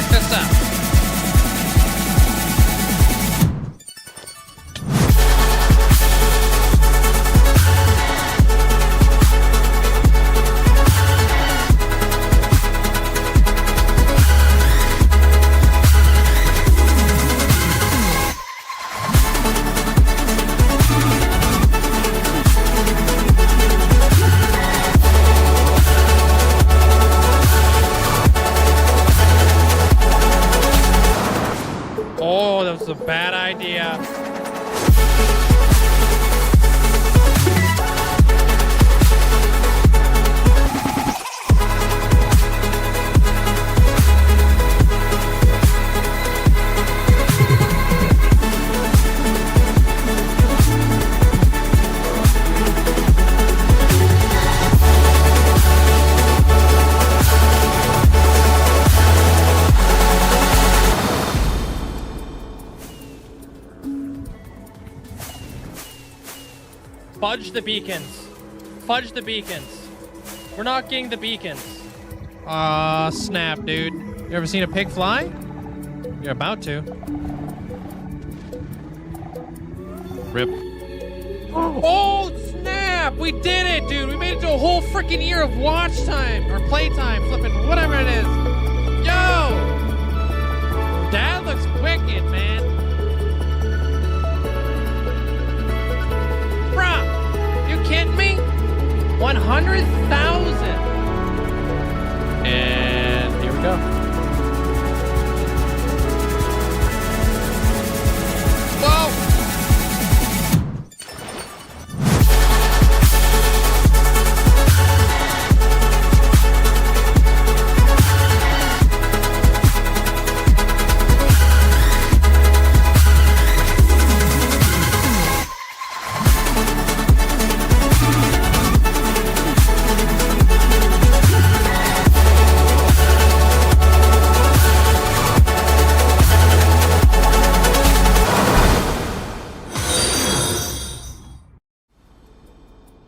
Check this out. Oh, that was a bad idea. Fudge the beacons. Fudge the beacons. We're not getting the beacons. Aw, snap, dude. You ever seen a pig fly? You're about to. Rip. Oh, snap! We did it, dude! We made it to a whole freaking year of watch time, or playtime, flipping, whatever it is. Yo! Dad looks wicked, man. Bruh, you kidding me? 100,000. And here we go. Whoa!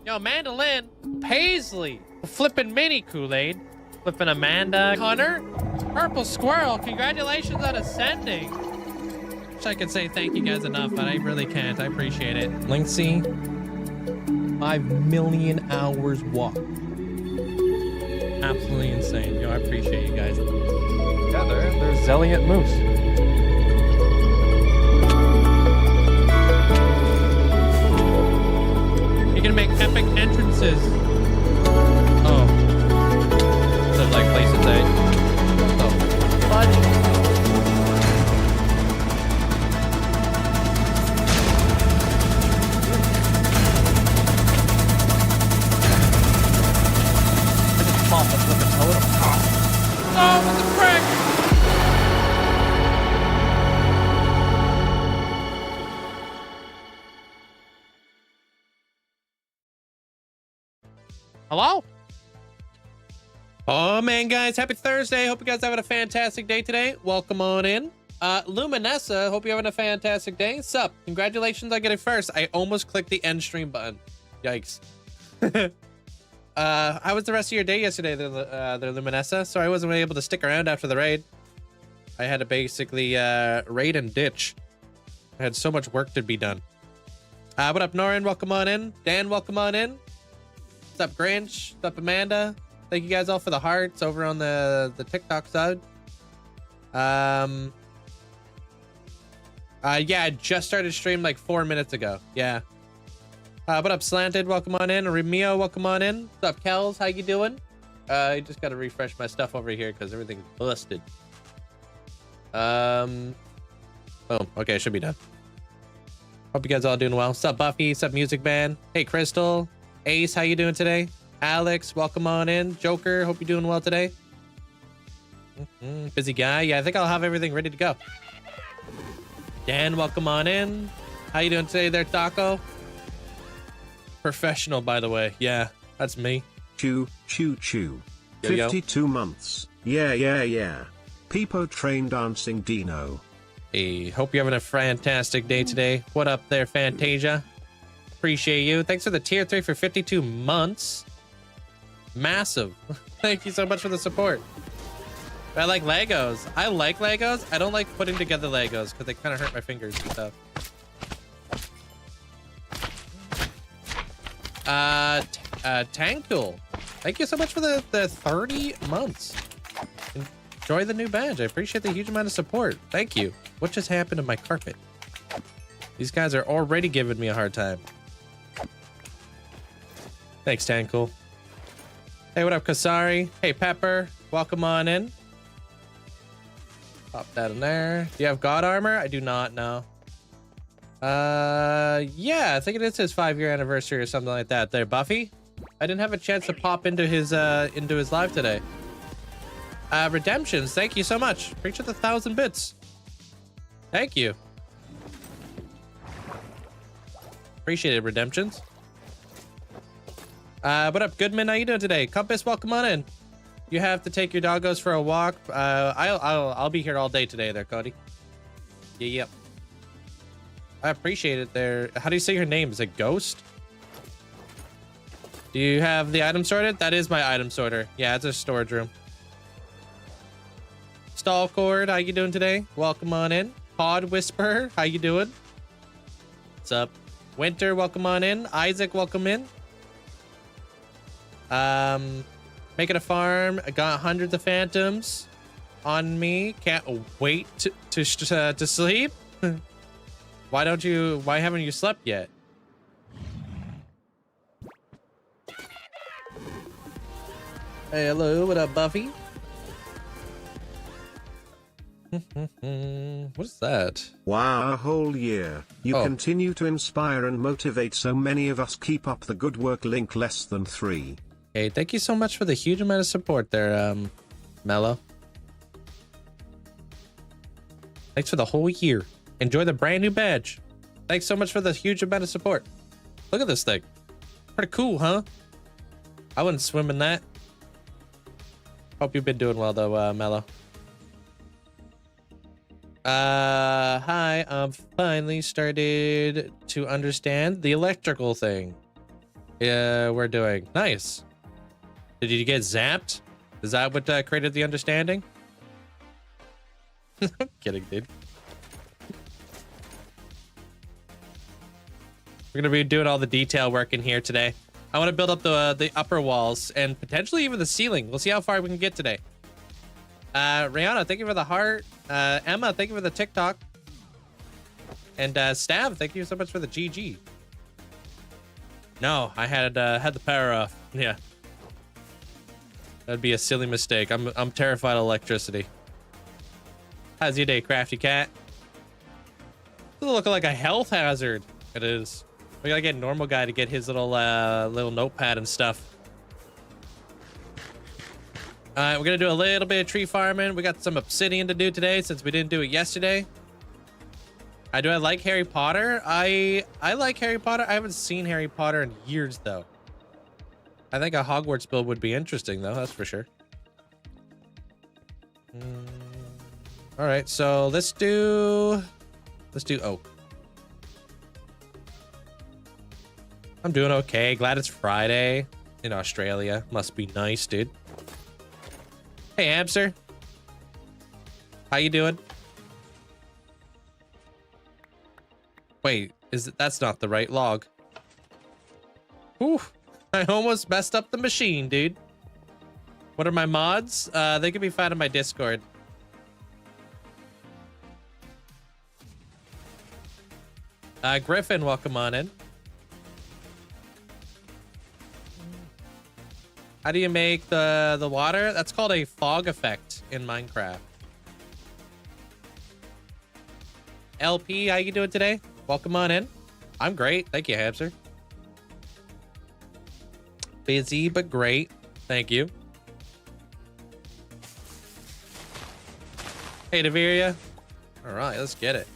Yo, Mandolin, Paisley, flipping mini Kool-Aid, flipping Amanda, Hunter, Purple Squirrel, congratulations on ascending. Wish I could say thank you guys enough, but I really can't. I appreciate it. Linkzzey, 5 million hours walked. Absolutely insane. Yo, I appreciate you guys. Yeah, they're Zelliot Moose. You're gonna make epic entrances. Oh. So like places A. Oh. Fudge. Pop the flipping totem. Oh, what the frick? Hello? Oh man, guys, happy Thursday. Hope you guys are having a fantastic day today. Welcome on in. Luminessa, hope you're having a fantastic day. Sup? Congratulations on getting first. I almost clicked the end stream button. Yikes. How was the rest of your day yesterday, the Luminessa? Sorry I wasn't really able to stick around after the raid. I had to basically raid and ditch. I had so much work to be done. What up, Norin? Welcome on in. Dan, welcome on in. What's up, Grinch? What's up, Amanda? Thank you guys all for the hearts over on the TikTok side. Yeah, I just started stream like 4 minutes ago. Yeah. What up, Slanted? Welcome on in. Remio, welcome on in. What's up, Kels? How you doing? I just gotta refresh my stuff over here because everything's busted. Oh, okay, should be done. Hope you guys all doing well. What's up, Buffy? What's up, Music Man? Hey, Crystal. Ace, how you doing today? Alex, welcome on in. Joker, hope you're doing well today. Busy guy. Yeah, I think I'll have everything ready to go. Dan, welcome on in. How you doing today there, Taco? Professional, by the way. Yeah, that's me. Chew, chew, chew. Yo, 52 months. Yeah. Peepo train dancing Dino. Hey, hope you're having a fantastic day today. What up there, Fantasia? Appreciate you. Thanks for the tier 3 for 52 months. Massive. Thank you so much for the support. I like Legos. I like Legos. I don't like putting together Legos because they kind of hurt my fingers and stuff. Tankul. Thank you so much for the 30 months. Enjoy the new badge. I appreciate the huge amount of support. Thank you. What just happened to my carpet? These guys are already giving me a hard time. Thanks, Tankul. Hey, what up, Kasari? Hey, Pepper. Welcome on in. Pop that in there. Do you have God armor? I do not know. Yeah, I think it is his 5-year anniversary or something like that. There, Buffy. I didn't have a chance to pop into his live today. Redemptions, thank you so much. Appreciate the 1,000 bits. Thank you. Appreciate it, Redemptions. What up, Goodman? How you doing today? Compass, welcome on in. You have to take your doggos for a walk. I'll be here all day today there, Cody. Yeah, yep. I appreciate it there. How do you say your name? Is it Ghost? Do you have the item sorted? That is my item sorter. Yeah, it's a storage room. Stalcord, how you doing today? Welcome on in. Pod Whisperer, how you doing? What's up? Winter, welcome on in. Isaac, welcome in. Making a farm. I got hundreds of phantoms on me. Can't wait to sleep. Why haven't you slept yet? Hey, hello, what up, Buffy? What is that? Wow, a whole year. You continue to inspire and motivate so many of us. Keep up the good work. Link less than 3. Hey, thank you so much for the huge amount of support there, Mello. Thanks for the whole year. Enjoy the brand new badge. Thanks so much for the huge amount of support. Look at this thing. Pretty cool, huh? I wouldn't swim in that. Hope you've been doing well though, Mello. Hi, I've finally started to understand the electrical thing. We're doing. Nice. Did you get zapped? Is that what created the understanding? I'm kidding, dude. We're gonna be doing all the detail work in here today. I want to build up the upper walls and potentially even the ceiling. We'll see how far we can get today. Rihanna, thank you for the heart. Emma, thank you for the TikTok. And Stab, thank you so much for the GG. No, I had the power off. Yeah, that'd be a silly mistake. I'm terrified of electricity. How's your day, Crafty Cat? Doesn't look like a health hazard. It is. We gotta get normal guy to get his little notepad and stuff. All right, we're gonna do a little bit of tree farming. We got some obsidian to do today since we didn't do it yesterday. I like Harry Potter. I like Harry Potter. I haven't seen Harry Potter in years though. I think a Hogwarts build would be interesting though, that's for sure. All right, so let's do oak. I'm doing okay. Glad it's Friday in Australia. Must be nice, dude. Hey, Hamster. How you doing? Wait, that's not the right log. Ooh, I almost messed up the machine, dude. What are my mods? They can be found in my Discord. Griffin, welcome on in. How do you make the water? That's called a fog effect in Minecraft. LP, how you doing today? Welcome on in. I'm great. Thank you, Hamster. Busy, but great. Thank you. Hey, Deveria. All right, let's get it.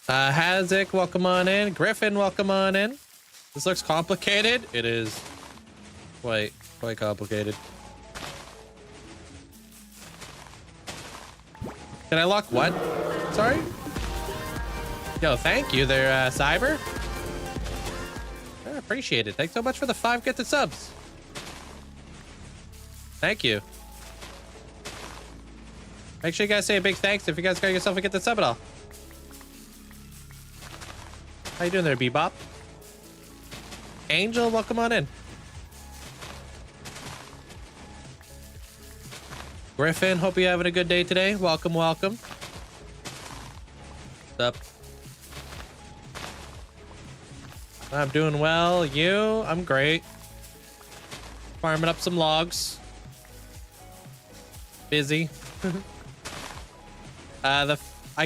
Hazik, welcome on in. Griffin, welcome on in. This looks complicated. It is quite complicated. Did I lock what? Sorry? Yo, thank you there, Cyber. Appreciate it. Thanks so much for the 5 gifted subs. Thank you. Make sure you guys say a big thanks if you guys got yourself a gifted sub at all. How you doing there, Bebop? Angel, welcome on in. Griffin, hope you're having a good day today. Welcome, welcome. What's up? I'm doing well. You? I'm great. Farming up some logs. Busy. I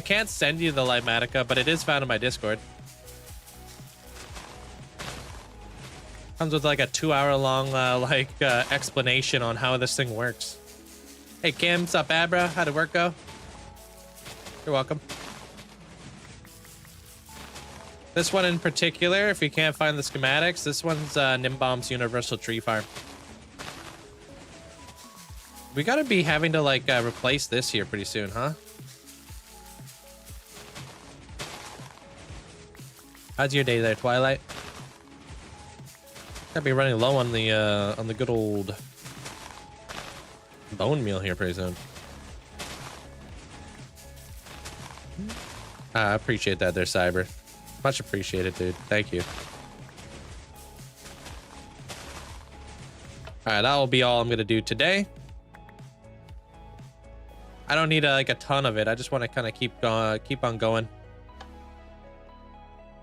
can't send you the Limatica, but it is found in my Discord. Comes with like a 2-hour-long explanation on how this thing works. Hey Kim, what's up, Abra? How'd work go? You're welcome. This one in particular, if you can't find the schematics, this one's Nimbomb's Universal Tree Farm. We gotta be having to like replace this here pretty soon, huh? How's your day there, Twilight? Gotta be running low on the good old bone meal here pretty soon. I appreciate that there, Cyber. Much appreciated, dude. Thank you. All right, that will be all I'm gonna do today. I don't need like a ton of it. I just want to kind of keep on going.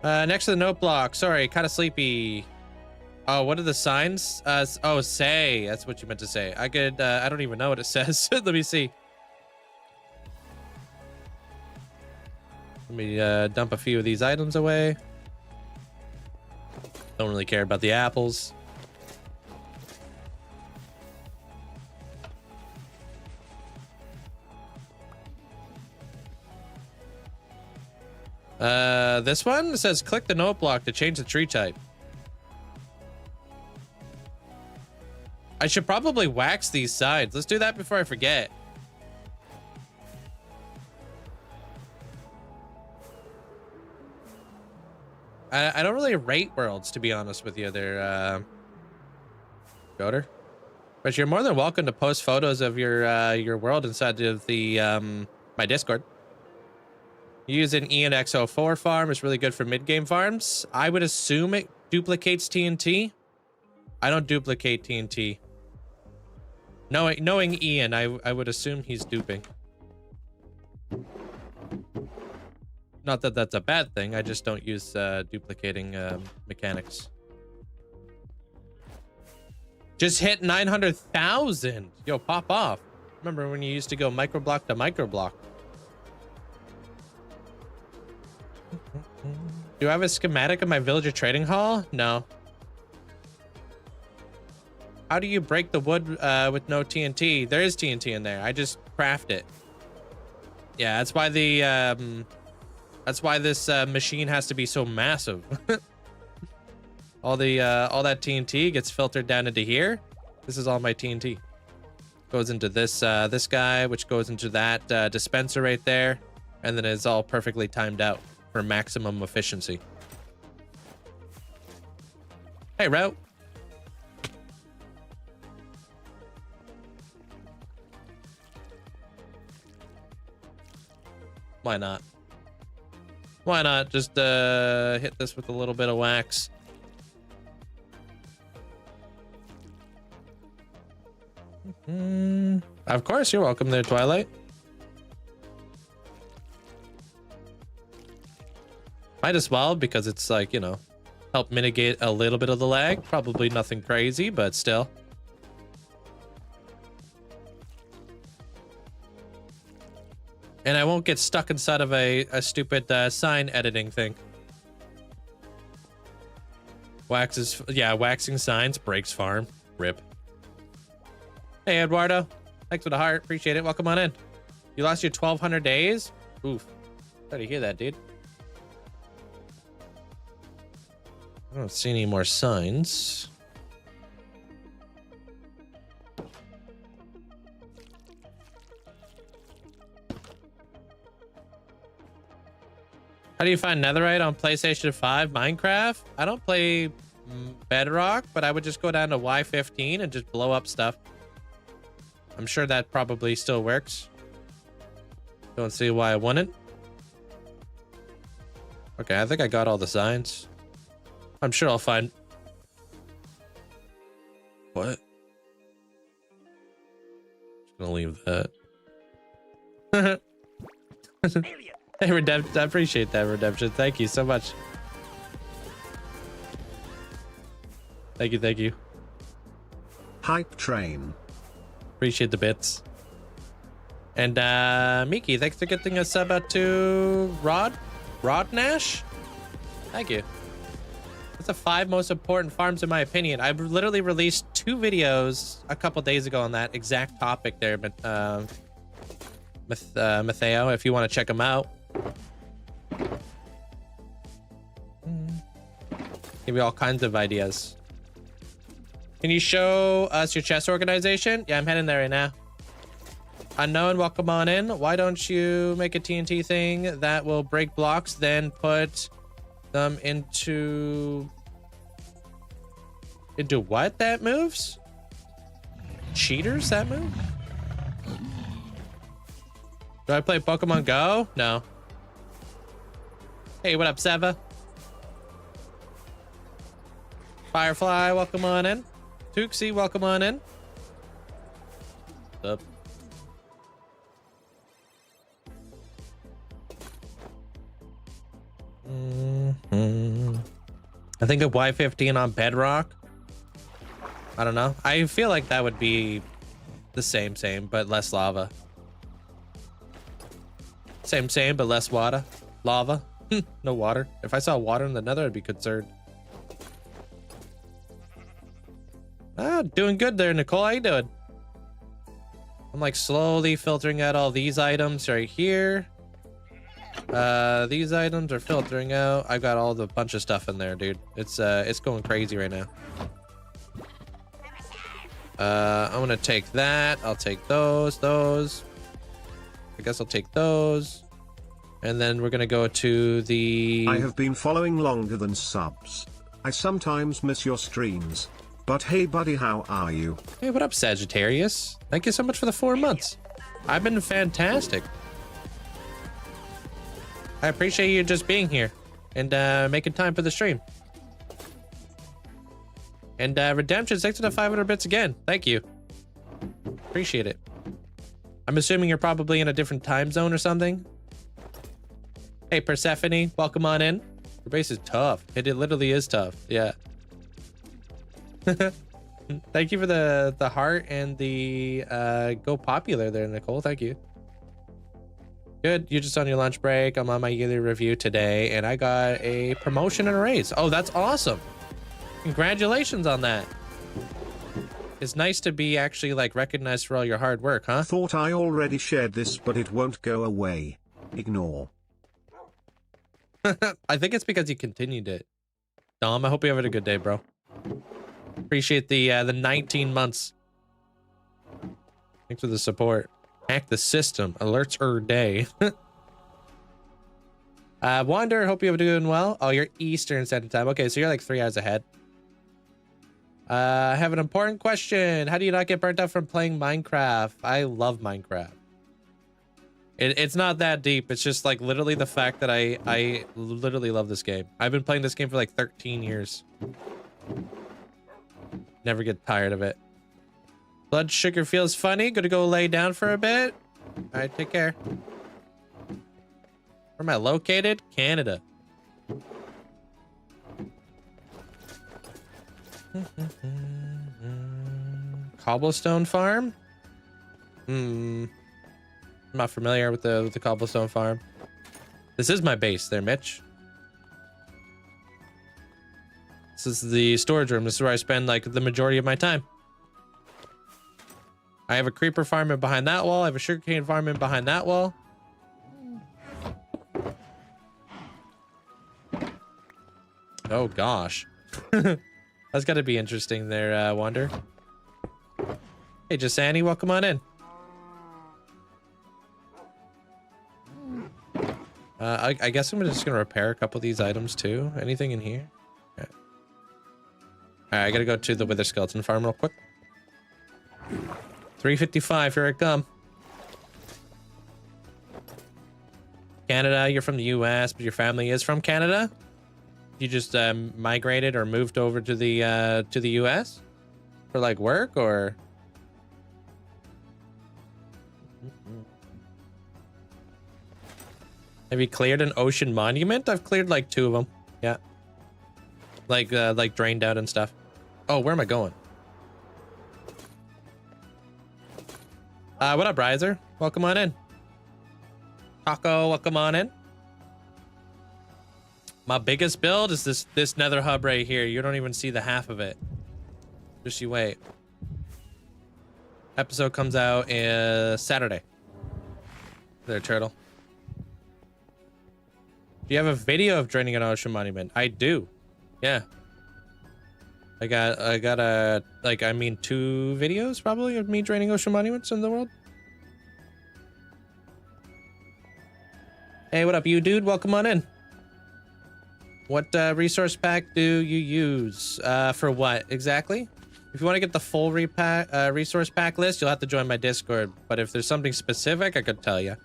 Next to the note block. Sorry, kind of sleepy. Oh, what are the signs? Oh, say. That's what you meant to say. I could. I don't even know what it says. Let me see. Let me dump a few of these items away. Don't really care about the apples. This one says click the note block to change the tree type. I should probably wax these sides. Let's do that before I forget. I don't really rate worlds, to be honest with you there, Goater. But you're more than welcome to post photos of your world inside of the my Discord. Use an ENX04 farm. It's really good for mid-game farms. I would assume it duplicates TNT. I don't duplicate TNT. Knowing Ian, I would assume he's duping. Not that that's a bad thing. I just don't use duplicating mechanics. Just hit 900,000. Yo, pop off. Remember when you used to go microblock to microblock? Do I have a schematic of my villager trading hall? No. How do you break the wood with no TNT? There is TNT in there. I just craft it. Yeah, that's why the that's why this machine has to be so massive. all that TNT gets filtered down into here. This is all my TNT. Goes into this this guy, which goes into that dispenser right there, and then it's all perfectly timed out for maximum efficiency. Hey, Route. Why not? Why not just hit this with a little bit of wax? Of course, you're welcome there, Twilight. Might as well, because it's like, you know, help mitigate a little bit of the lag. Probably nothing crazy, but still. And I won't get stuck inside of a stupid sign editing thing. Waxing signs breaks farm. Rip. Hey, Eduardo. Thanks for the heart. Appreciate it. Welcome on in. You lost your 1,200 days? Oof. Sorry to hear that, dude. I don't see any more signs. How do you find netherite on PlayStation 5 Minecraft? I don't play bedrock, but I would just go down to Y15 and just blow up stuff. I'm sure that probably still works. Don't see why I wouldn't. Okay, I think I got all the signs. I'm sure I'll find... What? Just gonna leave that. Hey, Redemption. I appreciate that, Redemption. Thank you so much. Thank you, thank you. Hype train. Appreciate the bits. And Miki, thanks for getting a sub out to Rod Nash. Thank you. That's the 5 most important farms in my opinion. I literally released 2 videos a couple days ago on that exact topic there, but Matteo, if you want to check them out. Give you all kinds of ideas. Can you show us your chess organization? Yeah, I'm heading there right now. Unknown, welcome on in. Why don't you make a TNT thing that will break blocks, then put them into what that moves? Cheaters that move? Do I play Pokemon Go? No. Hey, what up, Seva? Firefly, welcome on in. Tuxie, welcome on in. What's up? I think a Y15 on Bedrock. I don't know. I feel like that would be the same, but less lava. Same, but less water. Lava. No water. If I saw water in the nether, I'd be concerned. Ah, doing good there, Nicole. How you doing? I'm like slowly filtering out all these items right here. These items are filtering out. I got all the bunch of stuff in there, dude. It's going crazy right now. I'm gonna take that. I'll take those. I guess I'll take those. And then we're gonna go to the... I have been following longer than subs. I sometimes miss your streams. But hey buddy, how are you? Hey, what up, Sagittarius? Thank you so much for the 4 months. I've been fantastic. I appreciate you just being here and making time for the stream. And Redemption, thanks for the 500 bits again. Thank you. Appreciate it. I'm assuming you're probably in a different time zone or something. Hey, Persephone, welcome on in. Your base is tough. It literally is tough. Yeah. Thank you for the heart and the go popular there, Nicole. Thank you. Good. You're just on your lunch break. I'm on my yearly review today, and I got a promotion and a raise. Oh, that's awesome. Congratulations on that. It's nice to be actually like recognized for all your hard work, huh? Thought I already shared this, but it won't go away. Ignore. I think it's because you continued it. Dom, I hope you're having a good day, bro. Appreciate the 19 months. Thanks for the support. Hack the system. Alerts er day. Wander, hope you're doing well. Oh, you're Eastern Standard Time. Okay, so you're like 3 hours ahead. I have an important question. How do you not get burnt out from playing Minecraft? I love Minecraft. It's not that deep. It's just like literally the fact that I literally love this game. I've been playing this game for like 13 years. Never get tired of it. Blood sugar feels funny. Gonna go lay down for a bit. All right, take care. Where am I located? Canada. Cobblestone farm? I'm not familiar with the cobblestone farm. This is my base there, Mitch. This is the storage room. This is where I spend like the majority of my time. I have a creeper farm in behind that wall. I have a sugarcane farm in behind that wall. Oh gosh. That's got to be interesting there, Wander. Hey, Jasani, welcome on in. I guess I'm just gonna repair a couple of these items too. Anything in here? Okay. Alright, I gotta go to the Wither Skeleton farm real quick. 355, here I come. Canada, you're from the US, but your family is from Canada? You just migrated or moved over to the US? For like work or? Have you cleared an ocean monument? I've cleared like 2 of them. Yeah. Like drained out and stuff. Oh, where am I going? What up, Riser? Welcome on in. Taco, welcome on in. My biggest build is this nether hub right here. You don't even see the half of it. Just you wait. Episode comes out Saturday. There, turtle. Do you have a video of draining an ocean monument? I do. Yeah. I got a, like, I mean 2 videos probably of me draining ocean monuments in the world. Hey, what up, you dude? Welcome on in. What resource pack do you use? For what exactly? If you want to get the full resource pack list, you'll have to join my Discord. But if there's something specific, I could tell you.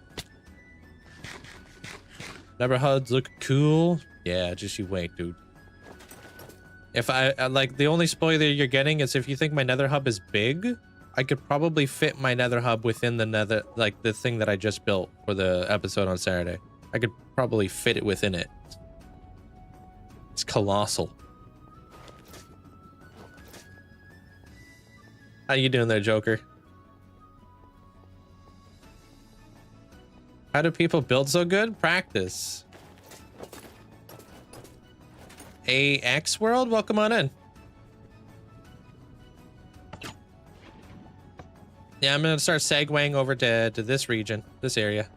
Nether HUDs look cool. Yeah, just you wait, dude. If I like, the only spoiler you're getting is if you think my nether hub is big, I could probably fit my nether hub within the nether, like the thing that I just built for the episode on Saturday. I could probably fit it within it. It's colossal. How you doing there, Joker? How do people build so good? Practice. AX World, welcome on in. Yeah, I'm gonna start segueing over to this region, this area.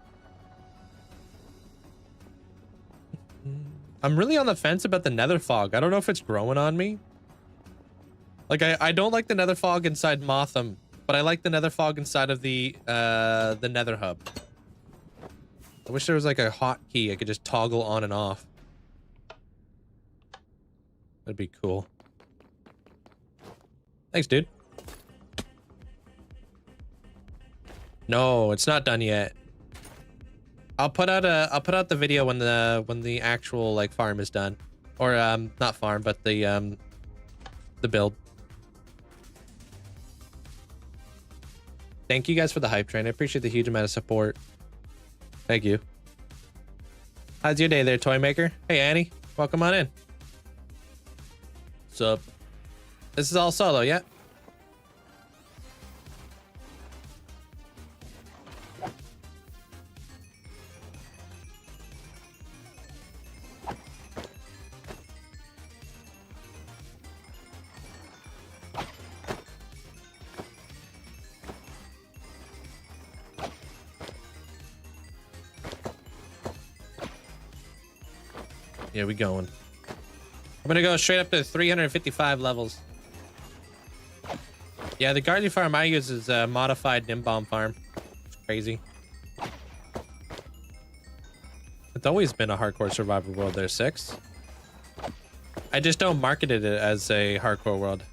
I'm really on the fence about the nether fog. I don't know if it's growing on me. Like, I don't like the nether fog inside Motham, but I like the nether fog inside of the nether hub. I wish there was like a hotkey I could just toggle on and off. That'd be cool. Thanks, dude. No, it's not done yet. I'll put out the video when the actual like farm is done, or not farm, but the build. Thank you guys for the hype train. I appreciate the huge amount of support. Thank you. How's your day there, Toy Maker? Hey, Annie. Welcome on in. What's up? This is all solo, yeah? Yeah, we going. I'm gonna go straight up to 355 levels. Yeah, the Guardian farm I use is a modified Nimbomb farm. It's crazy. It's always been a hardcore survival world there, 6. I just don't market it as a hardcore world.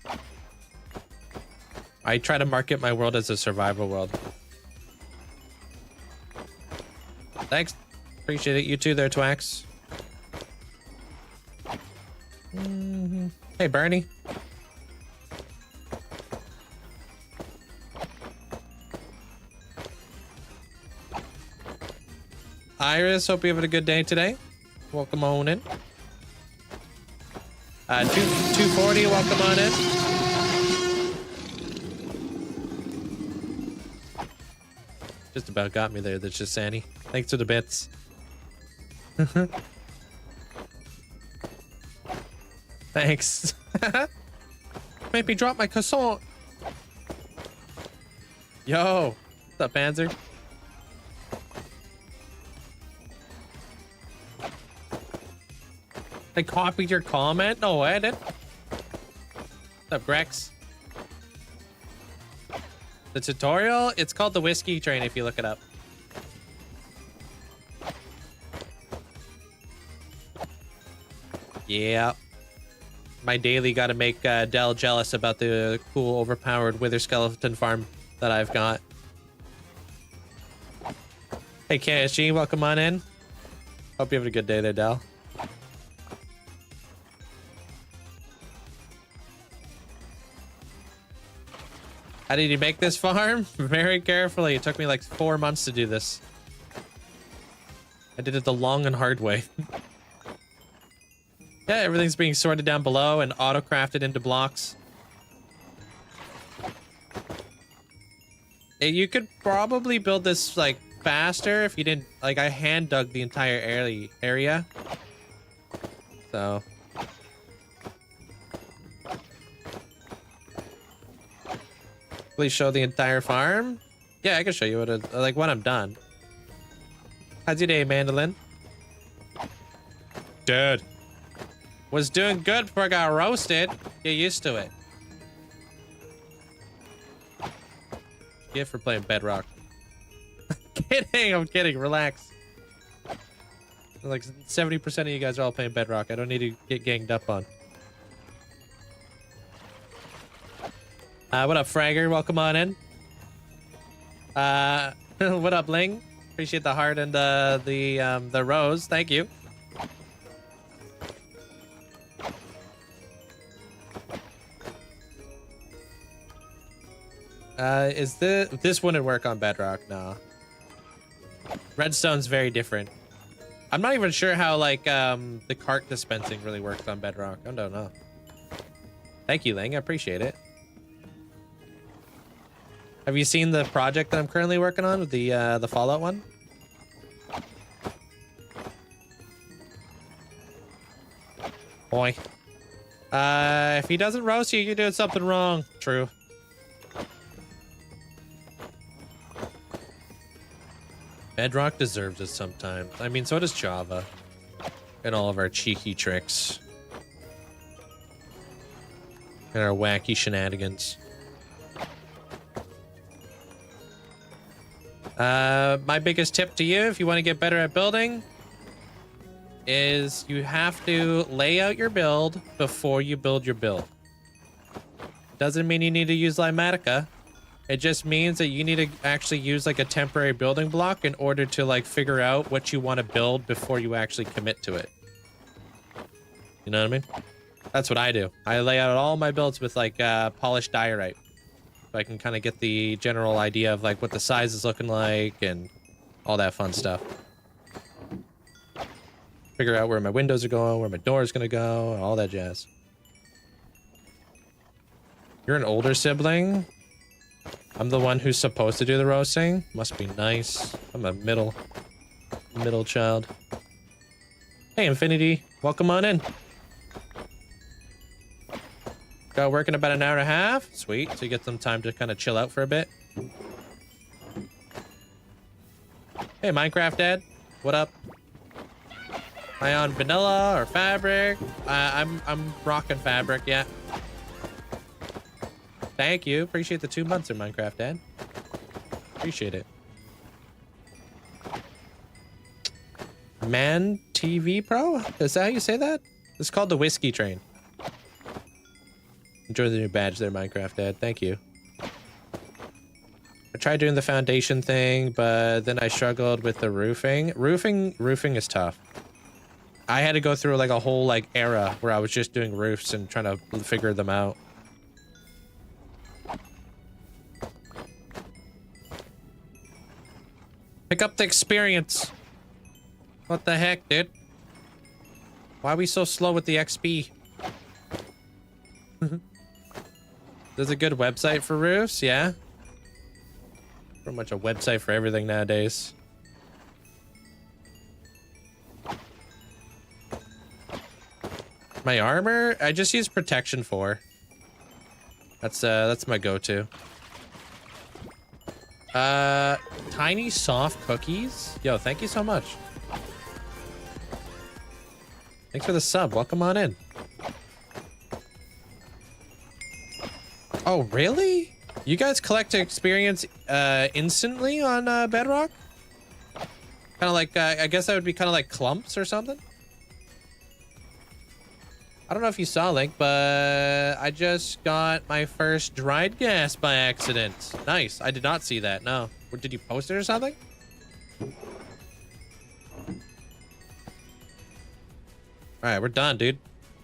I try to market my world as a survival world. Thanks. Appreciate it. You too there, Twax. Hey, Bernie. Iris, hope you having a good day today. Welcome on in. 240, welcome on in. Just about got me there, that's just Sandy. Thanks for the bits. Thanks. Made me drop my croissant. Yo, what's up, Panzer? I copied your comment? No, I didn't. What's up, Grex? The tutorial? It's called the Whiskey Train if you look it up. Yeah. my daily got to make Del jealous about the cool, overpowered wither skeleton farm that I've got. Hey, KSG, welcome on in. Hope you have a good day there, Del. How did you make this farm? Very carefully. It took me like 4 months to do this. I did it the long and hard way. Yeah, everything's being sorted down below and auto-crafted into blocks. You could probably build this, like, faster if you didn't... Like, I hand-dug the entire area. So... Please show the entire farm? Yeah, I can show you what like when I'm done. How's your day, Mandolin? Dude. Was doing good before I got roasted. Get used to it. Get for playing Bedrock. I'm kidding. Relax. Like 70% of you guys are all playing Bedrock. I don't need to get ganged up on. What up, Fragger? Welcome on in. What up, Ling? Appreciate the heart and the rose. Thank you. This wouldn't work on Bedrock? No. Redstone's very different. I'm not even sure how like the cart dispensing really works on Bedrock. I don't know. Thank you, Ling. I appreciate it. Have you seen the project that I'm currently working on with the Fallout one? Boy. If he doesn't roast you, you're doing something wrong. True. Bedrock deserves it sometimes. I mean, so does Java. And all of our cheeky tricks. And our wacky shenanigans. My biggest tip to you, if you want to get better at building, is you have to lay out your build before you build your build. Doesn't mean you need to use Limatica. It just means that you need to actually use like a temporary building block in order to like figure out what you want to build before you actually commit to it. You know what I mean? That's what I do. I lay out all my builds with like polished diorite. So I can kind of get the general idea of like what the size is looking like and all that fun stuff. Figure out where my windows are going, where my door is going to go, all that jazz. You're an older sibling? I'm the one who's supposed to do the roasting? Must be nice. I'm a middle child. Hey, Infinity. Welcome on in. Got work in about an hour and a half. Sweet. So you get some time to kind of chill out for a bit. Hey, Minecraft Dad. What up? Am I on vanilla or fabric? I'm rocking fabric, yeah. Thank you. Appreciate the 2 months in Minecraft Dad. Appreciate it. Man TV Pro? Is that how you say that? It's called the Whiskey Train. Enjoy the new badge there, Minecraft Dad. Thank you. I tried doing the foundation thing, but then I struggled with the roofing. Roofing is tough. I had to go through like a whole like era where I was just doing roofs and trying to figure them out. Pick up the experience. What the heck, dude? Why are we so slow with the XP? There's a good website for roofs, yeah? Pretty much a website for everything nowadays. My armor? I just use protection 4. That's my go-to. Tiny soft cookies? Yo, thank you so much. Thanks for the sub. Welcome on in. Oh, really? You guys collect experience instantly on Bedrock? Kind of like, I guess that would be kind of like clumps or something? I don't know if you saw, Link, but I just got my first dried gas by accident. Nice. I did not see that. No. Did you post it or something? All right, we're done, dude.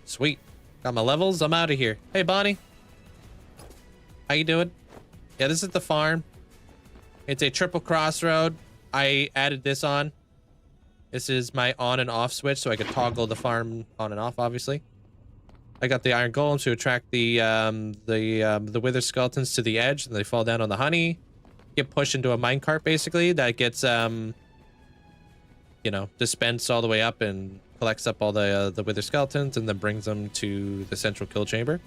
Sweet. Got my levels. I'm out of here. Hey, Bonnie. How you doing? Yeah, this is the farm. It's a triple crossroad. I added this on. This is my on and off switch, so I could toggle the farm on and off, obviously. I got the iron golems to attract the wither skeletons to the edge, and they fall down on the honey. Get pushed into a minecart, basically, that gets, you know, dispensed all the way up and collects up all the wither skeletons and then brings them to the central kill chamber.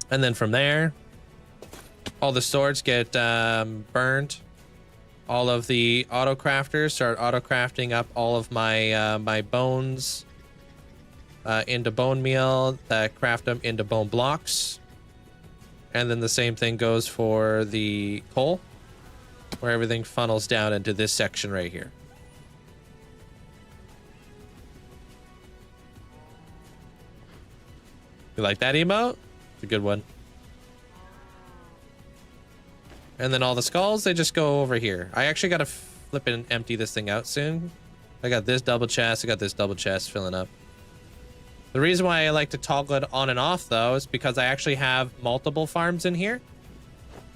And then from there, all the swords get burned. All of the auto crafters start auto crafting up all of my my bones into bone meal, that craft them into bone blocks. And then the same thing goes for the coal, where everything funnels down into this section right here. You like that emote? It's a good one. And then all the skulls, they just go over here. I actually got to flip and empty this thing out soon. I got this double chest. I got this double chest filling up. The reason why I like to toggle it on and off, though, is because I actually have multiple farms in here.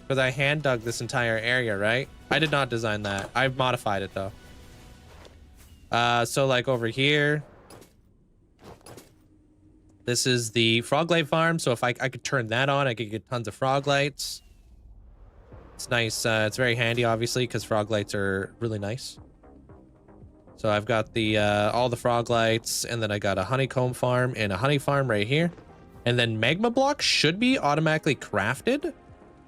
Because I hand dug this entire area, right? I did not design that. I've modified it, though. So, like, over here, this is the frog light farm. So if I could turn that on, I could get tons of frog lights. It's nice. It's very handy, obviously, because frog lights are really nice. So I've got the all the frog lights, and then I got a honeycomb farm and a honey farm right here. And then magma blocks should be automatically crafted.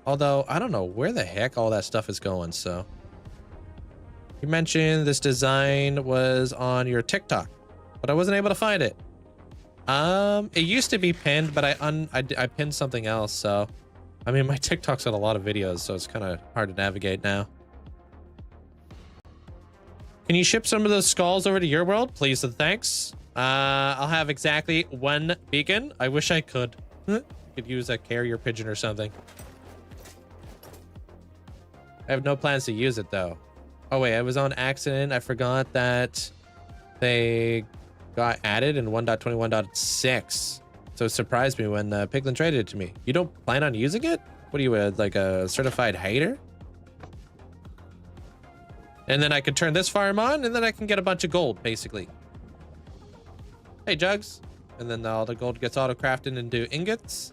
Although, I don't know where the heck all that stuff is going, so. You mentioned this design was on your TikTok, but I wasn't able to find it. It used to be pinned, but I pinned something else, so. I mean, my TikTok's got a lot of videos, so it's kind of hard to navigate now. Can you ship some of those skulls over to your world? Please and thanks. I'll have exactly one beacon. I wish I could. Could use a carrier pigeon or something. I have no plans to use it, though. Oh, wait, I was on accident. I forgot that they got added in 1.21.6. So it surprised me when Piglin traded it to me. You don't plan on using it? What are you, like a certified hater? And then I can turn this farm on, and then I can get a bunch of gold, basically. Hey, Jugs. And then all the gold gets auto-crafted into ingots.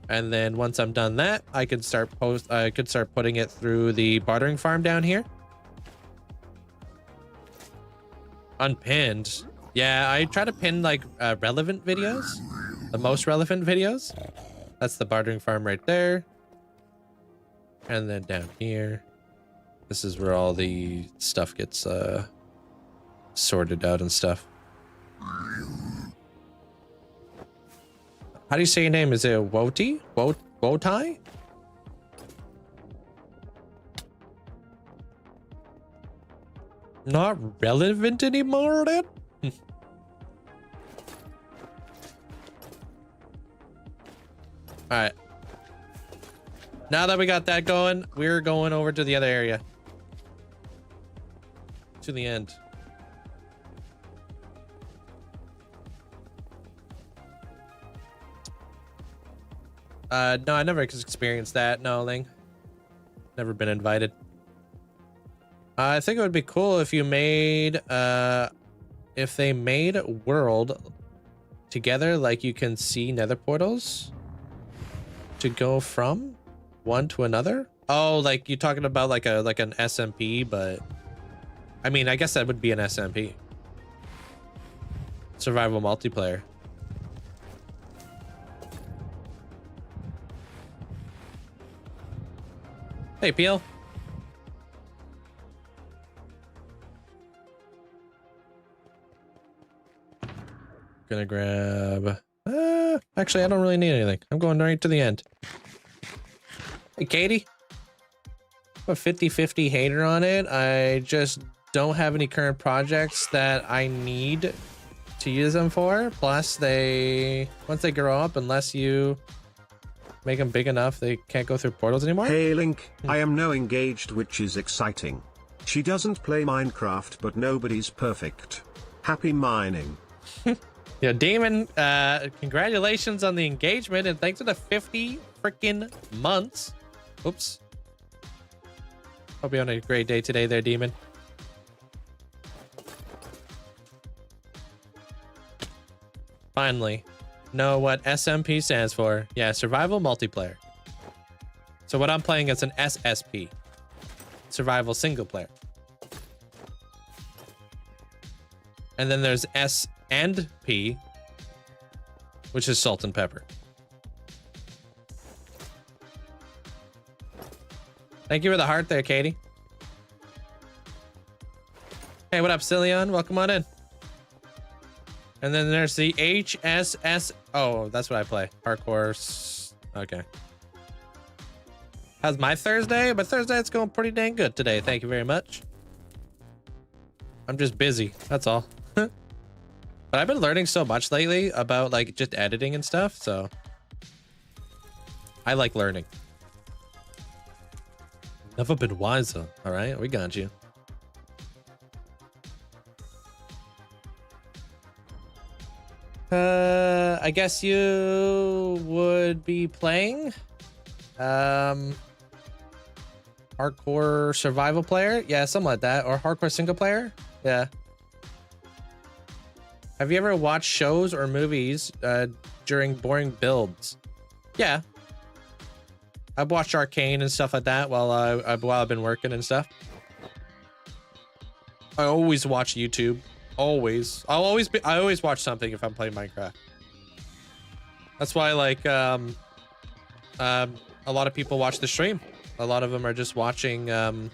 And then once I'm done that, I could start putting it through the bartering farm down here. Unpinned. Yeah, I try to pin like relevant videos. The most relevant videos. That's the bartering farm right there. And then down here. This is where all the stuff gets sorted out and stuff. How do you say your name? Is it Woti? Wotai? Not relevant anymore, then? Alright. Now that we got that going, we're going over to the other area. To the end. No, I never experienced that. No, Ling. Never been invited. I think it would be cool if you made, if they made a world together, like you can see nether portals to go from one to another. Oh, like you're talking about like an SMP, but I mean, I guess that would be an SMP. Survival multiplayer. Hey, Peel. Gonna grab... actually, I don't really need anything. I'm going right to the end. Hey, Katie. I'm a 50-50 hater on it. I just don't have any current projects that I need to use them for. Plus, once they grow up, unless you make them big enough, they can't go through portals anymore. Hey Link, I am now engaged, which is exciting. She doesn't play Minecraft, but nobody's perfect. Happy mining. Yeah, Damon, congratulations on the engagement, and thanks for the 50 freaking months. Oops. Hope you're on a great day today there, Demon. Finally, know what SMP stands for. Yeah, survival multiplayer. So what I'm playing is an SSP, survival single player. And then there's S and P, which is salt and pepper. Thank you for the heart there, Katie. Hey, what up, Cillion? Welcome on in. And then there's the HSS. Oh, that's what I play. Hardcore. Okay. How's my Thursday? My Thursday, it's going pretty dang good today. Thank you very much. I'm just busy. That's all. But I've been learning so much lately about like just editing and stuff. So I like learning. Never been wiser. All right, we got you. I guess you would be playing hardcore survival player. Yeah, something like that. Or hardcore single player. Yeah. Have you ever watched shows or movies during boring builds? Yeah. I've watched Arcane and stuff like that while I've been working and stuff. I always watch YouTube. Always. I always watch something if I'm playing Minecraft. That's why like a lot of people watch the stream. A lot of them are just watching the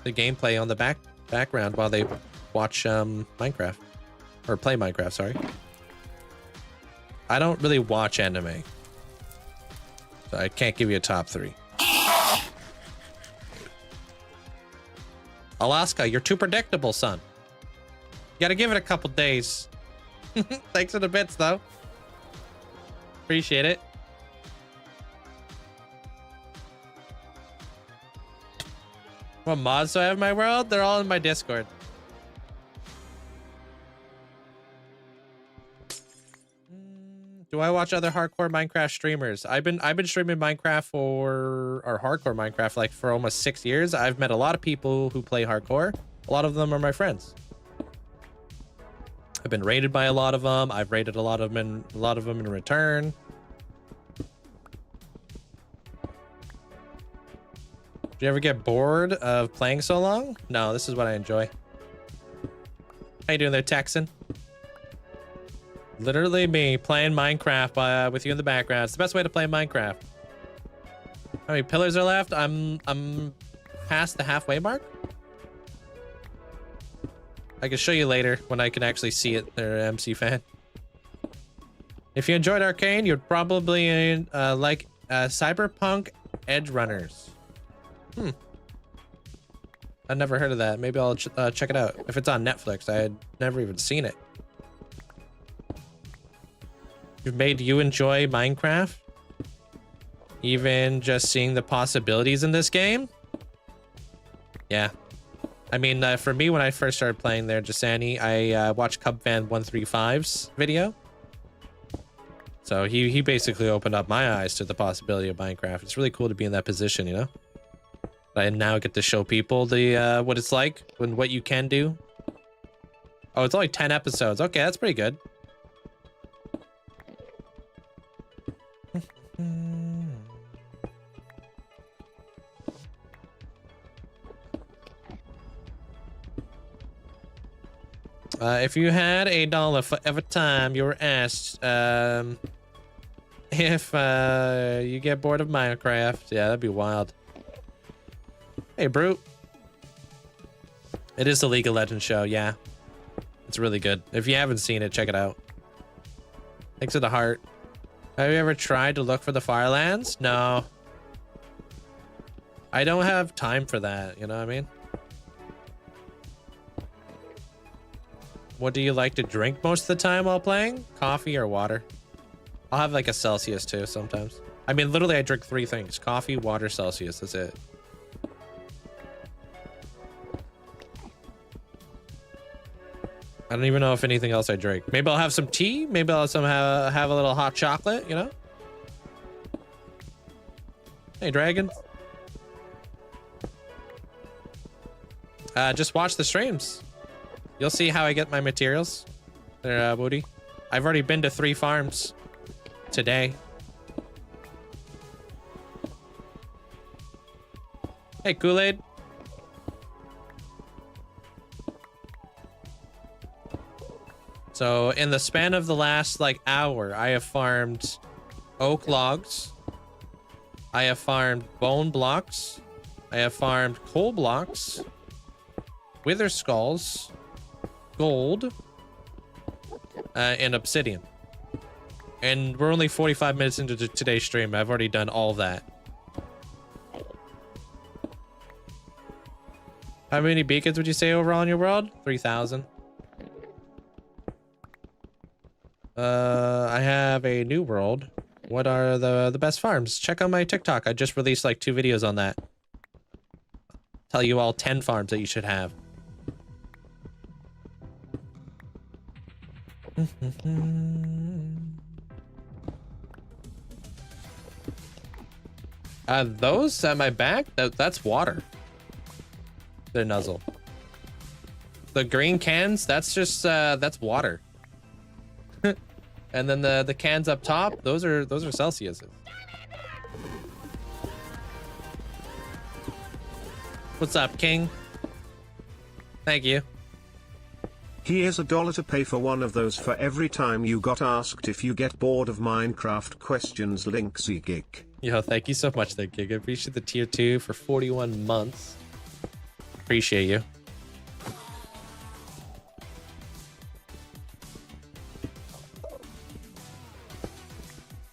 gameplay on the background while they watch Minecraft or play Minecraft, sorry. I don't really watch anime. So I can't give you a top 3. Alaska, you're too predictable, son. You gotta give it a couple days. Thanks for the bits, though. Appreciate it. What mods do I have in my world? They're all in my Discord. Do I watch other hardcore Minecraft streamers? I've been streaming Minecraft or hardcore Minecraft like for almost 6 years. I've met a lot of people who play hardcore. A lot of them are my friends. I've been raided by a lot of them. I've raided a lot of them in return. Do you ever get bored of playing so long? No, this is what I enjoy. How you doing there, Texan? Literally me playing Minecraft with you in the background. It's the best way to play Minecraft. How many pillars are left? I'm past the halfway mark. I can show you later when I can actually see it there, MC fan. If you enjoyed Arcane, you'd probably like Cyberpunk Edge Runners. I've never heard of that. Maybe I'll check it out. If it's on Netflix, I had never even seen it. You've made you enjoy Minecraft? Even just seeing the possibilities in this game? Yeah. I mean, for me, when I first started playing there, Jasani, I watched Cubfan135's video. So he basically opened up my eyes to the possibility of Minecraft. It's really cool to be in that position, you know? I now get to show people the what it's like and what you can do. Oh, it's only 10 episodes. Okay, that's pretty good. If you had $1 for every time you were asked if you get bored of Minecraft, yeah, that'd be wild. Hey, Brute. It is the League of Legends show, yeah. It's really good. If you haven't seen it, check it out. Thanks for the heart. Have you ever tried to look for the Firelands? No. I don't have time for that, you know what I mean? What do you like to drink most of the time while playing? Coffee or water? I'll have like a Celsius too sometimes. I mean, literally I drink 3 things. Coffee, water, Celsius. That's it. I don't even know if anything else I drink. Maybe I'll have some tea. Maybe I'll somehow have a little hot chocolate, you know? Hey, dragon. Just watch the streams. You'll see how I get my materials. There, Woody. I've already been to 3 farms today. Hey, Kool-Aid. So in the span of the last like hour, I have farmed oak logs. I have farmed bone blocks. I have farmed coal blocks, wither skulls, gold, and obsidian. And we're only 45 minutes into today's stream. I've already done all that. How many beacons would you say overall in your world? 3,000. I have a new world. What are the best farms? Check out my TikTok. I just released like 2 videos on that. Tell you all 10 farms that you should have. Those at my back, that's water. The nuzzle. The green cans, that's just that's water. And then the cans up top, those are Celsiuses. What's up, King? Thank you. Here's $1 to pay for one of those for every time you got asked if you get bored of Minecraft questions. Linkzzey Gig. Yo, thank you so much, that Gig. I appreciate the tier 2 for 41 months. Appreciate you.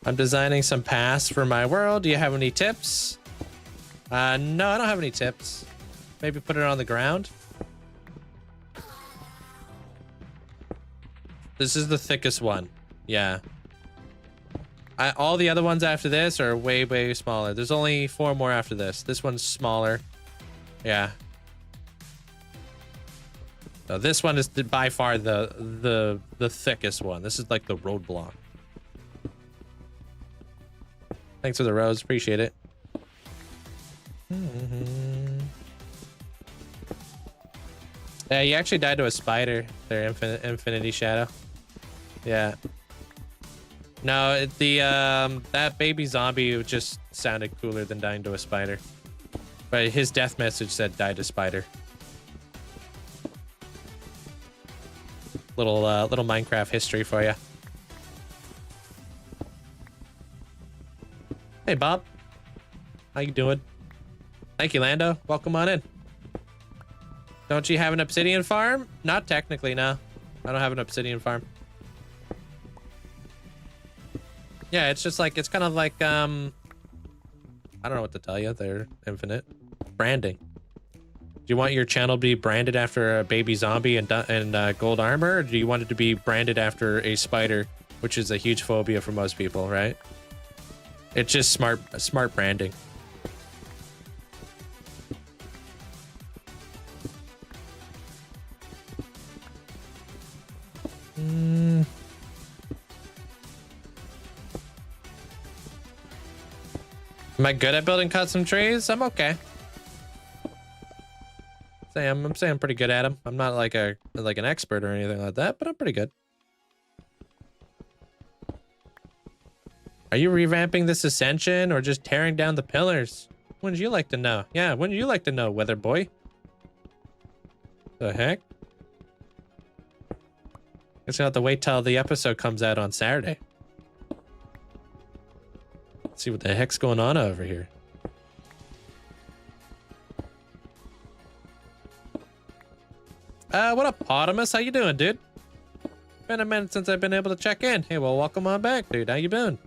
I'm designing some paths for my world. Do you have any tips? No, I don't have any tips. Maybe put it on the ground. This is the thickest one. Yeah. All the other ones after this are way, way smaller. There's only 4 more after this. This one's smaller. Yeah. So this one is by far the thickest one. This is like the roadblock. Thanks for the rose. Appreciate it. Yeah, you actually died to a spider there, Infinity Shadow. Yeah. No, that baby zombie just sounded cooler than dying to a spider. But his death message said die to spider. Little Minecraft history for you. Hey, Bob. How you doing? Thank you, Lando. Welcome on in. Don't you have an obsidian farm? Not technically, no. I don't have an obsidian farm. Yeah, it's just like, it's kind of like, I don't know what to tell you. They're infinite. Branding. Do you want your channel to be branded after a baby zombie and gold armor? Or do you want it to be branded after a spider, which is a huge phobia for most people, right? It's just smart branding. Am I good at building custom trees? I'm okay. I'm saying I'm pretty good at them. I'm not like an expert or anything like that, but I'm pretty good. Are you revamping this ascension or just tearing down the pillars? Wouldn't you like to know? Yeah, wouldn't you like to know, Weather Boy? The heck? Guess I'll have to wait till the episode comes out on Saturday. Let's see what the heck's going on over here. What up, Potamus? How you doing, dude? Been a minute since I've been able to check in. Hey, well, welcome on back, dude. How you been?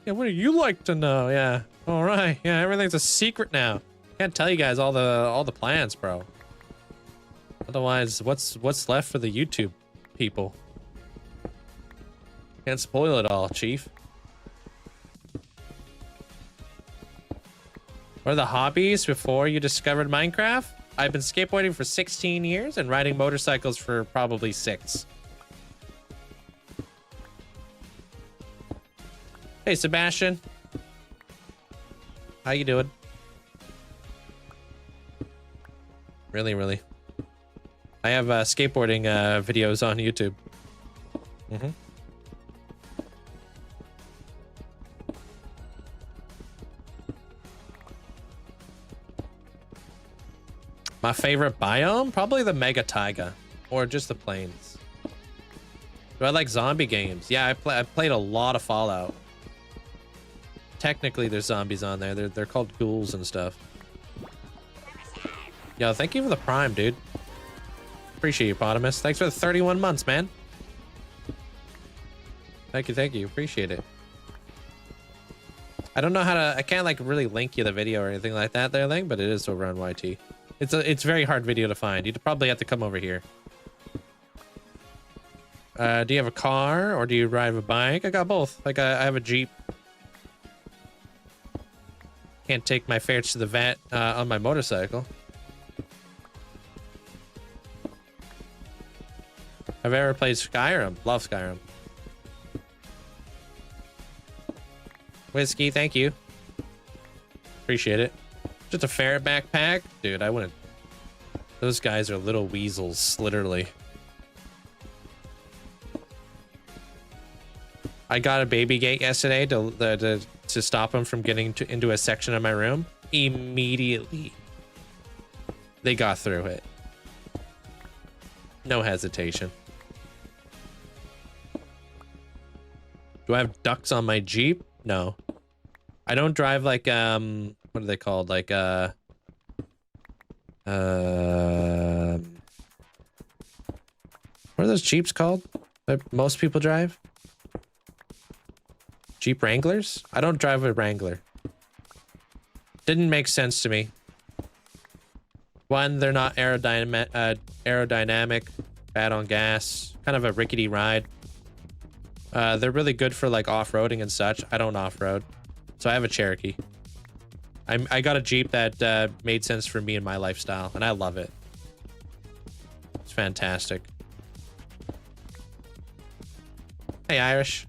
Yeah, what do you like to know? Yeah. All right. Yeah, everything's a secret now. Can't tell you guys all the plans, bro. Otherwise, what's left for the YouTube people? Can't spoil it all, Chief. What are the hobbies before you discovered Minecraft? I've been skateboarding for 16 years and riding motorcycles for probably 6. Hey, Sebastian. How you doing? Really, really. I have skateboarding videos on YouTube. Mm-hmm. My favorite biome? Probably the mega taiga. Or just the plains. Do I like zombie games? Yeah, I played a lot of Fallout. Technically, there's zombies on there. They're called ghouls and stuff. Yo, thank you for the prime, dude. Appreciate you, Potamus. Thanks for the 31 months, man. Thank you, thank you. Appreciate it. I don't know how to... I can't, like, really link you the video or anything like that there, Link, but it is over on YT. It's a very hard video to find. You'd probably have to come over here. Do you have a car or do you ride a bike? I got both. Like, I have a Jeep. Can't take my ferrets to the vet on my motorcycle. Have I ever played Skyrim? Love Skyrim. Whiskey, thank you. Appreciate it. Just a ferret backpack? Dude, I wouldn't... Those guys are little weasels, literally. I got a baby gate yesterday to stop them from getting into a section of my room. Immediately. They got through it. No hesitation. Do I have ducks on my Jeep? No. I don't drive like, what are they called? Like, what are those Jeeps called that most people drive? Jeep Wranglers? I don't drive a Wrangler. Didn't make sense to me. One, they're not aerodynamic, bad on gas, kind of a rickety ride. They're really good for like off-roading and such. I don't off-road, so I have a Cherokee. I got a Jeep that made sense for me and my lifestyle, and I love it. It's fantastic. Hey, Irish.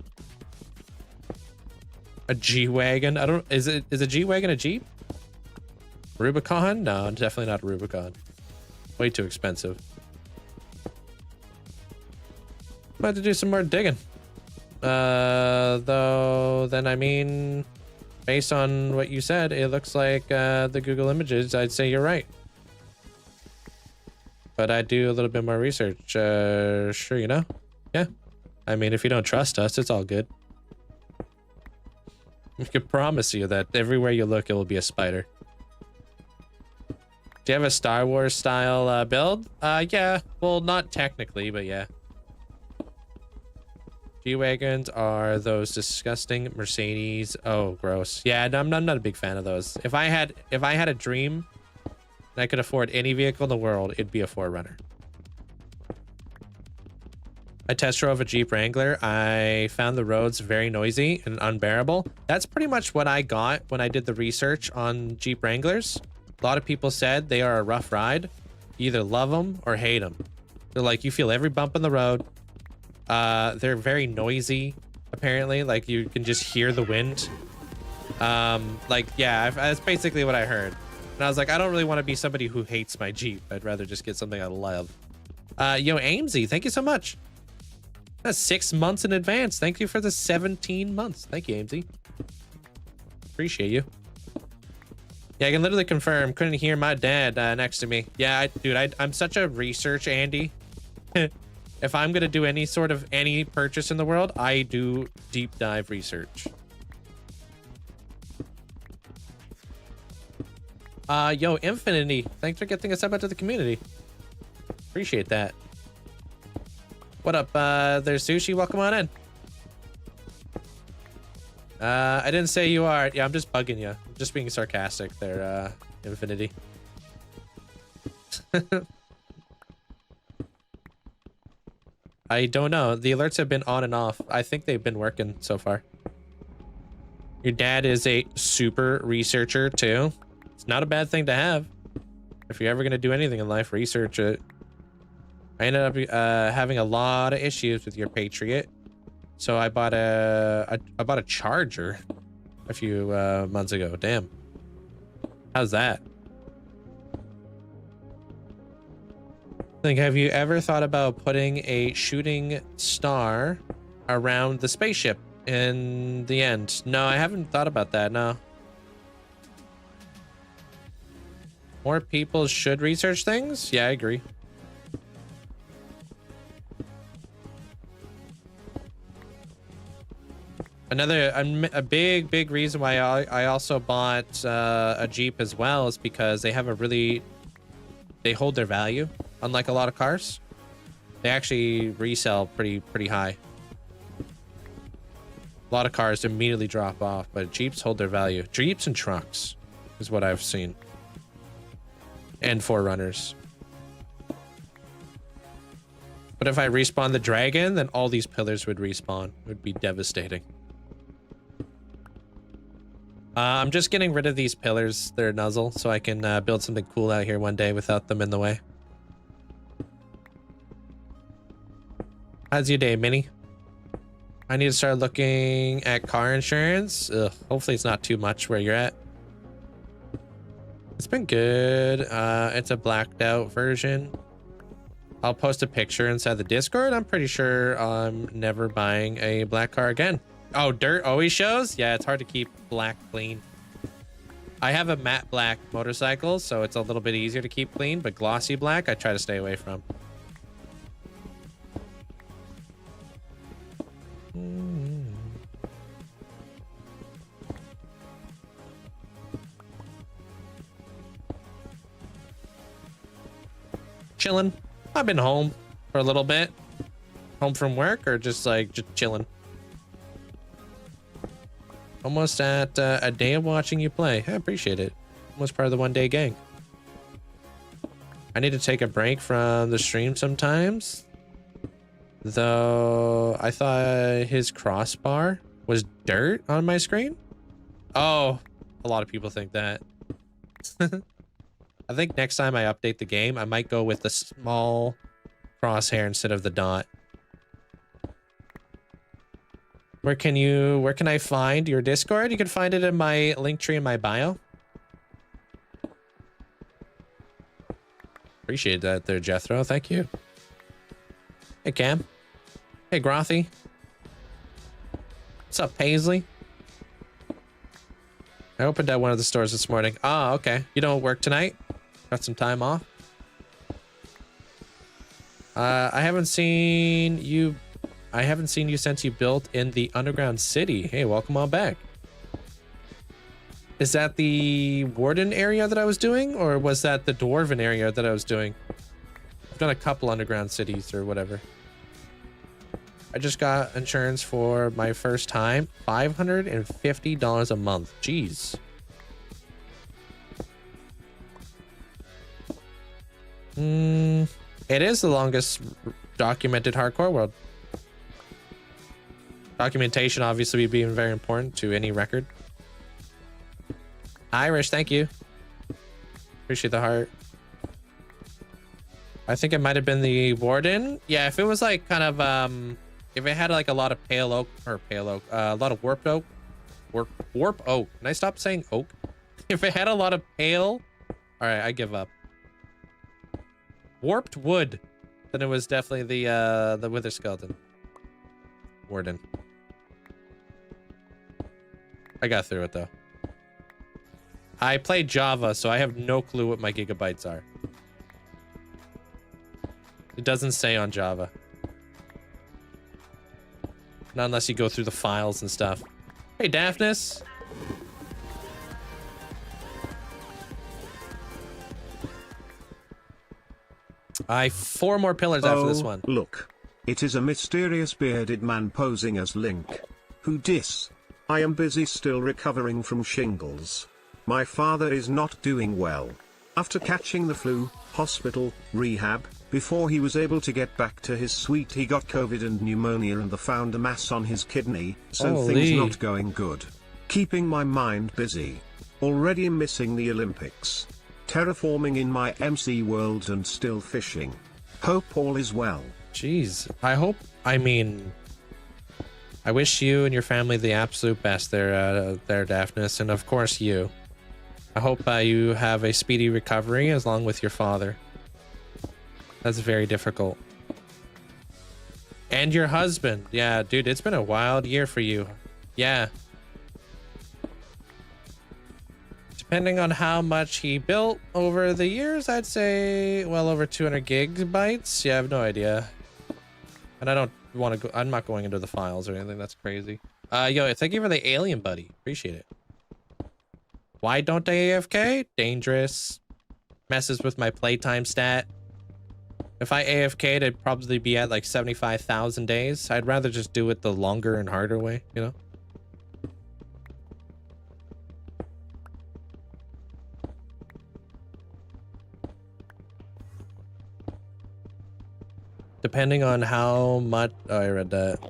A G-Wagon? I don't... Is a G-Wagon a Jeep? Rubicon? No, definitely not a Rubicon. Way too expensive. I'm about to do some more digging. Though, then I mean... Based on what you said, it looks like the Google images, I'd say you're right. But I do a little bit more research. Sure, you know? Yeah. I mean, if you don't trust us, it's all good. We can promise you that everywhere you look, it will be a spider. Do you have a Star Wars style build? Yeah. Well, not technically, but yeah. G-Wagons are those disgusting Mercedes. Oh, gross. Yeah, no, I'm not a big fan of those. If I had a dream and I could afford any vehicle in the world, it'd be a 4Runner. I test drove a Jeep Wrangler. I found the roads very noisy and unbearable. That's pretty much what I got when I did the research on Jeep Wranglers. A lot of people said they are a rough ride. You either love them or hate them. They're like, you feel every bump in the road. They're very noisy, apparently. Like, you can just hear the wind. Like, yeah, that's basically what I heard. And I was like, I don't really want to be somebody who hates my Jeep. I'd rather just get something I love. Yo, Amesy, thank you so much. That's 6 months in advance. Thank you for the 17 months. Thank you, Amesy. Appreciate you. Yeah, I can literally confirm. Couldn't hear my dad next to me. Yeah, dude, I'm such a research Andy. If I'm gonna do any sort of any purchase in the world, I do deep dive research. Yo, Infinity, thanks for getting us up into the community. Appreciate that. What up, there's Sushi, welcome on in. I didn't say you are. Yeah, I'm just bugging you. I'm just being sarcastic there, Infinity. I don't know. The alerts have been on and off. I think they've been working so far. Your dad is a super researcher too. It's not a bad thing to have. If you're ever going to do anything in life, research it. I ended up having a lot of issues with your Patriot. So I bought a charger a few months ago. Damn. How's that? Have you ever thought about putting a shooting star around the spaceship in the end? No, I haven't thought about that, no. More people should research things? Yeah, I agree. A big reason why I also bought a Jeep as well is because they have they hold their value. Unlike a lot of cars, they actually resell pretty high. A lot of cars immediately drop off, but Jeeps hold their value. Jeeps and trucks is what I've seen. And 4Runners. But if I respawn the dragon, then all these pillars would respawn. It would be devastating. I'm just getting rid of these pillars. They're nuzzle, so I can build something cool out here one day without them in the way. How's your day, Minnie? I need to start looking at car insurance. Ugh, hopefully it's not too much where you're at. It's been good. It's a blacked out version. I'll post a picture inside the Discord. I'm pretty sure I'm never buying a black car again. Oh, dirt always shows? Yeah, it's hard to keep black clean. I have a matte black motorcycle, so it's a little bit easier to keep clean, but glossy black I try to stay away from. Chilling. I've been home for a little bit. Home from work or just chilling. Almost at a day of watching you play. I appreciate it. Almost part of the one-day gang. I need to take a break from the stream sometimes. Though I thought his crossbar was dirt on my screen. Oh, a lot of people think that. I think next time I update the game, I might go with the small crosshair instead of the dot. Where can I find your Discord? You can find it in my link tree in my bio. Appreciate that there, Jethro. Thank you. Hey, Cam. Hey, Grothy. What's up, Paisley? I opened at one of the stores this morning. Ah, okay. You don't work tonight? Got some time off? I haven't seen you since you built in the underground city. Hey, welcome on back. Is that the warden area that I was doing, or was that the dwarven area that I was doing? I've done a couple underground cities or whatever. I just got insurance for my first time. $550 a month. Jeez. It is the longest documented hardcore world. Documentation obviously being very important to any record. Irish, thank you. Appreciate the heart. I think it might have been the warden. Yeah, if it was like kind of if it had like a lot of pale oak or pale oak, a lot of warped oak, warp oak. Can I stop saying oak? If it had a lot of pale, all right, I give up. Warped wood, then it was definitely the wither skeleton. Warden. I got through it though. I played Java, so I have no clue what my gigabytes are. It doesn't say on Java. Not unless you go through the files and stuff. Hey, Daphnis. I 4 more pillars after this one. Look. It is a mysterious bearded man posing as Link. Who dis? I am busy still recovering from shingles. My father is not doing well. After catching the flu, hospital, rehab, Before he was able to get back to his suite, he got COVID and pneumonia and they found a mass on his kidney, so Holy. things not going good. Keeping my mind busy. Already missing the Olympics. Terraforming in my MC world and still fishing. Hope all is well. Jeez. I wish you and your family the absolute best there, Daphnis, and of course you. I hope you have a speedy recovery along with your father. That's very difficult. And your husband. Yeah, dude, it's been a wild year for you. Yeah. Depending on how much he built over the years, I'd say well over 200 gigabytes. Yeah, I have no idea. And I don't want to go, I'm not going into the files or anything. That's crazy. Yo, thank you for the alien, buddy. Appreciate it. Why don't I AFK? Dangerous. Messes with my playtime stat. If I AFK'd, it'd probably be at like 75,000 days. I'd rather just do it the longer and harder way, you know? Depending on how much... Oh, I read that.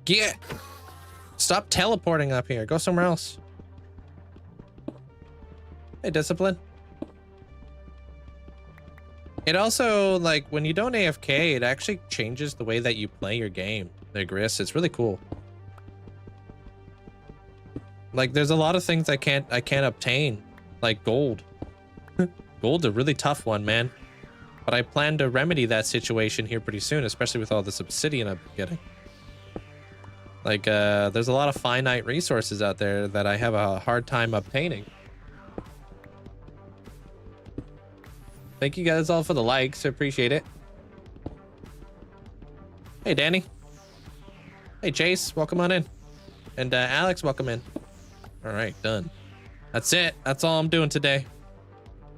Get! Stop teleporting up here. Go somewhere else. Hey, Discipline. It also, like, when you don't AFK, it actually changes the way that you play your game. The Gris, it's really cool. Like, there's a lot of things I can't obtain, like gold. Gold's a really tough one, man. But I plan to remedy that situation here pretty soon, especially with all this obsidian I'm getting. Like, there's a lot of finite resources out there that I have a hard time obtaining. Thank you guys all for the likes. I appreciate it. Hey, Danny. Hey, Chase. Welcome on in. And Alex, welcome in. All right, done. That's it. That's all I'm doing today.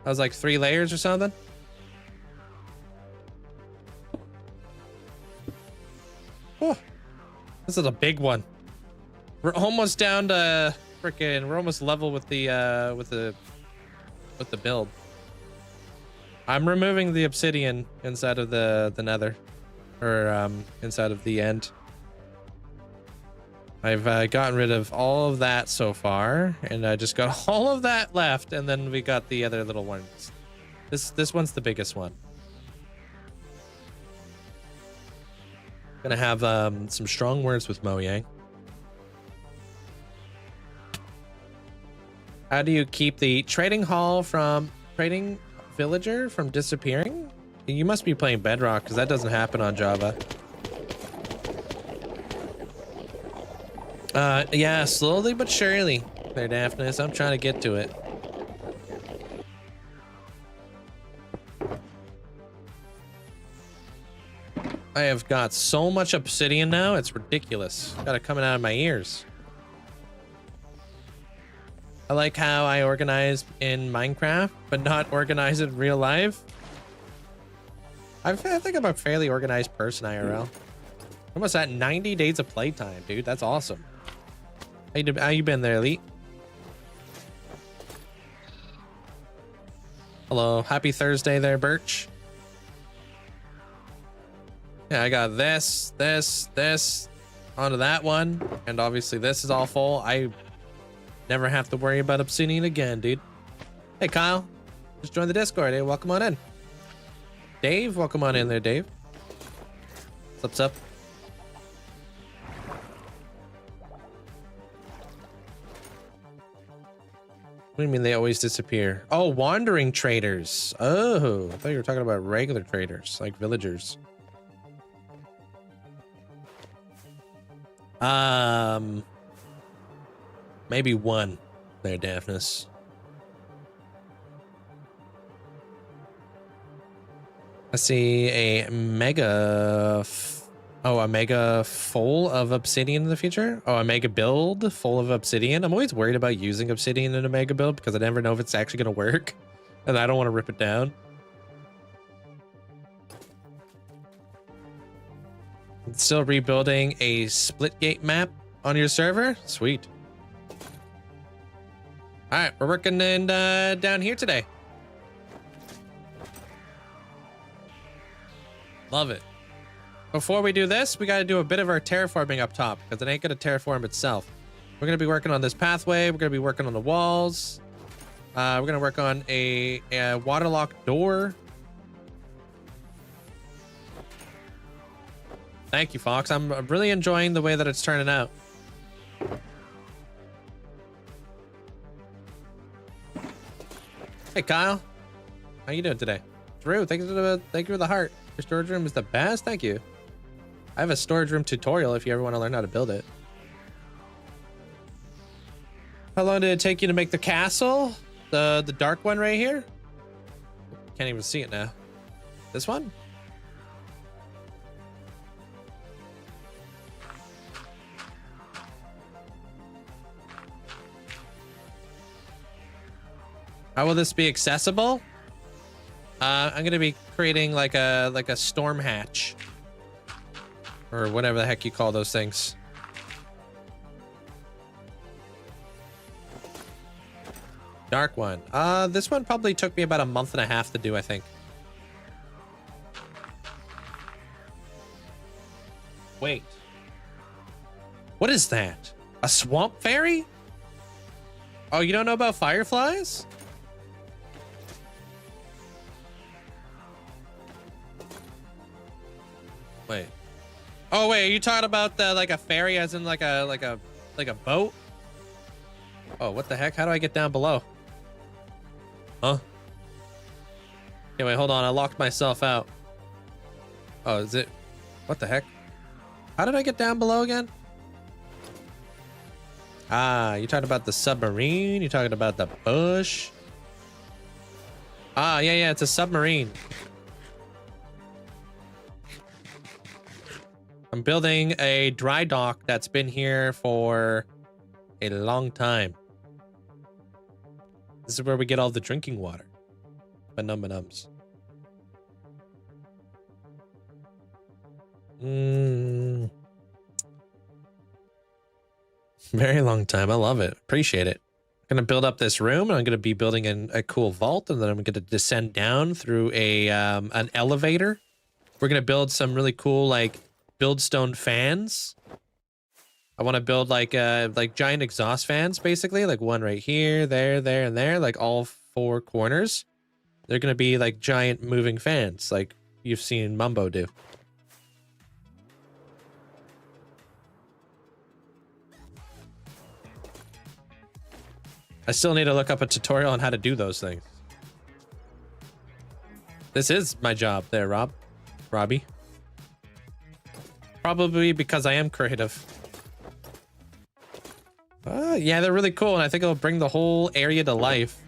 That was like 3 layers or something. Oh, this is a big one. We're almost down to freaking. We're almost level with the build. I'm removing the obsidian inside of the nether, or inside of the end. I've gotten rid of all of that so far, and I just got all of that left, and then we got the other little ones. This one's the biggest one. Gonna have some strong words with Mo Yang. How do you keep the trading villager from disappearing? You must be playing Bedrock, because that doesn't happen on Java. Yeah, slowly but surely there, Daphnis. I'm trying to get to it. I have got so much obsidian now, it's ridiculous. Got it coming out of my ears. I like how I organize in Minecraft, but not organize in real life. I think I'm a fairly organized person, IRL. Almost at 90 days of playtime, dude. That's awesome. How you been there, Elite? Hello. Happy Thursday there, Birch. Yeah, I got this, onto that one. And obviously this is all full. I never have to worry about obsidian again, dude. Hey, Kyle. Just joined the Discord. Hey, welcome on in. Dave, welcome on in there, Dave. What's up? What do you mean they always disappear? Oh, wandering traders. Oh, I thought you were talking about regular traders, like villagers. Maybe one there, Daphnis. I see a mega full of obsidian in the future. Oh, a mega build full of obsidian. I'm always worried about using obsidian in a mega build because I never know if it's actually going to work, and I don't want to rip it down. Still rebuilding a split gate map on your server? Sweet. All right, we're working in down here today. Love it. Before we do this, we got to do a bit of our terraforming up top because it ain't going to terraform itself. We're going to be working on this pathway. We're going to be working on the walls. We're going to work on a waterlock door. Thank you, Fox. I'm really enjoying the way that it's turning out. Hey, Kyle. How you doing today? Drew, thank you for the heart. Your storage room is the best. Thank you. I have a storage room tutorial if you ever want to learn how to build it. How long did it take you to make the castle? The dark one right here? Can't even see it now. This one? How will this be accessible? I'm gonna be creating like a storm hatch, or whatever the heck you call those things. Dark one. This one probably took me about a month and a half to do, I think. Wait. What is that? A swamp fairy? Oh, you don't know about fireflies? Wait. Oh wait, are you talking about the like a ferry as in like a boat? Oh, what the heck? How do I get down below? Huh? Okay, wait, hold on. I locked myself out. Oh, is it? What the heck? How did I get down below again? Ah, you're talking about the submarine? You're talking about the bush? Ah, yeah, it's a submarine. I'm building a dry dock that's been here for a long time. This is where we get all the drinking water. Banum-banums. Very long time. I love it. Appreciate it. I'm gonna build up this room, and I'm gonna be building a cool vault, and then I'm gonna descend down through a an elevator. We're gonna build some really cool like buildstone fans. I want to build like giant exhaust fans, basically, like one right here, there, and there, like all four corners. They're gonna be like giant moving fans, like you've seen Mumbo do. I still need to look up a tutorial on how to do those things. This is my job there, Robbie. Probably because I am creative. Yeah, they're really cool, and I think it'll bring the whole area to life.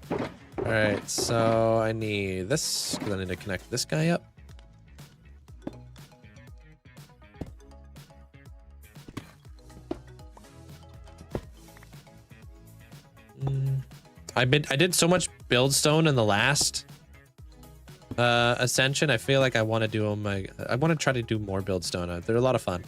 All right, so I need this, because I need to connect this guy up. I did so much buildstone in the last ascension. I feel like I want to do them. I want to try to do more buildstone. They're a lot of fun.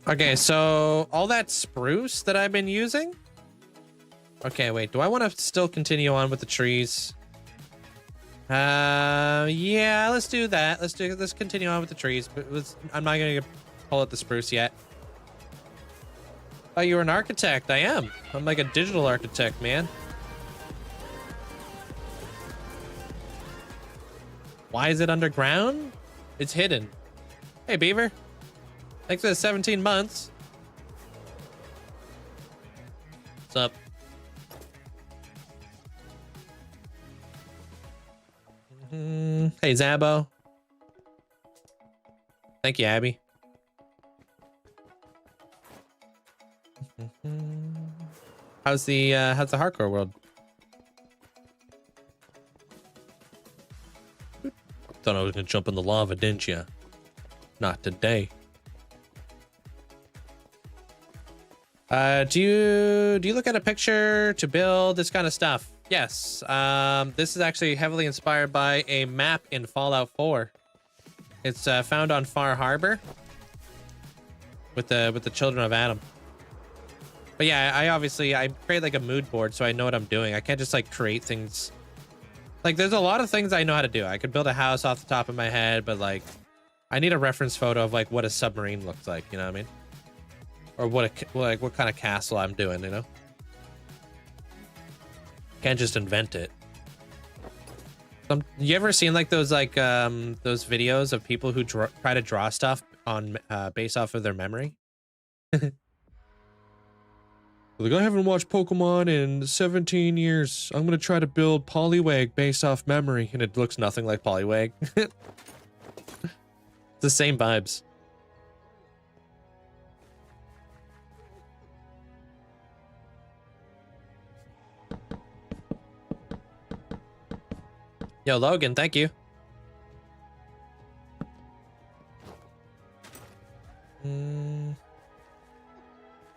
Okay, so all that spruce that I've been using. Okay, wait, do I want to still continue on with the trees? Yeah, let's do that. Let's continue on with the trees, but I'm not gonna pull out the spruce yet. Oh, you're an architect. I am. I'm like a digital architect, man. Why is it underground? It's hidden. Hey, Beaver. Thanks for the 17 months. What's up? Hey, Zabo. Thank you, Abby. How's the hardcore world? Thought I was gonna jump in the lava, didn't you? Not today. Do you look at a picture to build this kind of stuff? Yes. This is actually heavily inspired by a map in Fallout 4. It's found on Far Harbor with the children of Adam. But yeah, I create like a mood board so I know what I'm doing. I can't just like create things. Like there's a lot of things I know how to do. I could build a house off the top of my head, but like I need a reference photo of like what a submarine looks like, you know what I mean? Or what kind of castle I'm doing, you know? Can't just invent it. You ever seen like those videos of people who try to draw stuff on based off of their memory? Like, I haven't watched Pokemon in 17 years. I'm gonna try to build Poliwag based off memory, and it looks nothing like Poliwag. It's the same vibes. Yo, Logan, thank you.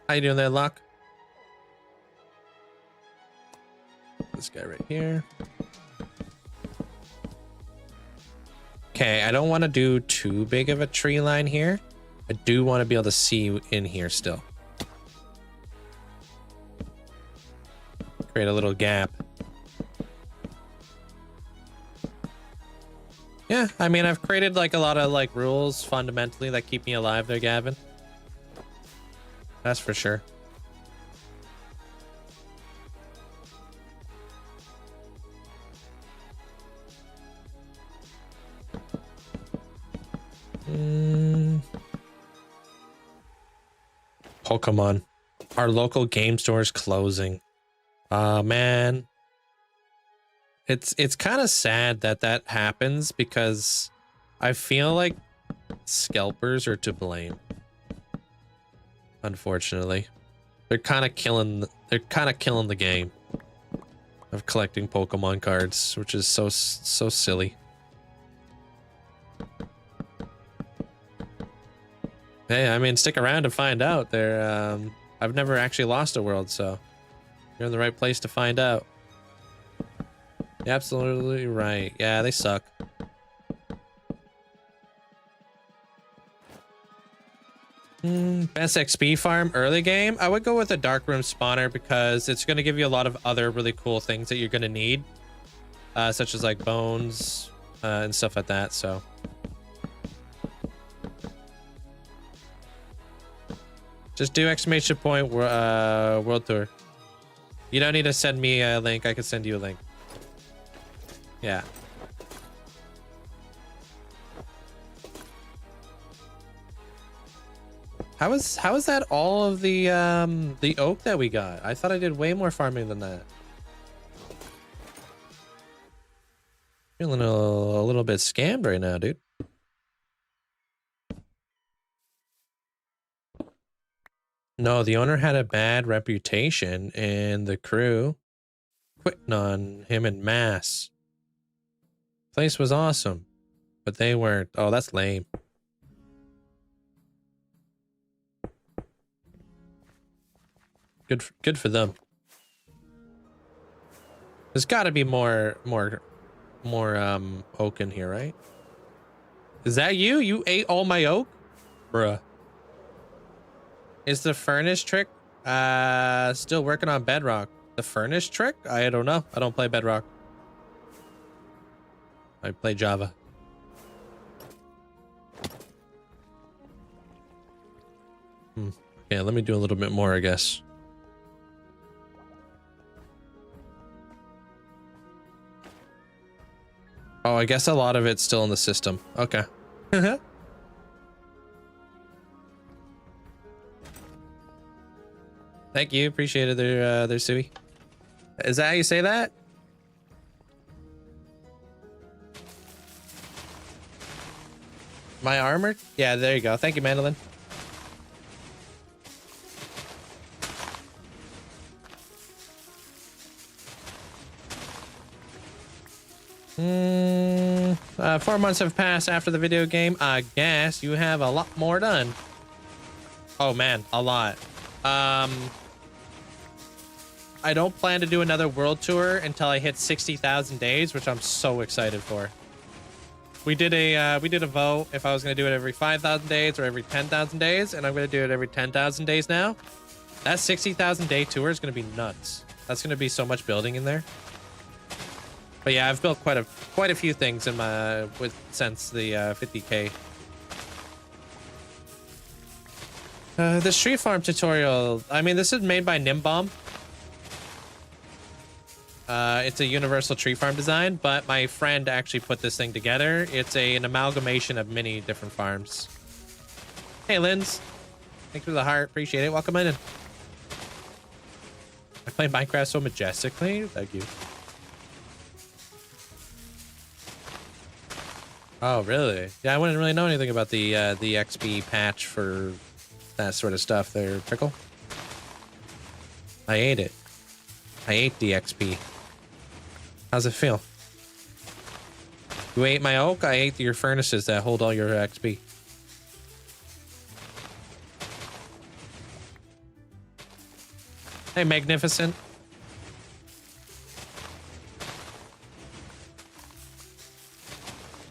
How you doing there, Locke? This guy right here. Okay, I don't want to do too big of a tree line here. I do want to be able to see in here still. Create a little gap. Yeah, I mean, I've created like a lot of like rules fundamentally that keep me alive there, Gavin. That's for sure. Pokemon. Our local game store is closing. Man. It's kind of sad that that happens because I feel like scalpers are to blame. Unfortunately. They're kind of killing the game of collecting Pokemon cards, which is so silly. Hey, I mean, stick around to find out. I've never actually lost a world, so you're in the right place to find out. You're absolutely right. Yeah, they suck. Best XP farm early game? I would go with a dark room spawner because it's going to give you a lot of other really cool things that you're going to need, such as like bones and stuff like that. So. Just do exclamation point world tour. You don't need to send me a link. I can send you a link. Yeah. How is that all of the oak that we got? I thought I did way more farming than that. Feeling a little bit scammed right now, dude. No, the owner had a bad reputation and the crew quitting on him en masse. Place was awesome, but they weren't. Oh, that's lame. Good for them. There's got to be more oak in here, right? Is that you? You ate all my oak? Bruh. Is the furnace trick still working on Bedrock? The furnace trick? I don't know. I don't play Bedrock. I play Java. Yeah, let me do a little bit more, I guess. Oh, I guess a lot of it's still in the system. Okay. Thank you. Appreciate it there, Sui. Is that how you say that? My armor? Yeah, there you go. Thank you, Mandolin. Mm, 4 months have passed after the video game. I guess you have a lot more done. Oh man, a lot. I don't plan to do another world tour until I hit 60,000 days, which I'm so excited for. We did a vote if I was gonna do it every 5,000 days or every 10,000 days, and I'm gonna do it every 10,000 days now. That 60,000 day tour is gonna be nuts. That's gonna be so much building in there. But yeah, I've built quite a few things in my since the 50K. This tree farm tutorial. I mean, this is made by Nimbomb. It's a universal tree farm design, but my friend actually put this thing together. It's an amalgamation of many different farms. Hey, Linz. Thanks for the heart. Appreciate it. Welcome in. I play Minecraft so majestically. Thank you. Oh, really? Yeah, I wouldn't really know anything about the XP patch for that sort of stuff there, Pickle. I ate it. I ate the XP. How's it feel? You ate my oak, I ate your furnaces that hold all your XP. Hey, Magnificent.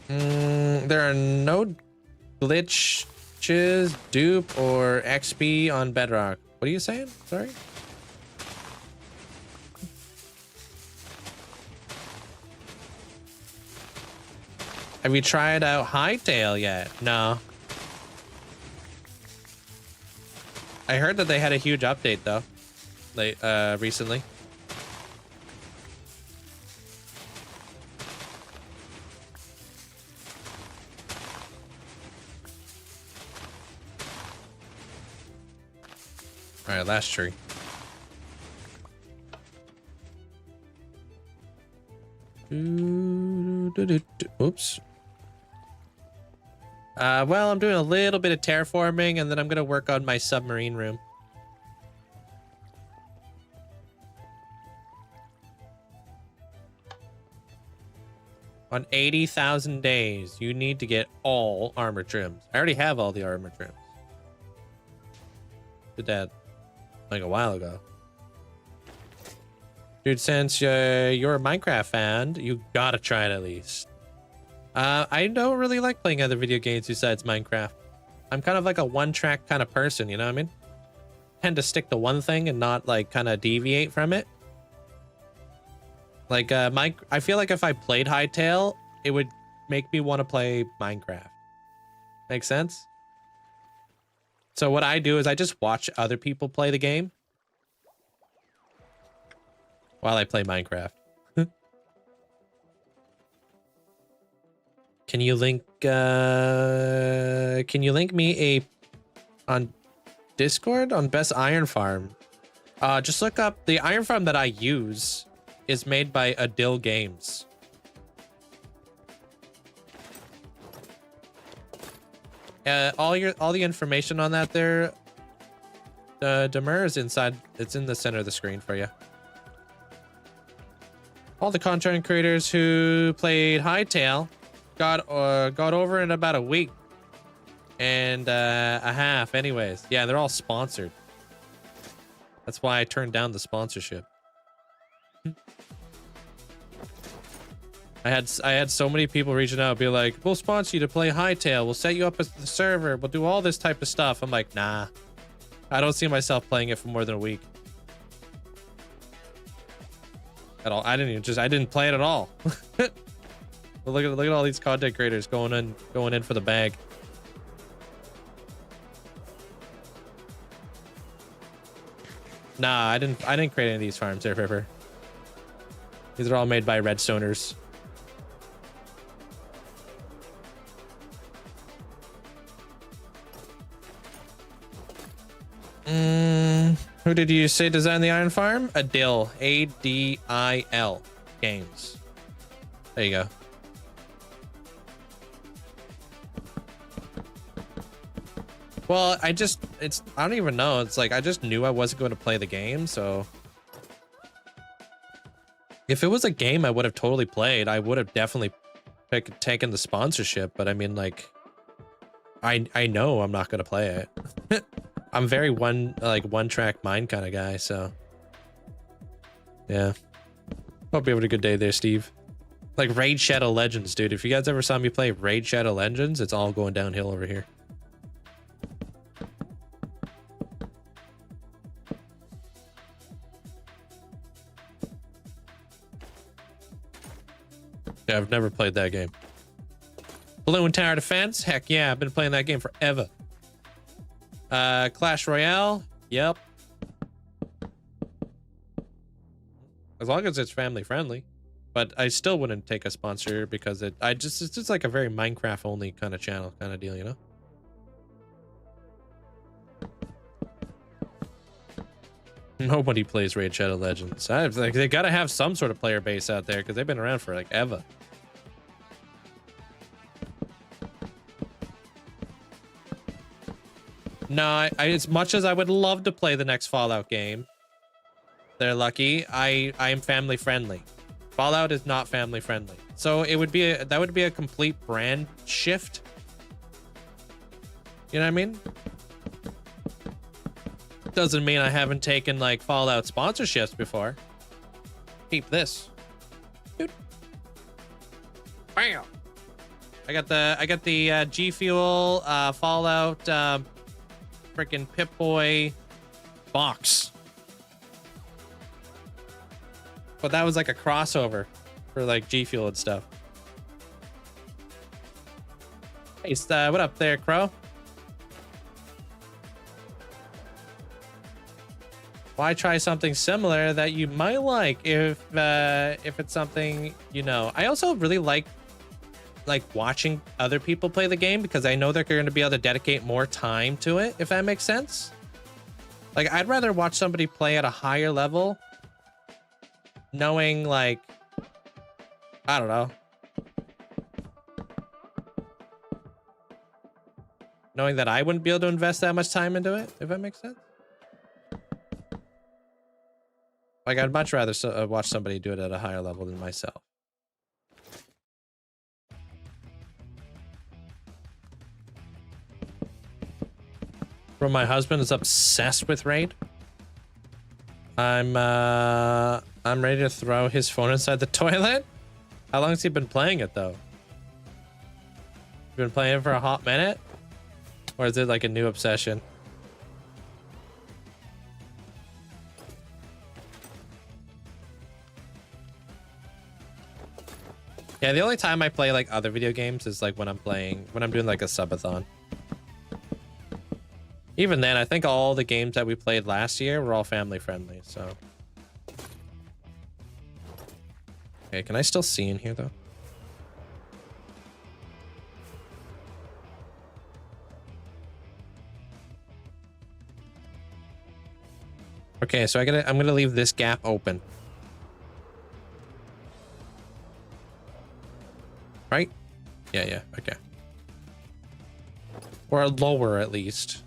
There are no glitches, dupe, or XP on Bedrock. What are you saying? Sorry? Have you tried out Hightail yet? No. I heard that they had a huge update though, like recently. All right, last tree. Oops. Well, I'm doing a little bit of terraforming, and then I'm gonna work on my submarine room. On 80,000 days, you need to get all armor trims. I already have all the armor trims. Did that like a while ago. Dude, since you're a Minecraft fan, you gotta try it at least. I don't really like playing other video games besides Minecraft. I'm kind of like a one-track kind of person, you know what I mean? Tend to stick to one thing and not like kind of deviate from it. Like I feel like if I played Hightail, it would make me want to play Minecraft. Make sense? So what I do is I just watch other people play the game while I play Minecraft. Can you link me on Discord on best iron farm? Just look up the iron farm that I use is made by Adil Games. All the information on that there, Demur, is inside. It's in the center of the screen for you. All the content creators who played Hightail got over in about a week and a half. Anyways, yeah, they're all sponsored. That's why I turned down the sponsorship. I had so many people reaching out, be like, "We'll sponsor you to play Hightail. We'll set you up as the server. We'll do all this type of stuff." I'm like, nah, I don't see myself playing it for more than a week at all. I didn't play it at all. But look at all these content creators going in for the bag. Nah, I didn't create any of these farms there, Ripper. These are all made by Redstoners. Who did you say designed the iron farm? Adil. A-D-I-L Games. There you go. Well, I don't even know. It's like, I just knew I wasn't going to play the game, so. If it was a game I would have totally played, I would have definitely taken the sponsorship, but I mean, like, I know I'm not going to play it. I'm very one-track mind kind of guy, so. Yeah. Hope you have a good day there, Steve. Like Raid Shadow Legends, dude. If you guys ever saw me play Raid Shadow Legends, it's all going downhill over here. Yeah, I've never played that game. Balloon Tower Defense? Heck yeah, I've been playing that game forever. Clash Royale? Yep. As long as it's family friendly. But I still wouldn't take a sponsor because it's just like a very Minecraft only kind of channel kind of deal, you know? Nobody plays Raid Shadow Legends. Like, they gotta have some sort of player base out there because they've been around for like ever. No, I as much as I would love to play the next Fallout game, they're lucky. I am family friendly. Fallout is not family friendly, so it would be that would be a complete brand shift. You know what I mean? Doesn't mean I haven't taken like Fallout sponsorships before. Keep this, dude. Bam! I got the G Fuel Fallout freaking Pip-Boy box. But that was like a crossover for like G Fuel and stuff. Hey, what up there, Crow? Why try something similar that you might like if it's something you know? I also really like watching other people play the game because I know they're going to be able to dedicate more time to it, if that makes sense. Like, I'd rather watch somebody play at a higher level knowing, like, I don't know, knowing that I wouldn't be able to invest that much time into it, if that makes sense. Like, I'd much rather watch somebody do it at a higher level than myself. Bro, my husband is obsessed with Raid. I'm ready to throw his phone inside the toilet. How long has he been playing it though? Been playing it for a hot minute? Or is it like a new obsession? Yeah, the only time I play like other video games is like when I'm doing like a subathon. Even then, I think all the games that we played last year were all family friendly, so. Okay, can I still see in here though? Okay, so I'm gonna leave this gap open. Right? Yeah, okay. Or lower at least.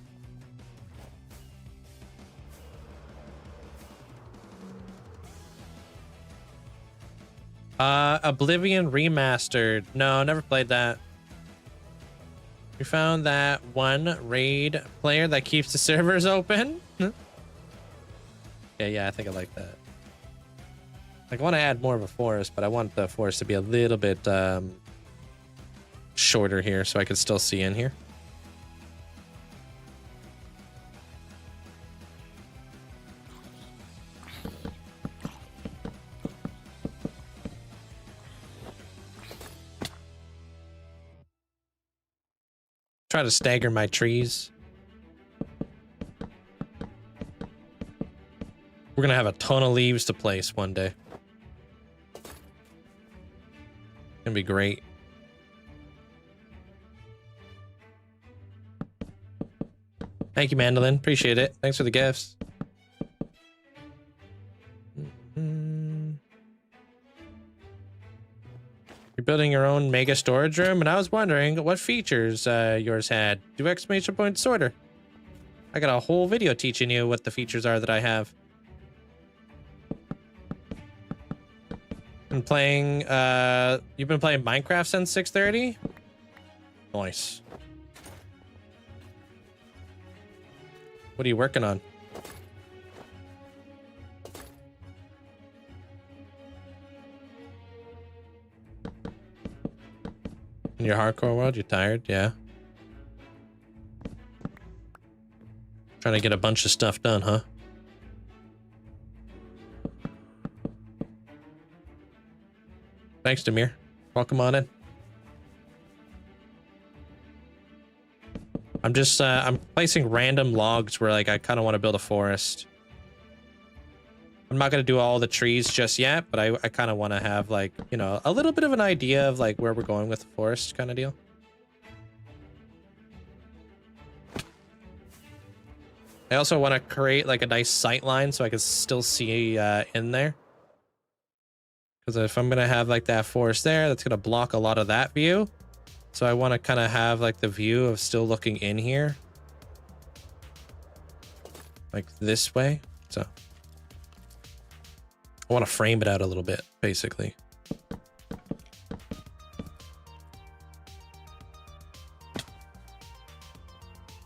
Oblivion Remastered. No, never played that. We found that one raid player that keeps the servers open. Yeah, I think I like that. Like, I want to add more of a forest, but I want the forest to be a little bit shorter here so I can still see in here. Try to stagger my trees. We're gonna have a ton of leaves to place one day. Gonna be great. Thank you, Mandolin. Appreciate it. Thanks for the gifts. You're building your own mega storage room, and I was wondering what features yours had. Do exclamation point sorter. I got a whole video teaching you what the features are that I have. You've been playing Minecraft since 6:30? Nice. What are you working on? In your hardcore world, you're tired? Yeah. Trying to get a bunch of stuff done, huh? Thanks, Demir. Welcome on in. I'm just, I'm placing random logs where, like, I kind of want to build a forest. I'm not going to do all the trees just yet, but I kind of want to have, like, you know, a little bit of an idea of, like, where we're going with the forest kind of deal. I also want to create, like, a nice sight line so I can still see in there. Because if I'm going to have, like, that forest there, that's going to block a lot of that view. So I want to kind of have, like, the view of still looking in here. Like, this way. So I want to frame it out a little bit, basically.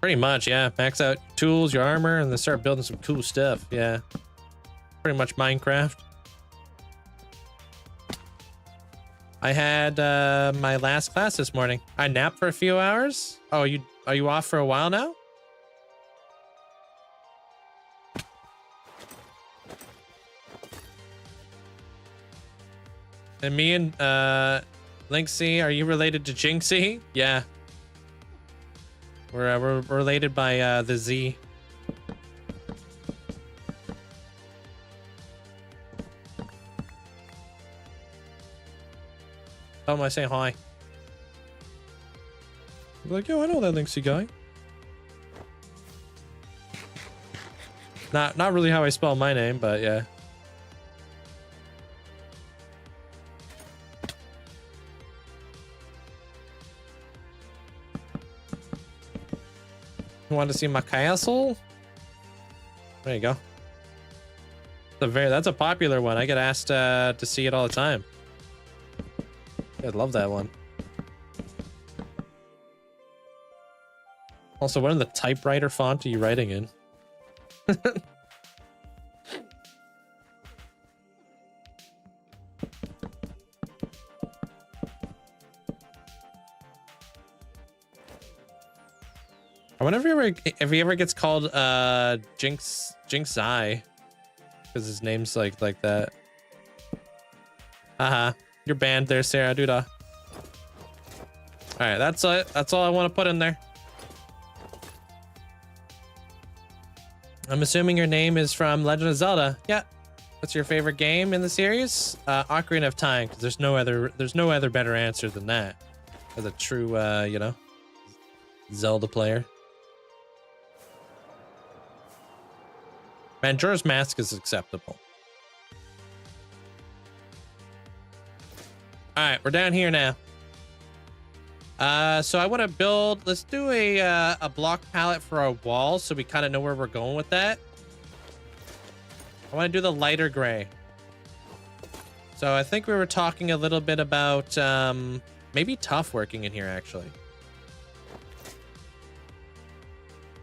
Pretty much, yeah. Max out tools, your armor, and then start building some cool stuff. Yeah. Pretty much Minecraft. I had my last class this morning. I napped for a few hours. Oh, are you off for a while now? And me and Linkzzey, are you related to Jinxie? Yeah. We're related by the Z. Tell him I say hi. I'm like, yo, I know that Linkzzey guy. Not really how I spell my name, but yeah. You want to see my castle? There you go. That's a popular one. I get asked to see it all the time. I love that one. Also, what in the typewriter font are you writing in? I wonder if he ever gets called Linkzzey, because his name's like that. Haha. You're banned there, Sarah. Doodah. All right, that's it. That's all I want to put in there. I'm assuming your name is from Legend of Zelda. Yeah. What's your favorite game in the series? Ocarina of Time, because there's no other better answer than that. As a true, you know, Zelda player. Majora's Mask is acceptable. All right, we're down here now. So I want to build. Let's do a block palette for our wall, so we kind of know where we're going with that. I want to do the lighter gray. So I think we were talking a little bit about maybe tough working in here actually.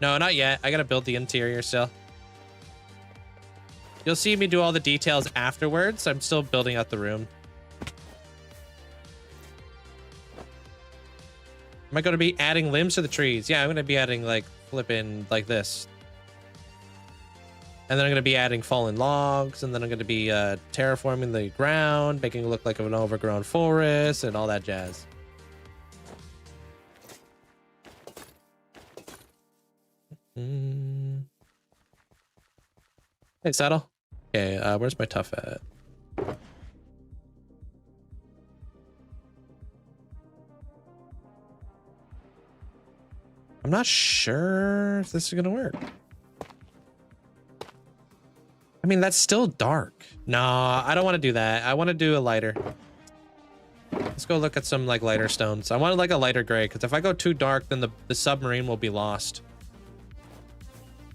No, not yet. I gotta build the interior still. You'll see me do all the details afterwards. I'm still building out the room. Am I going to be adding limbs to the trees? Yeah, I'm going to be adding like flipping like this. And then I'm going to be adding fallen logs. And then I'm going to be terraforming the ground, making it look like an overgrown forest and all that jazz. Hey, Saddle. Okay, where's my tough at? I'm not sure if this is gonna work. I mean, that's still dark. No, I don't want to do that. I want to do a lighter. Let's go look at some like lighter stones. I want like a lighter gray, because if I go too dark, then the submarine will be lost.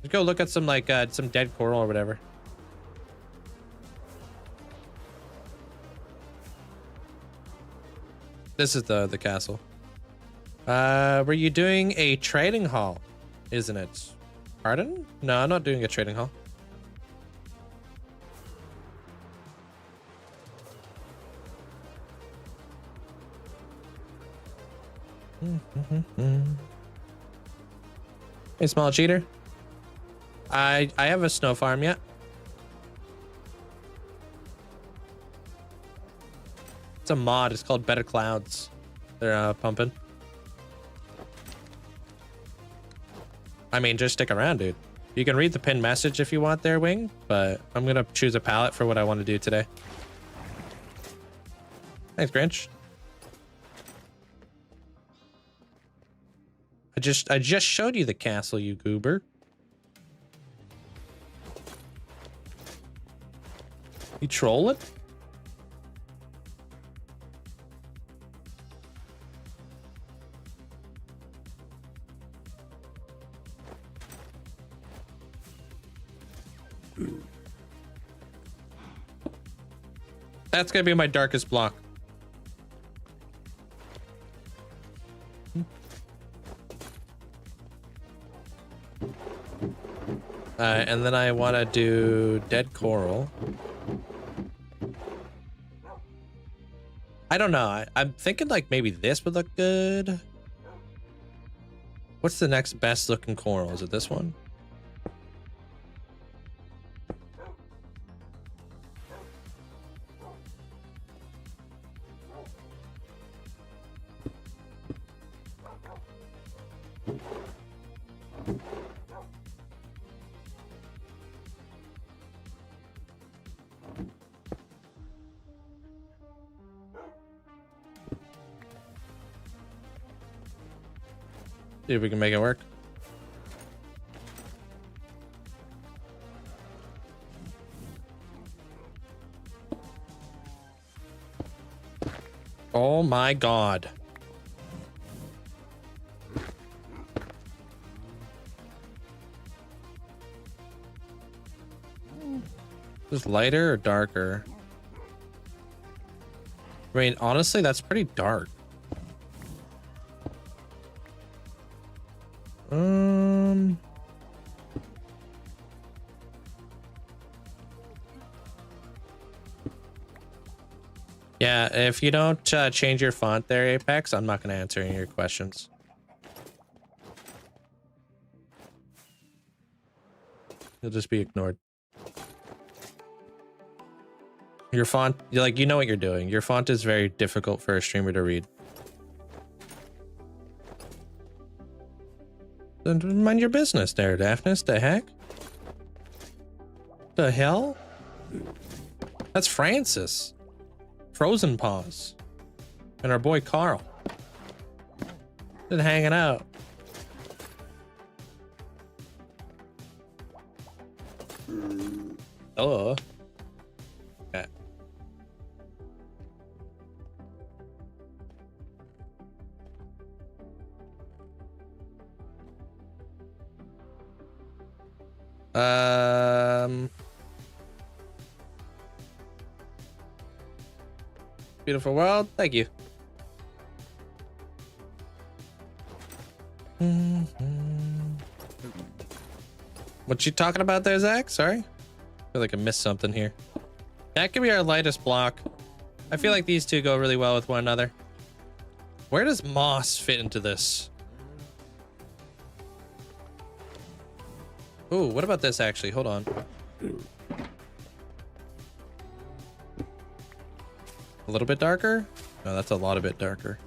Let's go look at some like some dead coral or whatever. This is the castle. Were you doing a trading hall? Isn't it? Pardon? No, I'm not doing a trading hall. Hey, small cheater. I have a snow farm yet. It's a mod. It's called Better Clouds. They're pumping. I mean, just stick around, dude. You can read the pinned message if you want there, Wing, but I'm gonna choose a palette for what I want to do today. Thanks, Grinch. I just showed you the castle, you goober. You trolling? That's gonna be my darkest block. And then I want to do dead coral. I don't know. I'm thinking like maybe this would look good. What's the next best looking coral? Is it this one? See if we can make it work. Oh my God. Is lighter or darker? I mean, honestly, that's pretty dark. Yeah, if you don't change your font there, Apex, I'm not going to answer any of your questions. You'll just be ignored. Your font, like, you know what you're doing. Your font is very difficult for a streamer to read. Then mind your business there, Daphnis. The heck? The hell? That's Francis. Frozen Paws. And our boy Carl. Been hanging out. Oh. Okay. Beautiful world. Thank you. What you talking about there, Zach? Sorry. I feel like I missed something here. That could be our lightest block. I feel like these two go really well with one another. Where does moss fit into this? Ooh, what about this actually? Hold on. A little bit darker? No, that's a lot of bit darker.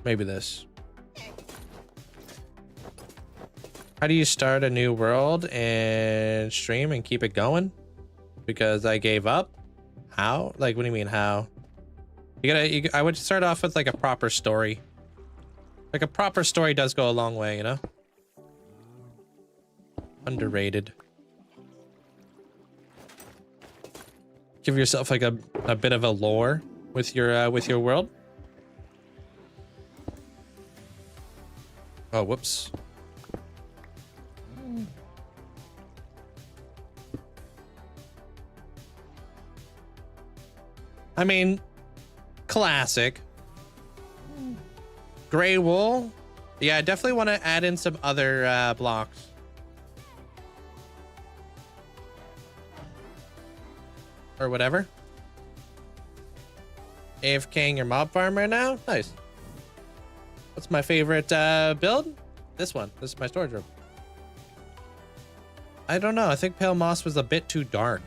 Maybe this. How do you start a new world and stream and keep it going? Because I gave up? How? Like, what do you mean, how? I would start off with like a proper story. Like a proper story does go a long way, you know? Underrated. Give yourself like a bit of a lore with your world. Oh, whoops. I mean, classic. Gray wool. Yeah, I definitely want to add in some other blocks. or whatever. AFKing your mob farm right now. Nice. What's my favorite build? This one. This is my storage room. I don't know. I think Pale Moss was a bit too dark.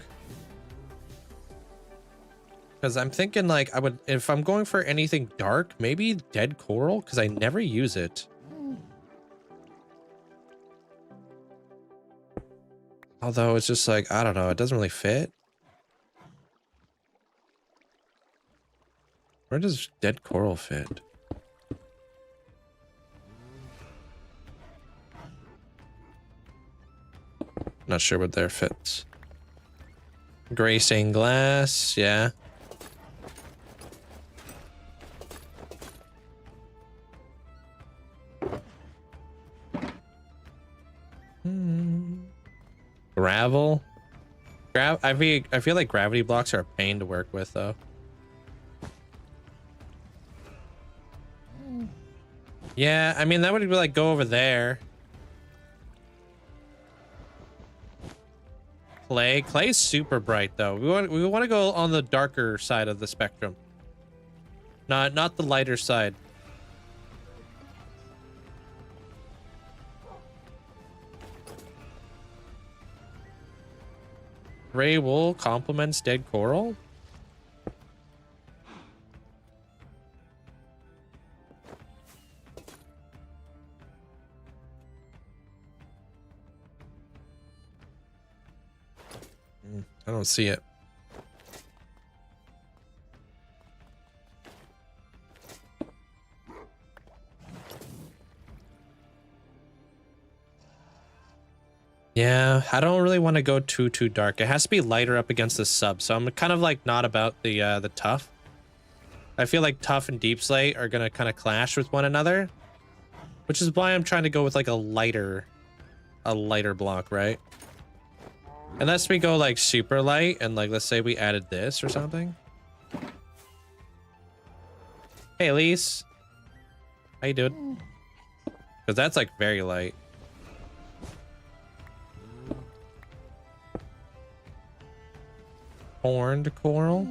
Because I'm thinking like I would, if I'm going for anything dark, maybe Dead Coral, because I never use it. Although it's just like, I don't know, it doesn't really fit. Where does Dead Coral fit? Not sure what there fits. Gray stained glass, yeah. Gravel. I feel like gravity blocks are a pain to work with though. Yeah, I mean that would be like go over there. Clay. Clay is super bright though. We want to go on the darker side of the spectrum. Not the lighter side. Gray wool complements dead coral. I don't see it. Yeah, I don't really want to go too dark. It has to be lighter up against the sub, so I'm kind of like not about the tough. I feel like tough and deep slate are gonna kind of clash with one another, which is why I'm trying to go with like a lighter block, right? Unless we go like super light and like let's say we added this or something. Hey, Elise, how you doing? Because that's like very light. Horned coral.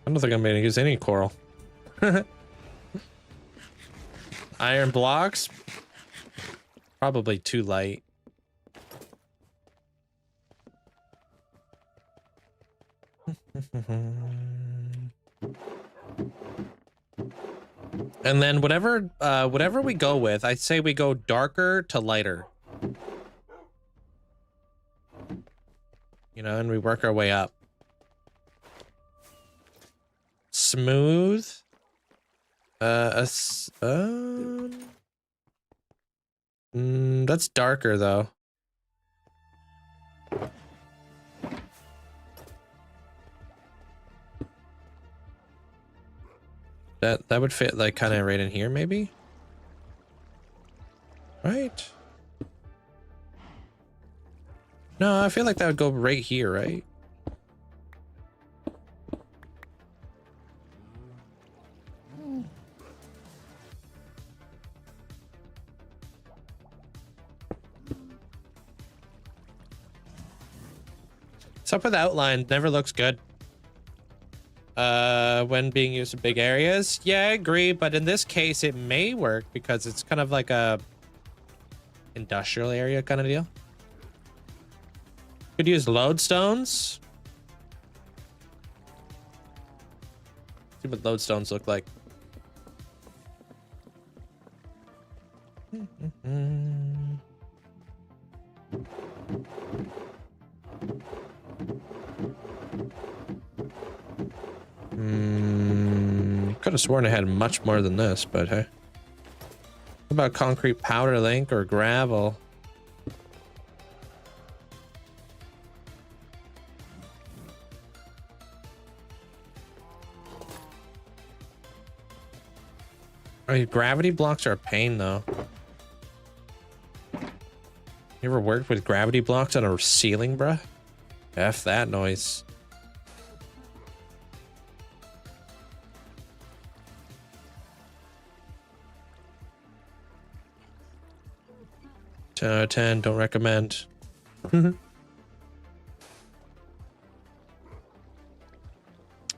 I don't think I'm going to use any coral. Iron blocks. Probably too light. And then whatever we go with, I'd say we go darker to lighter. You know, and we work our way up. Smooth. That's darker though. That would fit like kind of right in here maybe. Right? No, I feel like that would go right here, right? What's up with outline? Never looks good. When being used in big areas. Yeah, I agree, but in this case it may work because it's kind of like a industrial area kind of deal. Could use lodestones. See what lodestones look like. Could have sworn I had much more than this, but hey. What about concrete powder link or gravel? Gravity blocks are a pain though. You ever worked with gravity blocks on a ceiling, bruh? F that noise. 10 out of 10, don't recommend.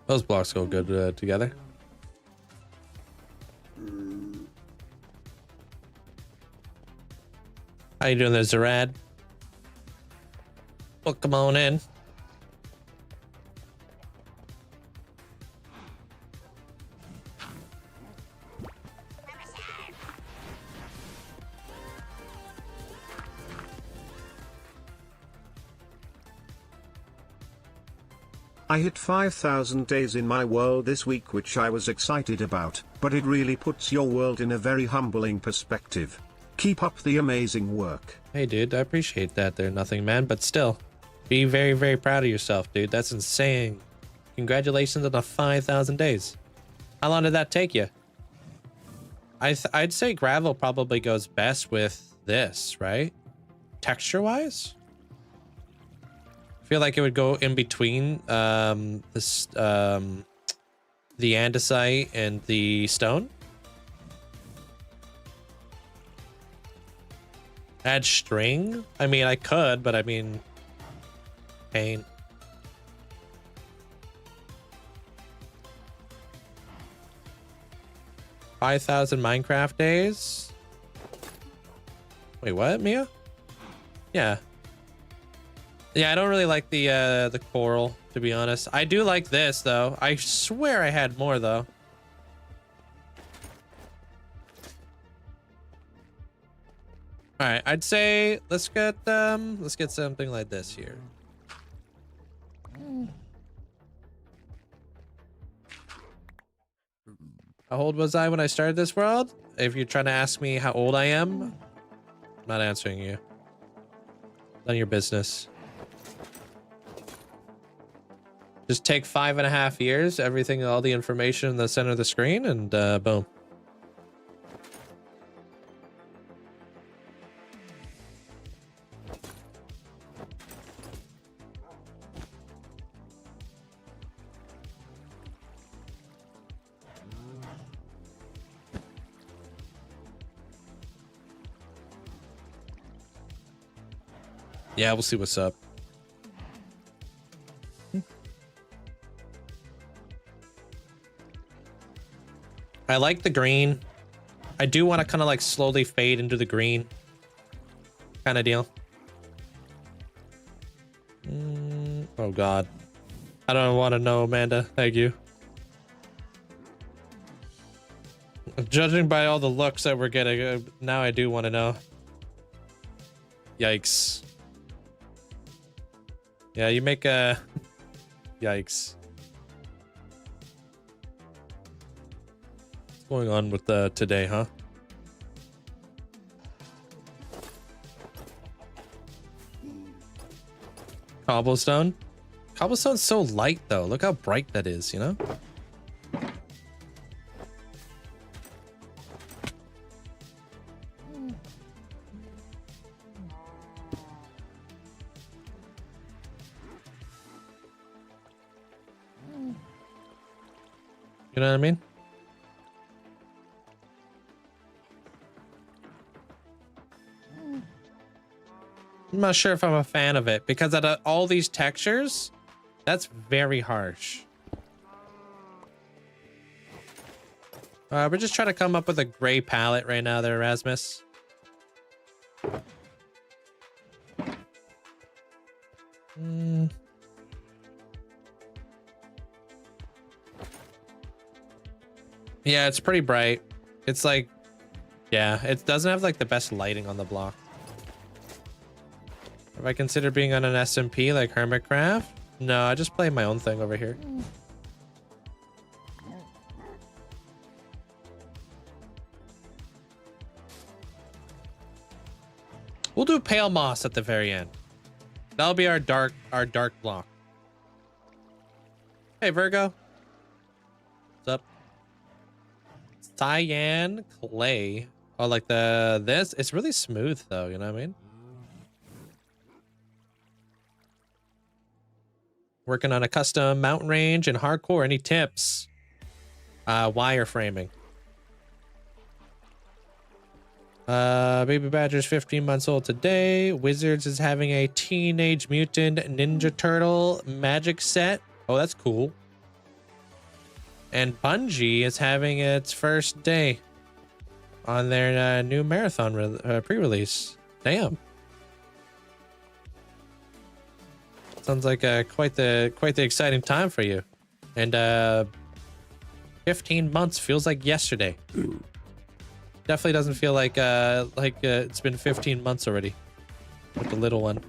Those blocks go good together. How you doing there, Zarad? Welcome on in. I hit 5,000 days in my world this week, which I was excited about, but it really puts your world in a very humbling perspective. Keep up the amazing work. Hey dude, I appreciate that there, Nothing Man, but still, be very, very proud of yourself, dude. That's insane. Congratulations on the 5,000 days. How long did that take you? I'd say gravel probably goes best with this, right? Texture-wise? I feel like it would go in between this the andesite and the stone. Add string? I mean, I could, but I mean, paint. $5,000 Minecraft days. Wait, what, Mia? Yeah. Yeah, I don't really like the coral, to be honest. I do like this though. I swear I had more though. All right, I'd say let's get something like this here. How old was I when I started this world? If you're trying to ask me how old I am, I'm not answering you. None of your business. Just take 5.5 years, everything, all the information in the center of the screen, and boom. Yeah, we'll see what's up. I like the green. I do want to kind of like slowly fade into the green kind of deal. Oh God. I don't want to know, Amanda. Thank you. Judging by all the looks that we're getting, now I do want to know. Yikes. Yeah, you make a... Yikes. What's going on with today, huh? Cobblestone? Cobblestone's so light, though. Look how bright that is, you know? You know what I mean? I'm not sure if I'm a fan of it because out of all these textures, that's very harsh. We're just trying to come up with a gray palette right now there, Erasmus. Yeah, it's pretty bright. It's like, yeah, it doesn't have like the best lighting on the block. Have I considered being on an SMP like Hermitcraft? No, I just play my own thing over here. We'll do pale moss at the very end. That'll be our dark block. Hey Virgo. What's up? Cyan clay. Oh, like this? It's really smooth though, you know what I mean? Working on a custom mountain range and hardcore. Any tips? Wireframing. Baby Badger's 15 months old today. Wizards is having a Teenage Mutant Ninja Turtle magic set. Oh, that's cool. And Bungie is having its first day on their new marathon pre-release. Damn. Sounds like quite the exciting time for you. And 15 months feels like yesterday. Definitely doesn't feel like it's been 15 months already with the little one.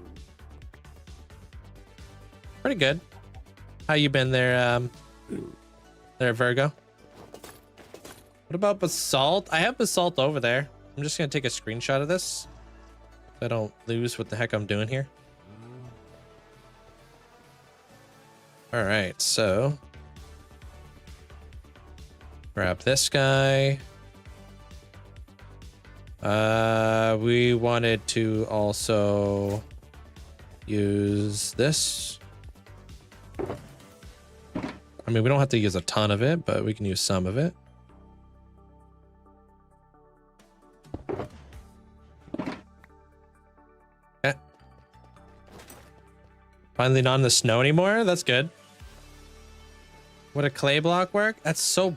Pretty good. How you been there, there, Virgo? What about basalt? I have basalt over there. I'm just gonna take a screenshot of this so I don't lose what the heck I'm doing here. All right, so grab this guy. We wanted to also use this. I mean, we don't have to use a ton of it, but we can use some of it. Okay. Finally not in the snow anymore. That's good. Would a clay block work? That's so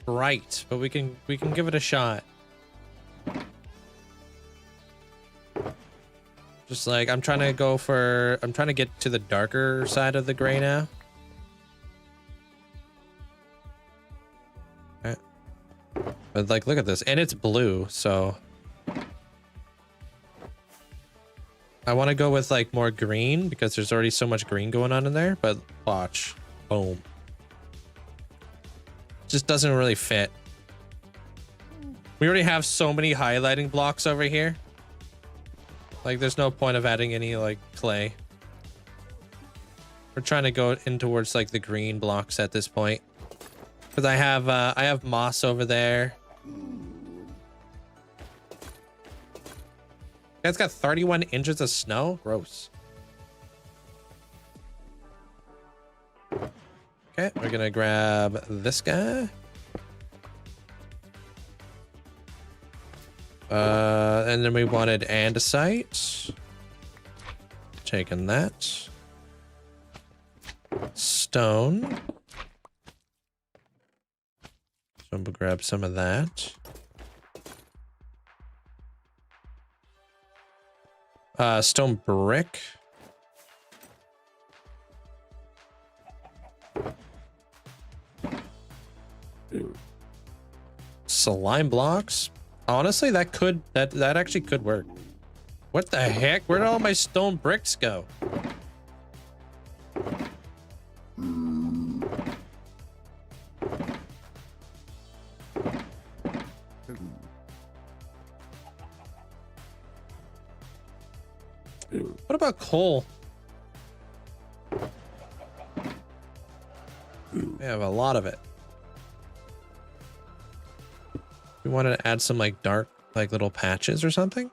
bright, but we can give it a shot. Just like I'm trying to get to the darker side of the gray now. Okay. But like, look at this, and it's blue, so I want to go with like more green because there's already so much green going on in there. But watch, boom, just doesn't really fit. We already have so many highlighting blocks over here. Like, there's no point of adding any, like, clay. We're trying to go in towards, like, the green blocks at this point. Because I have moss over there. It's got 31 inches of snow? Gross. Okay, we're gonna grab this guy. And then we wanted andesite. Taking that. Stone. So we'll grab some of that. Stone brick. Slime blocks. Honestly, that actually could work. What the heck? Where did all my stone bricks go? What about coal? We have a lot of it. We wanted to add some like dark, like little patches or something.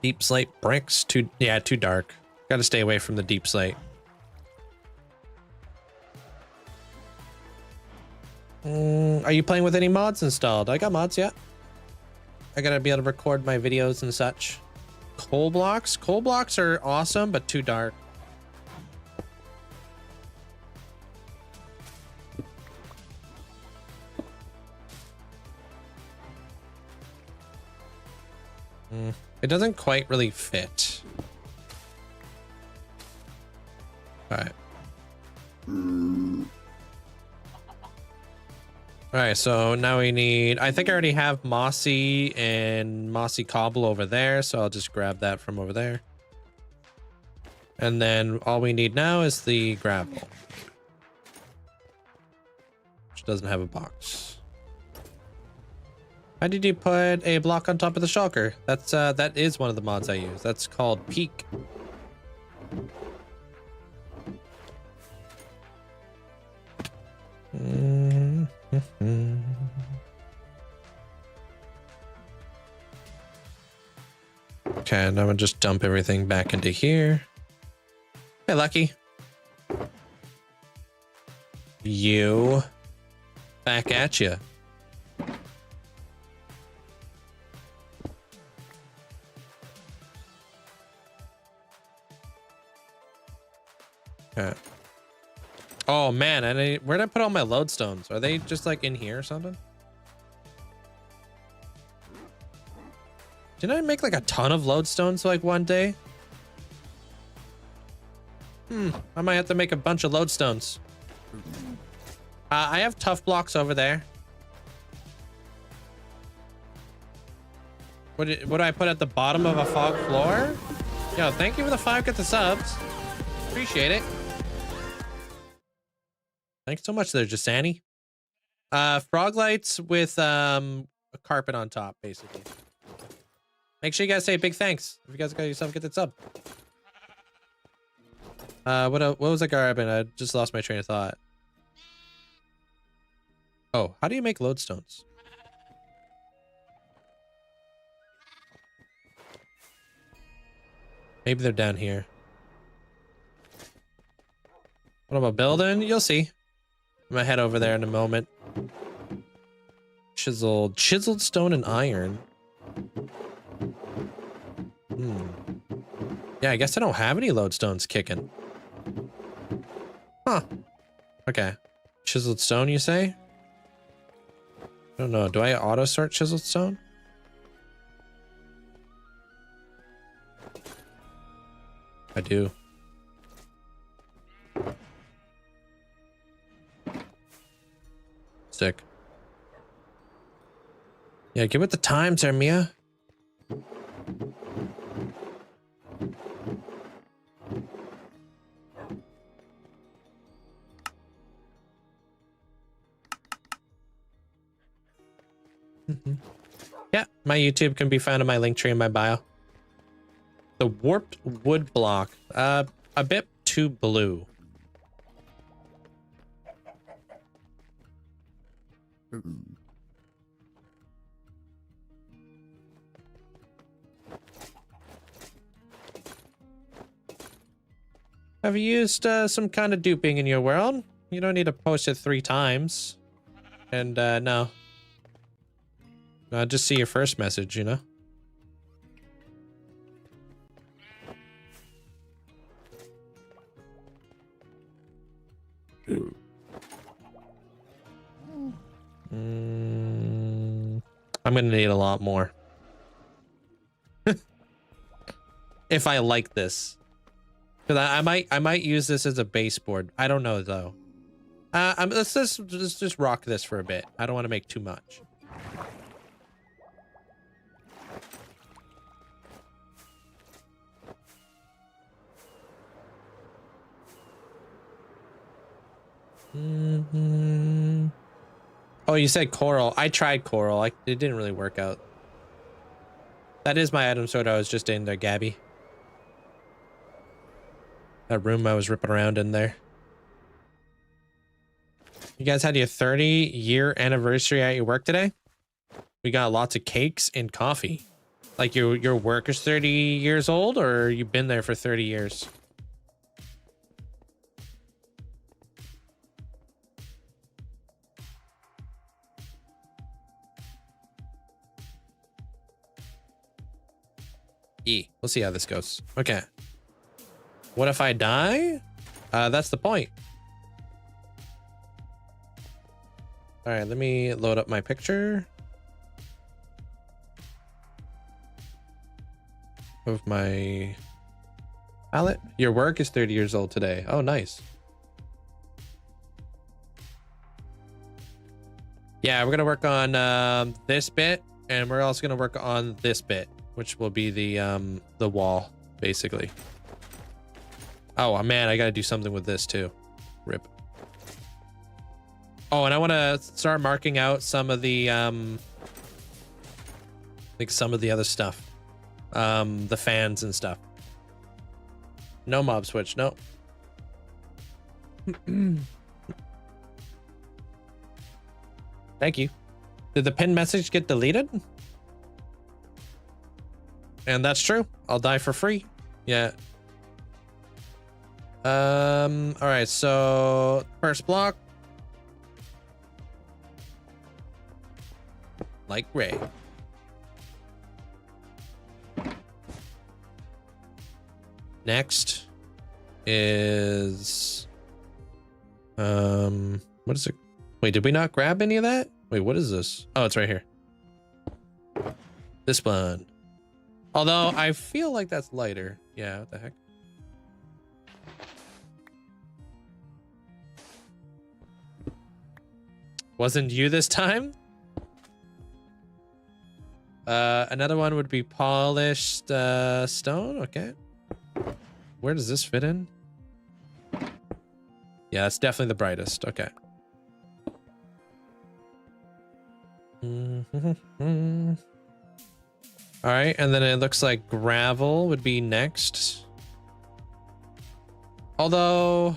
Deep slate bricks, too dark. Got to stay away from the deep slate. Are you playing with any mods installed? I got mods, yeah. I gotta be able to record my videos and such. Coal blocks? Coal blocks are awesome, but too dark. It doesn't quite really fit. All right. All right, so now we need, I think I already have mossy and mossy cobble over there, so I'll just grab that from over there. And then all we need now is the gravel, which doesn't have a box. How did you put a block on top of the shulker? That is one of the mods I use. That's called Peak. Okay, now I'm gonna just dump everything back into here. Hey, Lucky. You. Back at you. Okay. Oh man, where'd I put all my lodestones? Are they just like in here or something? Didn't I make like a ton of lodestones like one day? I might have to make a bunch of lodestones. I have tough blocks over there. What do I put at the bottom of a fog floor? Yo, thank you for the 5 get the subs. Appreciate it. Thanks so much there, Jasani. Frog lights with a carpet on top, basically. Make sure you guys say big thanks if you guys got yourself get that sub. What was I grabbing? I just lost my train of thought. Oh, how do you make lodestones? Maybe they're down here. What about building? You'll see. I'm gonna head over there in a moment. Chiseled stone and iron. Yeah, I guess I don't have any lodestones kicking. Huh. Okay. Chiseled stone, you say? I don't know. Do I auto sort chiseled stone? I do. Sick. Yeah, get with the times there, Mia. Yeah, my YouTube can be found in my link tree in my bio. The warped wood block, a bit too blue. Have you used some kind of duping in your world? You don't need to post it 3 times. And no. Just see your first message, you know? I'm gonna need a lot more. If I like this. Because I might use this as a baseboard. I don't know though. Let's just rock this for a bit. I don't want to make too much. Oh, you said coral. I tried coral. It didn't really work out. That is my item sort I was just in there, Gabby. That room I was ripping around in there. You guys had your 30-year anniversary at your work today? We got lots of cakes and coffee. Like your work is 30 years old, or you've been there for 30 years? We'll see how this goes. Okay. What if I die? That's the point. All right, let me load up my picture of my palette. Your work is 30 years old today. Oh, nice. Yeah, we're gonna work on this bit, and we're also gonna work on this bit, which will be the wall, basically. Oh man, I gotta do something with this too. Rip. Oh, and I want to start marking out some of the like some of the other stuff, the fans and stuff. No mob switch, no. Thank you. Did the pinned message get deleted? And that's true. I'll die for free. Yeah. All right, so first block. Like Ray. Next is what is it? Wait, did we not grab any of that? Wait, what is this? Oh, it's right here. This one. Although I feel like that's lighter. Yeah, what the heck? Wasn't you this time? Another one would be polished stone. Okay. Where does this fit in? Yeah, that's definitely the brightest. Okay. All right, and then it looks like gravel would be next. Although,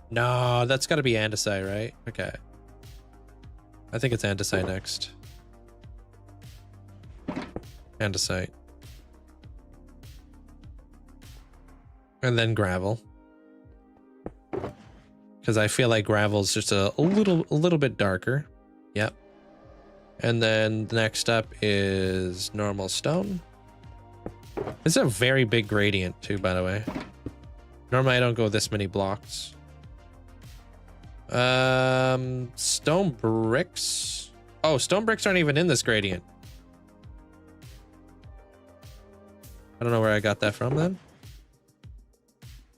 no, that's got to be andesite, right? Okay. I think it's andesite next. Andesite. And then gravel. Because I feel like gravel's just a little bit darker. Yep. And then the next up is normal stone. It's a very big gradient too, by the way. Normally I don't go this many blocks. Stone bricks. Oh, stone bricks aren't even in this gradient. I don't know where I got that from then.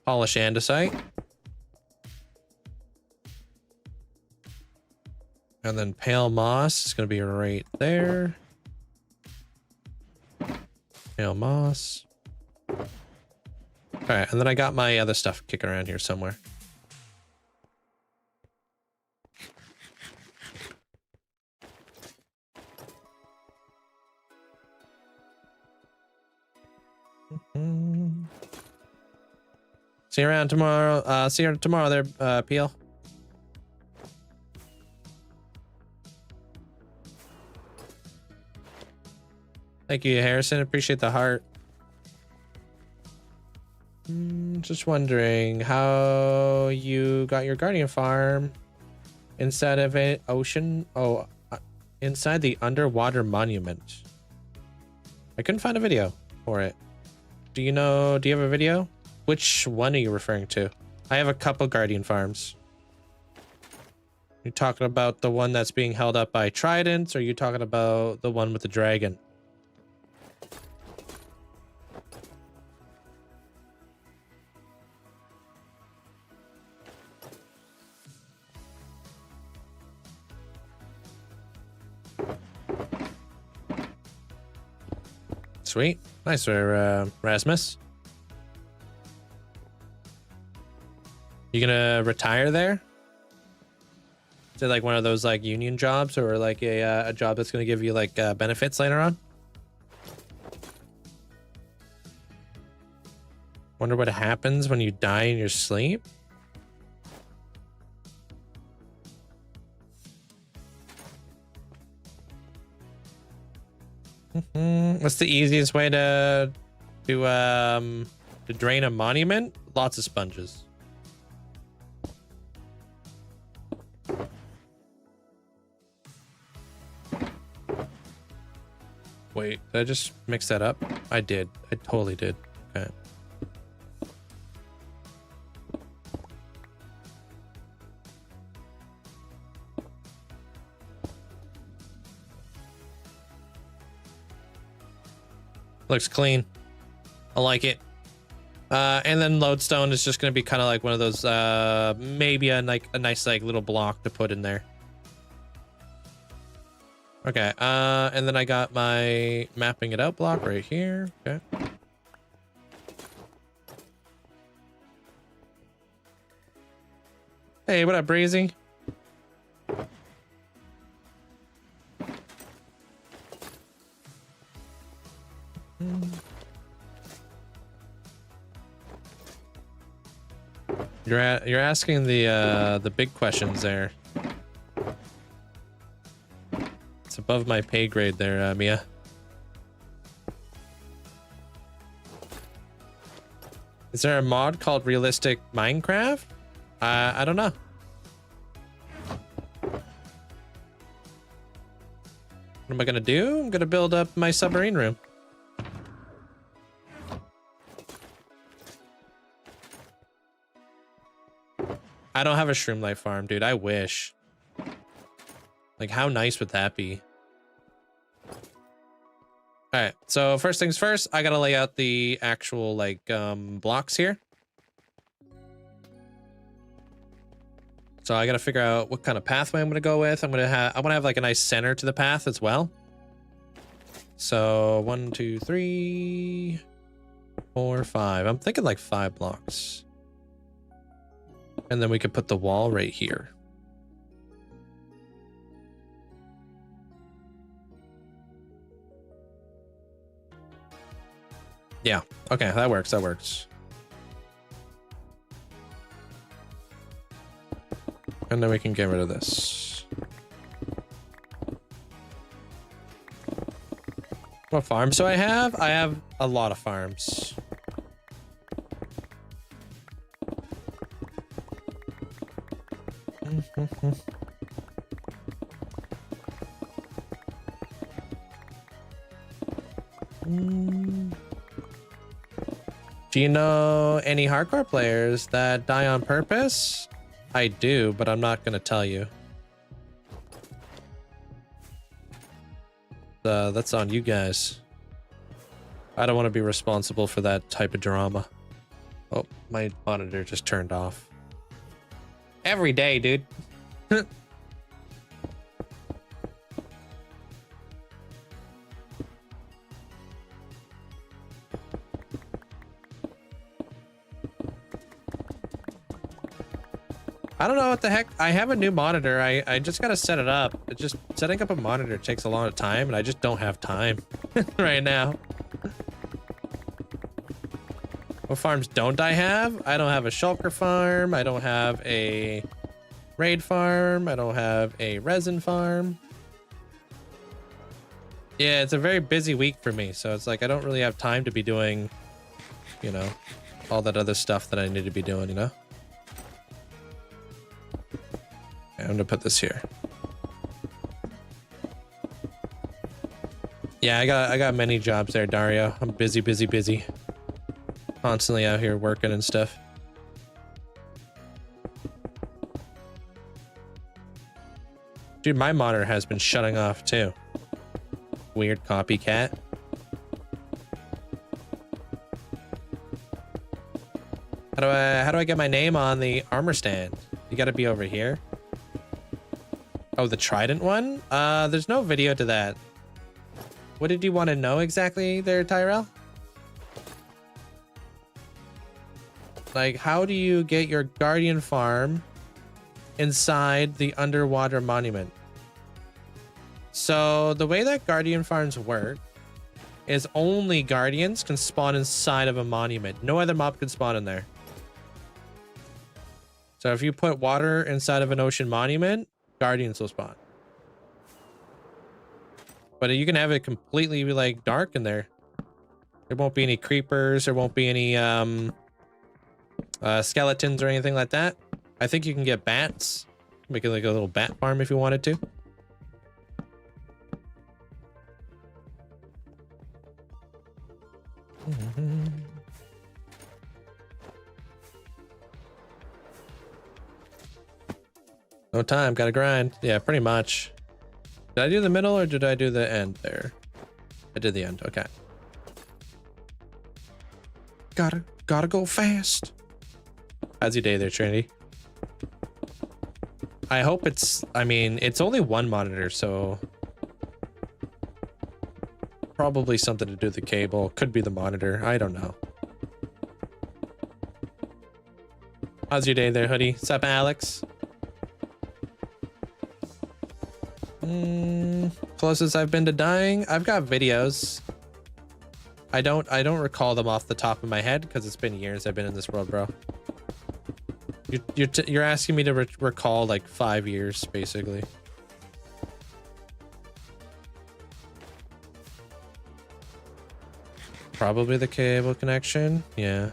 Polish andesite. And then pale moss is going to be right there. Pale moss. All right, and then I got my other stuff kicking around here somewhere. See you around tomorrow. See you tomorrow there, Peel. Thank you, Harrison. Appreciate the heart. Just wondering how you got your guardian farm inside of an ocean. Oh, inside the underwater monument. I couldn't find a video for it. Do you know? Do you have a video? Which one are you referring to? I have a couple guardian farms. You talking about the one that's being held up by tridents, or are you talking about the one with the dragon? Sweet. Nice, Rasmus. You gonna retire there? Is it like one of those like union jobs, or like a job that's gonna give you like benefits later on? Wonder what happens when you die in your sleep? What's the easiest way to drain a monument? Lots of sponges. Wait, did I just mix that up? I did. I totally did. Okay. Looks clean. I like it. And then lodestone is just gonna be kind of like one of those maybe a nice like little block to put in there. Okay, and then I got my mapping it out block right here. Okay. Hey, what up, Breezy? You're asking the big questions there. It's above my pay grade there, Mia. Is there a mod called Realistic Minecraft? I don't know. What am I gonna do? I'm gonna build up my submarine room. I don't have a shroom light farm, dude. I wish. Like, how nice would that be? All right, so first things first, I gotta lay out the actual like blocks here. So I gotta figure out what kind of pathway I'm gonna go with. I want to have like a nice center to the path as well. So 1, 2, 3, 4, 5. I'm thinking like 5 blocks. And then we could put the wall right here. Yeah, okay, that works, that works. And then we can get rid of this. What farms do I have? I have a lot of farms. Do you know any hardcore players that die on purpose? I do, but I'm not going to tell you. That's on you guys. I don't want to be responsible for that type of drama. Oh, my monitor just turned off. Every day, dude. I don't know what the heck. I have a new monitor. I just gotta set it up. It's just setting up a monitor takes a lot of time, and I just don't have time right now. What farms don't I have? I don't have a shulker farm. I don't have a raid farm. I don't have a resin farm. Yeah, it's a very busy week for me, so it's like I don't really have time to be doing, you know, all that other stuff that I need to be doing, you know? I'm gonna put this here. Yeah, I got many jobs there, Dario. I'm busy. Constantly out here working and stuff. Dude, my monitor has been shutting off too. Weird copycat. How do I get my name on the armor stand? You gotta be over here. Oh, the trident one? There's no video to that. What did you want to know exactly there, Tyrell? Like, how do you get your guardian farm inside the underwater monument? So the way that guardian farms work is only guardians can spawn inside of a monument. No other mob can spawn in there. So if you put water inside of an ocean monument, guardians will spawn. But you can have it completely like dark in there. There won't be any creepers. There won't be any skeletons or anything like that. I think you can get bats. Make it like a little bat farm if you wanted to. No time, gotta grind. Yeah, pretty much. Did I do the middle or did I do the end there? I did the end, okay. Gotta go fast. How's your day there, Trinity? I hope I mean, it's only one monitor, so probably something to do with the cable. Could be the monitor, I don't know. How's your day there, Hoodie? What's up, Alex? Closest I've been to dying, I've got videos. I don't recall them off the top of my head because it's been years I've been in this world, bro. You're asking me to recall like 5 years, basically. Probably the cable connection, yeah.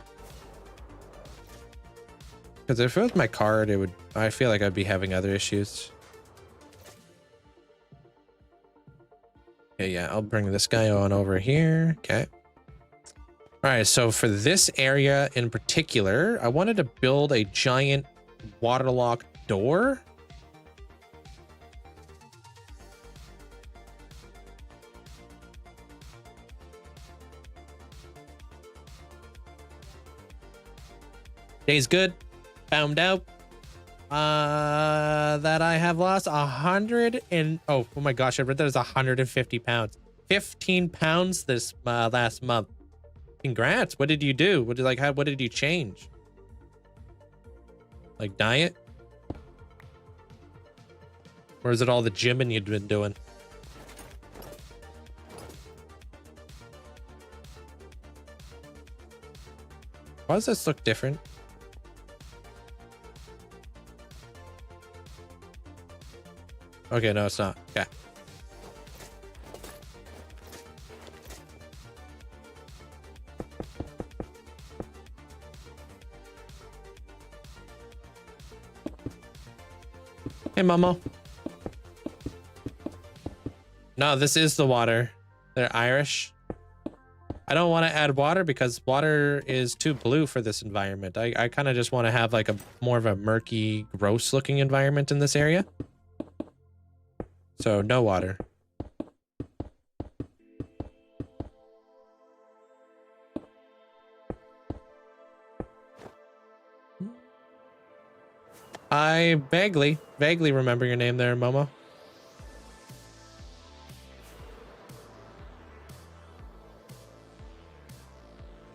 Because if it was my card, it would. I feel like I'd be having other issues. Okay, yeah, I'll bring this guy on over here. Okay. All right, so for this area in particular, I wanted to build a giant waterlock door. Day's good. Found out that I have lost 100 and oh my gosh, I read that as 150 pounds. 15 pounds this last month. Congrats. What did you do? What did you change? Like diet? Or is it all the gymming you'd been doing? Why does this look different? Okay, no, it's not. Okay. Hey, Momo. No, this is the water. They're Irish. I don't want to add water because water is too blue for this environment. I kind of just want to have like a more of a murky, gross looking environment in this area. So no water. I vaguely remember your name there, Momo.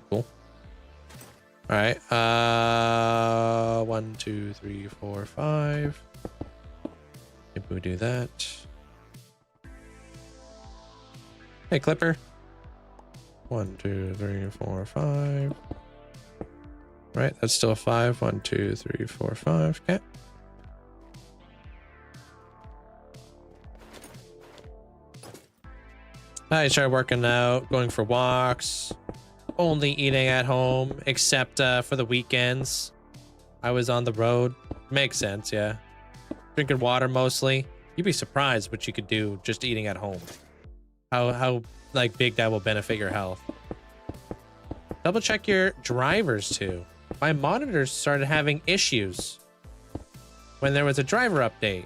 Cool. All right. 1, 2, 3, 4, 5. Maybe we do that. Hey, Clipper. 1, 2, 3, 4, 5. Right, that's still 5. 1, 2, 3, 4, 5. Okay. I started working out, going for walks, only eating at home, except for the weekends. I was on the road. Makes sense, yeah. Drinking water mostly. You'd be surprised what you could do just eating at home. How like big that will benefit your health. Double check your drivers too. My monitors started having issues when there was a driver update.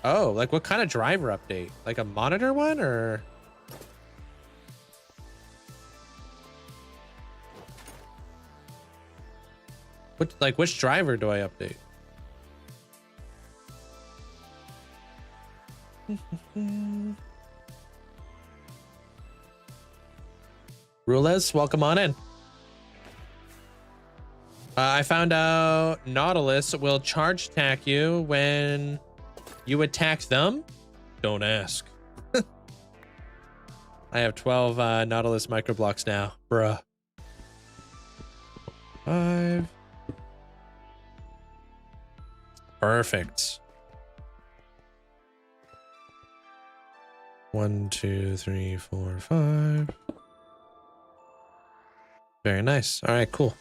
Oh, like what kind of driver update? Like a monitor one or? Which driver do I update? Rules, welcome on in. I found out Nautilus will charge attack you when you attack them. Don't ask. I have 12 Nautilus microblocks now, bruh. 5. Perfect. 1, 2, 3, 4, 5. Very nice. All right, cool.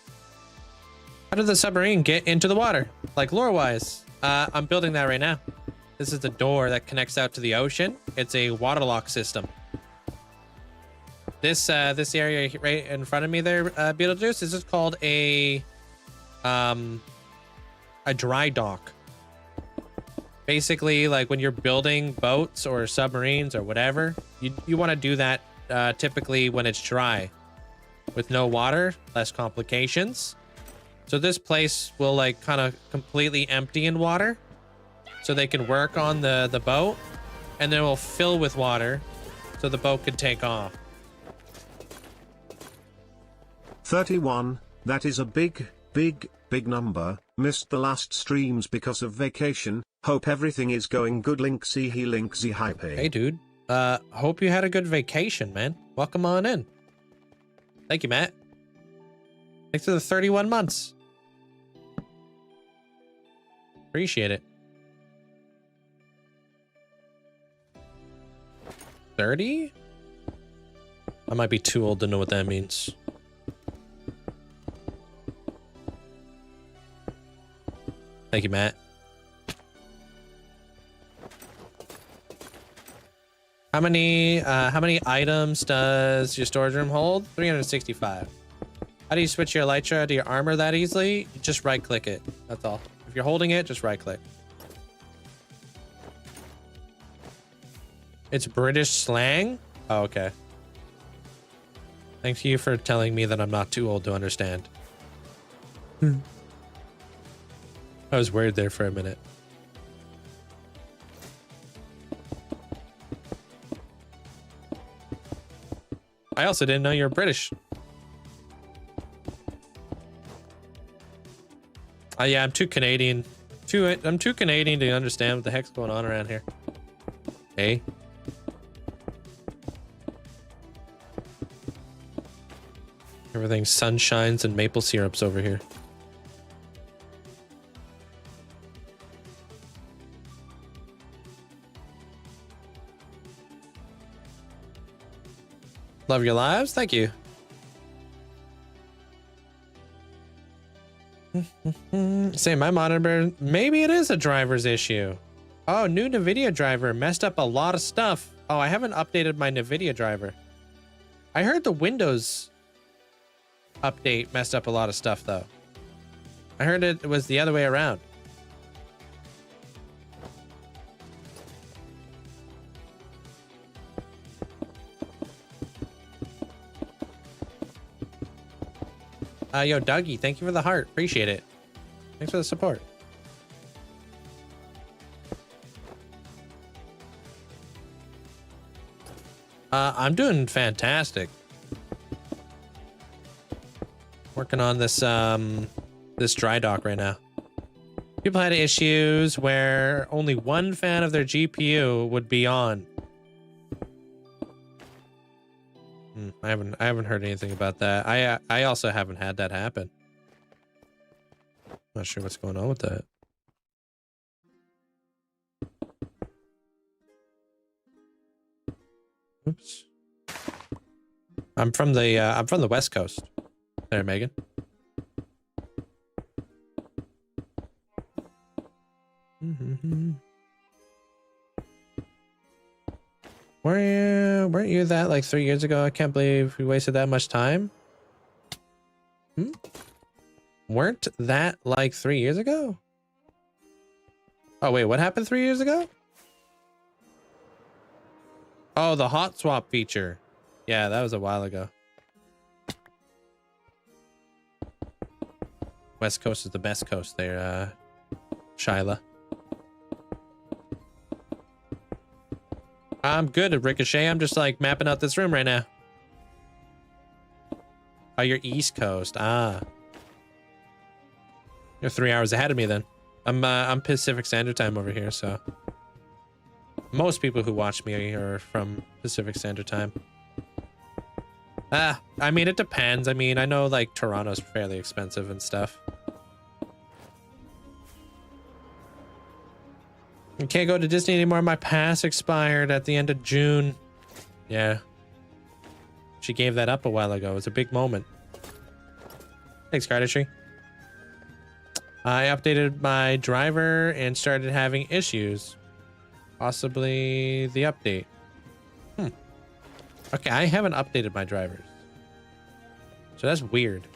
How did the submarine get into the water? Like lore-wise, I'm building that right now. This is the door that connects out to the ocean. It's a waterlock system. This area right in front of me there, Beetlejuice, this is called a dry dock. Basically, like when you're building boats or submarines or whatever, you want to do that typically when it's dry, with no water, less complications. So this place will like kind of completely empty in water, so they can work on the boat, and then it will fill with water, so the boat can take off. 31, that is a big number. Missed the last streams because of vacation. Hope everything is going good. Linkzzey, Linkzzey, hype. Hey dude, hope you had a good vacation, man. Welcome on in. Thank you, Matt. Thanks for the 31 months. Appreciate it. 30? I might be too old to know what that means. Thank you, Matt. How many items does your storage room hold? 365. How do you switch your elytra to your armor that easily? Just right click it. That's all. If you're holding it, just right click. It's British slang? Oh, okay. Thank you for telling me that I'm not too old to understand. I was worried there for a minute. I also didn't know you're British. Yeah, I'm too Canadian. I'm too Canadian to understand what the heck's going on around here. Hey. Everything's sunshines and maple syrups over here. Love your lives. Thank you. Say my monitor, maybe it is a driver's issue. Oh, new NVIDIA driver messed up a lot of stuff. Oh, I haven't updated my NVIDIA driver. I heard the Windows update messed up a lot of stuff though. I heard it was the other way around. Yo, Dougie, thank you for the heart. Appreciate it. Thanks for the support. I'm doing fantastic. Working on this this dry dock right now. People had issues where only one fan of their GPU would be on. I haven't heard anything about that. I also haven't had that happen. Not sure what's going on with that. Oops. I'm from the West Coast. There, Megan. Weren't you that like 3 years ago? I can't believe we wasted that much time. Weren't that like 3 years ago? Oh wait, what happened 3 years ago? Oh, the hot swap feature. Yeah, that was a while ago. West Coast is the best coast there, Shyla. I'm good at Ricochet. I'm just like mapping out this room right now. Oh, you're East Coast. Ah. You're 3 hours ahead of me then. I'm Pacific Standard Time over here, so. Most people who watch me are from Pacific Standard Time. I mean, it depends. I mean, I know like Toronto's fairly expensive and stuff. I can't go to Disney anymore. My pass expired at the end of June. Yeah. She gave that up a while ago. It was a big moment. Thanks, Cardistry. I updated my driver and started having issues. Possibly the update. Okay, I haven't updated my drivers. So that's weird.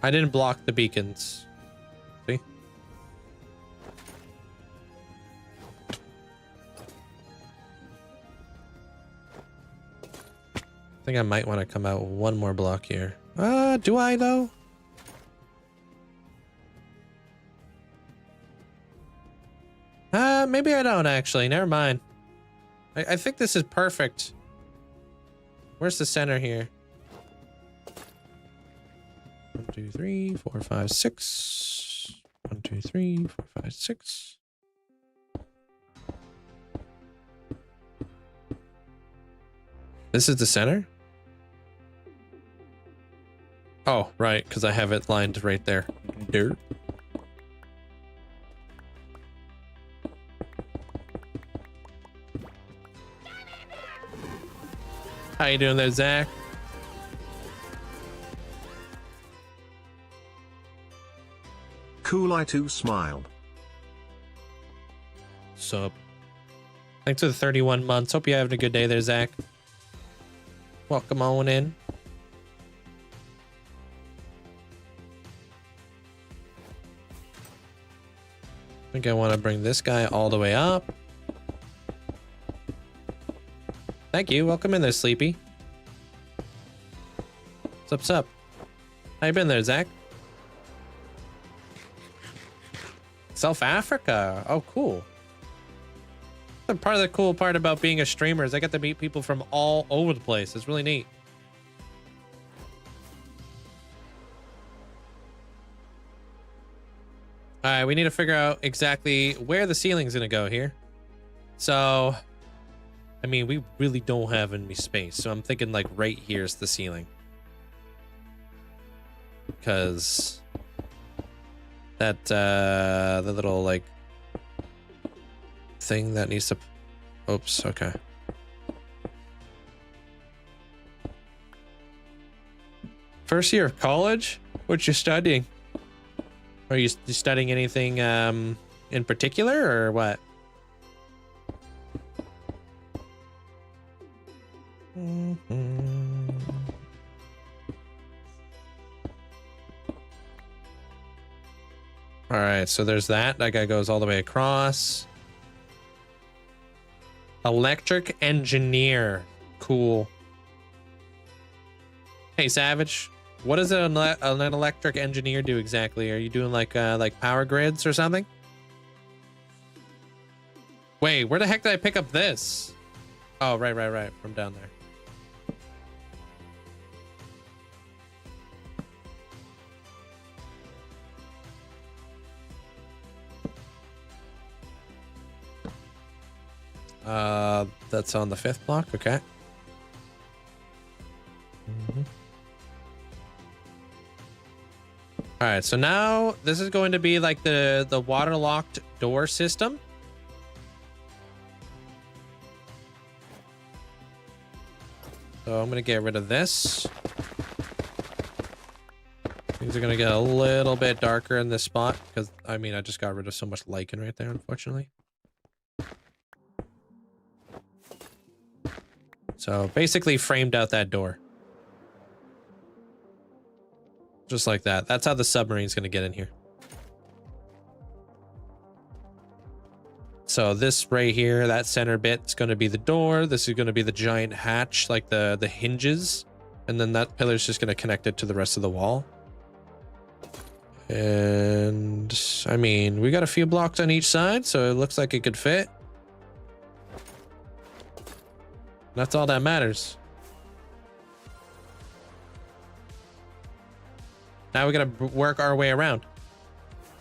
I didn't block the beacons. See? I think I might want to come out one more block here. Do I though? Maybe I don't actually. Never mind. I think this is perfect. Where's the center here? 1, 2, 3, 4, 5, 6. 1, 2, 3, 4, 5, 6. This is the center? Oh, right, because I have it lined right there. Dirt. How you doing there, Zach? cool I too smile. Sup. Thanks for the 31 months. Hope you're having a good day there, Zach. Welcome on in. I think I want to bring this guy all the way up. Thank you. Welcome in there, Sleepy. What's up? How you been there, Zach? South Africa. Oh, cool. Part of the cool part about being a streamer is I get to meet people from all over the place. It's really neat. All right, we need to figure out exactly where the ceiling's gonna go here. So, I mean, we really don't have any space. So I'm thinking like right here's the ceiling. Because that, the little like thing that needs to, oops, okay. First year of college? What you studying? Are you studying anything in particular or what? All right, so there's that. That guy goes all the way across. Electric engineer. Cool. Hey, Savage. What does an electric engineer do exactly? Are you doing like power grids or something? Wait, where the heck did I pick up this? Oh, right. From down there. That's on the 5th block. Okay. All right, so now this is going to be like the water-locked door system. So I'm gonna get rid of this. Things are gonna get a little bit darker in this spot because I mean I just got rid of so much lichen right there, unfortunately. So basically framed out that door. Just like that. That's how the submarine's going to get in here. So this right here, that center bit is going to be the door. This is going to be the giant hatch, like the hinges. And then that pillar's just going to connect it to the rest of the wall. And I mean, we got a few blocks on each side, so it looks like it could fit. That's all that matters. Now we gotta work our way around.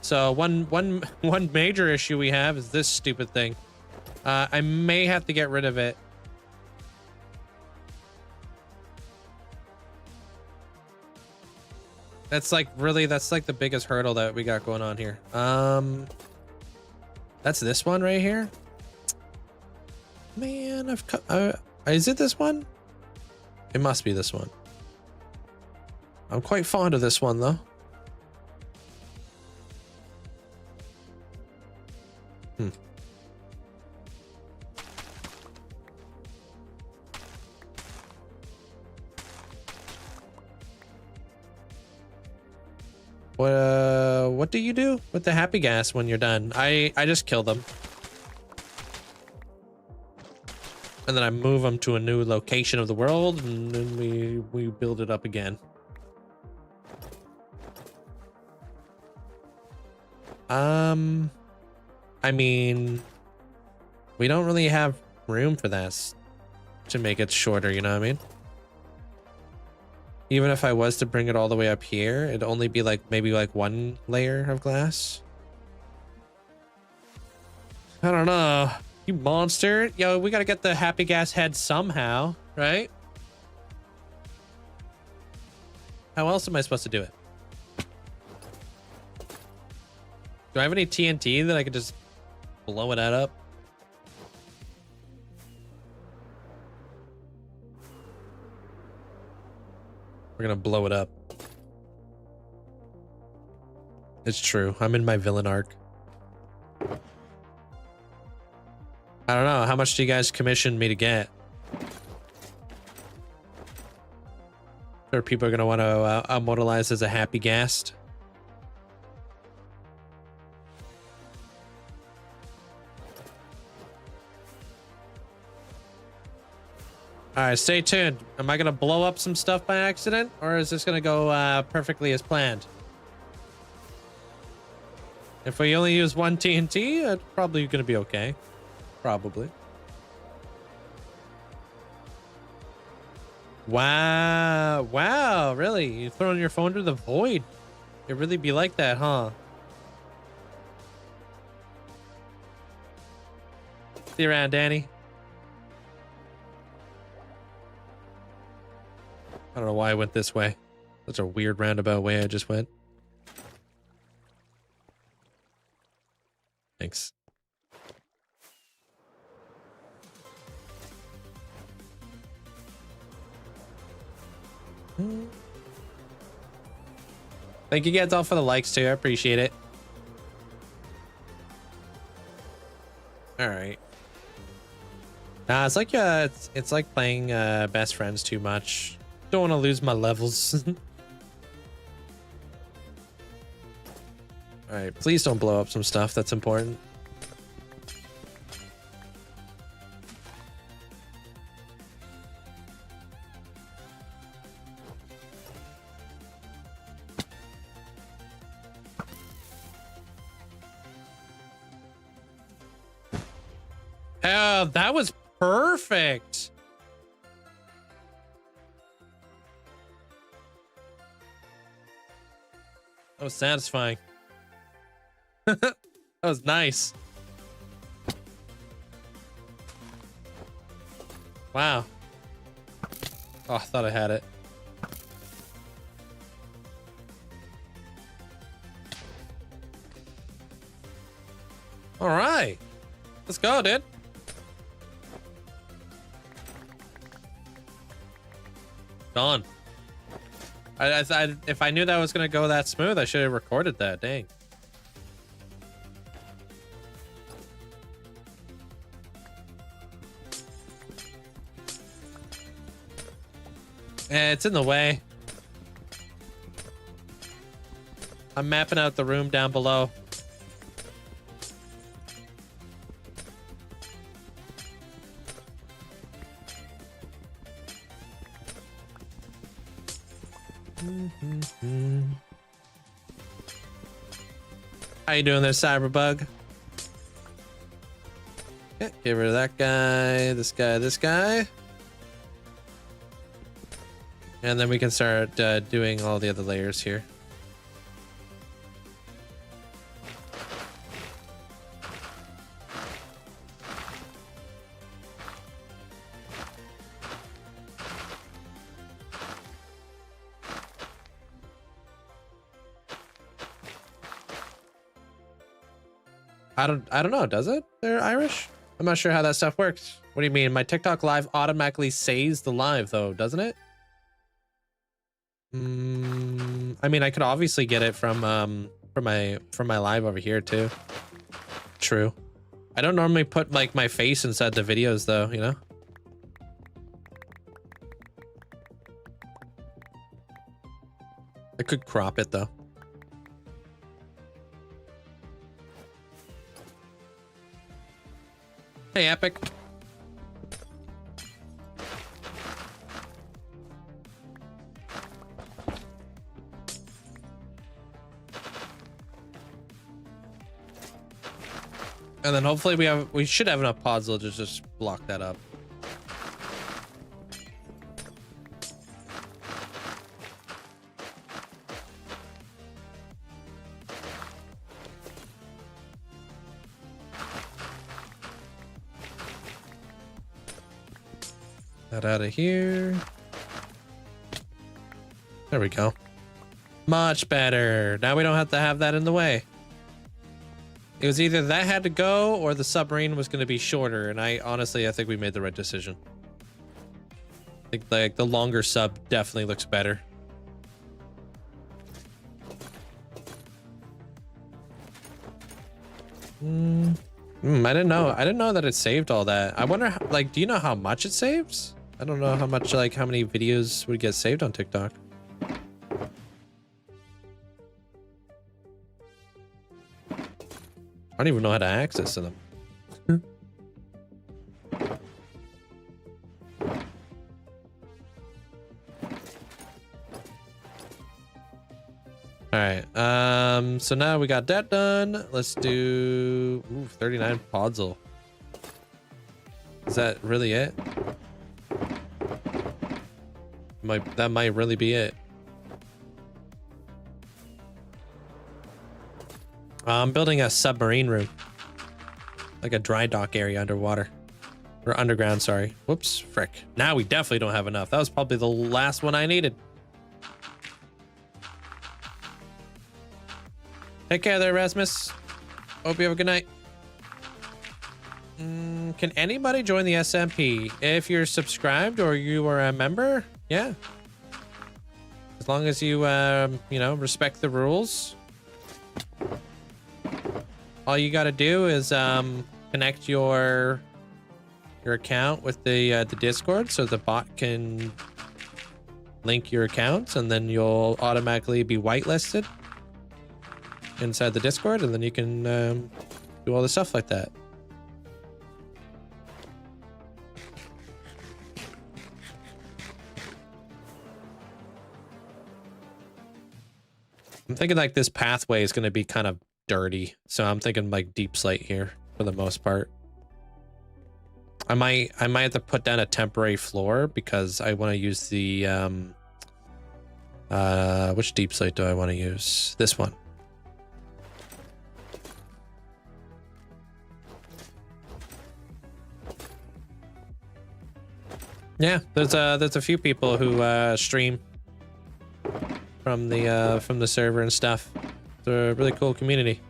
So one major issue we have is this stupid thing. I may have to get rid of it. That's like the biggest hurdle that we got going on here. That's this one right here. Man, is it this one? It must be this one. I'm quite fond of this one though. What do you do with the happy gas when you're done? I just kill them. And then I move them to a new location of the world, and then we build it up again. I mean, we don't really have room for this to make it shorter, you know what I mean? Even if I was to bring it all the way up here, it'd only be like maybe like one layer of glass. I don't know. You monster. Yo, we gotta get the happy gas head somehow, right? How else am I supposed to do it? Do I have any TNT that I could just blow it up? We're gonna blow it up. It's true. I'm in my villain arc. I don't know. How much do you guys commission me to get? Sure, people are going to want to immortalize as a happy guest. All right, stay tuned. Am I going to blow up some stuff by accident, or is this going to go perfectly as planned? If we only use one TNT, it's probably going to be okay. Probably. Wow. Wow, really? You throwing your phone to the void? It really be like that, huh? See you around, Danny. I don't know why I went this way. Such a weird roundabout way I just went. Thanks. Thank you guys all for the likes too. I appreciate it. All right. Nah, it's like it's like playing best friends too much. Don't want to lose my levels. All right, please don't blow up some stuff that's important. Oh, that was perfect. That was satisfying. That was nice. Wow. Oh, I thought I had it. All right. Let's go, dude. Gone. If I knew that was gonna go that smooth, I should have recorded that. Dang. It's in the way. I'm mapping out the room down below. How you doing there, Cyberbug? Okay, get rid of that guy, this guy, this guy. And then we can start doing all the other layers here. I don't know, does it? They're Irish? I'm not sure how that stuff works. What do you mean? My TikTok live automatically saves the live though, doesn't it? I mean, I could obviously get it from my live over here too. True. I don't normally put like my face inside the videos though, you know? I could crop it though. Hey, Epic. And then hopefully we should have enough pods to just block that up. That out of here. There we go. Much better. Now we don't have to have that in the way. It was either that had to go or the submarine was going to be shorter, and I think we made the right decision. I think like the longer sub definitely looks better. I didn't know. I didn't know that it saved all that. I wonder, like, do you know how much it saves? I don't know how much, like, how many videos would get saved on TikTok. I don't even know how to access them. All right. So now we got that done. Let's do 39 podzol. Is that really it? That might really be it. I'm building a submarine room, like a dry dock area underwater, or underground. Sorry. Whoops. Frick. Now we definitely don't have enough. That was probably the last one I needed. Take care there, Rasmus. Hope you have a good night. Can anybody join the SMP if you're subscribed or you are a member? Yeah. As long as you, you know, respect the rules. All you got to do is connect your account with the Discord so the bot can link your accounts, and then you'll automatically be whitelisted inside the Discord, and then you can do all the stuff like that. I'm thinking like this pathway is going to be kind of dirty, so I'm thinking like deep slate here for the most part. I might have to put down a temporary floor because I want to use the which deep slate do I want to use? This one. Yeah, there's a few people who stream from the server and stuff. It's a really cool community.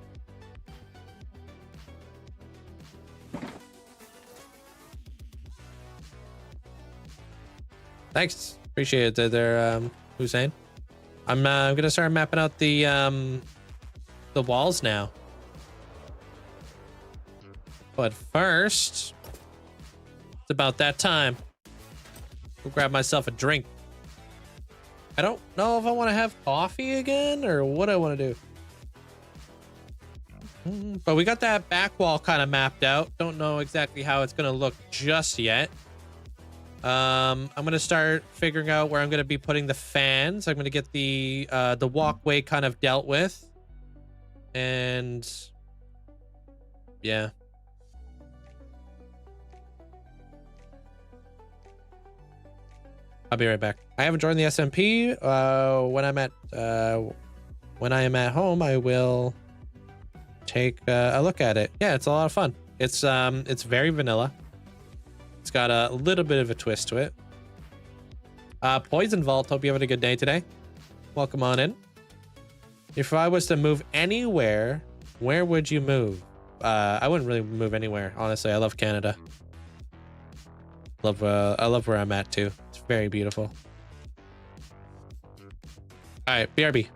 Thanks, appreciate it there, Hussein. I'm gonna start mapping out the walls now. But first, it's about that time. Go grab myself a drink. I don't know if I want to have coffee again or what I want to do. But we got that back wall kind of mapped out. Don't know exactly how it's going to look just yet. I'm going to start figuring out where I'm going to be putting the fans. I'm going to get the walkway kind of dealt with. And yeah. I'll be right back. I haven't joined the SMP. When I am at home, I will take a look at it. Yeah, it's a lot of fun. It's very vanilla. It's got a little bit of a twist to it. Poison Vault, hope you're having a good day today. Welcome on in. If I was to move anywhere, where would you move? I wouldn't really move anywhere, honestly. I love Canada. I love where I'm at too. It's very beautiful. All right, BRB.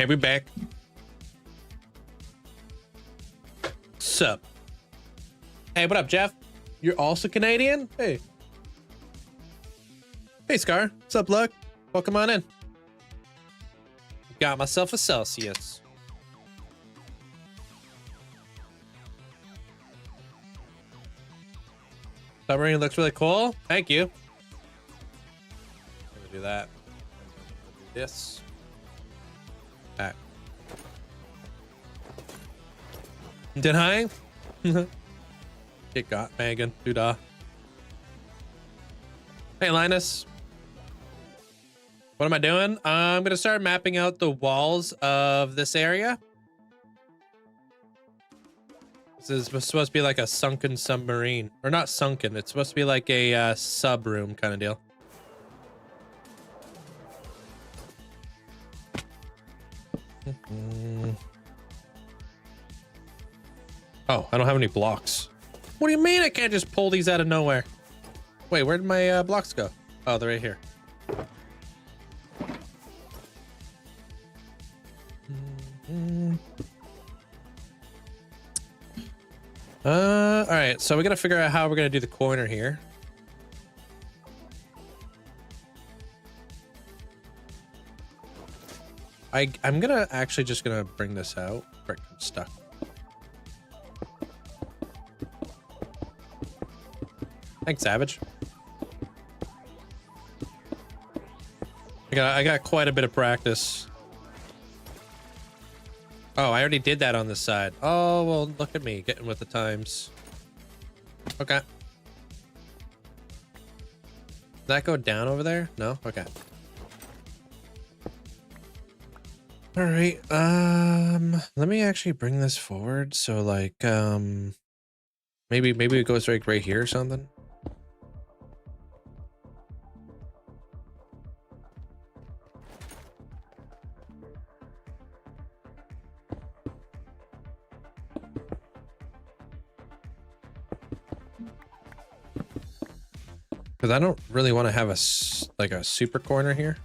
Okay, we back. Sup? Hey, what up, Jeff? You're also Canadian? Hey. Hey, Scar. What's up, Luck? Welcome on in. Got myself a Celsius. Submarine looks really cool. Thank you. I'm gonna do that. This. Back. Did I? Get got, Megan. Doodah. Hey, Linus. What am I doing? I'm gonna start mapping out the walls of this area. This is supposed to be like a sunken submarine. Or not sunken, it's supposed to be like a sub room kind of deal. Oh, I don't have any blocks. What do you mean I can't just pull these out of nowhere? Wait, where did my blocks go? Oh, they're right here. All right, so we gotta figure out how we're gonna do the corner here. I'm gonna actually just gonna bring this out. Frick, I'm stuck. Thanks, Savage. I got quite a bit of practice. Oh, I already did that on this side. Oh, well, look at me getting with the times. Okay. Did that go down over there? No? Okay. All right. Let me actually bring this forward. So like, maybe it goes right here or something. Because I don't really want to have a super corner here.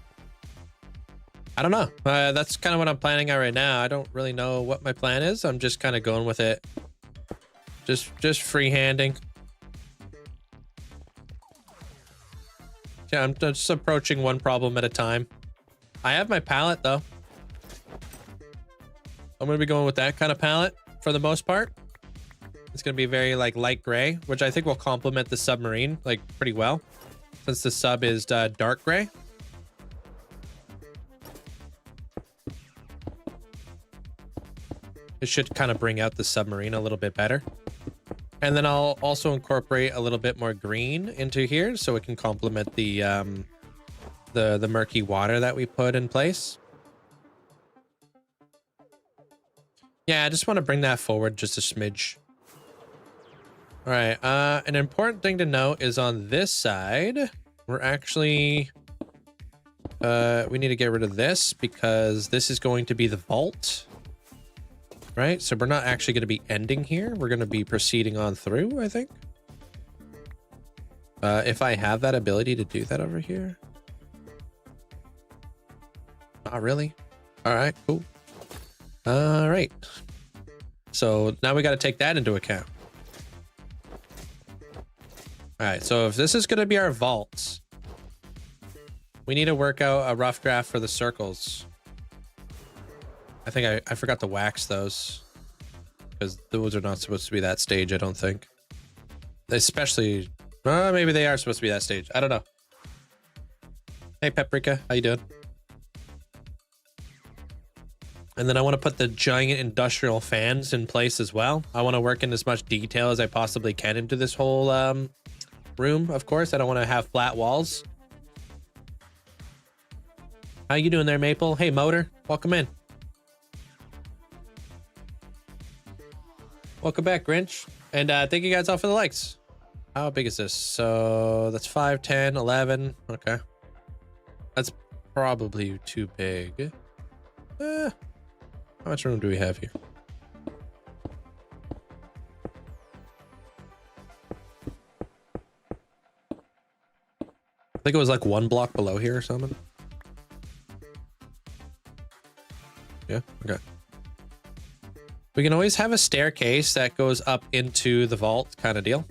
I don't know. That's kind of what I'm planning on right now. I don't really know what my plan is. I'm just kind of going with it. Just freehanding. Yeah, I'm just approaching one problem at a time. I have my palette though. I'm going to be going with that kind of palette for the most part. It's going to be very like light gray, which I think will complement the submarine like pretty well, since the sub is dark gray. It should kind of bring out the submarine a little bit better. And then I'll also incorporate a little bit more green into here so it can complement the murky water that we put in place. Yeah, I just want to bring that forward just a smidge. All right, an important thing to note is on this side, we're actually, we need to get rid of this because this is going to be the vault, right? So we're not actually going to be ending here. We're going to be proceeding on through, I think. If I have that ability to do that over here. Not really. All right, cool. All right. So now we got to take that into account. All right, so if this is going to be our vaults, we need to work out a rough draft for the circles. I think I forgot to wax those because those are not supposed to be that stage, I don't think. Especially, maybe they are supposed to be that stage. I don't know. Hey, Paprika, how you doing? And then I want to put the giant industrial fans in place as well. I want to work in as much detail as I possibly can into this whole room, of course. I don't want to have flat walls. How you doing there, Maple? Hey, Motor, welcome in. Welcome back, Grinch. And thank you guys all for the likes. How big is this? So that's 5, 10, 11. Okay. That's probably too big. How much room do we have here? I think it was like 1 block below here or something. Yeah, okay. We can always have a staircase that goes up into the vault kind of deal.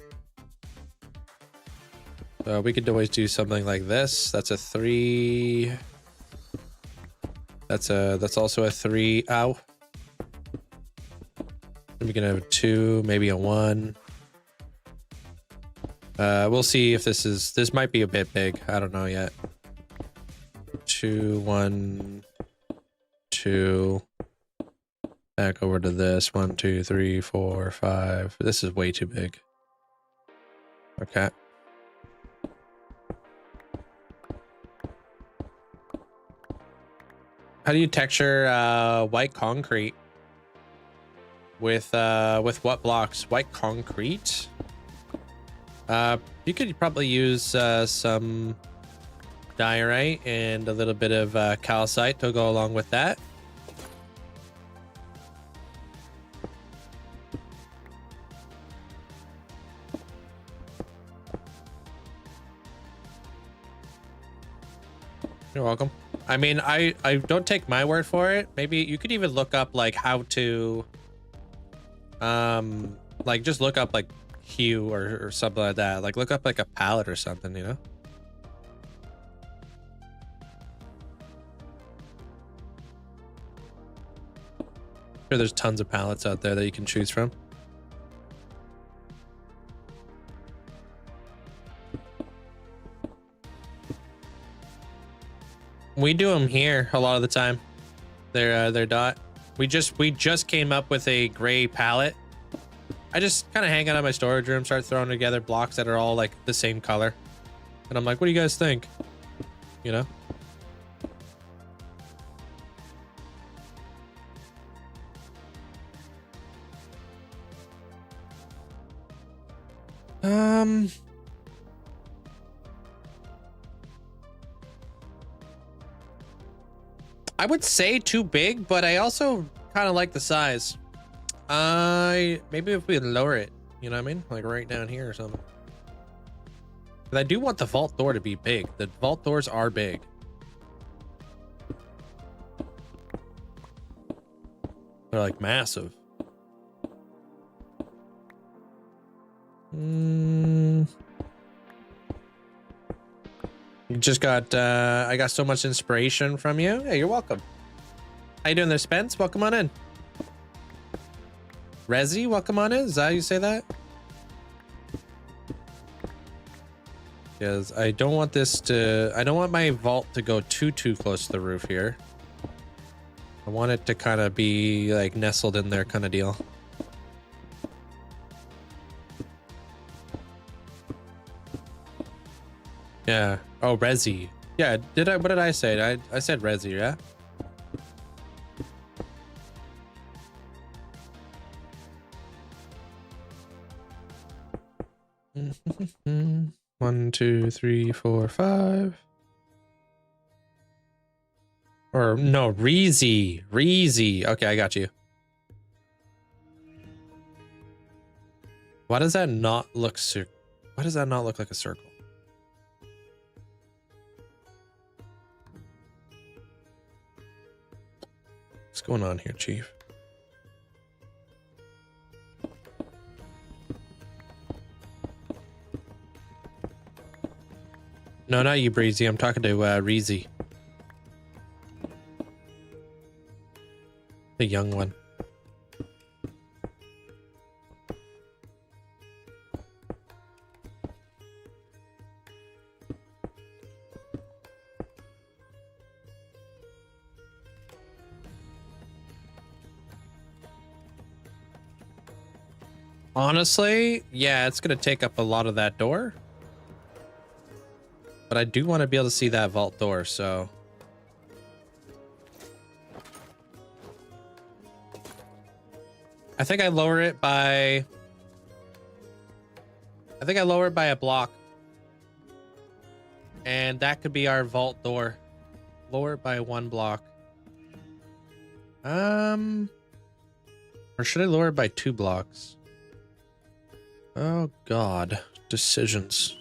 So we could always do something like this. That's a 3. That's also a 3. Ow. We can have a 2, maybe a 1. We'll see if this might be a bit big. I don't know yet. 2, 1, 2. Back over to this. 1, 2, 3, 4, 5. This is way too big. Okay. How do you texture white concrete? With what blocks? White concrete? You could probably use some diorite and a little bit of calcite to go along with that. You're welcome. I mean, I don't take my word for it. Maybe you could even look up like how to like just look up like hue or something like that. Like look up like a palette or something, you know? Sure, there's tons of palettes out there that you can choose from. We do them here a lot of the time. They're dot. We just came up with a gray palette. I just kind of hang out in my storage room, start throwing together blocks that are all like the same color, and I'm like, "What do you guys think?" You know. I would say too big, but I also kind of like the size. Maybe if we lower it, you know what I mean? Like right down here or something. But I do want the vault door to be big. The vault doors are big. They're like massive. You just got, I got so much inspiration from you. Hey, you're welcome. How you doing there, Spence? Welcome on in. Rezi, welcome on in. Is that how you say that? Because I don't want this to, I don't want my vault to go too close to the roof here. I want it to kind of be like nestled in there kind of deal. Yeah. Oh, Rezi. Yeah. What did I say? I said Rezi, yeah? One, 2, 3, 4, 5. Or no, Reezy. Reezy. Okay, I got you. Why does that not look why does that not look like a circle? What's going on here, Chief? No, not you, Breezy. I'm talking to Reezy. The young one. Honestly, yeah, it's gonna take up a lot of that door. But I do want to be able to see that vault door, so... I think I lower it by... I think I lower it by a block. And that could be our vault door. Lower it by 1 block. Or should I lower it by 2 blocks? Oh, God. Decisions.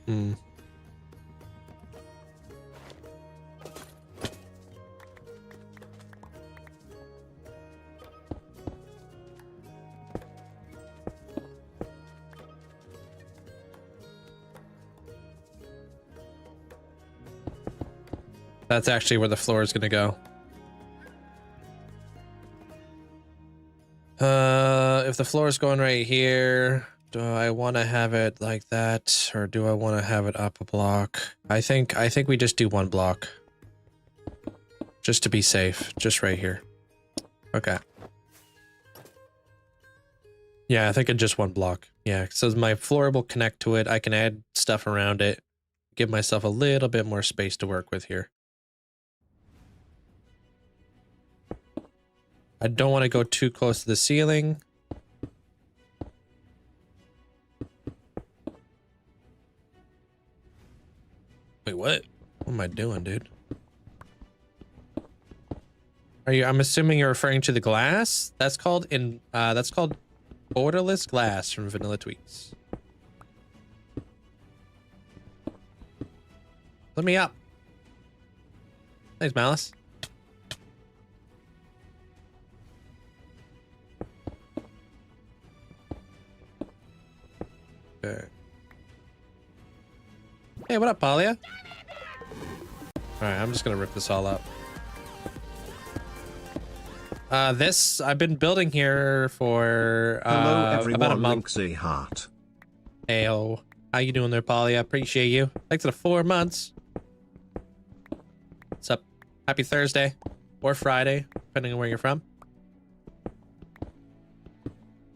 Hmm. That's actually where the floor is going to go. If the floor is going right here, do I want to have it like that, or do I want to have it up a block? I think we just do 1 block. Just to be safe, just right here. Okay. Yeah, I think it's just 1 block. Yeah, so my floor will connect to it. I can add stuff around it. Give myself a little bit more space to work with here. I don't want to go too close to the ceiling. Wait, what? What am I doing, dude? Are you? I'm assuming you're referring to the glass. That's called borderless glass from Vanilla Tweaks. Let me up. Thanks, Malice. Okay. Hey, what up, Palia? Alright, I'm just gonna rip this all up. This I've been building here for Hello everyone, about a month. Linkzzey Heart. Heyo, how you doing there, Palia? Appreciate you. Thanks for the 4 months. What's up? Happy Thursday or Friday, depending on where you're from.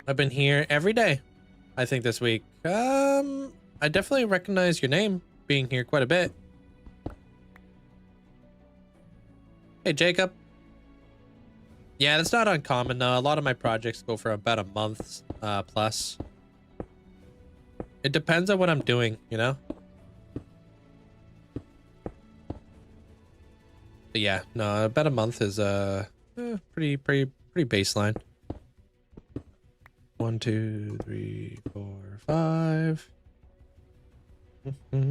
I've been here every day, I think, this week. I definitely recognize your name being here quite a bit. Hey, Jacob. Yeah, that's not uncommon though. A lot of my projects go for about a month plus. It depends on what I'm doing, you know? But yeah, no, about a month is pretty baseline. 1, 2, 3, 4, 5. All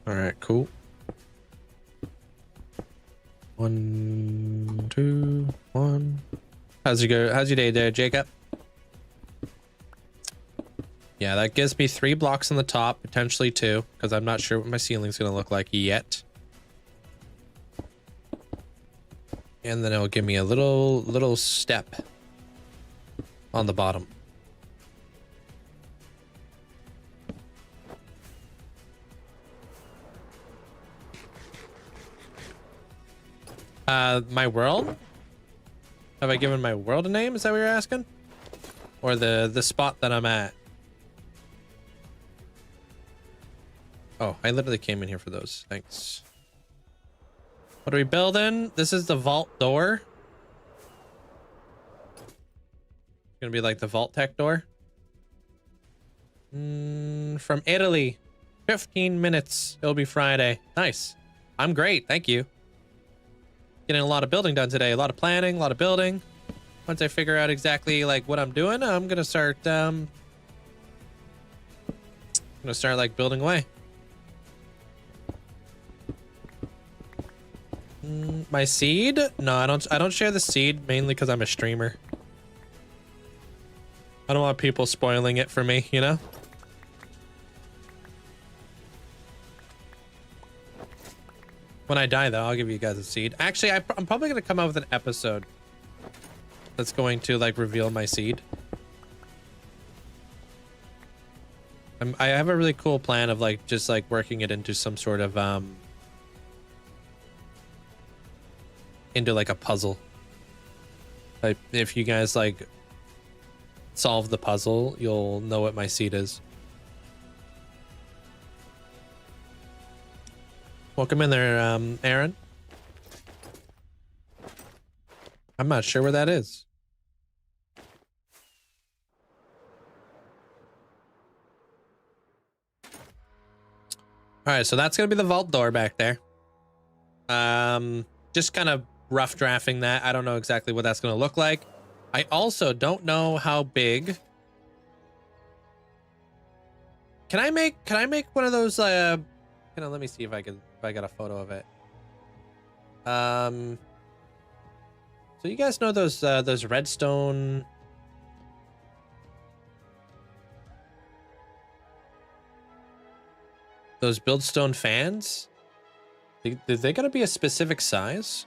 right, cool. 1, 2, 1. How's your day there, Jacob? Yeah, that gives me 3 blocks on the top, potentially 2, because I'm not sure what my ceiling's gonna look like yet. And then it'll give me a little step on the bottom. My world? Have I given my world a name? Is that what you're asking? Or the spot that I'm at? Oh, I literally came in here for those. Thanks. What are we building? This is the vault door. It's gonna be like the vault tech door. From Italy. 15 minutes. It'll be Friday. Nice. I'm great. Thank you. Getting a lot of building done today. A lot of planning, a lot of building. Once I figure out exactly like what I'm doing, I'm gonna start gonna start like building away. My seed? No, I don't share the seed mainly because I'm a streamer. I don't want people spoiling it for me, you know? When I die though, I'll give you guys a seed. Actually, I'm probably gonna come out with an episode that's going to like reveal my seed. I have a really cool plan of like just like working it into some sort of into like a puzzle. Like if you guys like solve the puzzle, you'll know what my seed is. Welcome in there, Aaron. I'm not sure where that is. All right, so that's gonna be the vault door back there. Just kind of rough drafting that. I don't know exactly what that's gonna look like. I also don't know how big. Can I make one of those? Let me see if I got a photo of it. So you guys know those redstone. Those buildstone fans? They gotta be a specific size?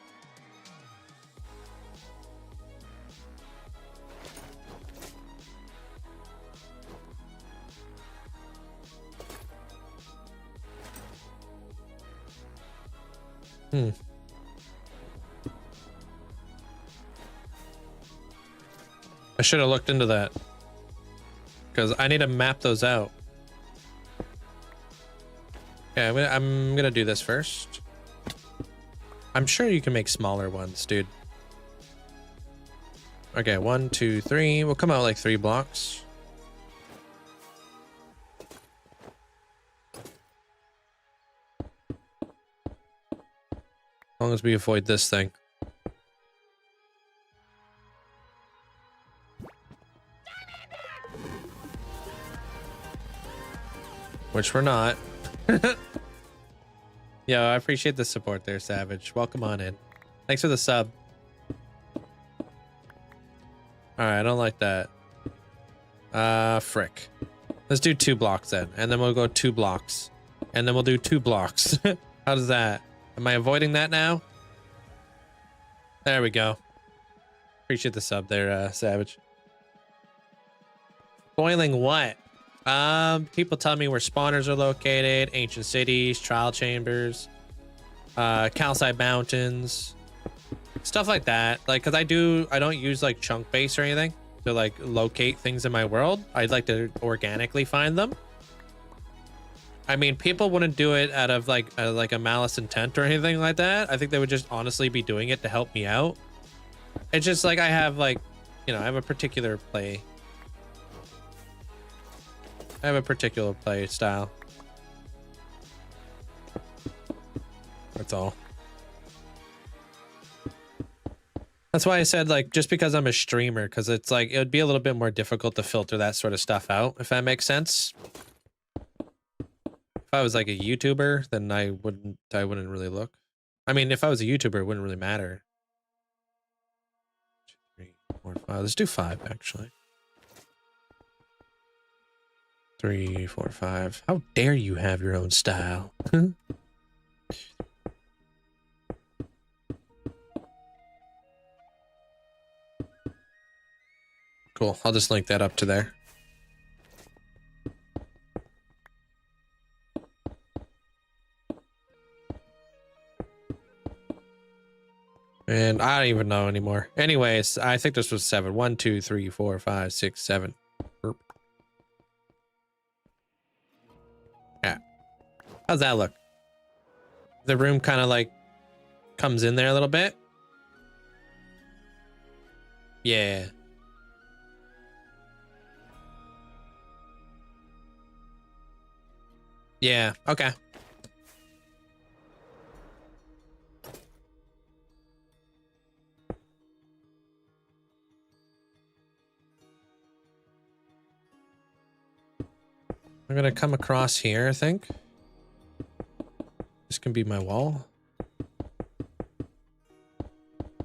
I should have looked into that. Because I need to map those out. Yeah, I'm gonna do this first. I'm sure you can make smaller ones, dude. Okay, 1, 2, 3. We'll come out like 3 blocks. As long as we avoid this thing. Which we're not. Yo, I appreciate the support there, Savage. Welcome on in. Thanks for the sub. Alright, I don't like that. Frick. Let's do 2 blocks then. And then we'll go 2 blocks. And then we'll do 2 blocks. How does that? Am I avoiding that now? There we go. Appreciate the sub there, Savage. Spoiling what? People tell me where spawners are located, ancient cities, trial chambers, calcite mountains, stuff like that. Like, cause I don't use like chunk base or anything to like locate things in my world. I'd like to organically find them. I mean, people wouldn't do it out of like a malice intent or anything like that. I think they would just honestly be doing it to help me out. It's just like I have like, you know, I have a particular play. I have a particular play style. That's all. That's why I said like just because I'm a streamer, because it's like it would be a little bit more difficult to filter that sort of stuff out, if that makes sense. If I was like a YouTuber, then I wouldn't really look. I mean, if I was a YouTuber, it wouldn't really matter. 2, 3, 4, 5. Let's do 5 actually. 3, 4, 5. How dare you have your own style? Cool. I'll just link that up to there. And I don't even know anymore. Anyways, I think this was 7. 1, 2, 3, 4, 5, 6, 7. Burp. Yeah. How's that look? The room kind of like comes in there a little bit. Yeah. Yeah. Okay. I'm gonna come across here, I think. This can be my wall.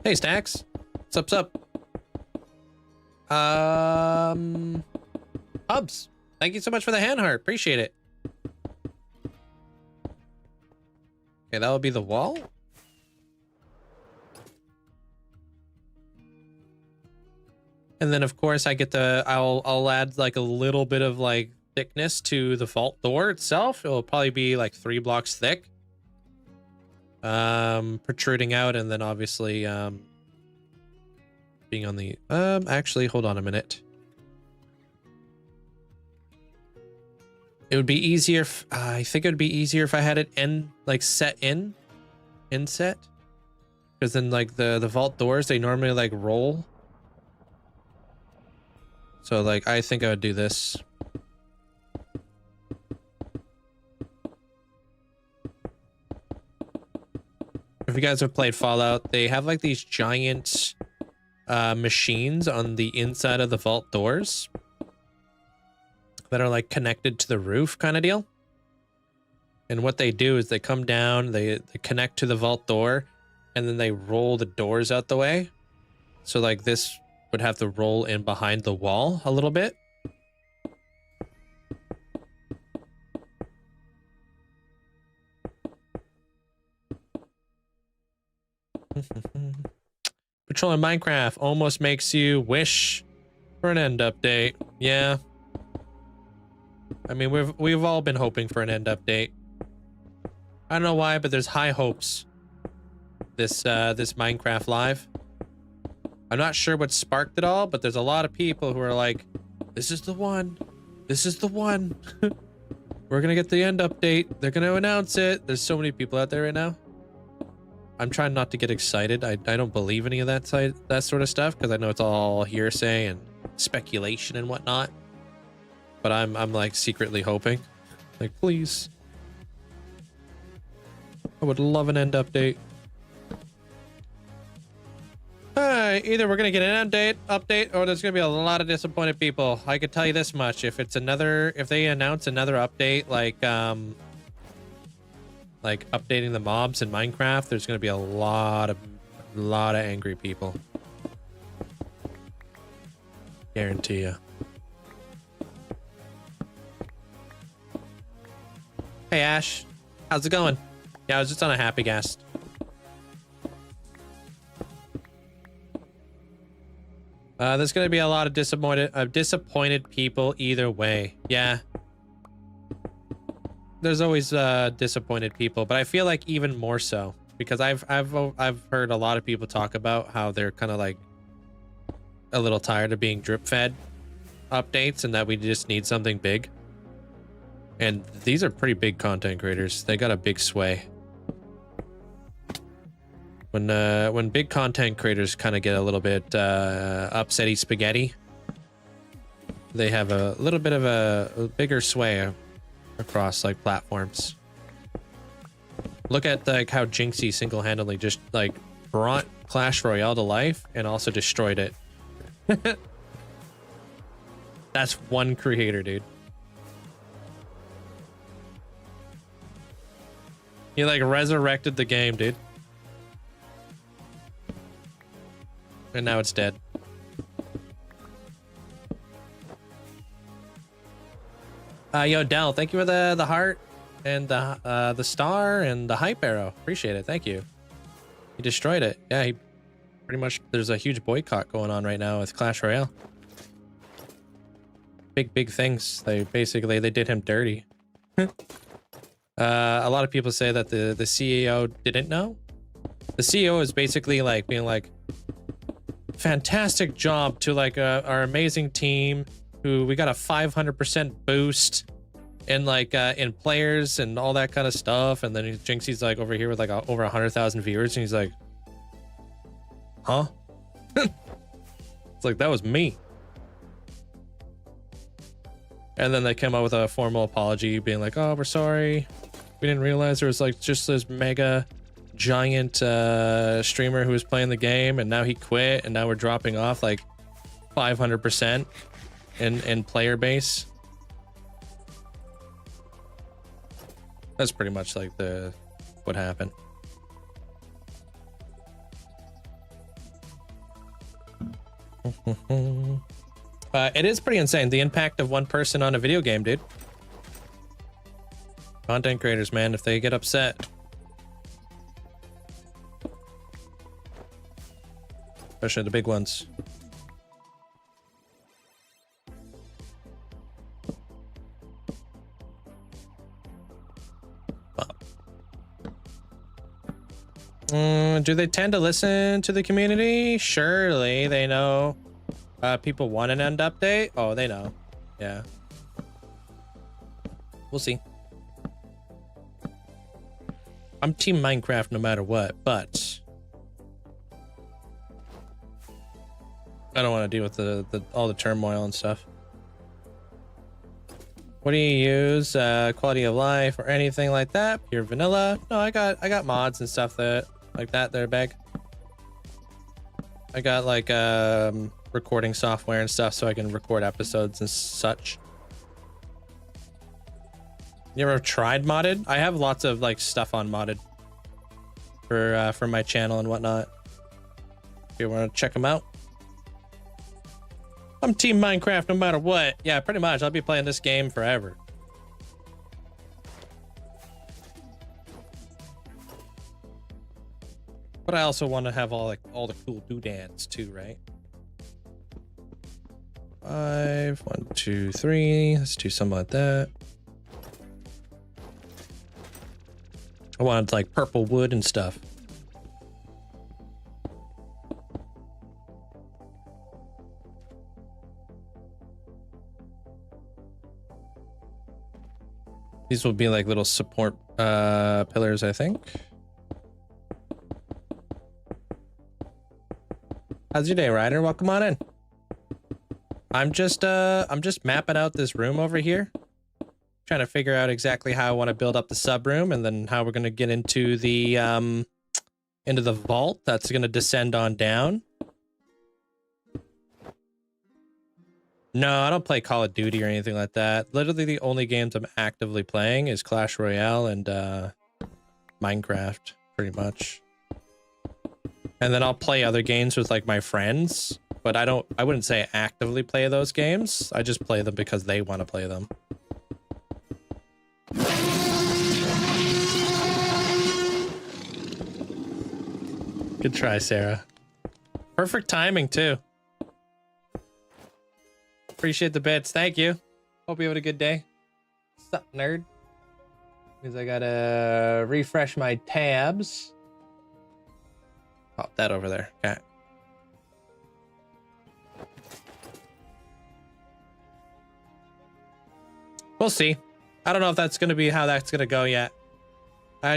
Hey, Stacks. What's up? Hubs. Thank you so much for the hand heart. Appreciate it. Okay, that would be the wall. And then of course I get the, I'll add like a little bit of like thickness to the vault door itself. It'll probably be like 3 blocks thick. Protruding out, and then obviously being on the actually hold on a minute. It would be easier if I think it would be easier if I had it set inset, because then like the vault doors, they normally like roll. So like I think I would do this. If you guys have played Fallout, they have like these giant machines on the inside of the vault doors that are like connected to the roof kind of deal. And what they do is they come down, they connect to the vault door, and then they roll the doors out the way. So like this would have to roll in behind the wall a little bit. Patrolling Minecraft almost makes you wish for an end update. Yeah. I mean, we've all been hoping for an end update. I don't know why, but there's high hopes this Minecraft live. I'm not sure what sparked it all, but there's a lot of people who are like, this is the one. This is the one. We're gonna get the end update. They're gonna announce it. There's so many people out there right now. I'm trying not to get excited. I don't believe any of that sort of stuff, because I know it's all hearsay and speculation and whatnot. But I'm like secretly hoping. Like, please. I would love an end update. Either we're gonna get an update, or there's gonna be a lot of disappointed people. I could tell you this much: if they announce another update, like updating the mobs in Minecraft, there's gonna be a lot of angry people. Guarantee you. Hey Ash, how's it going? Yeah, I was just on a happy guest. There's gonna be a lot of disappointed people either way. Yeah. There's always disappointed people, but I feel like even more so, because I've heard a lot of people talk about how they're kind of like a little tired of being drip fed updates, and that we just need something big. And these are pretty big content creators. They got a big sway. When big content creators kind of get a little bit upsetty spaghetti, they have a little bit of a bigger sway across like platforms. Look at like how Linkzzey single-handedly just like brought Clash Royale to life and also destroyed it. That's one creator, dude. He like resurrected the game, dude. And now it's dead. Yo, Dell, thank you for the heart and the star and the hype arrow. Appreciate it. Thank you. He destroyed it. Yeah, he pretty much, there's a huge boycott going on right now with Clash Royale. Big things. They did him dirty. A lot of people say that the CEO didn't know. The CEO is basically like being like, fantastic job to like our amazing team, who we got a 500% boost in like in players and all that kind of stuff. And then Linkzzey's like over here with like over 100,000 viewers, and he's like, huh? It's like, that was me. And then they came out with a formal apology being like, oh, we're sorry, we didn't realize there was like just this mega giant streamer who was playing the game, and now he quit, and now we're dropping off like 500% in player base. That's pretty much like what happened. It is pretty insane, the impact of one person on a video game, dude. Content creators, man, if they get upset. Especially the big ones. Do they tend to listen to the community? Surely they know people want an end update. Oh, they know. Yeah. We'll see. I'm team Minecraft no matter what, but I don't want to deal with all the turmoil and stuff. What do you use? Quality of life or anything like that? Pure vanilla? No, I got mods and stuff that like that there, Beg. I got like recording software and stuff so I can record episodes and such. You ever tried modded? I have lots of like stuff on modded for my channel and whatnot. If you want to check them out. I'm team Minecraft no matter what. Yeah, pretty much. I'll be playing this game forever. But I also want to have all the cool doodads too, right? 5, 1, 2, 3. Let's do something like that. I wanted like purple wood and stuff. These will be like little support pillars, I think. How's your day, Ryder? Welcome on in. I'm just mapping out this room over here. Trying to figure out exactly how I want to build up the sub room and then how we're going to get into the vault that's going to descend on down. No, I don't play Call of Duty or anything like that. Literally the only games I'm actively playing is Clash Royale and Minecraft, pretty much. And then I'll play other games with like my friends, but I wouldn't say I actively play those games. I just play them because they want to play them. Good try, Sarah. Perfect timing too. Appreciate the bits. Thank you. Hope you had a good day. What's up, nerd? Because I gotta refresh my tabs. Pop that over there. Okay. We'll see. I don't know if that's gonna be how that's gonna go yet.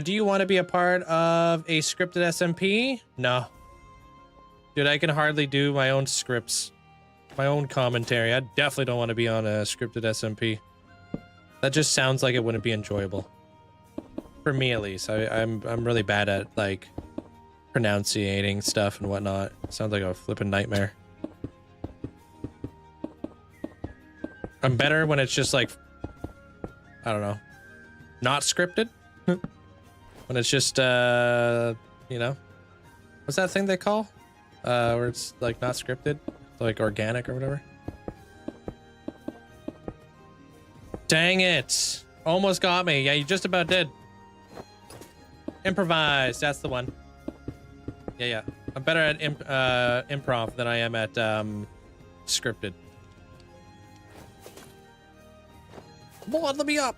Do you want to be a part of a scripted SMP? No. Dude, I can hardly do my own scripts. My own commentary. I definitely don't want to be on a scripted SMP. That just sounds like it wouldn't be enjoyable. For me, at least. I'm really bad at, like, pronunciating stuff and whatnot. Sounds like a flippin' nightmare. I'm better when it's just, like, I don't know, not scripted. When it's just, you know, what's that thing they call? Where it's, like, not scripted? Like organic or whatever. Dang it. Almost got me. Yeah, you just about did. Improvise. That's the one. Yeah. I'm better at improv than I am at scripted. Come on, let me up.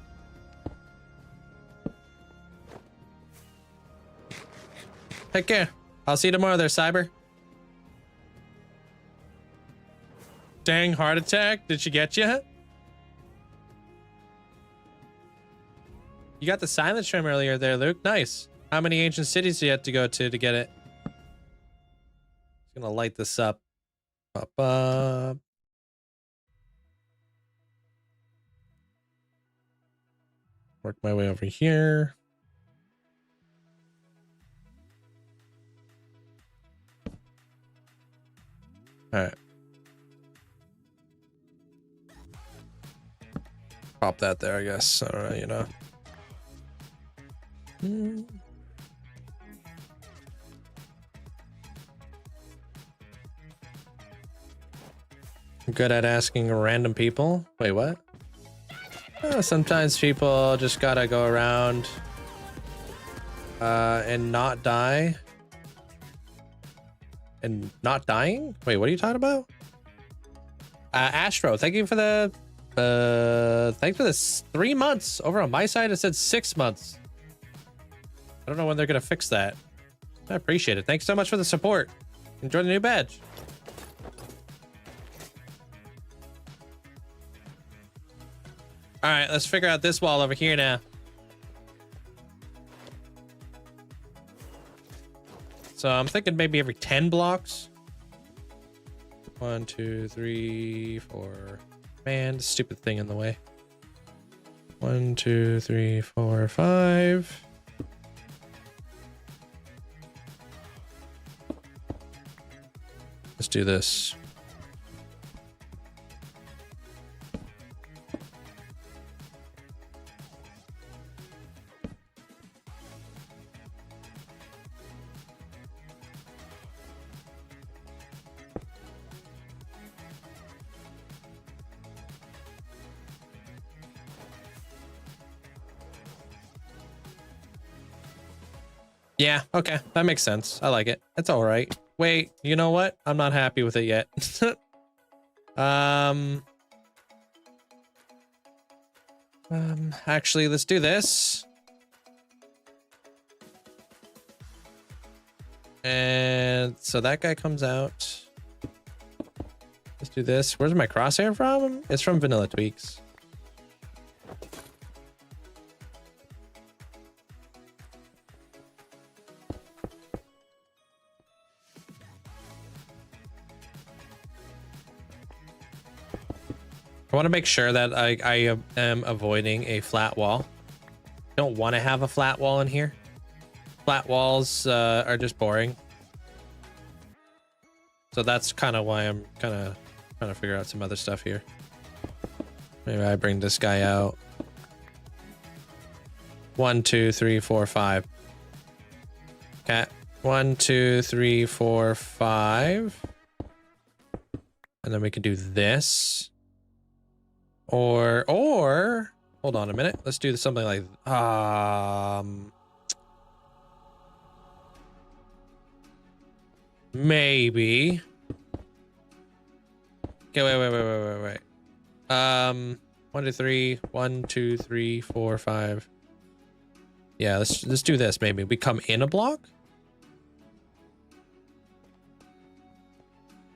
Take care. I'll see you tomorrow there, Cyber. Dang, heart attack. Did she get you? You got the silent stream earlier there, Luke. Nice. How many ancient cities do you have to go to get it? Just gonna light this up. Up, up. Work my way over here. All right. Pop that there, I guess. I don't know, you know. Good at asking random people. Wait, what? Sometimes people just gotta go around and not die. And not dying? Wait, what are you talking about? Astro, thank you for the thanks for this 3 months. Over on my side it said 6 months. I don't know when they're gonna fix that. I appreciate it. Thanks so much for the support. Enjoy the new badge. All right, let's figure out this wall over here now. So I'm thinking maybe every 10 blocks. 1, 2, 3, 4. Man, stupid thing in the way. 1, 2, 3, 4, 5. Let's do this. Yeah, okay, that makes sense. I like it. It's all right. Wait, you know what? I'm not happy with it yet. Actually, let's do this. And so that guy comes out. Let's do this. Where's my crosshair from? It's from Vanilla Tweaks. I want to make sure that I am avoiding a flat wall. Don't want to have a flat wall in here. Flat walls are just boring. So that's kind of why I'm kind of trying to figure out some other stuff here. Maybe I bring this guy out. 1, 2, 3, 4, 5. Okay. 1, 2, 3, 4, 5. And then we can do this. Or hold on a minute. Let's do something like maybe. Okay, wait. 1, 2, 3. 1, 2, 3, 4, 5. Yeah, let's do this. Maybe we come in a block.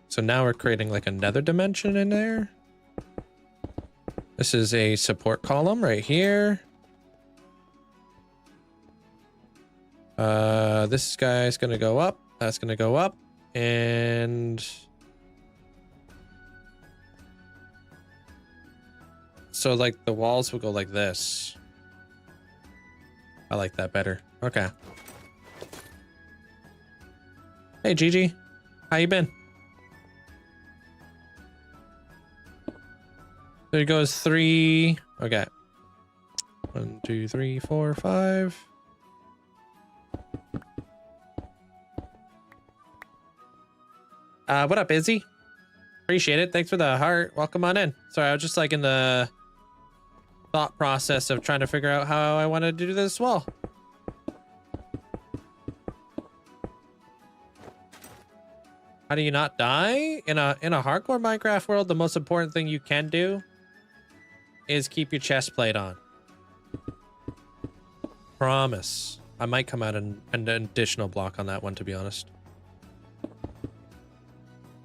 So now we're creating like another dimension in there. This is a support column right here. This guy's gonna go up. That's gonna go up. And so like the walls will go like this. I like that better. Okay. Hey, Gigi. How you been? There goes 3. Okay. 1, 2, 3, 4, 5. What up, Izzy? Appreciate it. Thanks for the heart. Welcome on in. Sorry, I was just like in the thought process of trying to figure out how I wanted to do this wall. How do you not die? In a hardcore Minecraft world, the most important thing you can do is keep your chest plate on. Promise. I might come out an additional block on that one, to be honest.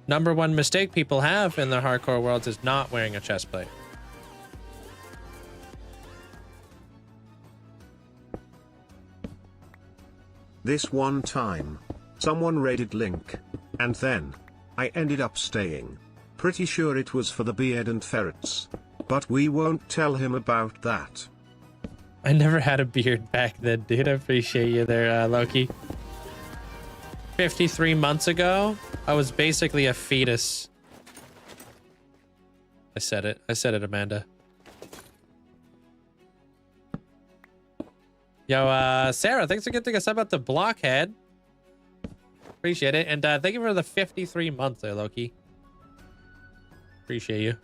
Number one mistake people have in their hardcore worlds is not wearing a chest plate. This one time, someone raided Link, and then I ended up staying. Pretty sure it was for the beard and ferrets. But we won't tell him about that. I never had a beard back then, dude. I appreciate you there, Loki. 53 months ago, I was basically a fetus. I said it, Amanda. Yo, Sarah, thanks for getting us up at the Blockhead. Appreciate it. And thank you for the 53 months there, Loki. Appreciate you.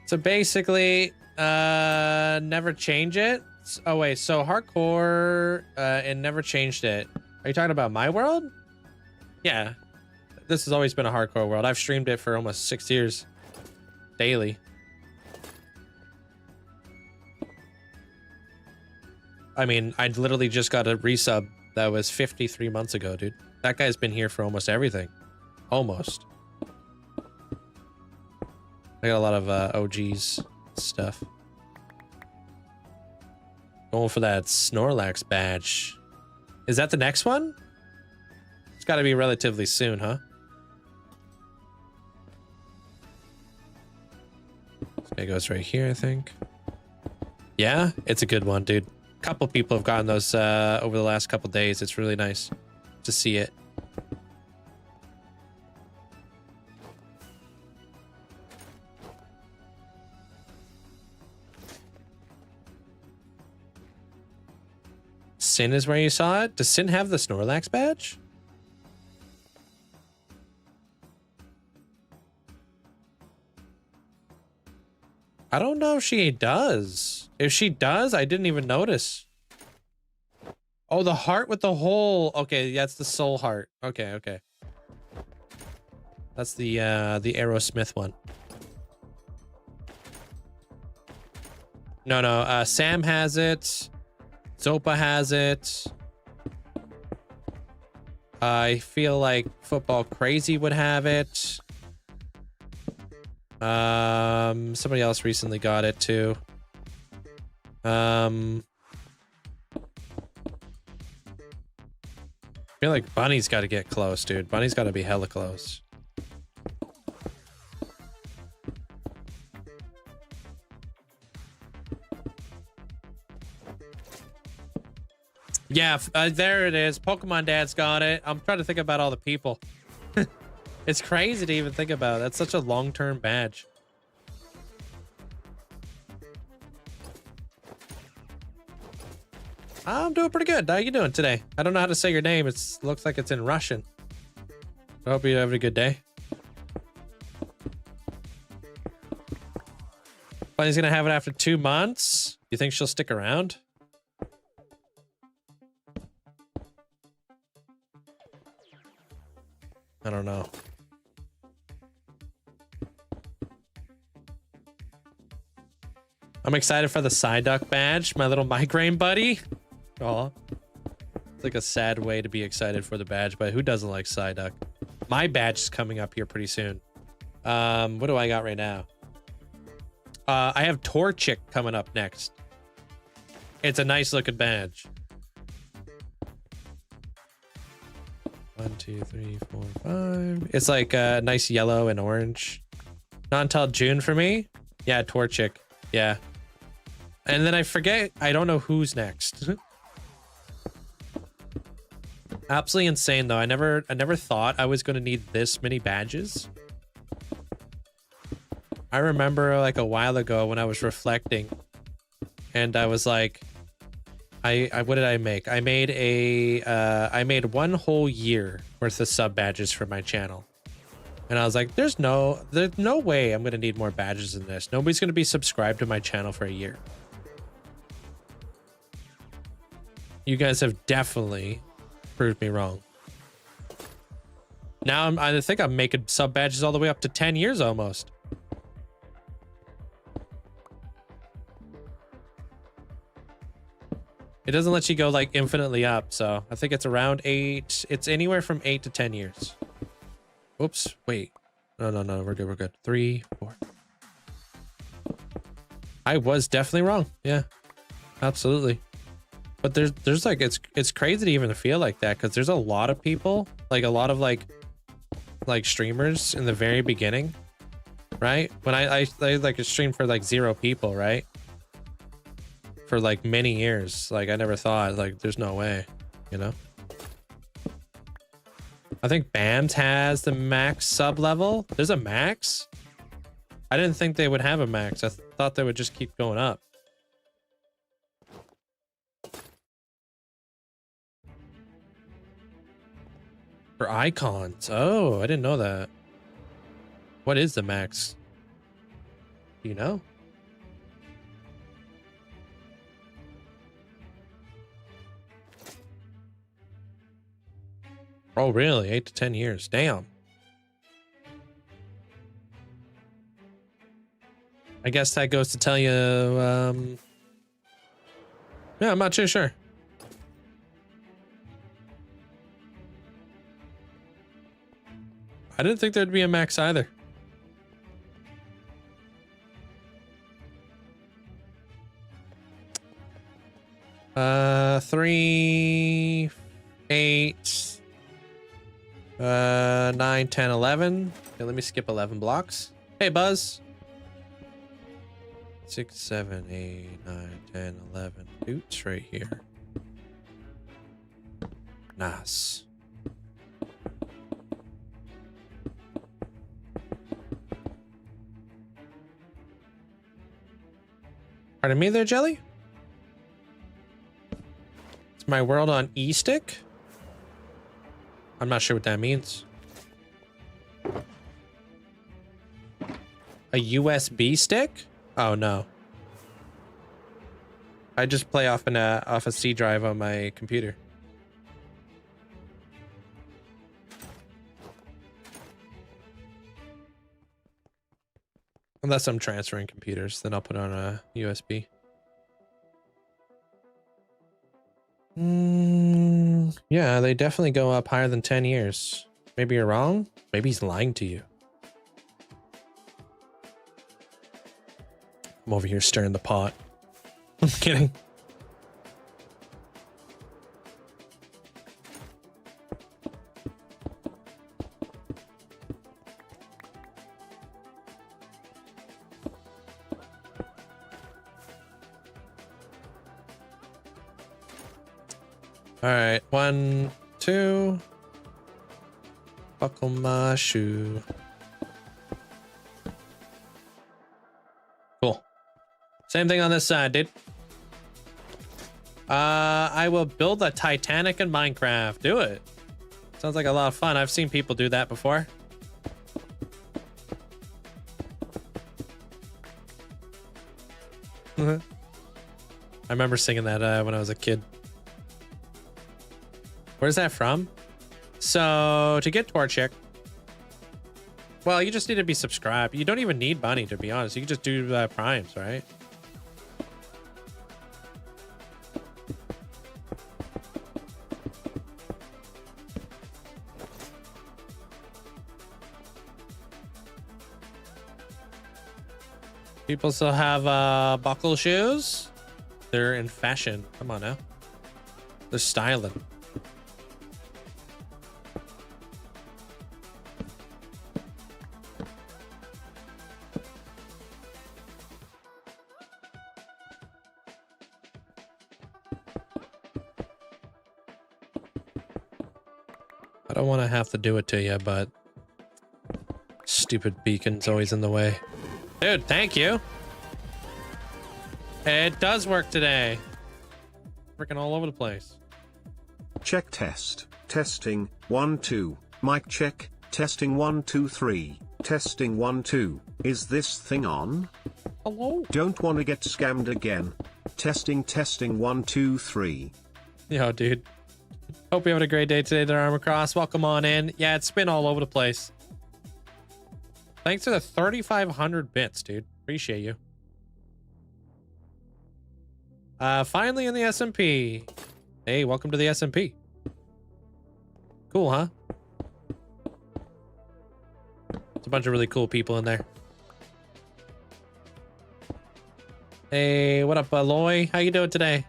So basically, never change it. Oh wait, so hardcore and never changed it. Are you talking about my world? Yeah, this has always been a hardcore world. I've streamed it for almost 6 years, daily. I mean, I literally just got a resub that was 53 months ago, dude. That guy's been here for almost everything, almost. I got a lot of OGs stuff. Going for that Snorlax badge. Is that the next one? It's got to be relatively soon, huh? It goes right here, I think. Yeah, it's a good one, dude. A couple people have gotten those over the last couple days. It's really nice to see it. Sin is where you saw it? Does Sin have the Snorlax badge? I don't know if she does. If she does, I didn't even notice. Oh, the heart with the hole. Okay, that's the soul heart. Okay, okay. That's the Aerosmith one. No, Sam has it. Zopa has it. I feel like Football Crazy would have it. Somebody else recently got it too. I feel like Bunny's got to get close, dude. Bunny's got to be hella close. Yeah, there it is. Pokemon Dad's got it. I'm trying to think about all the people. It's crazy to even think about. That's such a long-term badge. I'm doing pretty good. How you doing today? I don't know how to say your name. It looks like it's in Russian. I hope you're having a good day. Bunny's gonna have it after 2 months. You think she'll stick around? I don't know. I'm excited for the Psyduck badge, my little migraine buddy. Aw. It's like a sad way to be excited for the badge, but who doesn't like Psyduck? My badge is coming up here pretty soon. What do I got right now? I have Torchic coming up next. It's a nice looking badge. 1, 2, 3, 4, 5. It's like nice yellow and orange. Not until June for me. Yeah, Torchic. Yeah. And then I forget. I don't know who's next. Absolutely insane though. I never thought I was going to need this many badges. I remember like a while ago when I was reflecting, and I was like, what did I make? I made I made 1 whole year worth of sub badges for my channel. And I was like, there's no way I'm going to need more badges than this. Nobody's going to be subscribed to my channel for a year. You guys have definitely proved me wrong. Now I think I'm making sub badges all the way up to 10 years almost. It doesn't let you go like infinitely up, so I think it's around 8. It's anywhere from 8 to 10 years. Whoops, wait. No, we're good, we're good. 3, 4. I was definitely wrong. Yeah, absolutely. But there's like, it's crazy to even feel like that, because there's a lot of people, like a lot of like streamers in the very beginning, right? When I like streamed for like 0 people, right? For like many years. Like I never thought, like there's no way, you know? I think BAMS has the max sub level. There's a max? I didn't think they would have a max. I thought they would just keep going up. For icons. Oh, I didn't know that. What is the max? Do you know? Oh, really? 8 to 10 years. Damn. I guess that goes to tell you, yeah, I'm not too sure. I didn't think there'd be a max either. Three, 8, 9, 10, 11. Okay, let me skip 11 blocks. Hey, Buzz. 6, 7, 8, 9, 10, 11. Boots right here. Nice. Pardon me there, Jelly? It's my world on E-stick? I'm not sure what that means. A USB stick? Oh no. I just play off a C drive on my computer. Unless I'm transferring computers, then I'll put on a USB. Yeah, they definitely go up higher than 10 years. Maybe you're wrong. Maybe he's lying to you. I'm over here stirring the pot. I'm kidding. All right, 1, 2. Buckle my shoe. Cool. Same thing on this side, dude. I will build a Titanic in Minecraft. Do it. Sounds like a lot of fun. I've seen people do that before. I remember singing that when I was a kid. Where's that from? So to get Torchic, well, you just need to be subscribed. You don't even need money, to be honest. You can just do primes, right? People still have buckle shoes. They're in fashion. Come on now. They're styling. I don't want to have to do it to you, but stupid beacon's always in the way. Dude, thank you. It does work today. Freaking all over the place. Check test. Testing 1 2. Mic check. Testing 1 2 3. Testing 1 2. Is this thing on? Hello? Don't want to get scammed again. Testing 1 2 3. Yo, dude. Hope you're having a great day today there, Armor Cross. Welcome on in. Yeah, it's been all over the place. Thanks for the 3,500 bits, dude. Appreciate you. Finally in the SMP. Hey, welcome to the SMP. Cool, huh? It's a bunch of really cool people in there. Hey, what up, Aloy? How you doing today?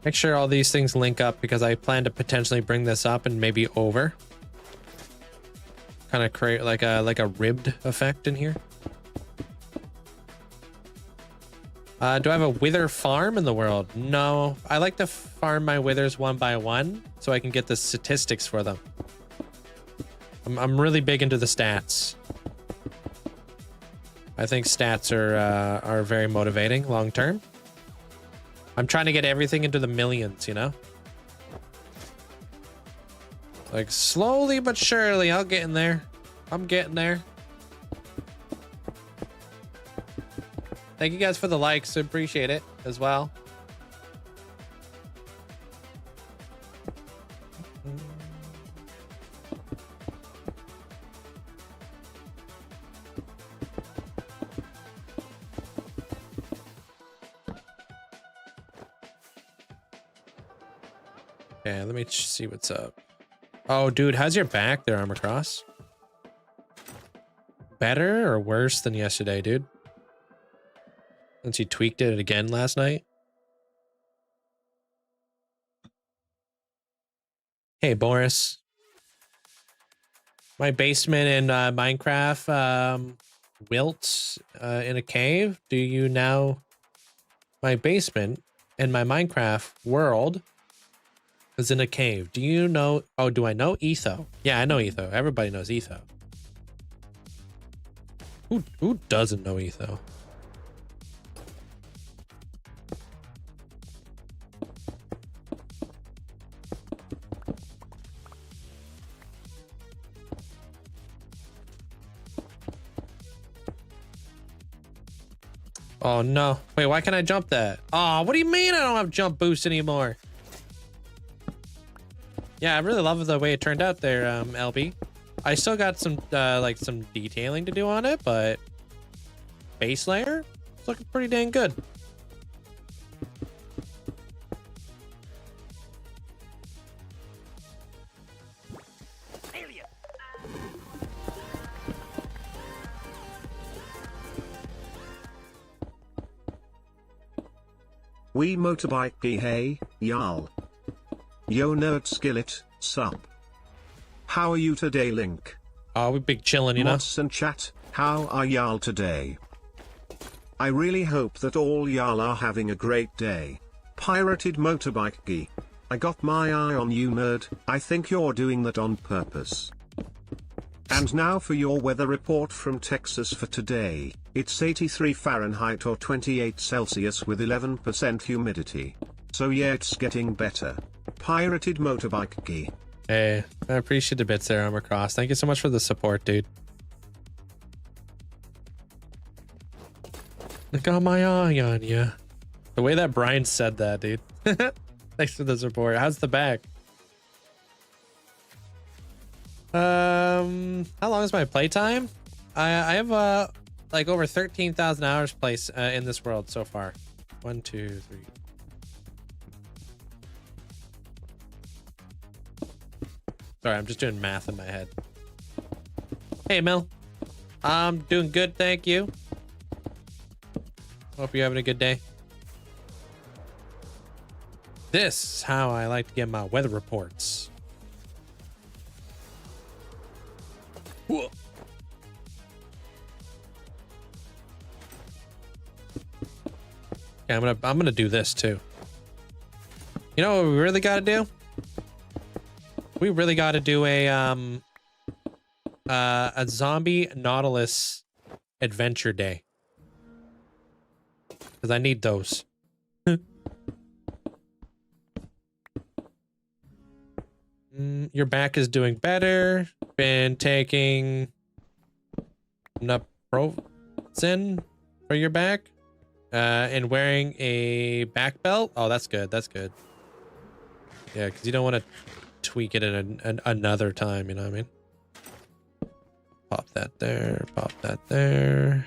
Make sure all these things link up because I plan to potentially bring this up and maybe over. Kind of create like a ribbed effect in here. Do I have a wither farm in the world? No. I like to farm my withers one by one so I can get the statistics for them. I'm really big into the stats. I think stats are very motivating long term. I'm trying to get everything into the millions, you know? Like slowly but surely, I'll get in there. I'm getting there. Thank you guys for the likes. I appreciate it as well. Okay, let me see what's up. Oh, dude, how's your back there, Armor Cross? Better or worse than yesterday, dude? Since you tweaked it again last night. Hey, Boris. My basement in Minecraft wilt in a cave. Do you now... My basement in my Minecraft world is in a cave. Do you know... Oh, do I know Etho? Yeah, I know Etho. Everybody knows Etho. Who doesn't know Etho? Oh no. Wait, why can't I jump that? Oh, what do you mean I don't have jump boost anymore? Yeah, I really love the way it turned out there, LB. I still got some like some detailing to do on it, but base layer, it's looking pretty dang good. We motorbike hey, y'all. Yo nerd skillet, sup. How are you today, Link? Oh, we big chillin', you know? Mods and chat, how are y'all today? I really hope that all y'all are having a great day. Pirated motorbike. I got my eye on you, nerd. I think you're doing that on purpose. And now for your weather report from Texas for today. It's 83 Fahrenheit or 28 Celsius with 11% humidity. So yeah, it's getting better. Pirated motorbike. Hey, I appreciate the bits there, Armor Cross. Thank you so much for the support, dude. I got my eye on you. The way that Brian said that, dude. Thanks for the support. How's the back? How long is my playtime? I have like over 13,000 hours place in this world so far. 1, 2, 3. Sorry, I'm just doing math in my head. Hey, Mel. I'm doing good, thank you. Hope you're having a good day. This is how I like to get my weather reports. Whoa. Okay, I'm gonna do this too. You know what we really gotta do? We really gotta do a zombie Nautilus adventure day. Because I need those. Your back is doing better. Been taking naproxen for your back. And wearing a back belt. Oh, that's good. That's good. Yeah, because you don't want to tweak it in another time. You know what I mean? Pop that there. Pop that there.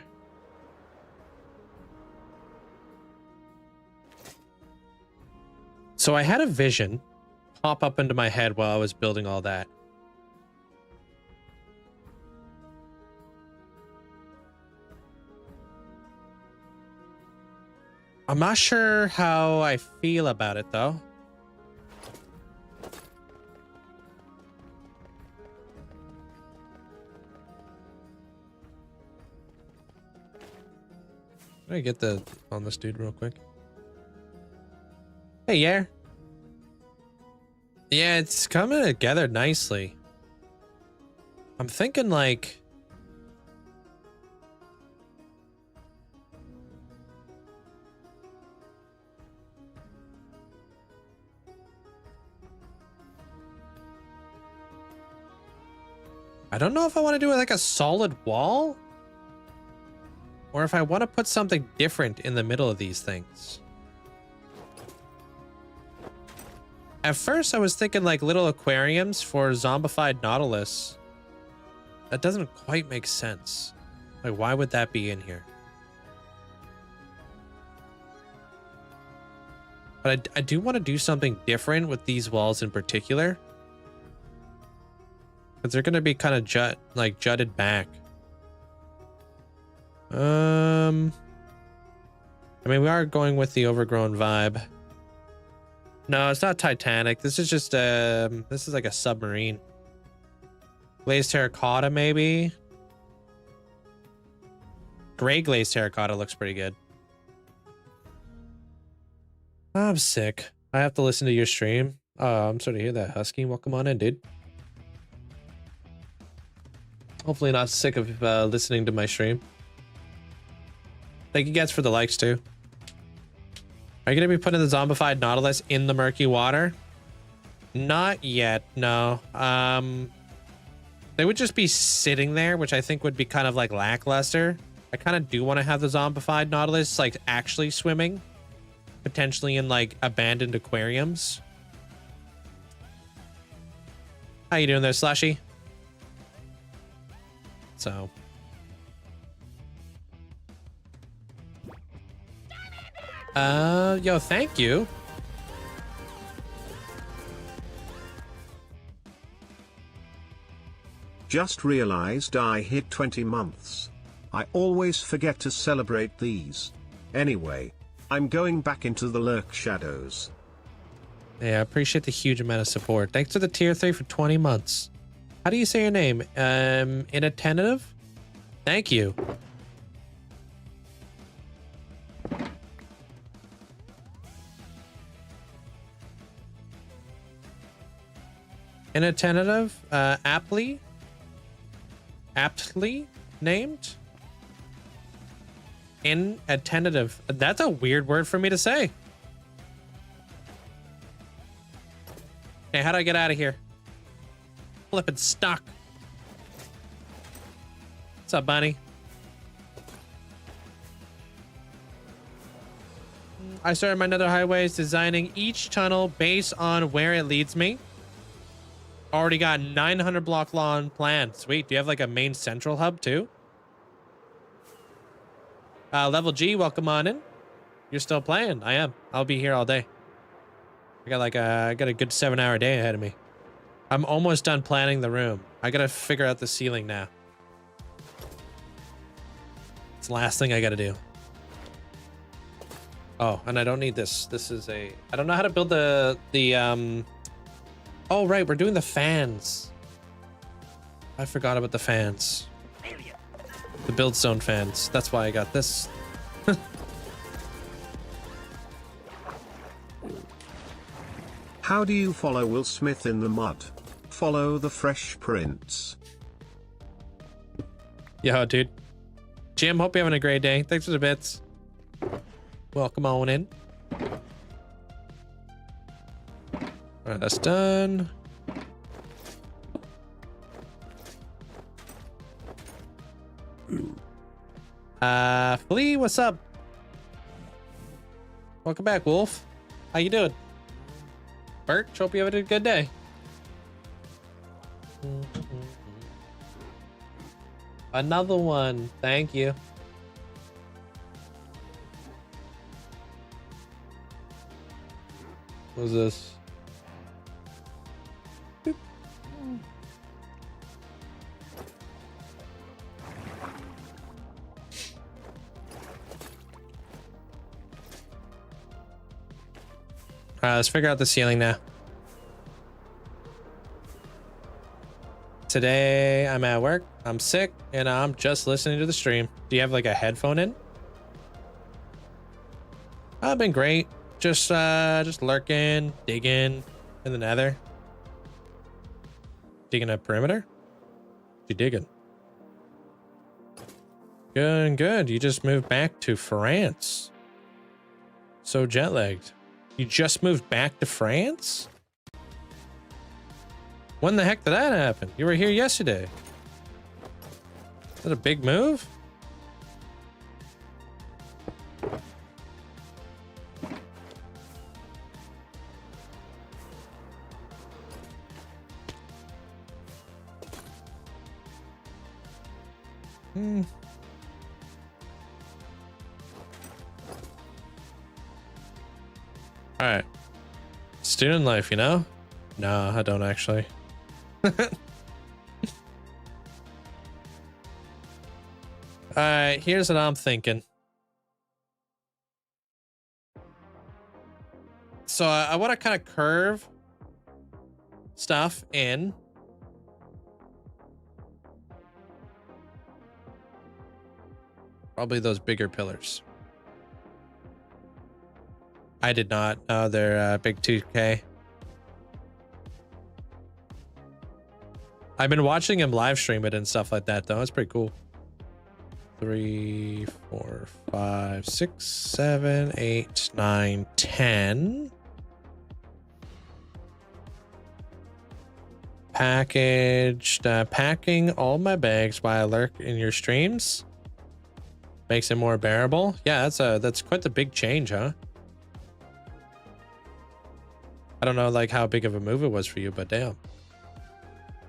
So I had a vision pop up into my head while I was building all that. I'm not sure how I feel about it though. Let me get on this dude real quick. Hey, yeah. Yeah, it's coming together nicely. I'm thinking like... I don't know if I want to do like a solid wall or if I want to put something different in the middle of these things. At first, I was thinking like little aquariums for zombified Nautilus. That doesn't quite make sense. Like, why would that be in here? But I do want to do something different with these walls in particular. Because they're going to be kind of jutted back. I mean, we are going with the overgrown vibe. No, it's not Titanic. This is just this is like a submarine. Glazed terracotta, maybe. Gray glazed terracotta looks pretty good. I'm sick. I have to listen to your stream. Oh, I'm sorry to hear that, Husky. Welcome on in, dude. Hopefully not sick of listening to my stream. Thank you guys for the likes too. Are you going to be putting the zombified Nautilus in the murky water? Not yet, no. They would just be sitting there, which I think would be kind of like lackluster. I kind of do want to have the zombified Nautilus like actually swimming. Potentially in like abandoned aquariums. How you doing there, Slushy? So... yo, thank you. Just realized I hit 20 months. I always forget to celebrate these. Anyway, I'm going back into the lurk shadows. Yeah, I appreciate the huge amount of support. Thanks to the tier 3 for 20 months. How do you say your name? Inattentive? Thank you. Inattentive, aptly named. Inattentive. That's a weird word for me to say. Hey, how do I get out of here? Flippin' stuck. What's up, bunny? I started my nether highways designing each tunnel based on where it leads me. Already got 900 block lawn planned. Sweet. Do you have like a main central hub too? Level G, welcome on in. You're still playing? I am. I'll be here all day. I got like I got a good 7-hour day ahead of me. I'm almost done planning the room. I gotta figure out the ceiling now. It's the last thing I gotta do. Oh, and I don't need this. This is a... I don't know how to build the Oh, right, we're doing the fans. I forgot about the fans. The build zone fans. That's why I got this. How do you follow Will Smith in the mud? Follow the Fresh Prince. Yo, dude. Jim, hope you're having a great day. Thanks for the bits. Welcome on in. All right, that's done. Flea, what's up? Welcome back, Wolf. How you doing? Bert, hope you have a good day. Another one. Thank you. What's this? Alright, let's figure out the ceiling now. Today, I'm at work, I'm sick, and I'm just listening to the stream. Do you have like a headphone in? I've been great. Just lurking, digging in the nether. Digging a perimeter? You digging? Good, good. You just moved back to France. So jet-lagged. You just moved back to France? When the heck did that happen? You were here yesterday. Is that a big move? All right. Student life, you know? No, I don't actually. All right, here's what I'm thinking. So I want to kind of curve stuff in. Probably those bigger pillars. I did not. No, they're big 2K. I've been watching him live stream it and stuff like that, though. It's pretty cool. 3, 4, 5, 6, 7, 8, 9, 10. Packaged. Packing all my bags while I lurk in your streams. Makes it more bearable. Yeah, that's quite the big change, huh? I don't know like how big of a move it was for you, but damn.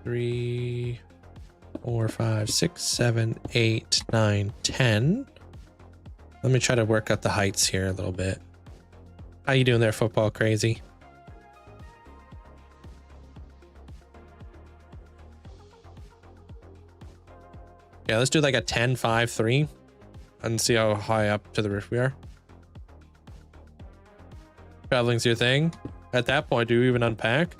3, 4, 5, 6, 7, 8, 9, 10. Let me try to work out the heights here a little bit. How you doing there, football crazy? Yeah, let's do like a 10, 5, 3 and see how high up to the roof we are. Traveling's your thing. At that point, do you even unpack?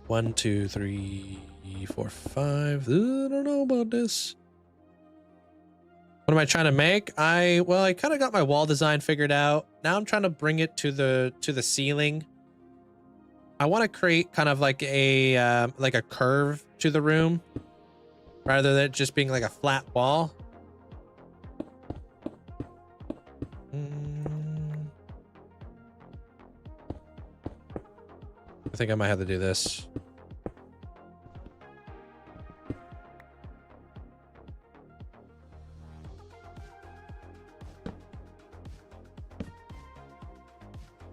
1, 2, 3, 4, 5. I don't know about this. What am I trying to make? I kind of got my wall design figured out. Now I'm trying to bring it to the ceiling. I want to create kind of like a curve to the room rather than it just being like a flat wall. I think I might have to do this.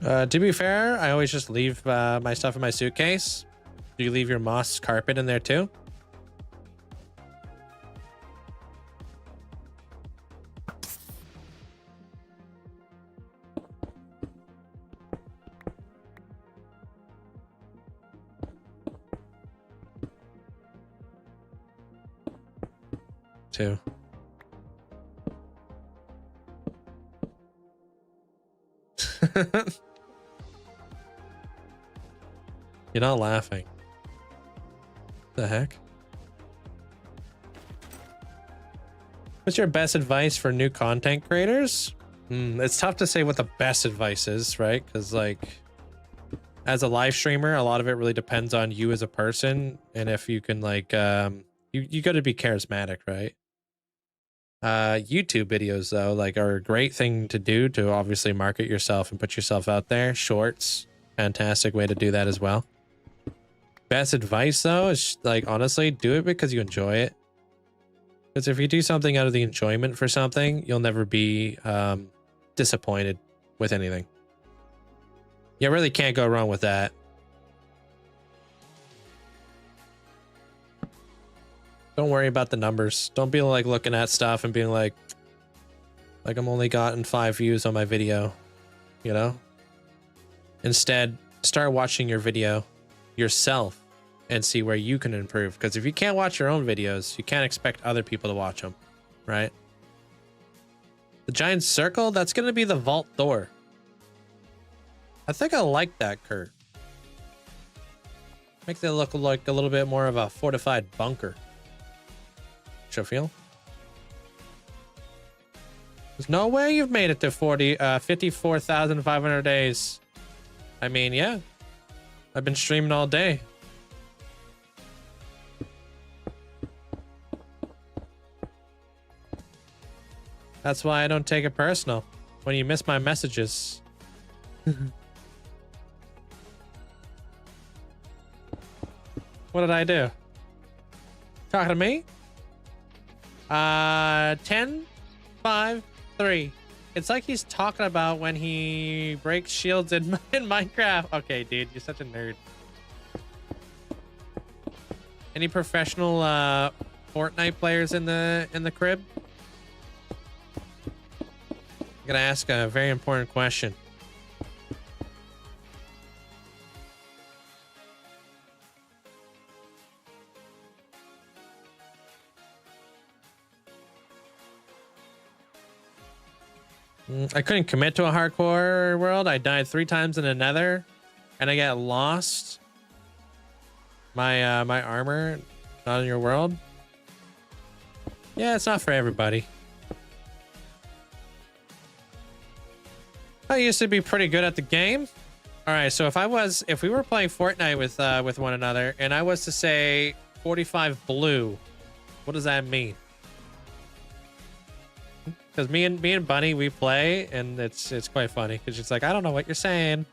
To be fair, I always just leave my stuff in my suitcase. Do you leave your moss carpet in there too? Too. You're not laughing. The heck? What's your best advice for new content creators? It's tough to say what the best advice is, right? Because like, as a live streamer, a lot of it really depends on you as a person, and if you can like, you got to be charismatic, right? YouTube videos though, like, are a great thing to do to obviously market yourself and put yourself out there. Shorts, fantastic way to do that as well. Best advice though is like, honestly, do it because you enjoy it. Because if you do something out of the enjoyment for something, you'll never be disappointed with anything. You really can't go wrong with that. Don't worry about the numbers. Don't be like looking at stuff and being like I'm only gotten 5 views on my video, you know? Instead, start watching your video yourself and see where you can improve. Because if you can't watch your own videos, you can't expect other people to watch them, right? The giant circle, that's going to be the vault door. I think I like that curve. Makes it look like a little bit more of a fortified bunker. Feel? There's no way you've made it to 54,500 days. I mean, yeah. I've been streaming all day. That's why I don't take it personal when you miss my messages. What did I do? Talking to me? 10, 5, 3. It's like he's talking about when he breaks shields in Minecraft. Okay, dude, you're such a nerd. Any professional Fortnite players in the crib? I'm gonna ask a very important question. I couldn't commit to a hardcore world. I died 3 times in a nether, and I got lost. My my armor, not in your world. Yeah, it's not for everybody. I used to be pretty good at the game. All right, so if we were playing Fortnite with one another, and I was to say 45 blue, what does that mean? Because me and Bunny, we play, and it's quite funny because she's like, I don't know what you're saying.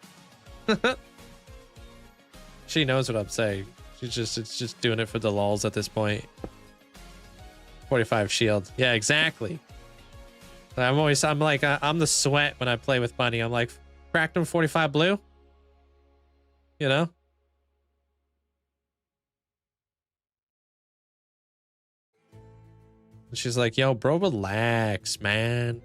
She knows what I'm saying. It's just doing it for the lulz at this point. 45 shield. Yeah, exactly. I'm the sweat when I play with Bunny. I'm like, cracked him 45 blue. You know? And she's like, yo, bro, relax, man.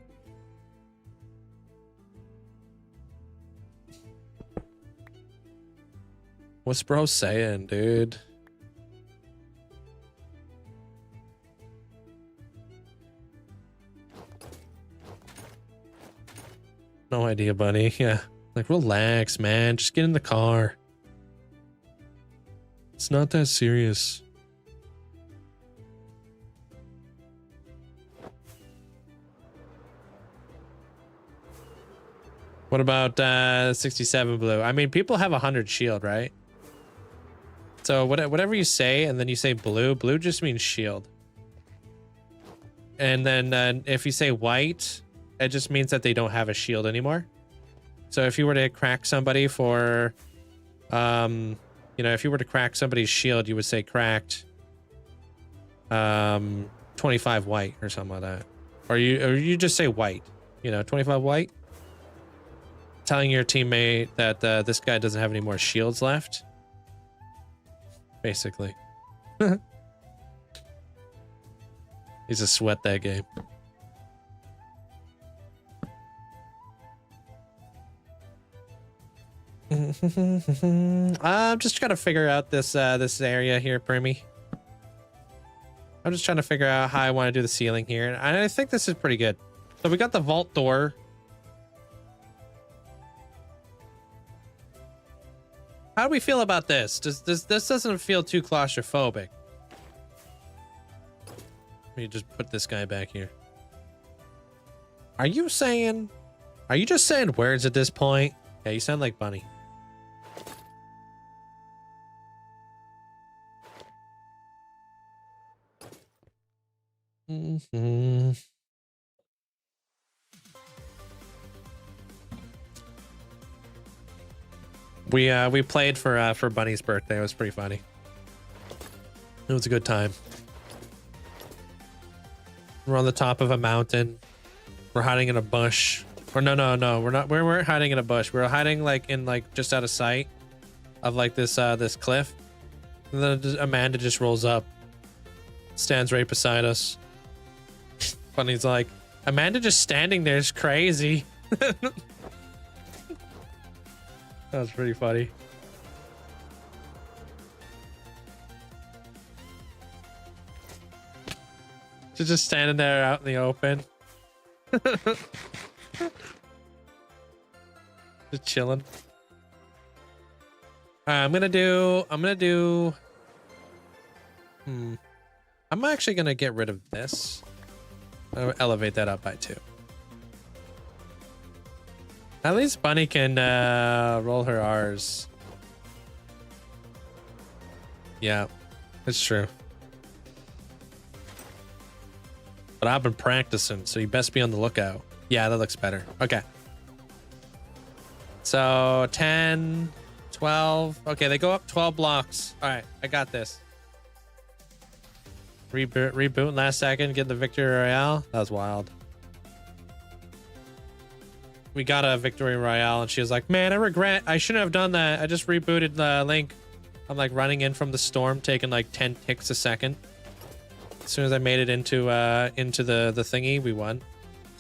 What's bro saying, dude? No idea, Bunny. Yeah. Like, relax, man. Just get in the car. It's not that serious. What about 67 blue? I mean, people have 100 shield, right? So whatever you say, and then you say blue, blue just means shield. And then if you say white, it just means that they don't have a shield anymore. So if you were to crack somebody for, you know, if you were to crack somebody's shield, you would say cracked 25 white or something like that. Or you just say white, you know, 25 white. Telling your teammate that this guy doesn't have any more shields left. Basically. He's a sweat that game. I'm just trying to figure out this this area here, Primy. I'm just trying to figure out how I want to do the ceiling here, and I think this is pretty good. So we got the vault door. How do we feel about this? This doesn't feel too claustrophobic. Let me just put this guy back here. Are you just saying words at this point? Yeah, you sound like Bunny. Mm-hmm. We played for Bunny's birthday. It was pretty funny. It was a good time. We're on the top of a mountain. We're hiding in a bush. Or no, we're not. We weren't hiding in a bush. We were hiding like just out of sight of like this this cliff. And then Amanda just rolls up, stands right beside us. Bunny's like, Amanda just standing there is crazy. That was pretty funny. She's just standing there out in the open. Just chilling. I'm actually gonna get rid of this. I'll elevate that up by 2. At least Bunny can roll her R's. Yeah, it's true. But I've been practicing, so you best be on the lookout. Yeah, that looks better. Okay. So 10, 12. Okay, they go up 12 blocks. All right, I got this. Reboot last second, get the victory royale. That was wild. We got a victory royale, and she was like, "Man, I regret. I shouldn't have done that. I just rebooted Link." I'm like running in from the storm, taking like 10 ticks a second. As soon as I made it into the thingy, we won.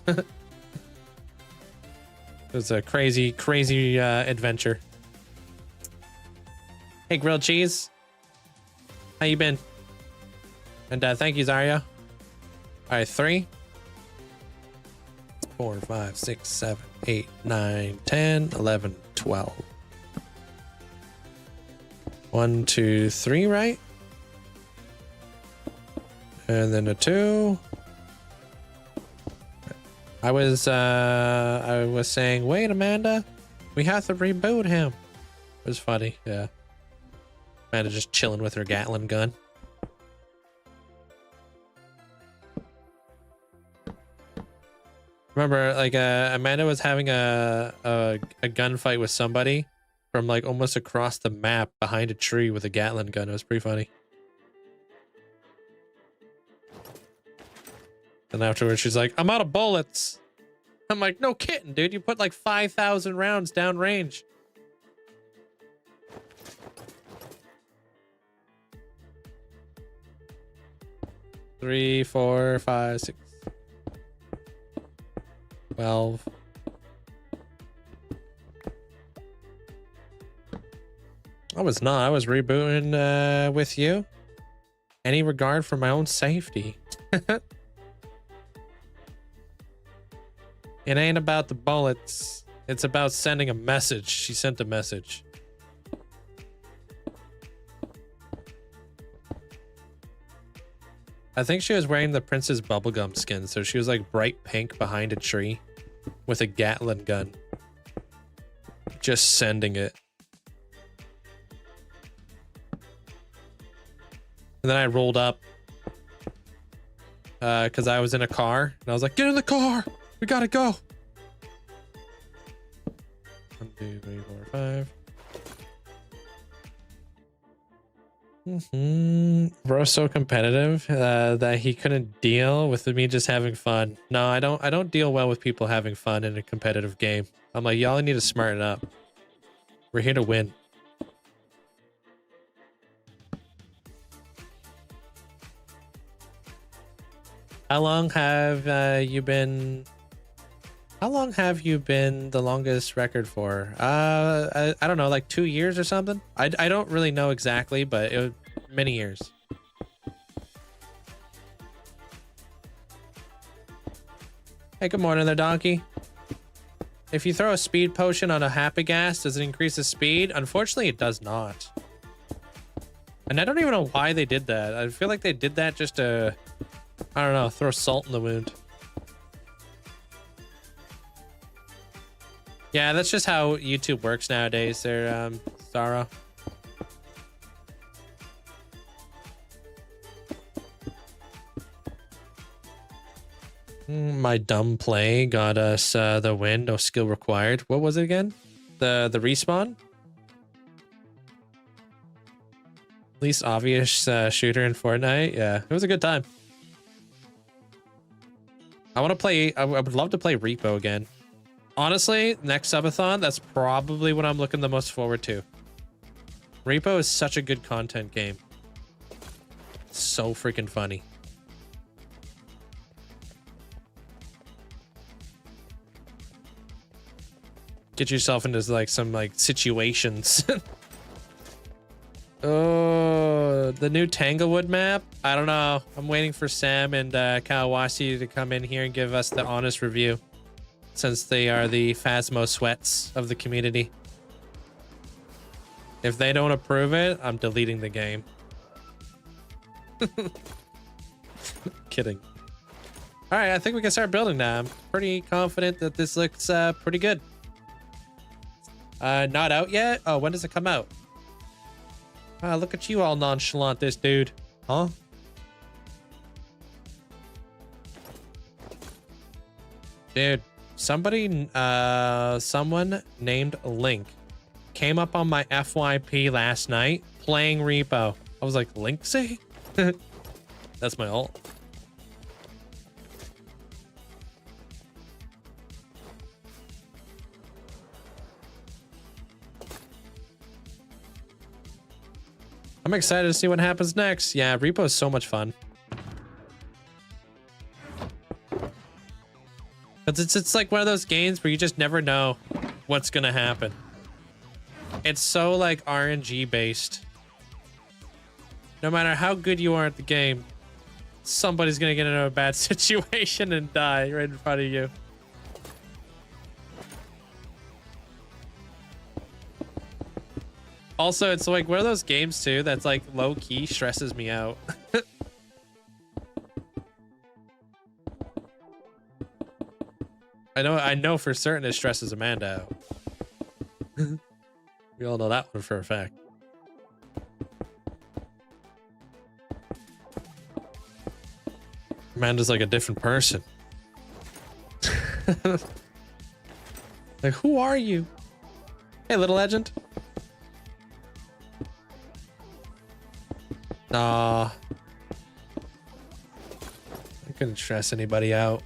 It was a crazy adventure. Hey, grilled cheese. How you been? And thank you, Zarya. All right, 3, 4, 5, 6, 7, 8, 9, 10, 11, 12. 1, 2, 3, right? And then a 2. I was saying, wait, Amanda, we have to reboot him. It was funny, yeah. Amanda just chilling with her Gatling gun. Remember, like, Amanda was having a gunfight with somebody from like almost across the map behind a tree with a Gatling gun. It was pretty funny. And afterwards, she's like, "I'm out of bullets." I'm like, "No kidding, dude. You put like 5,000 rounds down range." Three, 4, 5, 6, 12. I was not. I was rebooting with you. Any regard for my own safety. It ain't about the bullets. It's about sending a message. She sent a message. I think she was wearing the Princess Bubblegum skin, so she was like bright pink behind a tree with a Gatling gun. Just sending it. And then I rolled up because I was in a car and I was like, "Get in the car! We gotta go!" 1, 2, 3, 4, 5. Bro's so competitive that he couldn't deal with me just having fun. No, I don't deal well with people having fun in a competitive game. I'm like, y'all need to smarten up. We're here to win. How long have you been the longest record for? I don't know, like 2 years or something. I don't really know exactly, but it was many years. Hey, good morning there, donkey. If you throw a speed potion on a happy gas, does it increase the speed? Unfortunately, it does not. And I don't even know why they did that. I feel like they did that just to, I don't know, throw salt in the wound. Yeah, that's just how YouTube works nowadays there, Sarah. My dumb play got us the win. No skill required. What was it again? The respawn? Least obvious shooter in Fortnite. Yeah, it was a good time. I want to play. I would love to play Repo again. Honestly, next subathon, that's probably what I'm looking the most forward to. Repo is such a good content game. So freaking funny. Get yourself into like some like situations. Oh, the new Tanglewood map. I don't know. I'm waiting for Sam and Kawasi to come in here and give us the honest review, since they are the Phasmo sweats of the community. If they don't approve it, I'm deleting the game. Kidding. All right, I think we can start building now. I'm pretty confident that this looks pretty good. Not out yet? Oh, when does it come out? Look at you all nonchalant, this dude. Huh? Dude, someone named Link came up on my FYP last night playing Repo. I was like, Linkzzey? That's my ult. I'm excited to see what happens next. Yeah, Repo is so much fun. It's like one of those games where you just never know what's gonna happen. It's so like RNG based. No matter how good you are at the game, somebody's gonna get into a bad situation and die right in front of you. Also, it's like one of those games too that's like low key stresses me out. I know for certain it stresses Amanda out. We all know that one for a fact. Amanda's like a different person. Like, who are you? Hey, little legend. Nah. I couldn't stress anybody out.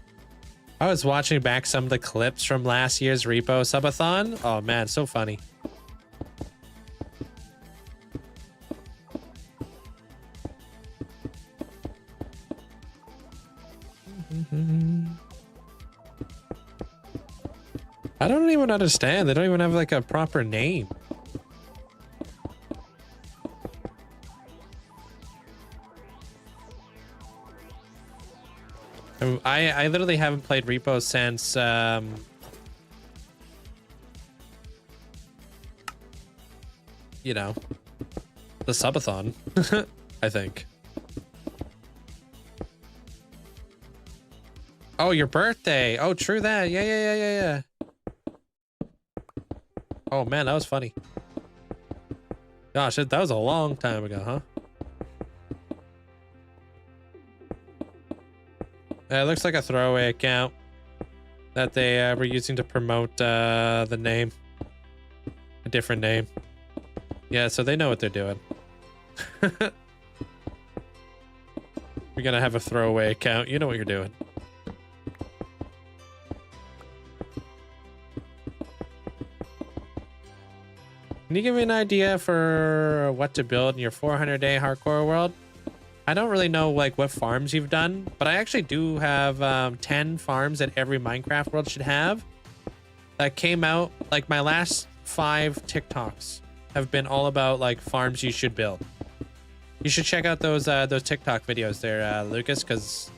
I was watching back some of the clips from last year's Repo subathon. Oh man, so funny. I don't even understand. They don't even have like a proper name. I literally haven't played Repo since you know, the subathon. I think. Oh, your birthday. Oh, true that. Yeah. Oh man, that was funny. Gosh, that was a long time ago, huh? It looks like a throwaway account that they were using to promote the name. A different name. Yeah, so they know what they're doing. You're gonna have a throwaway account. You know what you're doing. Can you give me an idea for what to build in your 400-day hardcore world? I don't really know like what farms you've done, but I actually do have 10 farms that every Minecraft world should have. That came out, like my last 5 TikToks have been all about like farms you should build. You should check out those TikTok videos there, Lucas, because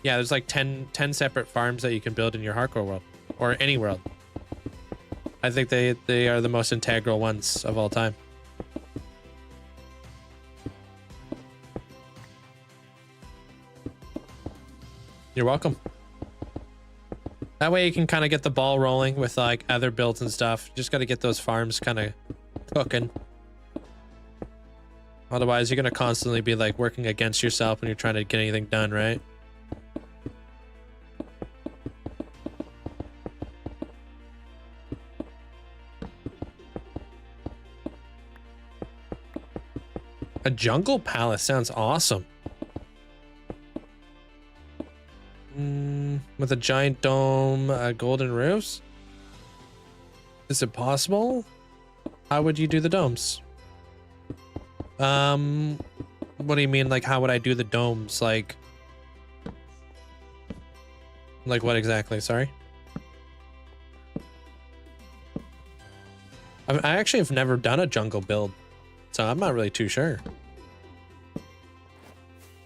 yeah, there's like 10 separate farms that you can build in your hardcore world or any world. I think they are the most integral ones of all time. You're welcome. That way you can kind of get the ball rolling with like other builds and stuff. Just got to get those farms kind of cooking. Otherwise, you're going to constantly be like working against yourself when you're trying to get anything done, right? A jungle palace sounds awesome. With a giant dome, golden roofs? Is it possible? How would you do the domes? What do you mean? Like, how would I do the domes? Like what exactly? Sorry. I actually have never done a jungle build, so I'm not really too sure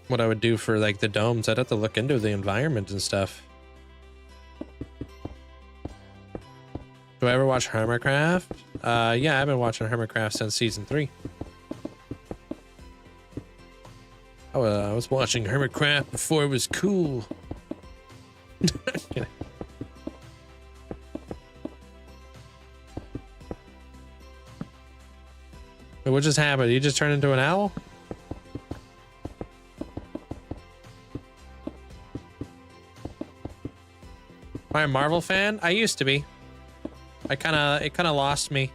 what I would do for like the domes. I'd have to look into the environment and stuff. Do I ever watch Hermitcraft? Yeah, I've been watching Hermitcraft since season 3. I was watching Hermitcraft before it was cool. What just happened? You just turned into an owl? Am I a Marvel fan? I used to be. It kind of lost me.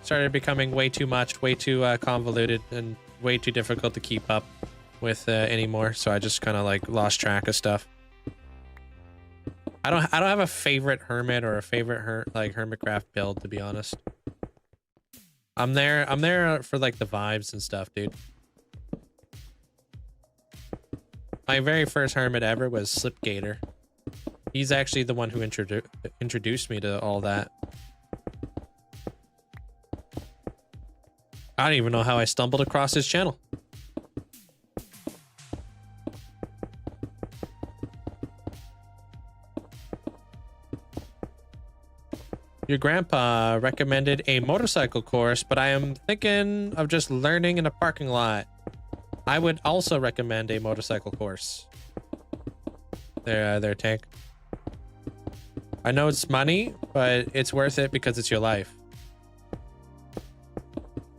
Started becoming way too much, way too convoluted, and way too difficult to keep up with anymore. So I just kind of like lost track of stuff. I don't have a favorite hermit or a favorite hermitcraft build, to be honest. I'm there for like the vibes and stuff, dude. My very first hermit ever was Slipgator. He's actually the one who introduced me to all that. I don't even know how I stumbled across his channel. Your grandpa recommended a motorcycle course, but I am thinking of just learning in a parking lot. I would also recommend a motorcycle course. There, Tank. I know it's money, but it's worth it because it's your life.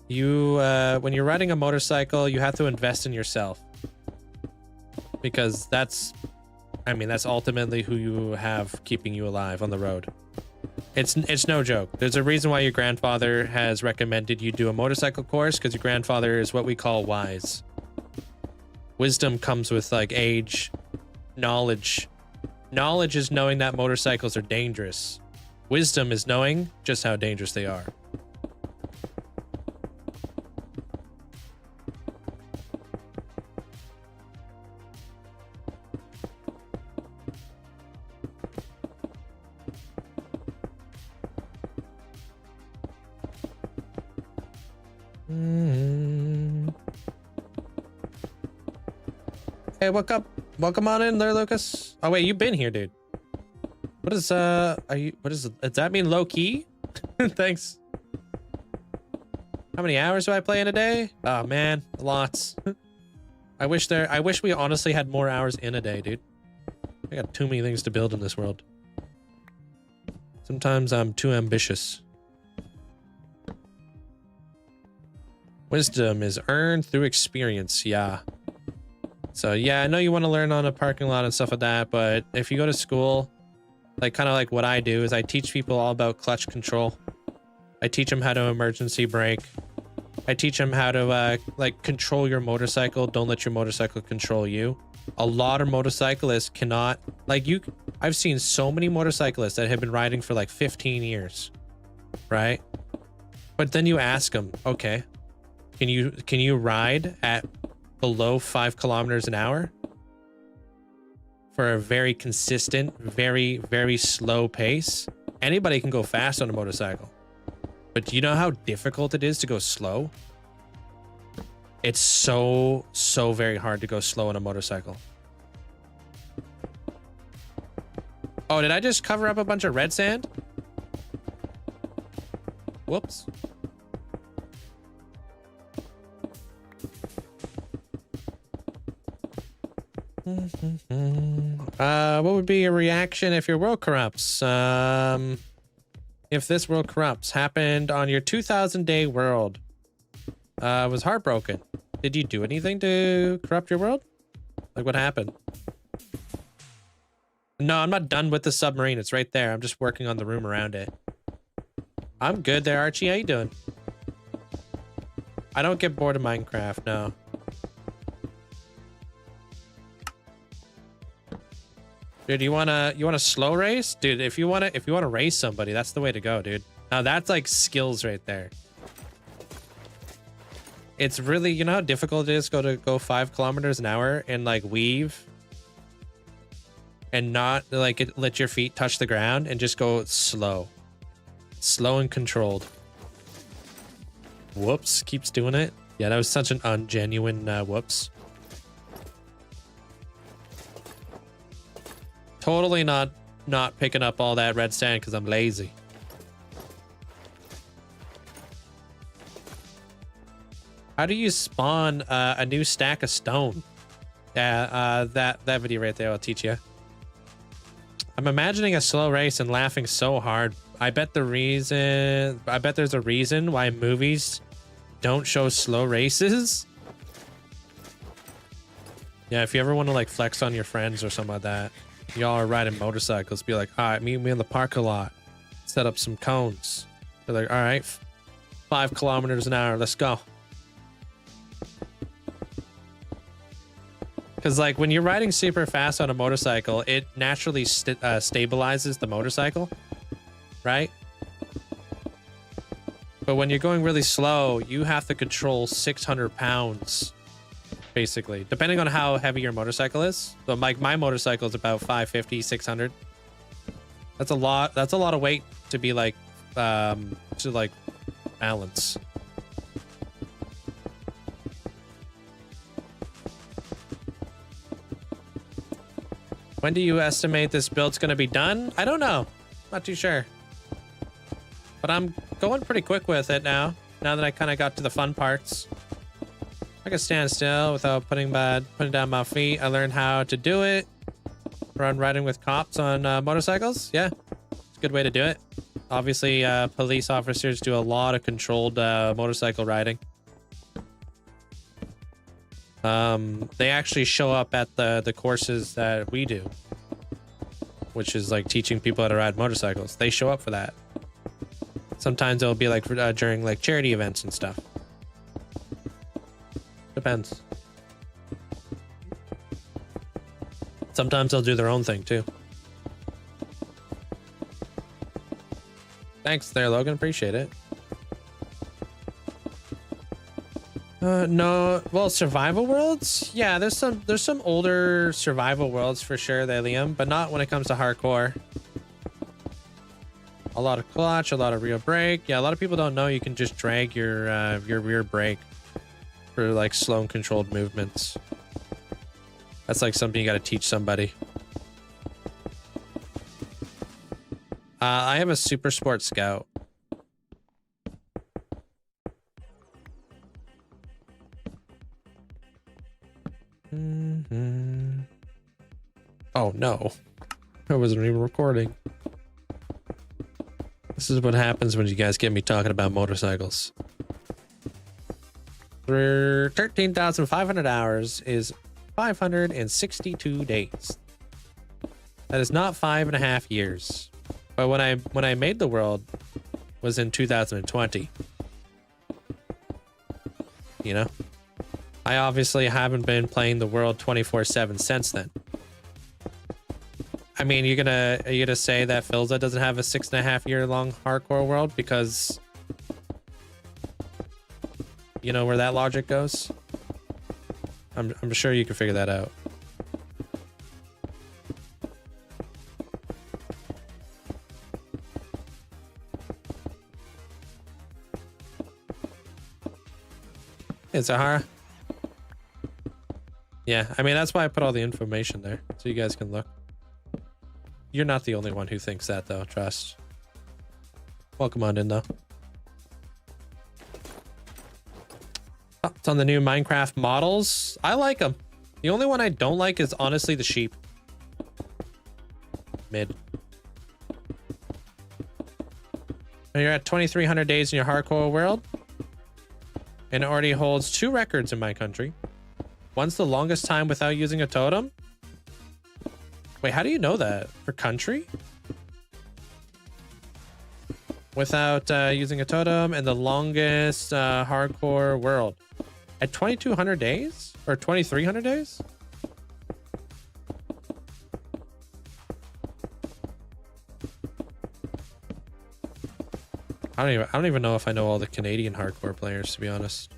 You, when you're riding a motorcycle, you have to invest in yourself. Because that's ultimately who you have keeping you alive on the road. It's no joke. There's a reason why your grandfather has recommended you do a motorcycle course, because your grandfather is what we call wise. Wisdom comes with like age, knowledge. Knowledge is knowing that motorcycles are dangerous. Wisdom is knowing just how dangerous they are. Hey, welcome on in there, Lucas. Oh wait, you've been here, dude. What is does that mean low key? Thanks. How many hours do I play in a day? Oh man, lots. I wish we honestly had more hours in a day, dude. I got too many things to build in this world. Sometimes I'm too ambitious. Wisdom is earned through experience, yeah. So yeah, I know you want to learn on a parking lot and stuff like that, but if you go to school, like kind of like what I do is I teach people all about clutch control. I teach them how to emergency brake. I teach them how to like control your motorcycle. Don't let your motorcycle control you. A lot of motorcyclists cannot, like I've seen so many motorcyclists that have been riding for like 15 years, right? But then you ask them, okay, can you ride at below 5 kilometers an hour for a very consistent, very, very slow pace? Anybody can go fast on a motorcycle, but do you know how difficult it is to go slow? It's so very hard to go slow on a motorcycle. Oh, did I just cover up a bunch of red sand? Whoops. What would be your reaction if your world corrupts? If this world corrupts happened on your 2000-day world, I was heartbroken. Did you do anything to corrupt your world? Like what happened? No, I'm not done with the submarine. It's right there. I'm just working on the room around it. I'm good there, Archie. How you doing? I don't get bored of Minecraft, no. Dude, you wanna slow race? Dude, if you wanna race somebody, that's the way to go, dude. Now that's like skills right there. It's really, you know how difficult it is to go 5 kilometers an hour and like weave and not like let your feet touch the ground and just go slow and controlled. Whoops, keeps doing it. Yeah, that was such an ungenuine whoops. Totally not picking up all that red sand because I'm lazy. How do you spawn a new stack of stone? Yeah, that video right there, I'll teach you. I'm imagining a slow race and laughing so hard. I bet there's a reason why movies don't show slow races. Yeah, if you ever want to like flex on your friends or something like that, y'all are riding motorcycles, be like, all right, meet me in the parking lot, set up some cones. They're like, all right, 5 kilometers an hour, let's go. Because like when you're riding super fast on a motorcycle, it naturally stabilizes the motorcycle, right? But when you're going really slow, you have to control 600 pounds, basically, depending on how heavy your motorcycle is. So like my motorcycle is about 550, 600. That's a lot. That's a lot of weight to be like, to like balance. When do you estimate this build's going to be done? I don't know. Not too sure. But I'm going pretty quick with it now. Now that I kind of got to the fun parts. I can stand still without putting down my feet. I learned how to do it. Run riding with cops on motorcycles. Yeah, it's a good way to do it. Obviously, police officers do a lot of controlled motorcycle riding. They actually show up at the courses that we do, which is like teaching people how to ride motorcycles. They show up for that. Sometimes it'll be like during like charity events and stuff. Depends. Sometimes they'll do their own thing too. Thanks there, Logan. Appreciate it. No, well, survival worlds? Yeah, there's some older survival worlds for sure, there, Liam, but not when it comes to hardcore. A lot of clutch, a lot of rear brake. Yeah, a lot of people don't know you can just drag your rear brake for like slow and controlled movements. That's like something you got to teach somebody. I have a Super Sport Scout. Oh no, I wasn't even recording. This is what happens when you guys get me talking about motorcycles. 13,500 hours is 562 days. That is not 5.5 years. But when I made the world was in 2020. You know? I obviously haven't been playing the world 24/7 since then. I mean, are you gonna say that Philza doesn't have a 6.5 year long hardcore world because you know where that logic goes? I'm sure you can figure that out. It's Sahara. Yeah, I mean, that's why I put all the information there so you guys can look. You're not the only one who thinks that, though. Trust. Welcome on in, though. Oh, it's on the new Minecraft models. I like them. The only one I don't like is honestly the sheep. Mid. You're at 2,300 days in your hardcore world. And it already holds 2 records in my country. One's the longest time without using a totem. Wait, how do you know that? For country? Without using a totem, and the longest hardcore world. At 2,200 days? Or 2,300 days? I don't even know if I know all the Canadian hardcore players, to be honest.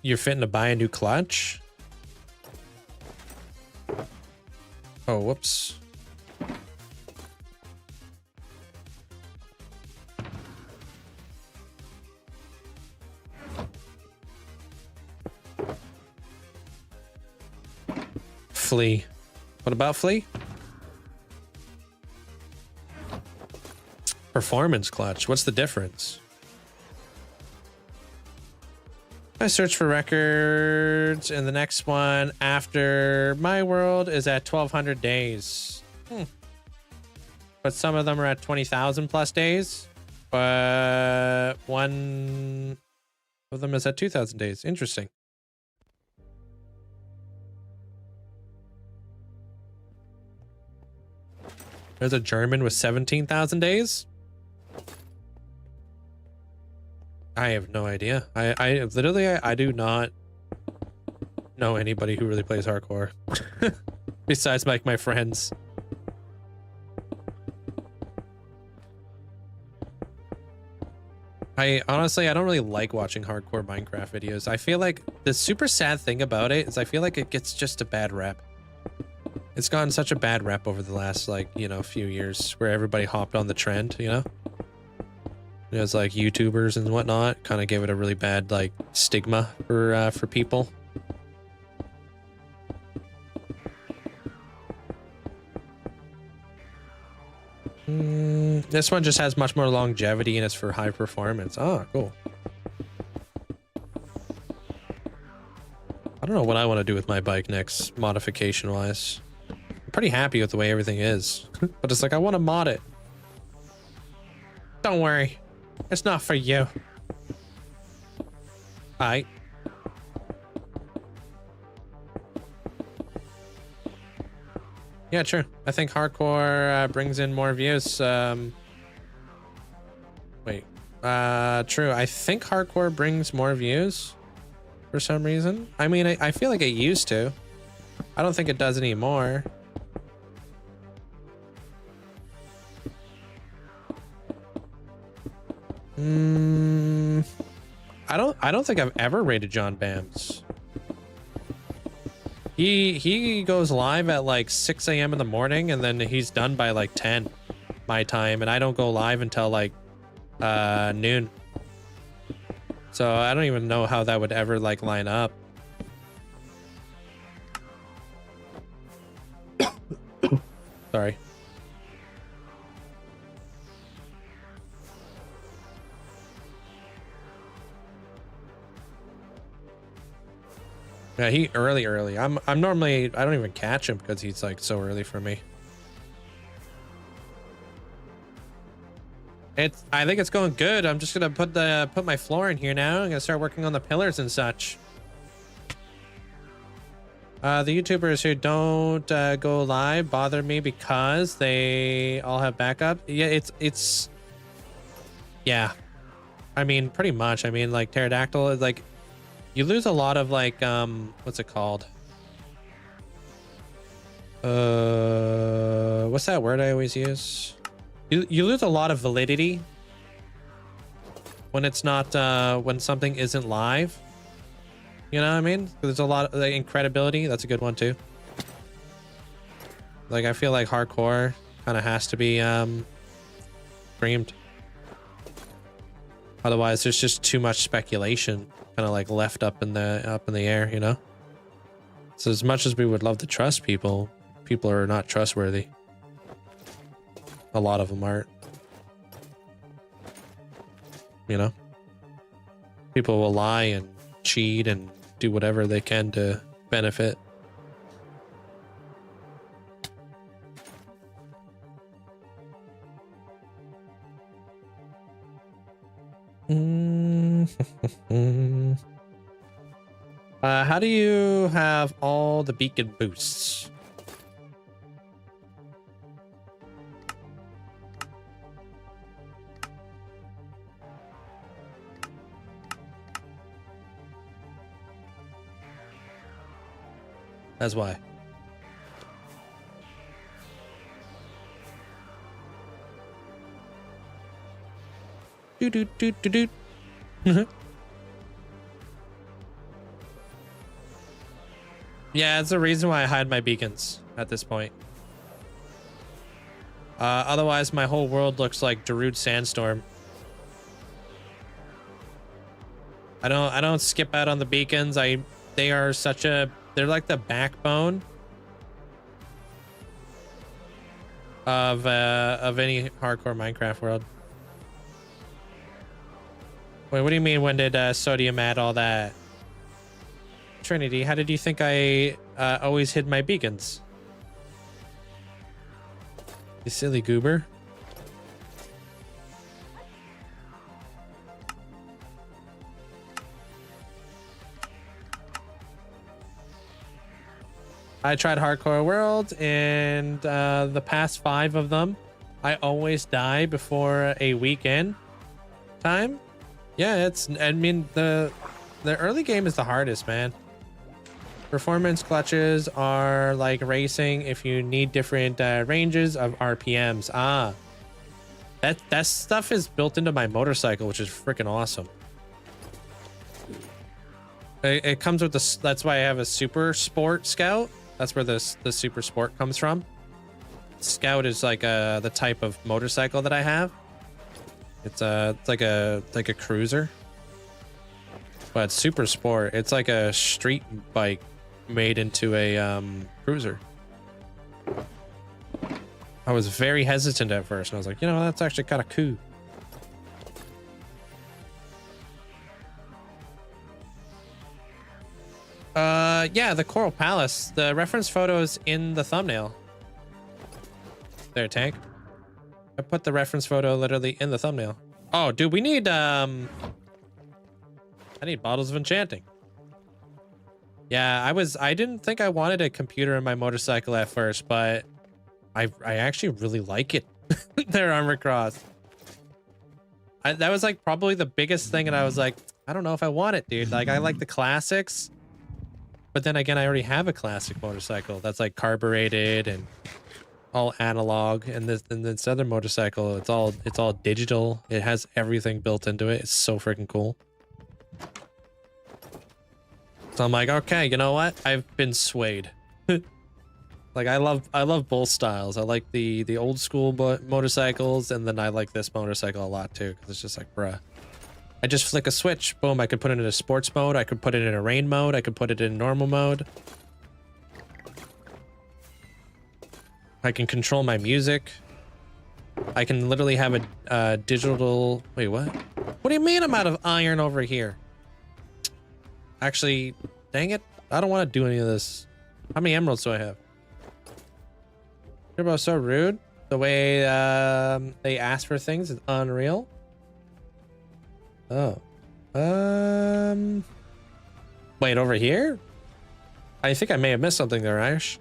You're fitting to buy a new clutch? Oh, whoops. Flea. What about Flea? Performance clutch. What's the difference? I search for records, and the next one after my world is at 1,200 days. but some of them are at 20,000 plus days. But one of them is at 2,000 days. Interesting. There's a German with 17,000 days. I have no idea. I literally, I do not know anybody who really plays hardcore besides like my friends. I honestly, I don't really like watching hardcore Minecraft videos. I feel like the super sad thing about it is I feel like it gets just a bad rep. It's gotten such a bad rep over the last, like, you know, few years where everybody hopped on the trend, you know? There's like YouTubers and whatnot kind of gave it a really bad like stigma for people. This one just has much more longevity and it's for high performance. Oh, cool. I don't know what I want to do with my bike next, modification wise. I'm pretty happy with the way everything is, but it's like I want to mod it. Don't worry, it's not for you. Alright. Yeah, true. I think hardcore brings in more views. Wait. True. I think hardcore brings more views for some reason. I mean, I feel like it used to. I don't think it does anymore. I don't think I've ever rated John Bams. He goes live at like 6 a.m. in the morning and then he's done by like 10 my time, and I don't go live until like noon. So I don't even know how that would ever like line up. Sorry. Yeah, he early. I'm normally, I don't even catch him because he's like so early for me. I think it's going good. I'm just gonna put my floor in here now. I'm gonna start working on the pillars and such. The YouTubers who don't go live bother me because they all have backup. Yeah, it's yeah. I mean, pretty much. I mean, like Pterodactyl is like, you lose a lot of like what's it called? What's that word I always use? You lose a lot of validity when it's not when something isn't live. You know what I mean? There's a lot of like, incredibility. That's a good one too. Like I feel like hardcore kind of has to be streamed. Otherwise, there's just too much speculation, kind of like left up in the air, you know. So as much as we would love to trust people, people are not trustworthy. A lot of them aren't. You know, people will lie and cheat and do whatever they can to benefit. How do you have all the beacon boosts? That's why. Do do do do do. Yeah, it's the reason why I hide my beacons at this point. Otherwise, my whole world looks like Darude Sandstorm. I don't skip out on the beacons. They are such a, they're like the backbone of any hardcore Minecraft world. Wait, what do you mean? When did Sodium add all that? Trinity, how did you think I always hid my beacons? You silly goober. I tried Hardcore World, and the past 5 of them, I always die before a weekend time. Yeah, I mean, the early game is the hardest, man. Performance clutches are like racing if you need different ranges of RPMs. That stuff is built into my motorcycle, which is freaking awesome. It comes with the, that's why I have a Super Sport Scout. That's where the Super Sport comes from. Scout is like the type of motorcycle that I have. It's like a cruiser, but Super Sport, it's like a street bike made into a cruiser. I was very hesitant at first, and I was like, you know, that's actually kind of cool. Yeah, the Coral Palace. The reference photo is in the thumbnail. There, Tank. I put the reference photo literally in the thumbnail. Oh, dude, we need I need bottles of enchanting. Yeah, I didn't think I wanted a computer in my motorcycle at first, but I actually really like it. Their armor cross. That was like probably the biggest thing, and I was like, I don't know if I want it, dude. Like, I like the classics, but then again, I already have a classic motorcycle that's like carbureted and all analog, and this other motorcycle, it's all digital. It has everything built into it. It's so freaking cool. So I'm like, okay, you know what? I've been swayed. Like, I love both styles. I like the old school motorcycles, and then I like this motorcycle a lot too, because it's just like, bruh. I just flick a switch, boom, I could put it in a sports mode, I could put it in a rain mode, I could put it in normal mode. I can control my music. I can literally have a digital... Wait, what? What do you mean I'm out of iron over here? Actually, dang it. I don't want to do any of this. How many emeralds do I have? Turbo's so rude. The way they ask for things is unreal. Oh. Wait, over here? I think I may have missed something there, Irish.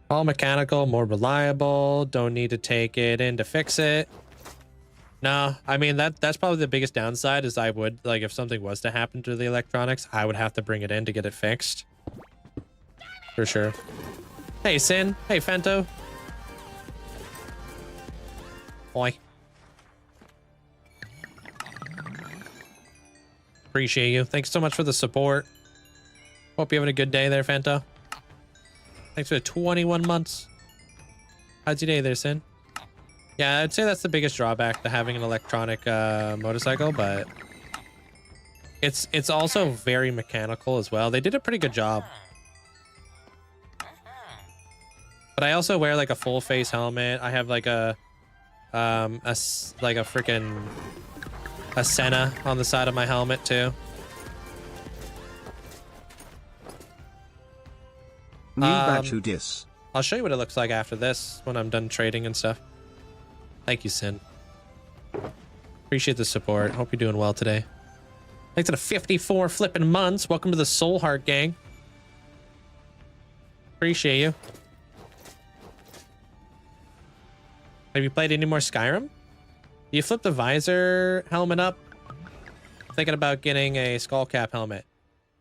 All mechanical, more reliable. Don't need to take it in to fix it. No, I mean, that's probably the biggest downside is I would, like, if something was to happen to the electronics, I would have to bring it in to get it fixed. For sure. Hey, Sin. Hey, Fento. Boy. Appreciate you. Thanks so much for the support. Hope you're having a good day there, Fento. Thanks for the 21 months. How's your day there, Sin? Yeah, I'd say that's the biggest drawback to having an electronic motorcycle, but it's also very mechanical as well. They did a pretty good job. But I also wear like a full face helmet. I have like a freaking Senna on the side of my helmet too. New Bachu Dis. I'll show you what it looks like after this when I'm done trading and stuff. Thank you, Sin. Appreciate the support. Hope you're doing well today. Thanks to the 54 flipping months. Welcome to the Soul Heart gang. Appreciate you. Have you played any more Skyrim? You flip the visor helmet up? Thinking about getting a skull cap helmet.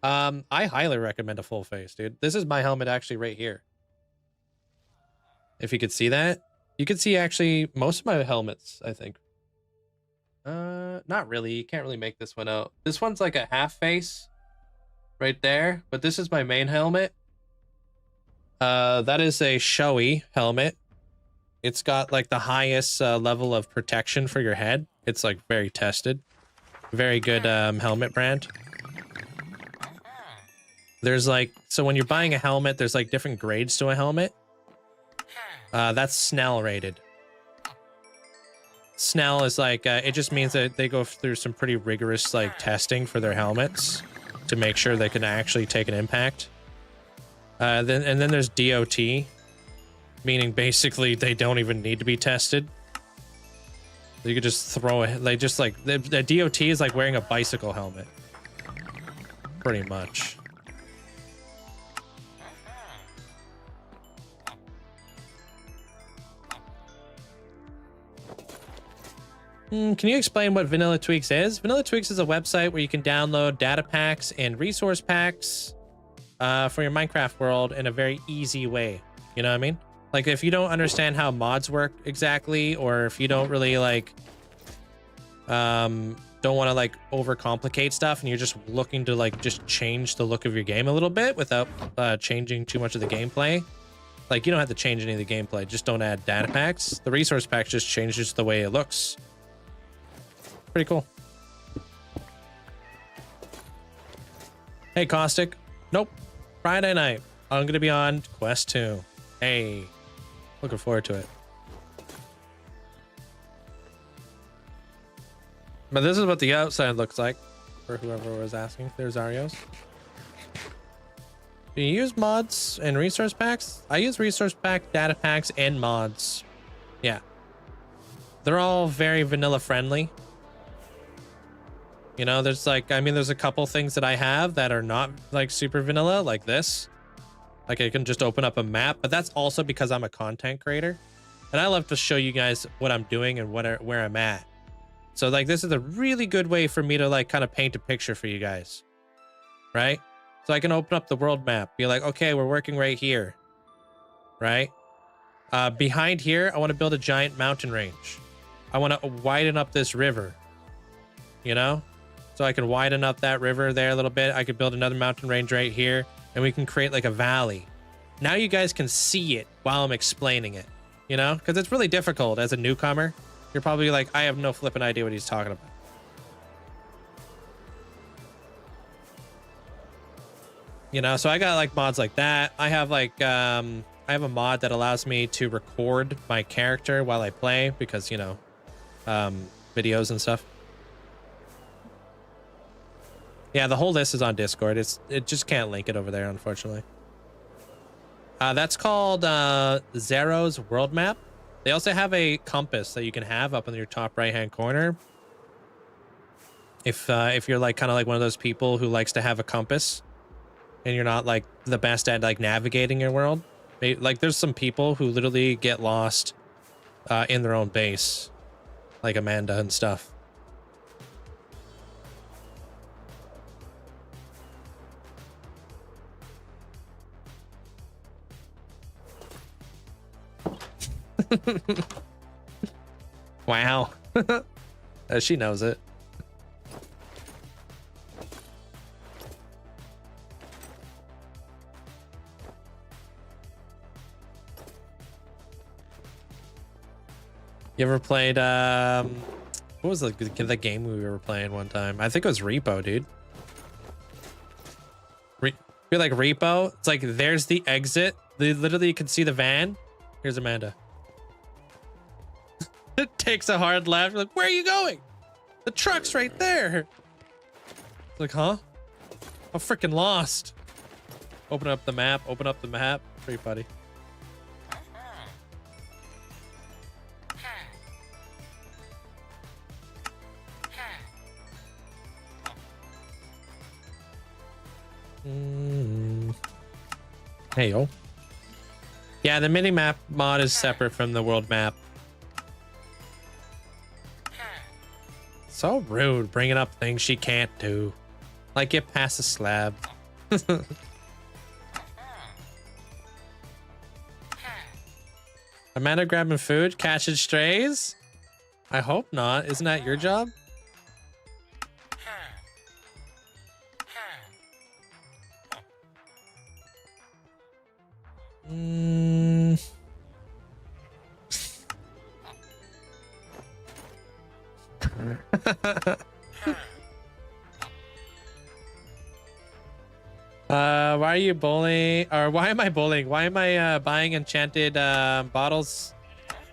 I highly recommend a full face, dude. This is my helmet actually right here. If you could see that. You could see actually most of my helmets, I think. Not really. You can't really make this one out. This one's like a half face right there, but this is my main helmet. That is a showy helmet. It's got like the highest level of protection for your head. It's like very tested. Very good helmet brand. There's like, so when you're buying a helmet, there's like different grades to a helmet. That's Snell rated. Snell is like, it just means that they go through some pretty rigorous like testing for their helmets to make sure they can actually take an impact. And then there's DOT, meaning basically they don't even need to be tested. So you could just throw it, like, just like the DOT is like wearing a bicycle helmet. Pretty much. Can you explain what Vanilla Tweaks is? Vanilla Tweaks is a website where you can download data packs and resource packs for your Minecraft world in a very easy way. You know what I mean? Like, if you don't understand how mods work exactly, or if you don't really like, don't want to like overcomplicate stuff, and you're just looking to like just change the look of your game a little bit without changing too much of the gameplay. Like, you don't have to change any of the gameplay. Just don't add data packs. The resource pack just changes the way it looks. Pretty cool. Hey, Caustic. Nope. Friday night. I'm going to be on Quest 2. Hey. Looking forward to it. But this is what the outside looks like for whoever was asking. There's Arios. Do you use mods and resource packs? I use resource pack, data packs, and mods. Yeah. They're all very vanilla friendly. You know, there's like, I mean, there's a couple things that I have that are not like super vanilla, like this. Like, I can just open up a map, but that's also because I'm a content creator. And I love to show you guys what I'm doing and where I'm at. So like, this is a really good way for me to like kind of paint a picture for you guys. Right? So I can open up the world map, be like, okay, we're working right here. Right? Behind here, I want to build a giant mountain range. I want to widen up this river. You know? So I can widen up that river there a little bit. I could build another mountain range right here, and we can create like a valley. Now you guys can see it while I'm explaining it, you know? Because it's really difficult as a newcomer. You're probably like, I have no flipping idea what he's talking about. You know, so I got like mods like that. I have like, I have a mod that allows me to record my character while I play because, you know, videos and stuff. Yeah, the whole list is on Discord. It just can't link it over there, unfortunately. That's called Zero's World Map. They also have a compass that you can have up in your top right-hand corner. If you're like kind of like one of those people who likes to have a compass, and you're not like the best at like navigating your world, like there's some people who literally get lost in their own base, like Amanda and stuff. Wow. She knows it. You ever played what was the game we were playing one time? I think it was Repo, dude. You're like Repo. It's like there's the exit. Literally you can see the van. Here's Amanda. It takes a hard left. Like, where are you going? The truck's right there. Like, huh? I'm freaking lost. Open up the map. Open up the map. Pretty funny. Hey, yo. Yeah, the mini-map mod is separate from the world map. So rude, bringing up things she can't do. Like get past the slab. Amanda grabbing food, catching strays? I hope not. Isn't that your job? Why are you bullying? Or why am I bullying? Why am I buying enchanted bottles?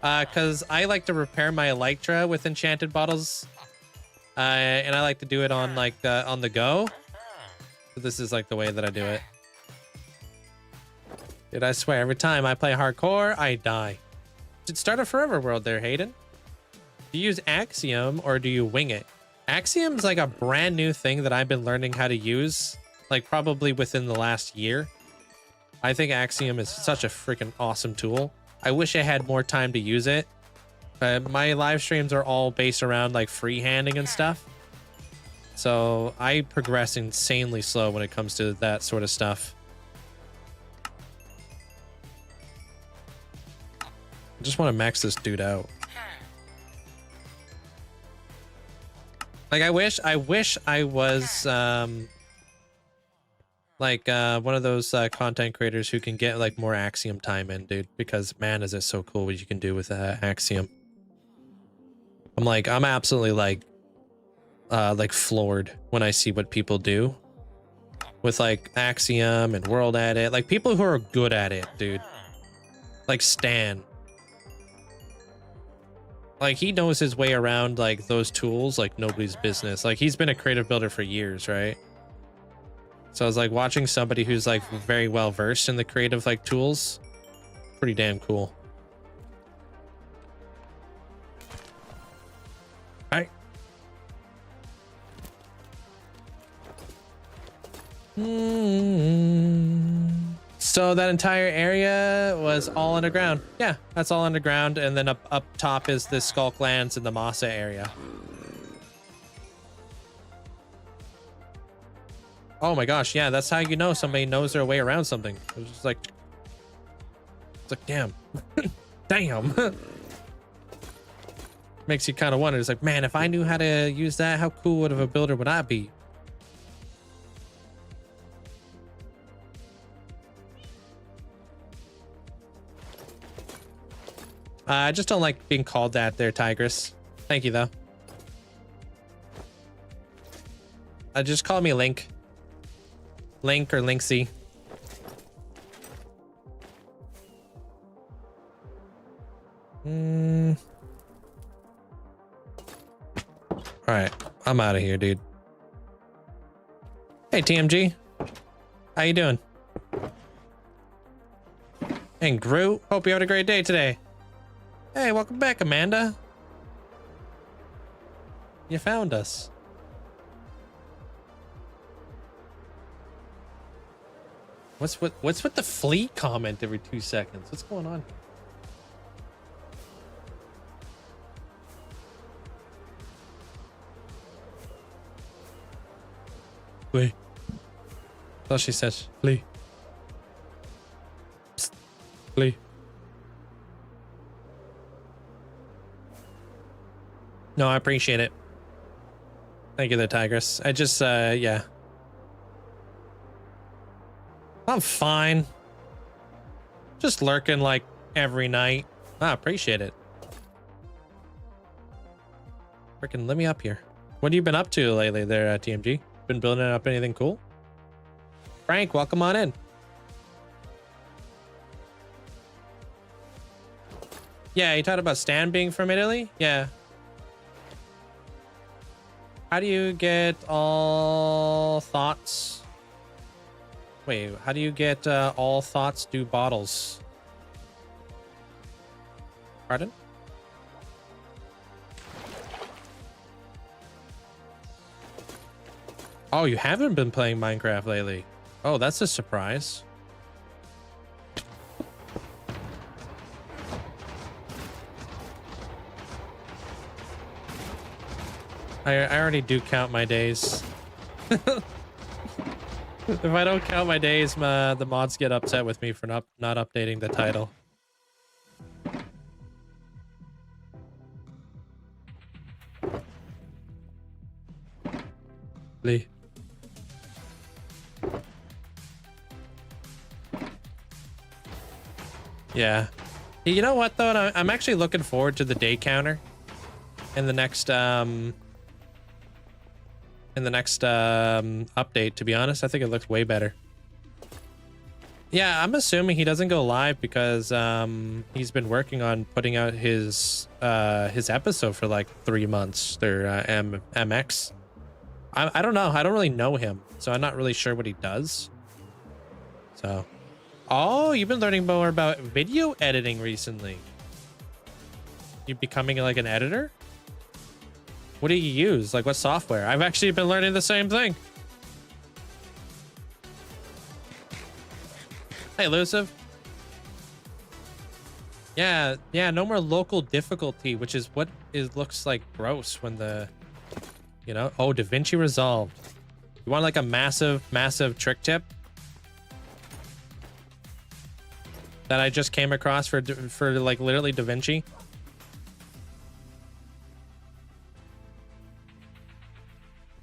Because I like to repair my Elytra with enchanted bottles. And I like to do it on like on the go. So this is like the way that I do it. Dude, I swear, every time I play hardcore, I die. Did start a forever world there, Hayden. Do you use Axiom or do you wing it? Axiom's like a brand new thing that I've been learning how to use, like probably within the last year. I think Axiom is such a freaking awesome tool. I wish I had more time to use it. My live streams are all based around like freehanding and stuff. So I progress insanely slow when it comes to that sort of stuff. I just want to max this dude out. Like I wish I was like one of those content creators who can get like more Axiom time in, dude, because man, is it so cool what you can do with Axiom. I'm absolutely like floored when I see what people do with like Axiom and World Edit, like people who are good at it, dude. Like Stan. Like he knows his way around like those tools like nobody's business. Like he's been a creative builder for years, right? So I was like watching somebody who's like very well versed in the creative like tools. Pretty damn cool. All right. So that entire area was all underground. Yeah, that's all underground. And then up top is the Skulklands and the Masa area. Oh my gosh, yeah, that's how you know somebody knows their way around something. It was just like, it's like, damn. Damn. Makes you kind of wonder. It's like, man, if I knew how to use that, how cool of a builder would I be? I just don't like being called that there, Tigress. Thank you, though. Just call me Link. Link or Linkzzey. Alright, I'm out of here, dude. Hey, TMG. How you doing? And Groot, hope you had a great day today. Hey, welcome back, Amanda. You found us. What's with the fleet comment every 2 seconds? What's going on here? Flee. That's all she says. Flee. Psst. Flee. No, I appreciate it. Thank you there, Tigress. I just, yeah. I'm fine. Just lurking like every night. I appreciate it. Freaking let me up here. What have you been up to lately there, TMG? Been building up anything cool? Frank, welcome on in. Yeah, you talked about Stan being from Italy? Yeah. How do you get all thoughts? Wait, how do you get all thoughts do bottles? Pardon? Oh, you haven't been playing Minecraft lately. Oh, that's a surprise. I already do count my days. If I don't count my days, the mods get upset with me for not updating the title. Lee. Yeah. You know what though? I'm actually looking forward to the day counter in the next update, to be honest. I think it looks way better. Yeah, I'm assuming he doesn't go live because he's been working on putting out his episode for like 3 months. Their MX. I don't know. I don't really know him, so I'm not really sure what he does. So, oh, you've been learning more about video editing recently. You becoming like an editor? What do you use? Like, what software? I've actually been learning the same thing. Hey, Elusive. Yeah, no more local difficulty, which is what looks like gross when the, you know, oh, DaVinci Resolved. You want like a massive trick tip that I just came across for like literally DaVinci?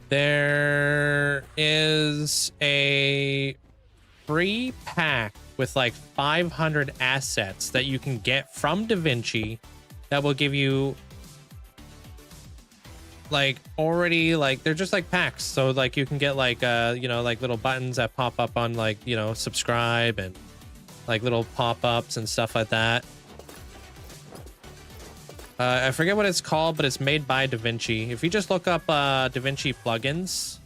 There is a free pack with like 500 assets that you can get from DaVinci that will give you like already, like, they're just like packs. So like you can get like you know, like little buttons that pop up on, like, you know, subscribe, and like little pop-ups and stuff like that. I forget what it's called, but it's made by DaVinci. If you just look up DaVinci plugins,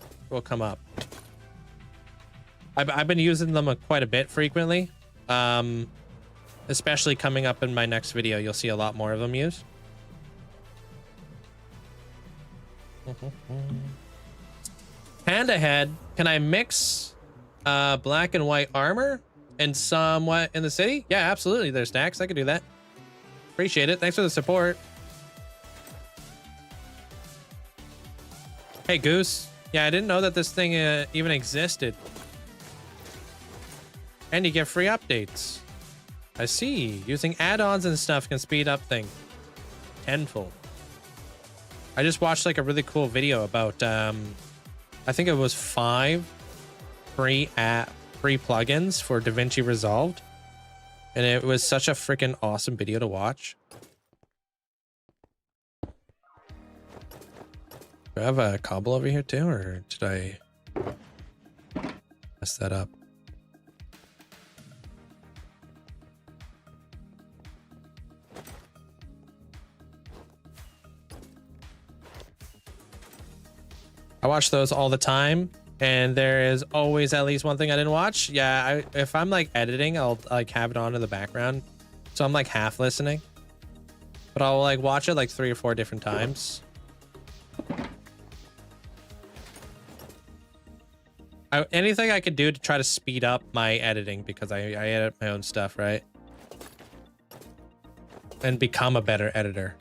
it will come up. I've been using them quite a bit frequently, especially coming up in my next video. You'll see a lot more of them used. Panda Head, can I mix black and white armor and somewhat in the city? Yeah, absolutely. There's stacks. I could do that. Appreciate it. Thanks for the support. Hey, Goose. Yeah, I didn't know that this thing even existed. And you get free updates. I see. Using add-ons and stuff can speed up things tenfold. I just watched like a really cool video about I think it was 5 free plugins for DaVinci Resolved, and it was such a freaking awesome video to watch. Do I have a cobble over here too, or did I mess that up? I watch those all the time, and there is always at least one thing I didn't watch. Yeah, if I'm like editing, I'll like have it on in the background, so I'm like half listening, but I'll like watch it like 3 or 4 different times. Anything I could do to try to speed up my editing, because I edit my own stuff, right? And become a better editor.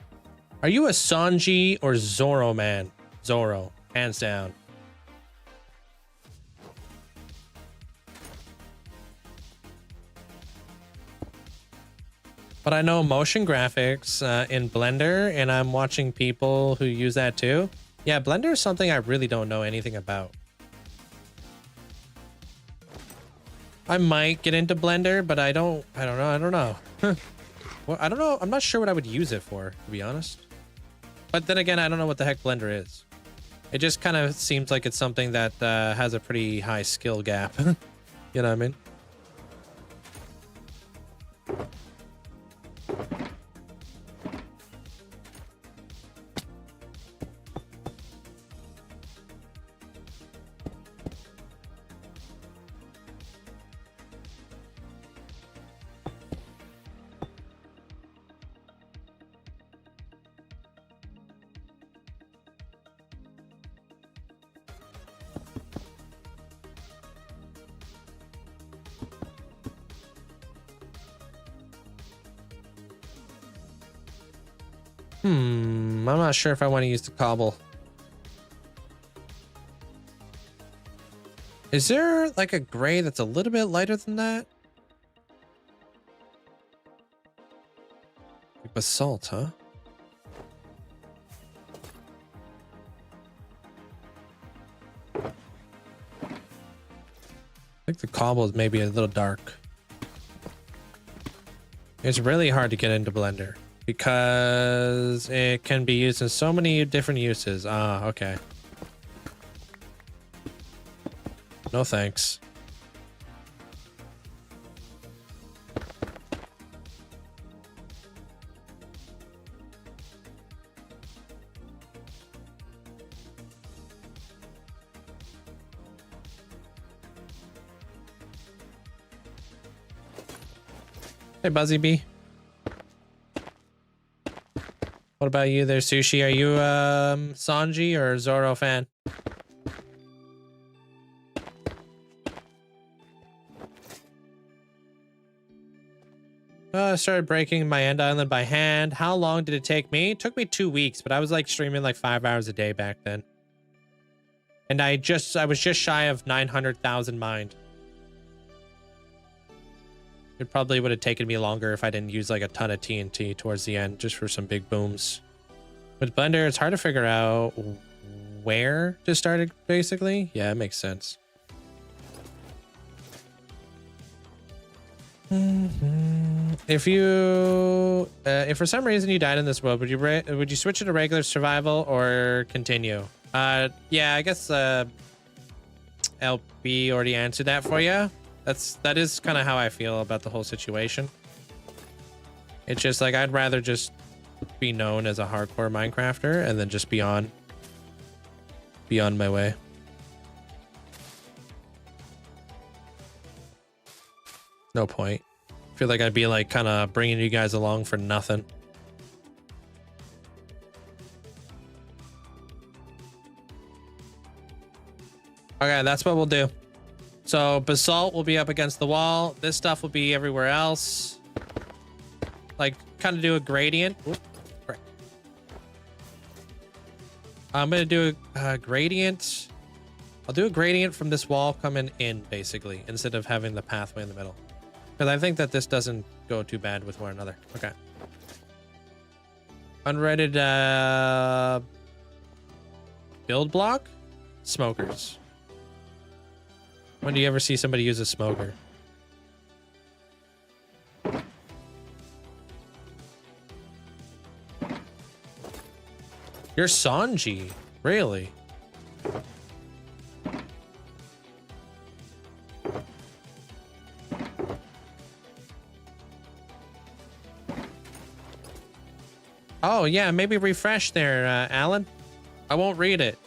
Are you a Sanji or Zoro man? Zoro. Hands down. But I know motion graphics in Blender, and I'm watching people who use that too. Yeah, Blender is something I really don't know anything about. I might get into Blender, but I don't know. Well, I don't know. I'm not sure what I would use it for, to be honest. But then again, I don't know what the heck Blender is. It just kind of seems like it's something that has a pretty high skill gap. You know what I mean? I'm not sure if I want to use the cobble. Is there like a gray that's a little bit lighter than that? Like basalt, huh? I think the cobble is maybe a little dark. It's really hard to get into Blender because it can be used in so many different uses. Ah, okay. No thanks. Hey, Buzzy Bee. What about you there, Sushi? Are you Sanji or Zoro fan? I started breaking my end island by hand. How long did it take me? It took me 2 weeks, but I was like streaming like 5 hours a day back then. And I was just shy of 900,000 mined. It probably would have taken me longer if I didn't use like a ton of TNT towards the end, just for some big booms. With Blender, it's hard to figure out where to start it, basically. Yeah, it makes sense. If for some reason you died in this world, would you switch it to regular survival or continue? Yeah, I guess LB already answered that for you. That is kind of how I feel about the whole situation. It's just like I'd rather just be known as a hardcore Minecrafter and then just be on my way. No point. I feel like I'd be like kind of bringing you guys along for nothing. Okay, that's what we'll do. So basalt will be up against the wall. This stuff will be everywhere else. Like kind of do a gradient. Oop, right. I'm going to do a gradient. I'll do a gradient from this wall coming in basically, instead of having the pathway in the middle. Because I think that this doesn't go too bad with one another. Okay. Unrated build block? Smokers. When do you ever see somebody use a smoker? You're Sanji? Really? Oh, yeah, maybe refresh there, Alan. I won't read it.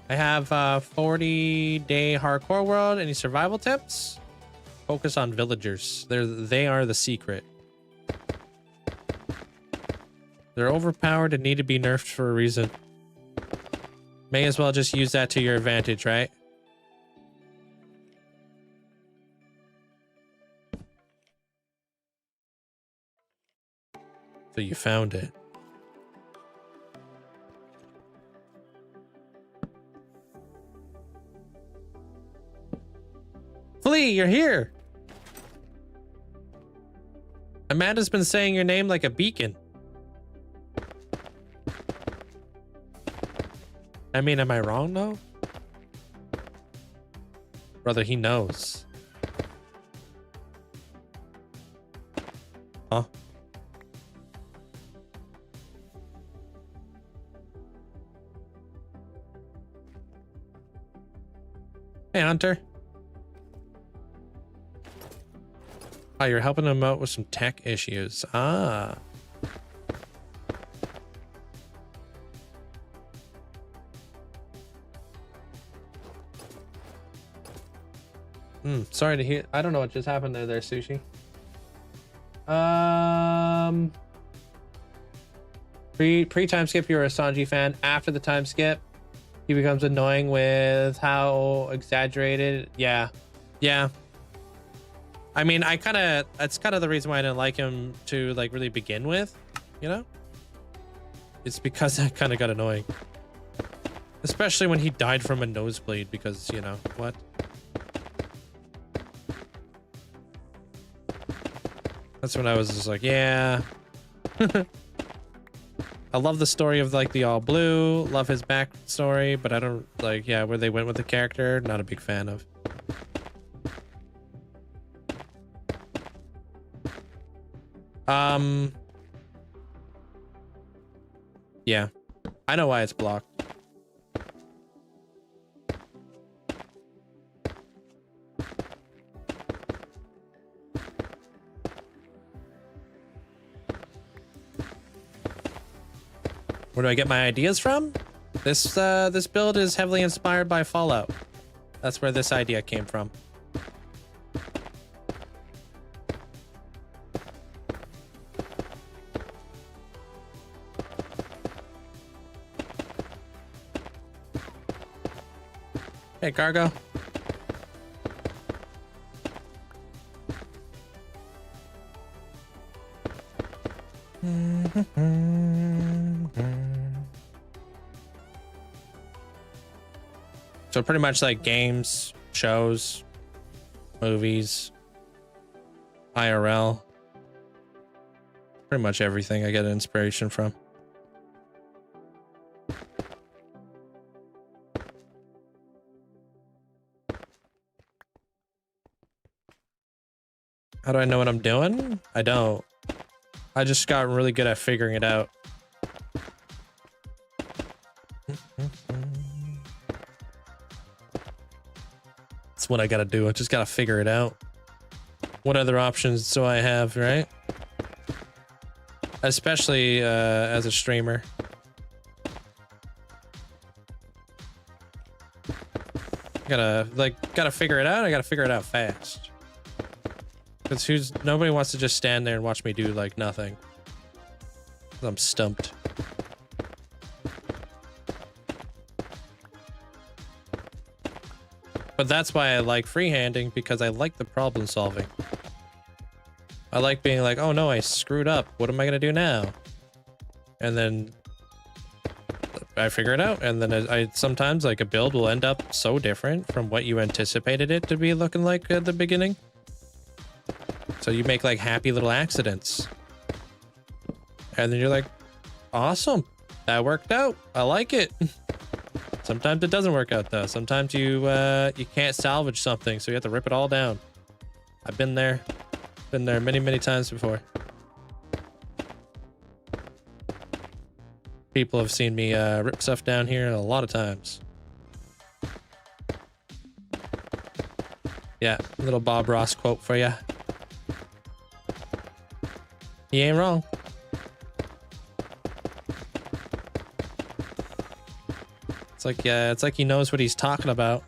I have 40-day hardcore world. Any survival tips? Focus on villagers. They are the secret. They're overpowered and need to be nerfed for a reason. May as well just use that to your advantage, right? So you found it. Flea, you're here. Amanda's been saying your name like a beacon. I mean, am I wrong though? Brother, he knows. Huh? Hey, Hunter. Oh, you're helping him out with some tech issues. Ah. Sorry to hear. I don't know what just happened there, Sushi. Pre-time skip, you're a Sanji fan. After the time skip, he becomes annoying with how exaggerated. Yeah. Yeah. I mean, that's kind of the reason why I didn't like him to like really begin with, you know? It's because that kind of got annoying. Especially when he died from a nosebleed because, you know, what? That's when I was just like, yeah. I love the story of like the all blue, love his backstory, but I don't like, yeah, where they went with the character, not a big fan of. Yeah, I know why it's blocked. Where do I get my ideas from? This build is heavily inspired by Fallout. That's where this idea came from. Hey, cargo. So pretty much like games, shows, movies, IRL. Pretty much everything I get inspiration from. How do I know what I'm doing? I don't. I just got really good at figuring it out. That's what I gotta do. I just gotta figure it out. What other options do I have, right? Especially as a streamer. Gotta figure it out. I gotta figure it out fast. Because nobody wants to just stand there and watch me do like nothing. I'm stumped. But that's why I like freehanding, because I like the problem solving. I like being like, oh no, I screwed up. What am I gonna do now? And then I figure it out. And then I sometimes like a build will end up so different from what you anticipated it to be looking like at the beginning. So you make like happy little accidents. And then you're like, awesome, that worked out. I like it. Sometimes it doesn't work out though. Sometimes you can't salvage something, so you have to rip it all down. I've been there. Been there many, many times before. People have seen me rip stuff down here a lot of times. Yeah, little Bob Ross quote for you. He ain't wrong. It's like he knows what he's talking about.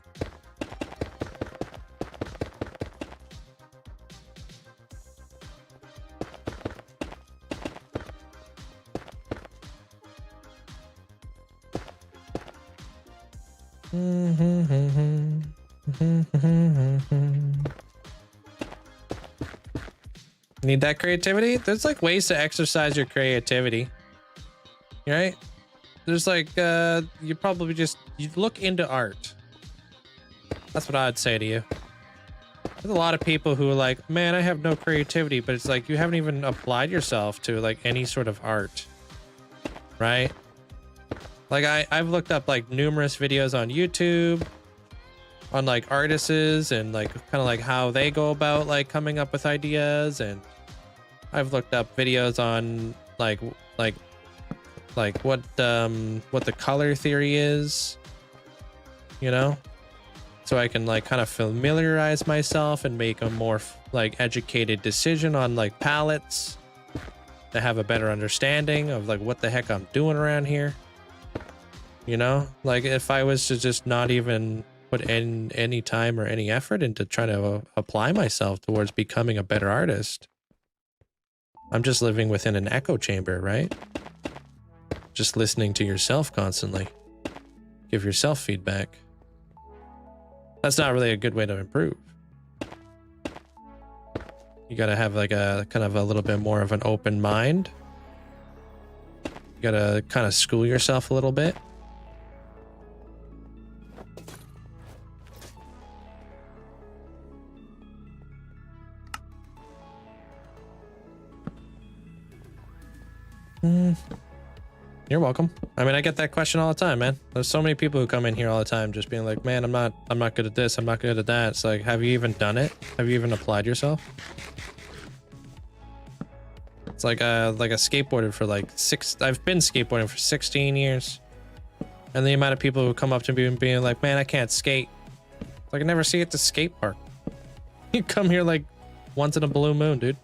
Need that creativity? There's like ways to exercise your creativity, right? There's like you look into art. That's what I'd say to you. There's a lot of people who are like, man, I have no creativity, but it's like you haven't even applied yourself to like any sort of art, right? Like I've looked up like numerous videos on YouTube on like artists and like kind of like how they go about like coming up with ideas, and I've looked up videos on like what the color theory is, you know, so I can like kind of familiarize myself and make a more like educated decision on like palettes, to have a better understanding of like what the heck I'm doing around here. You know, like if I was to just not even put in any time or any effort into trying to apply myself towards becoming a better artist, I'm just living within an echo chamber, right? Just listening to yourself constantly. Give yourself feedback. That's not really a good way to improve. You gotta have like a kind of a little bit more of an open mind. You gotta kind of school yourself a little bit. You're welcome. I mean, I get that question all the time, man. There's so many people who come in here all the time just being like, man, I'm not good at this, I'm not good at that. It's like, have you even done it? Have you even applied yourself? It's like a skateboarder for like I've been skateboarding for 16 years. And the amount of people who come up to me and being like, man, I can't skate. It's like, I never see it at the skate park. You come here like once in a blue moon, dude.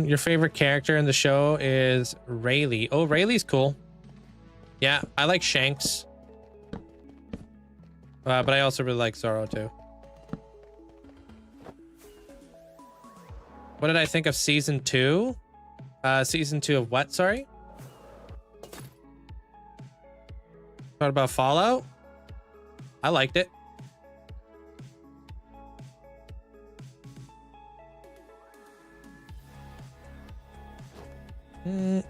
Your favorite character in the show is Rayleigh. Oh, Rayleigh's cool. Yeah, I like Shanks. But I also really like Zoro too. What did I think of season 2? Season 2 of what? Sorry. What about Fallout? I liked it.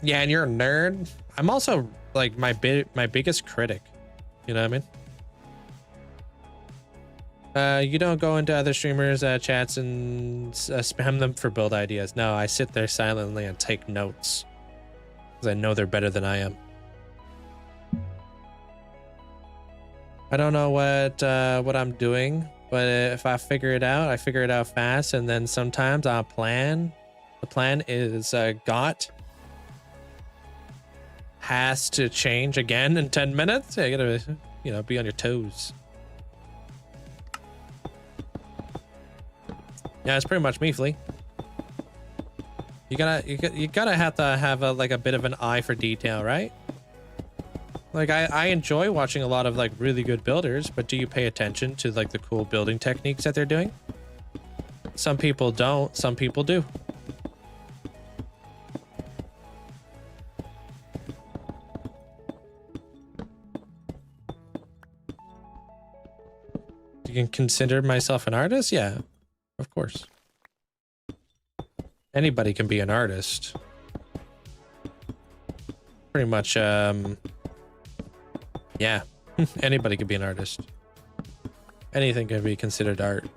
Yeah, and you're a nerd. I'm also like my biggest critic. You know what I mean? You don't go into other streamers' chats and spam them for build ideas. No, I sit there silently and take notes because I know they're better than I am. I don't know what I'm doing, but if I figure it out, I figure it out fast, and then sometimes I'll plan. The plan is has to change again in 10 minutes. Yeah, you gotta, you know, be on your toes. Yeah, it's pretty much me, Flea. You gotta have to have a bit of an eye for detail, right? Like I enjoy watching a lot of like really good builders, but do you pay attention to like the cool building techniques that they're doing? Some people don't, some people do. You can consider myself an artist? Yeah, of course. Anybody can be an artist. Pretty much, yeah, anybody could be an artist. Anything can be considered art.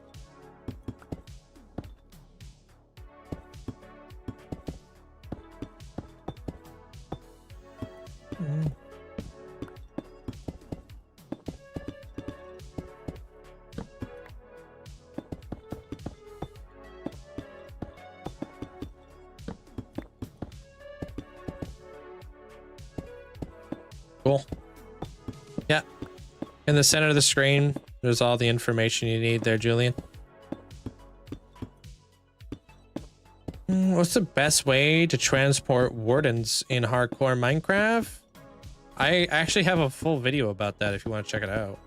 Cool. Yeah. In the center of the screen, there's all the information you need there, Julian. What's the best way to transport wardens in hardcore Minecraft? I actually have a full video about that if you want to check it out.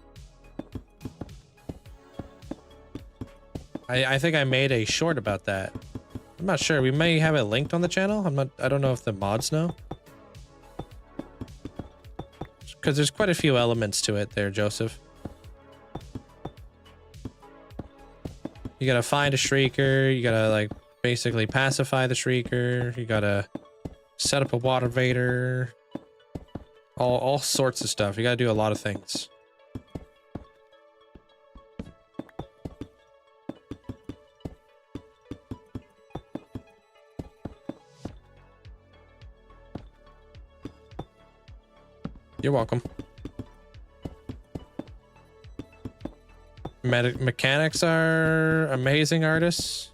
I think I made a short about that. I'm not sure. We may have it linked on the channel. I don't know if the mods know. Because there's quite a few elements to it there, Joseph. You gotta find a shrieker. You gotta like basically pacify the shrieker. You gotta set up a water vader. All sorts of stuff. You gotta do a lot of things. You're welcome. Mechanics are amazing artists.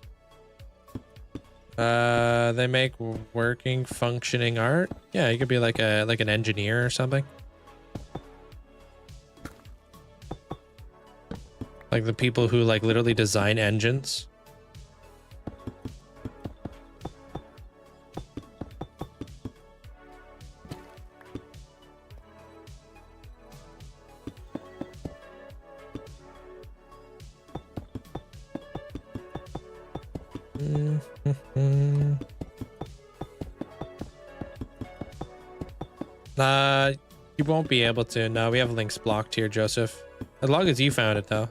They make working, functioning art. Yeah, you could be like an engineer or something. Like the people who like literally design engines. You won't be able to. No, we have links blocked here, Joseph. As long as you found it, though.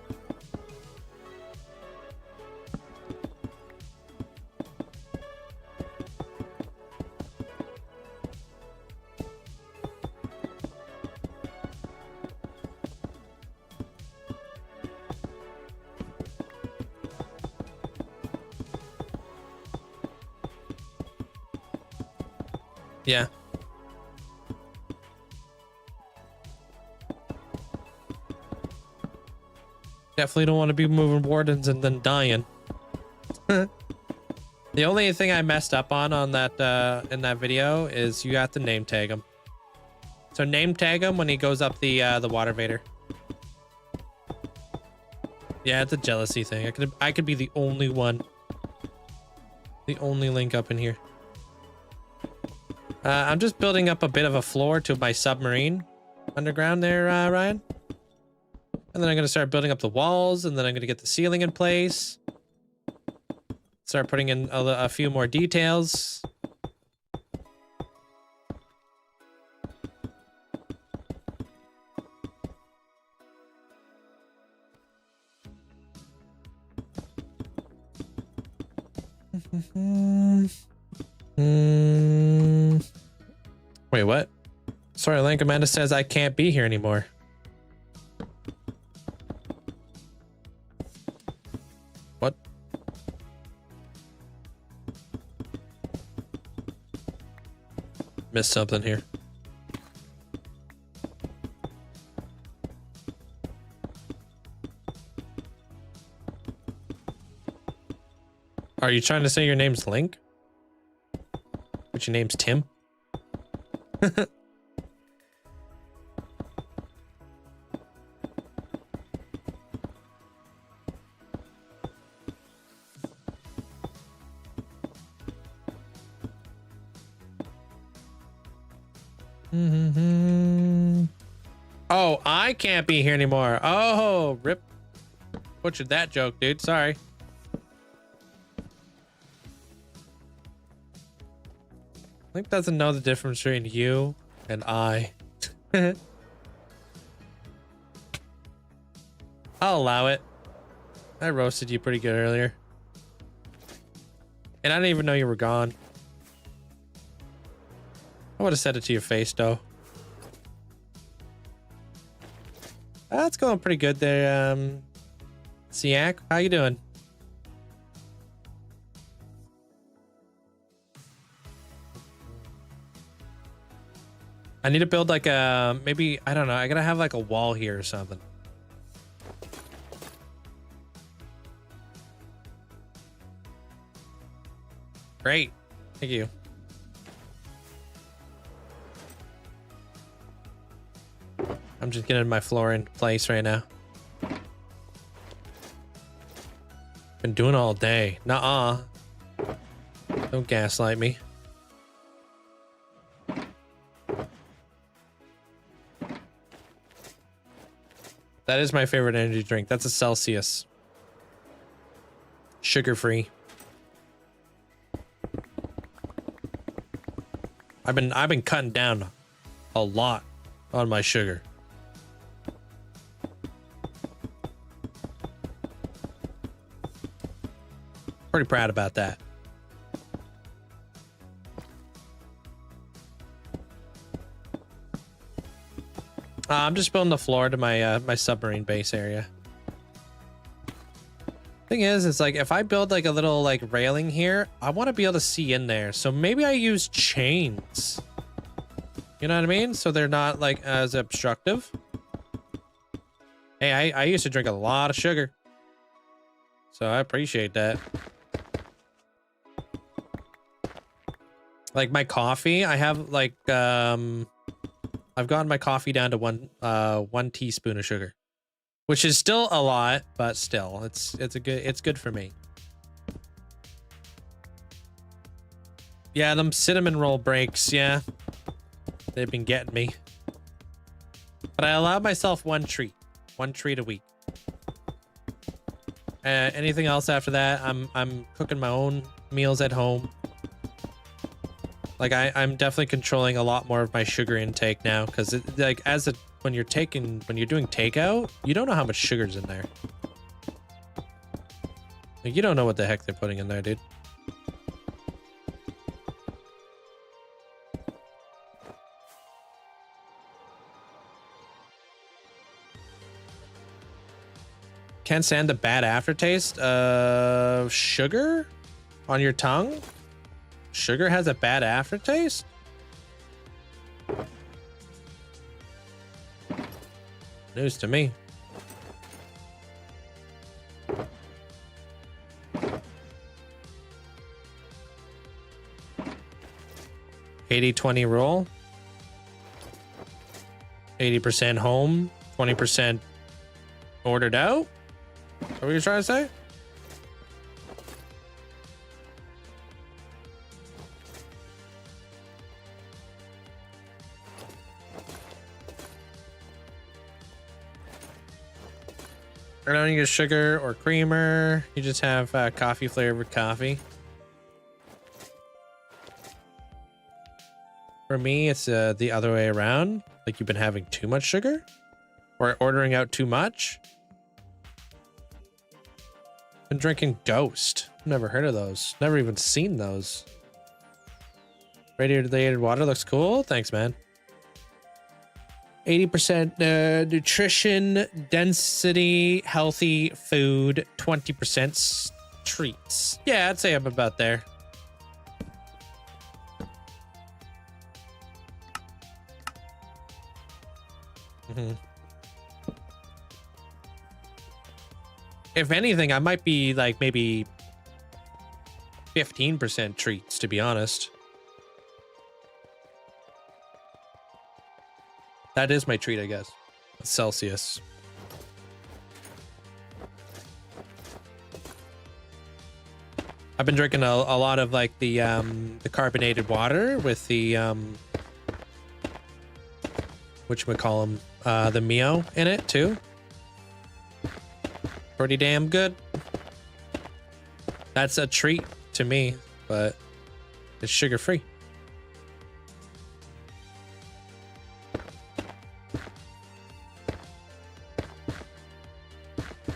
Yeah. Definitely don't want to be moving wardens and then dying. The only thing I messed up on that in that video is you have to name tag him. So name tag him when he goes up the water vader. Yeah, it's a jealousy thing. I could be the only one. The only link up in here. I'm just building up a bit of a floor to my submarine underground there, Ryan. And then I'm going to start building up the walls, and then I'm going to get the ceiling in place. Start putting in a few more details. Wait, what? Sorry, Link. Amanda says I can't be here anymore. What? Missed something here. Are you trying to say your name's Link? But your name's Tim? Oh, I can't be here anymore. Oh, rip. Butchered that joke, dude. Sorry. Link doesn't know the difference between you and I. I'll allow it. I roasted you pretty good earlier. And I didn't even know you were gone. I would have said it to your face, though. That's going pretty good there, Siak. How you doing? I need to build like a, maybe, I don't know. I gotta have like a wall here or something. Great. Thank you. I'm just getting my floor in place right now. Been doing all day. Nuh-uh. Don't gaslight me. That is my favorite energy drink. That's a Celsius. Sugar-free. I've been cutting down a lot on my sugar. Pretty proud about that. I'm just building the floor to my my submarine base area. Thing is, it's like if I build like a little like railing here, I want to be able to see in there. So maybe I use chains. You know what I mean? So they're not like as obstructive. Hey, I used to drink a lot of sugar, so I appreciate that. Like my coffee, I have like I've gotten my coffee down to one teaspoon of sugar, which is still a lot, but still, it's good for me. Yeah, them cinnamon roll breaks, yeah, they've been getting me. But I allow myself one treat a week. Anything else after that, I'm cooking my own meals at home. Like I'm definitely controlling a lot more of my sugar intake now, because like when you're doing takeout, you don't know how much sugar's in there. Like you don't know what the heck they're putting in there, dude. Can't stand the bad aftertaste of sugar on your tongue. Sugar has a bad aftertaste? News to me. $80-20 rule. 80% home, 20% ordered out. What were you trying to say? I don't use sugar or creamer. You just have coffee flavored coffee. For me, it's the other way around. Like you've been having too much sugar or ordering out too much. Been drinking Ghost. Never heard of those. Never even seen those. Radiated water looks cool. Thanks, man. 80% nutrition, density, healthy food, 20% treats. Yeah, I'd say I'm about there. If anything, I might be like maybe 15% treats, to be honest. That is my treat, I guess. Celsius. I've been drinking a lot of like the carbonated water with the whatchamacallem, the Mio in it too. Pretty damn good. That's a treat to me, but it's sugar free.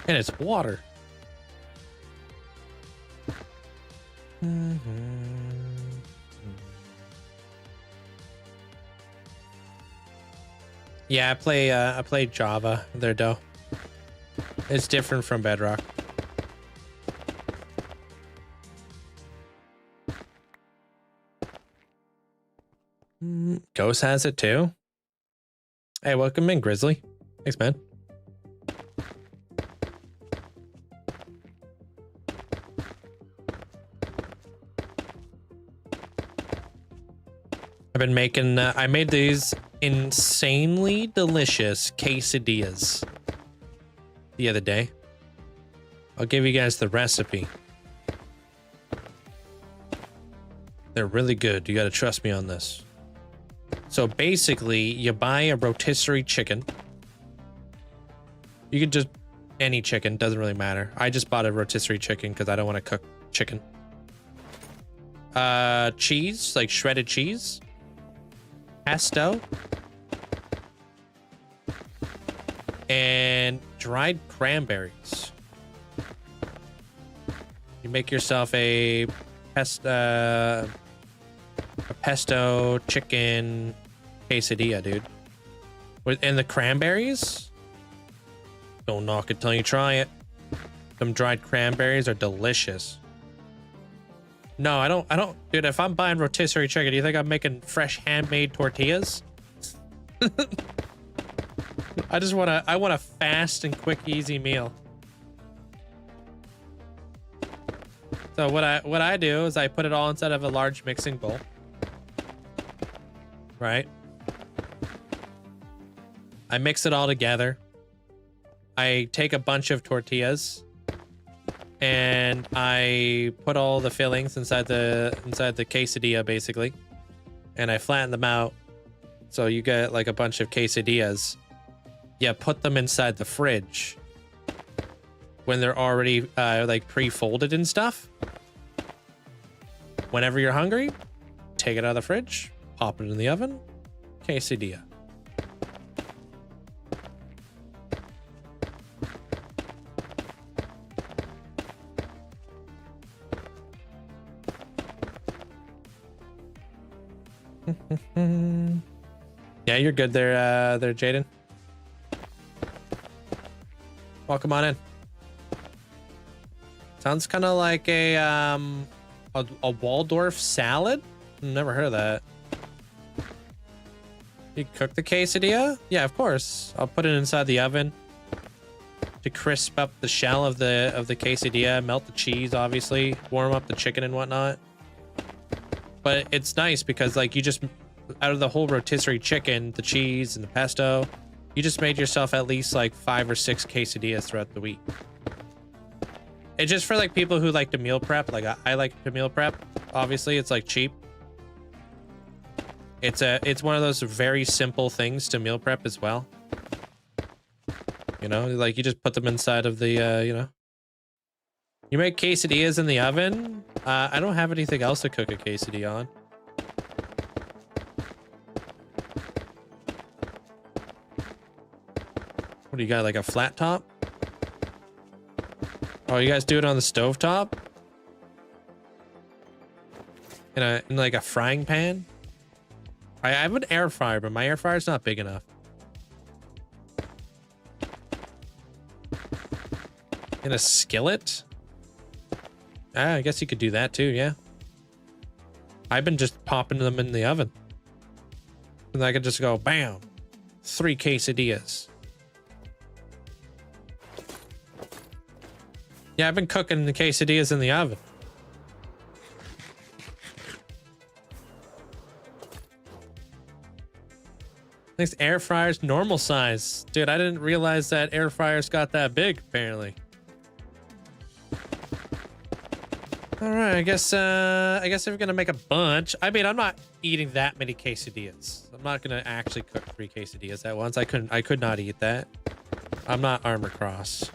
And it's water. Yeah, I play Java there, though. It's different from Bedrock. Ghost has it too. Hey, welcome in, Grizzly. Thanks, man. I've been making, I made these insanely delicious quesadillas the other day. I'll give you guys the recipe. They're really good. You got to trust me on this. So basically, you buy a rotisserie chicken. You can just, any chicken, doesn't really matter. I just bought a rotisserie chicken because I don't want to cook chicken. Cheese, like shredded cheese. Pesto. And dried cranberries. You make yourself a pesto chicken quesadilla, dude. And the cranberries, don't knock it till you try it. Some dried cranberries are delicious. No, I don't, dude, if I'm buying rotisserie chicken, do you think I'm making fresh handmade tortillas? I want a fast and quick, easy meal. So what I do is I put it all inside of a large mixing bowl. Right? I mix it all together. I take a bunch of tortillas and I put all the fillings inside the quesadilla basically. And I flatten them out so you get like a bunch of quesadillas. Yeah, put them inside the fridge when they're already like pre-folded and stuff. Whenever you're hungry, take it out of the fridge, pop it in the oven, quesadilla. Yeah, you're good there, there, Jaden. Welcome on in. Sounds kind of like a Waldorf salad. Never heard of that. You cook the quesadilla? Yeah, of course. I'll put it inside the oven to crisp up the shell of the quesadilla, melt the cheese, obviously, warm up the chicken and whatnot. But it's nice because like you just, out of the whole rotisserie chicken, the cheese and the pesto, you just made yourself at least like 5 or 6 quesadillas throughout the week. It's just for like people who like to meal prep. Like I like to meal prep. Obviously, it's like cheap. It's one of those very simple things to meal prep as well. You know, like you just put them inside of the, you know. You make quesadillas in the oven. I don't have anything else to cook a quesadilla on. What do you got, like a flat top? Oh, you guys do it on the stovetop? In like a frying pan? I have an air fryer, but my air fryer is not big enough. In a skillet? Ah, I guess you could do that too, yeah. I've been just popping them in the oven. And I could just go, bam, 3 quesadillas. Yeah, I've been cooking the quesadillas in the oven. This air fryer's normal size. Dude, I didn't realize that air fryers got that big, apparently. All right, I guess if we're gonna make a bunch, I mean, I'm not eating that many quesadillas. I'm not gonna actually cook 3 quesadillas at once. I could not eat that. I'm not armor cross.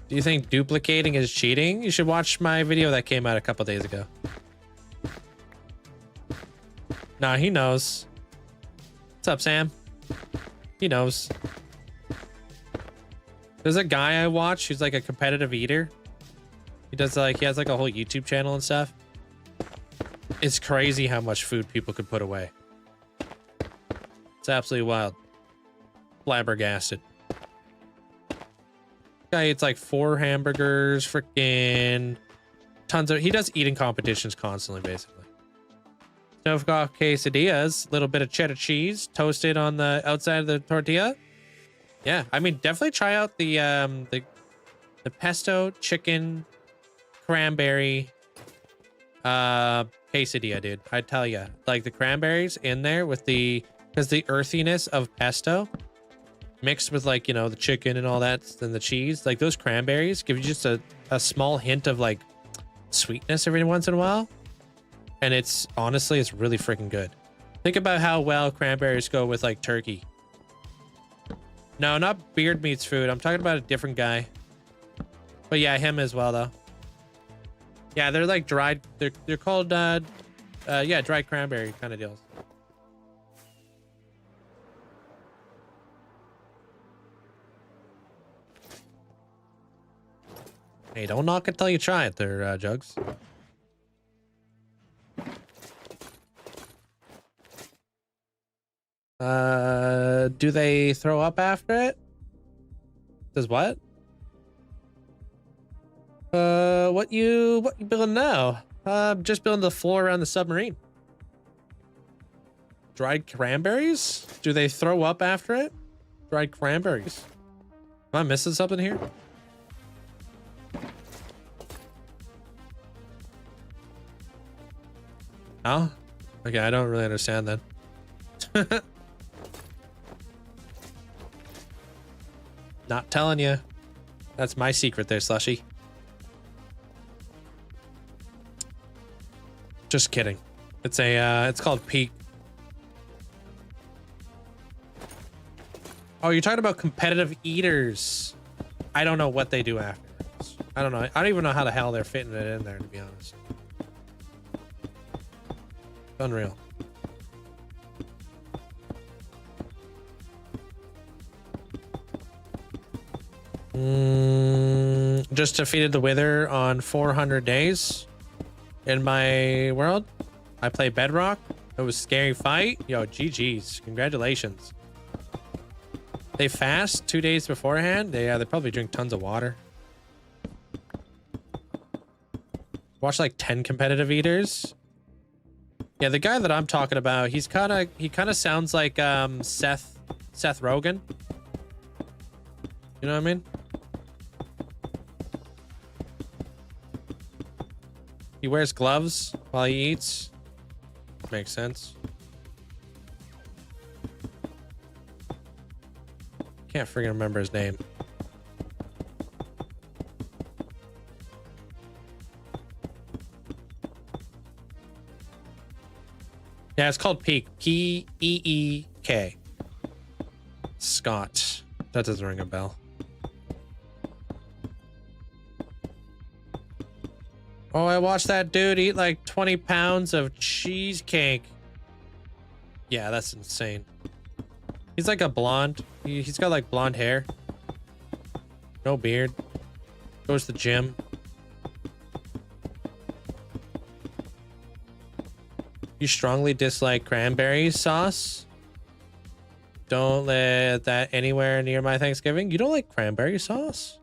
Do you think duplicating is cheating? You should watch my video that came out a couple days ago. Nah, he knows. What's up, Sam? He knows. There's a guy I watch who's like a competitive eater. He has like a whole YouTube channel and stuff. It's crazy how much food people could put away. It's absolutely wild. Flabbergasted. Guy eats like 4 hamburgers, freaking tons of. He does eating competitions constantly, basically. Stovetop quesadillas, little bit of cheddar cheese toasted on the outside of the tortilla. Yeah, I mean, definitely try out the pesto chicken cranberry quesadilla, dude. I tell you, like the cranberries in there with because the earthiness of pesto mixed with like, you know, the chicken and all that and the cheese, like those cranberries give you just a small hint of like sweetness every once in a while. And it's honestly, it's really freaking good. Think about how well cranberries go with like turkey. No, not Beard Meats Food. I'm talking about a different guy. But yeah, him as well though. Yeah, they're like dried. They're called yeah, dried cranberry kind of deals. Hey, don't knock it till you try it there, Jugs. Do they throw up after it? Does what? What you building now? Just building the floor around the submarine. Dried cranberries? Do they throw up after it? Dried cranberries. Am I missing something here? Oh? Okay, I don't really understand that. Not telling you. That's my secret there, Slushy. Just kidding. It's it's called Peak. Oh, you're talking about competitive eaters. I don't know what they do afterwards. I don't know. I don't even know how the hell they're fitting it in there, to be honest. Unreal. Just defeated the Wither on 400 days in my world. I play Bedrock. It was a scary fight. Yo, GG's. Congratulations. They fast 2 days beforehand. They probably drink tons of water. Watch like 10 competitive eaters. Yeah, the guy that I'm talking about, he kind of sounds like Seth Rogen. You know what I mean? He wears gloves while he eats. Makes sense. Can't freaking remember his name. Yeah, it's called Peek. P-E-E-K. Scott. That doesn't ring a bell. Oh, I watched that dude eat like 20 pounds of cheesecake. Yeah, that's insane. He's like a blonde. He's got like blonde hair. No beard. Goes to the gym. You strongly dislike cranberry sauce? Don't let that anywhere near my Thanksgiving. You don't like cranberry sauce?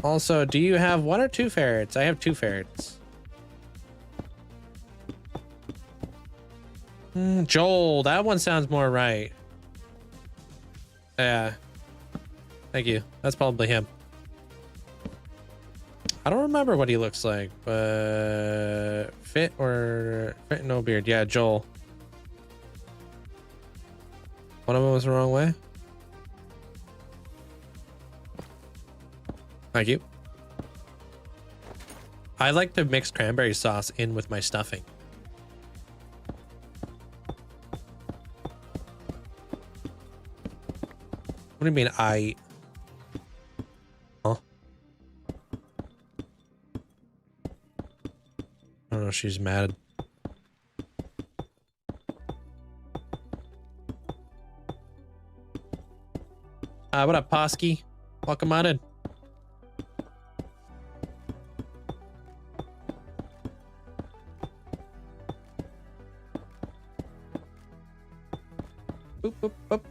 Also, do you have 1 or 2 ferrets? I have 2 ferrets. Joel, that one sounds more right. Yeah. Thank you. That's probably him. I don't remember what he looks like, but fit no beard. Yeah, Joel. One of them was the wrong way. Thank you. I like to mix cranberry sauce in with my stuffing. What do you mean I? Huh? I don't know. She's mad. What up, Posky? Welcome on in. Boop, boop, boop.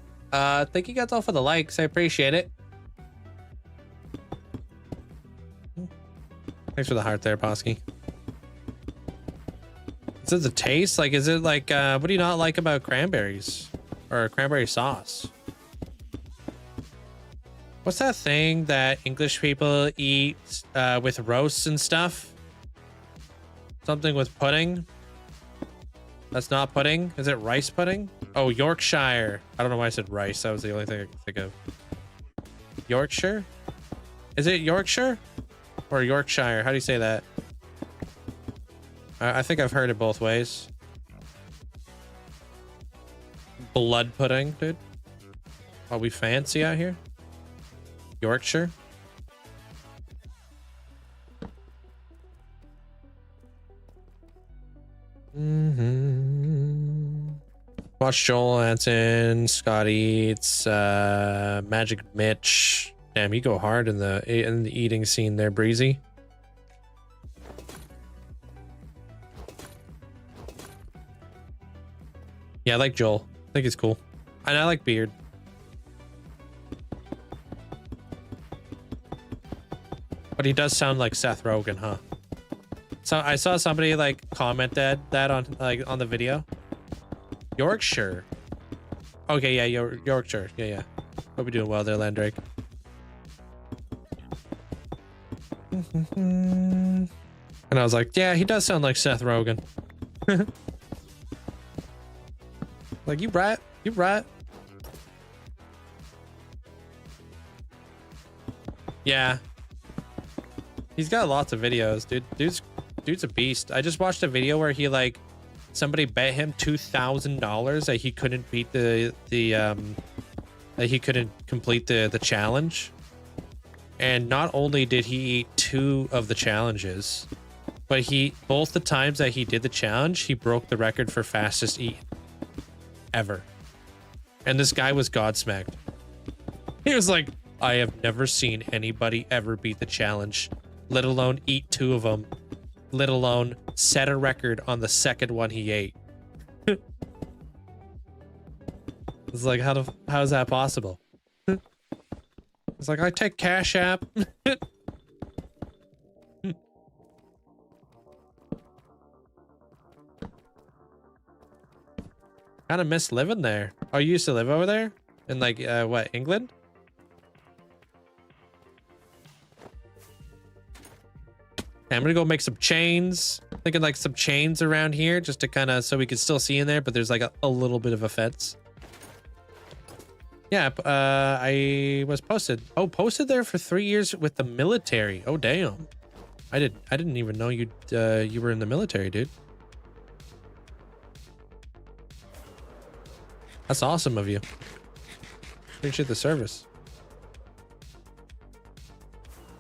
Thank you guys all for the likes. I appreciate it. Thanks for the heart there, Posky. Is it the taste? Like, is it like, what do you not like about cranberries? Or cranberry sauce? What's that thing that English people eat with roasts and stuff? Something with pudding? That's not pudding? Is it rice pudding? Oh, Yorkshire. I don't know why I said rice. That was the only thing I could think of. Yorkshire? Is it Yorkshire? Or Yorkshire? How do you say that? I think I've heard it both ways. Blood pudding, dude. Are we fancy out here? Yorkshire? Watch Joel Anson, Scott Eats, Magic Mitch. Damn, you go hard in the eating scene there, Breezy. Yeah, I like Joel. I think he's cool. And I like Beard. But he does sound like Seth Rogen, huh? So I saw somebody like comment that on on the video. Yorkshire. Okay, yeah, Yorkshire. Yeah. Hope you're doing well there, Landrake. And I was like, yeah, he does sound like Seth Rogen. Like, you right. Yeah. He's got lots of videos, dude. Dude's a beast. I just watched a video where he like somebody bet him $2,000 that he couldn't beat that he couldn't complete the challenge. And not only did he eat 2 of the challenges, but both the times that he did the challenge, he broke the record for fastest eat ever. And this guy was godsmacked. He was like, I have never seen anybody ever beat the challenge, let alone eat 2 of them, let alone set a record on the second one he ate. It's like, how is that possible? It's like, I take Cash App. Kind of miss living there. Oh, you used to live over there? In like, what, England? I'm gonna go make some chains. Thinking like some chains around here just to kind of, so we can still see in there, but there's like a little bit of a fence. Yeah, I was posted. Oh, posted there for 3 years with the military. Oh, damn. I didn't even know you were in the military, dude. That's awesome of you. Appreciate the service.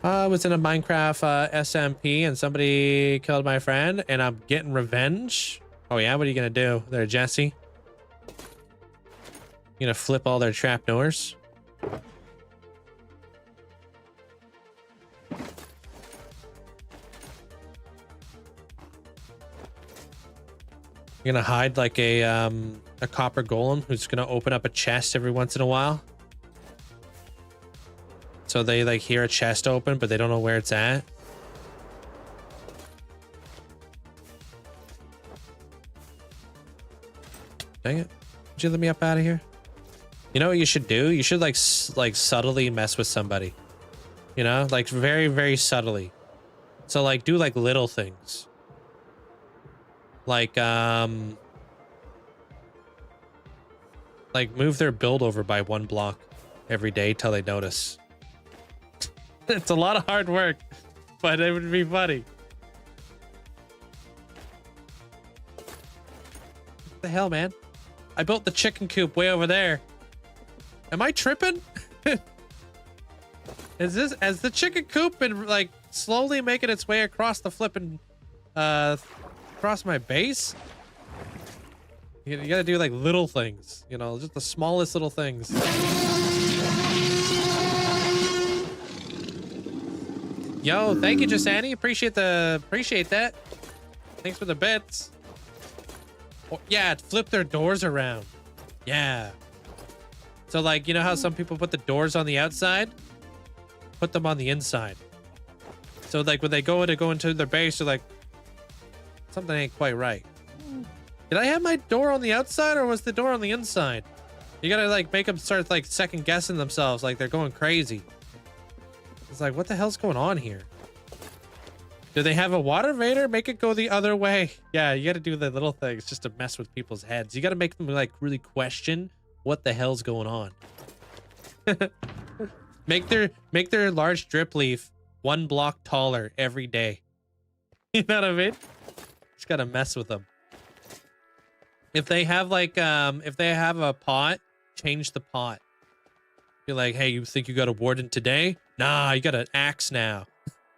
I was in a Minecraft SMP and somebody killed my friend and I'm getting revenge. Oh yeah, what are you gonna do there, Jesse? You gonna flip all their trapdoors? You're gonna hide like a copper golem who's gonna open up a chest every once in a while. So they like hear a chest open, but they don't know where it's at. Dang it. Would you let me up out of here? You know what you should do? You should like subtly mess with somebody. You know, like very, very subtly. So like do like little things. Like move their build over by 1 block every day till they notice. It's a lot of hard work, but it would be funny. What the hell, man? I built the chicken coop way over there. Am I tripping? Has the chicken coop been like slowly making its way across the flipping across my base? You gotta do like little things, you know, just the smallest little things. Yo, thank you, Jasani. Appreciate that. Thanks for the bits. Oh, yeah, flip their doors around. Yeah. So like, you know how some people put the doors on the outside? Put them on the inside. So like when they go into their base, they're like, something ain't quite right. Did I have my door on the outside or was the door on the inside? You gotta like make them start like second guessing themselves, like they're going crazy. It's like, what the hell's going on here? Do they have a water vader? Make it go the other way. Yeah, you gotta do the little things just to mess with people's heads. You gotta make them like really question what the hell's going on. Make their large drip leaf 1 block taller every day. You know what I mean? Just gotta mess with them. If they have like if they have a pot, change the pot. You're like, hey, you think you got a warden today? Nah, you got an axe now.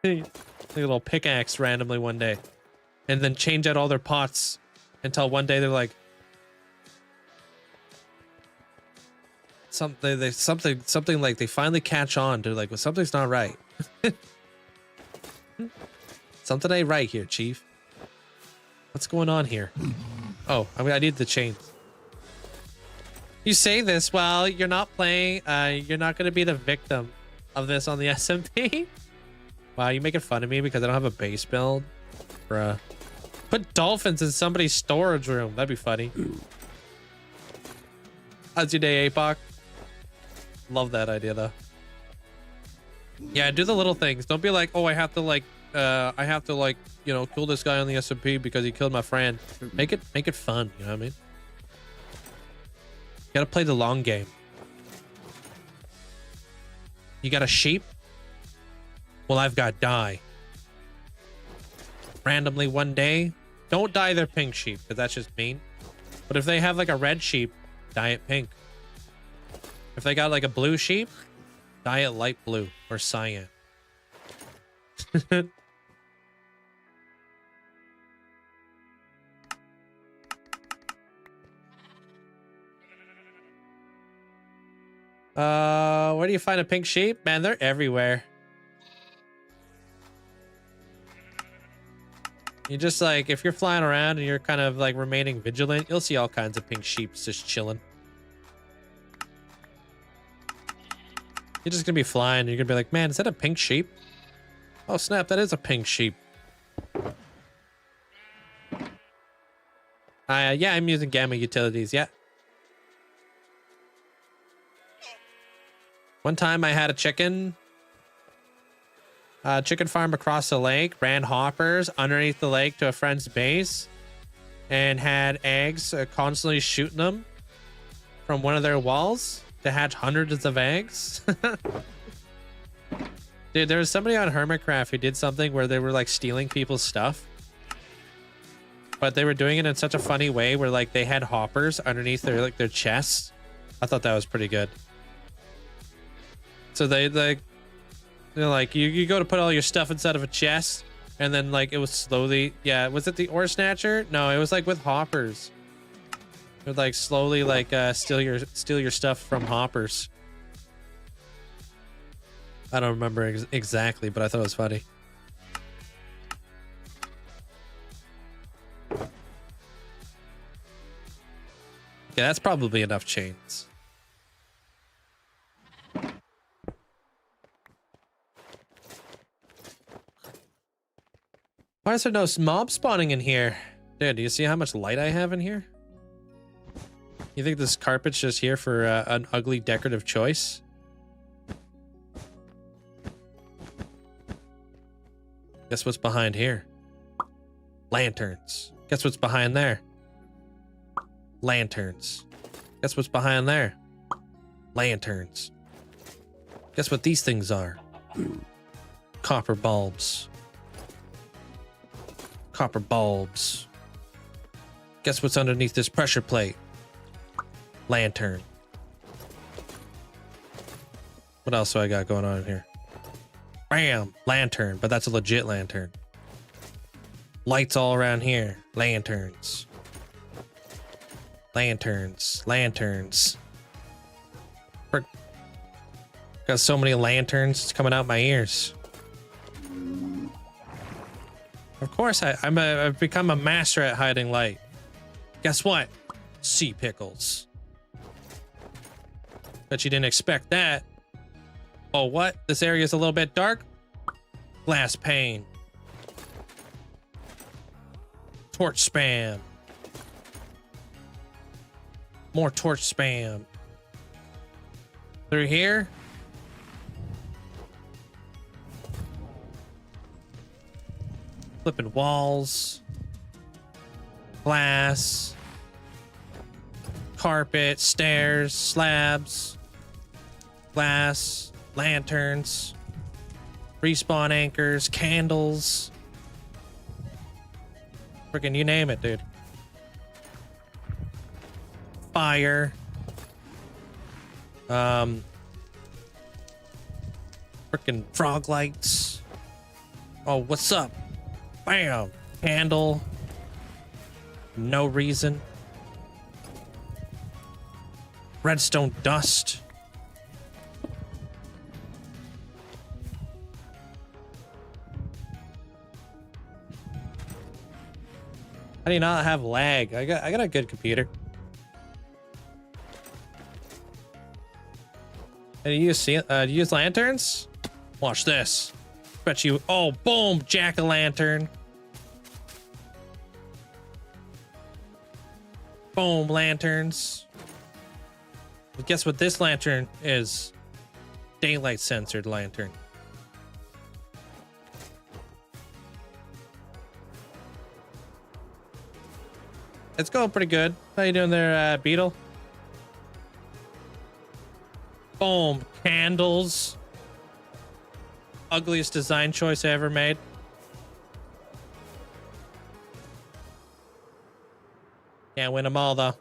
Like a little pickaxe randomly one day. And then change out all their pots until one day they're like something like they finally catch on. They're like, well, something's not right. Something ain't right here, Chief. What's going on here? Oh, I mean, I need the chains. You say this while you're not playing. You're not going to be the victim of this on the SMP. Wow, you making fun of me because I don't have a base build? Bruh. Put dolphins in somebody's storage room. That'd be funny. How's your day, APOC? Love that idea, though. Yeah, do the little things. Don't be like, oh, I have to, you know, kill this guy on the SMP because he killed my friend. Make it fun, you know what I mean? You gotta play the long game. You got a sheep? Well, I've got dye. Randomly one day, don't dye their pink sheep because that's just mean. But if they have like a red sheep, dye it pink. If they got like a blue sheep, dye it light blue or cyan. Where do you find a pink sheep? Man, they're everywhere. You just like, if you're flying around and you're kind of like remaining vigilant, you'll see all kinds of pink sheep just chilling. You're just gonna be flying and you're gonna be like, man, is that a pink sheep? Oh snap, that is a pink sheep. Yeah, I'm using gamma utilities, yeah. One time I had a chicken farm across the lake, ran hoppers underneath the lake to a friend's base, and had eggs constantly shooting them from one of their walls to hatch hundreds of eggs. Dude, there was somebody on Hermitcraft who did something where they were like stealing people's stuff, but they were doing it in such a funny way where like they had hoppers underneath their chests. I thought that was pretty good. So they're like, you go to put all your stuff inside of a chest, and then like it was slowly, yeah, was it the ore snatcher? No, it was like with hoppers. It would like slowly like steal your stuff from hoppers. I don't remember exactly, but I thought it was funny. Yeah, that's probably enough chains. Why is there no mob spawning in here? Dude, do you see how much light I have in here? You think this carpet's just here for an ugly decorative choice? Guess what's behind here? Lanterns. Guess what's behind there? Lanterns. Guess what's behind there? Lanterns. Guess what these things are? Copper bulbs. Copper bulbs. Guess what's underneath this pressure plate? Lantern. What else do I got going on in here? Bam! Lantern, but that's a legit lantern. Lights all around here. Lanterns. Lanterns. Lanterns. Got so many lanterns, it's coming out my ears. Of course, I've become a master at hiding light. Guess what? Sea pickles. Bet you didn't expect that. Oh, what? This area is a little bit dark? Glass pane. Torch spam. More torch spam. Through here? Flipping walls. Glass. Carpet, stairs, slabs. Glass, lanterns. Respawn anchors, candles. Freaking you name it, dude. Fire. Freaking frog lights. Oh, what's up? Bam. Candle. No reason. Redstone dust. How do you not have lag? I got a good computer. And you use lanterns? Watch this. Bet you. Oh, boom! Jack-o'-lantern. Boom! Lanterns. But guess what? This lantern is daylight censored lantern. It's going pretty good. How you doing there, Beetle? Boom. Candles. Ugliest design choice I ever made. Can't win them all, though.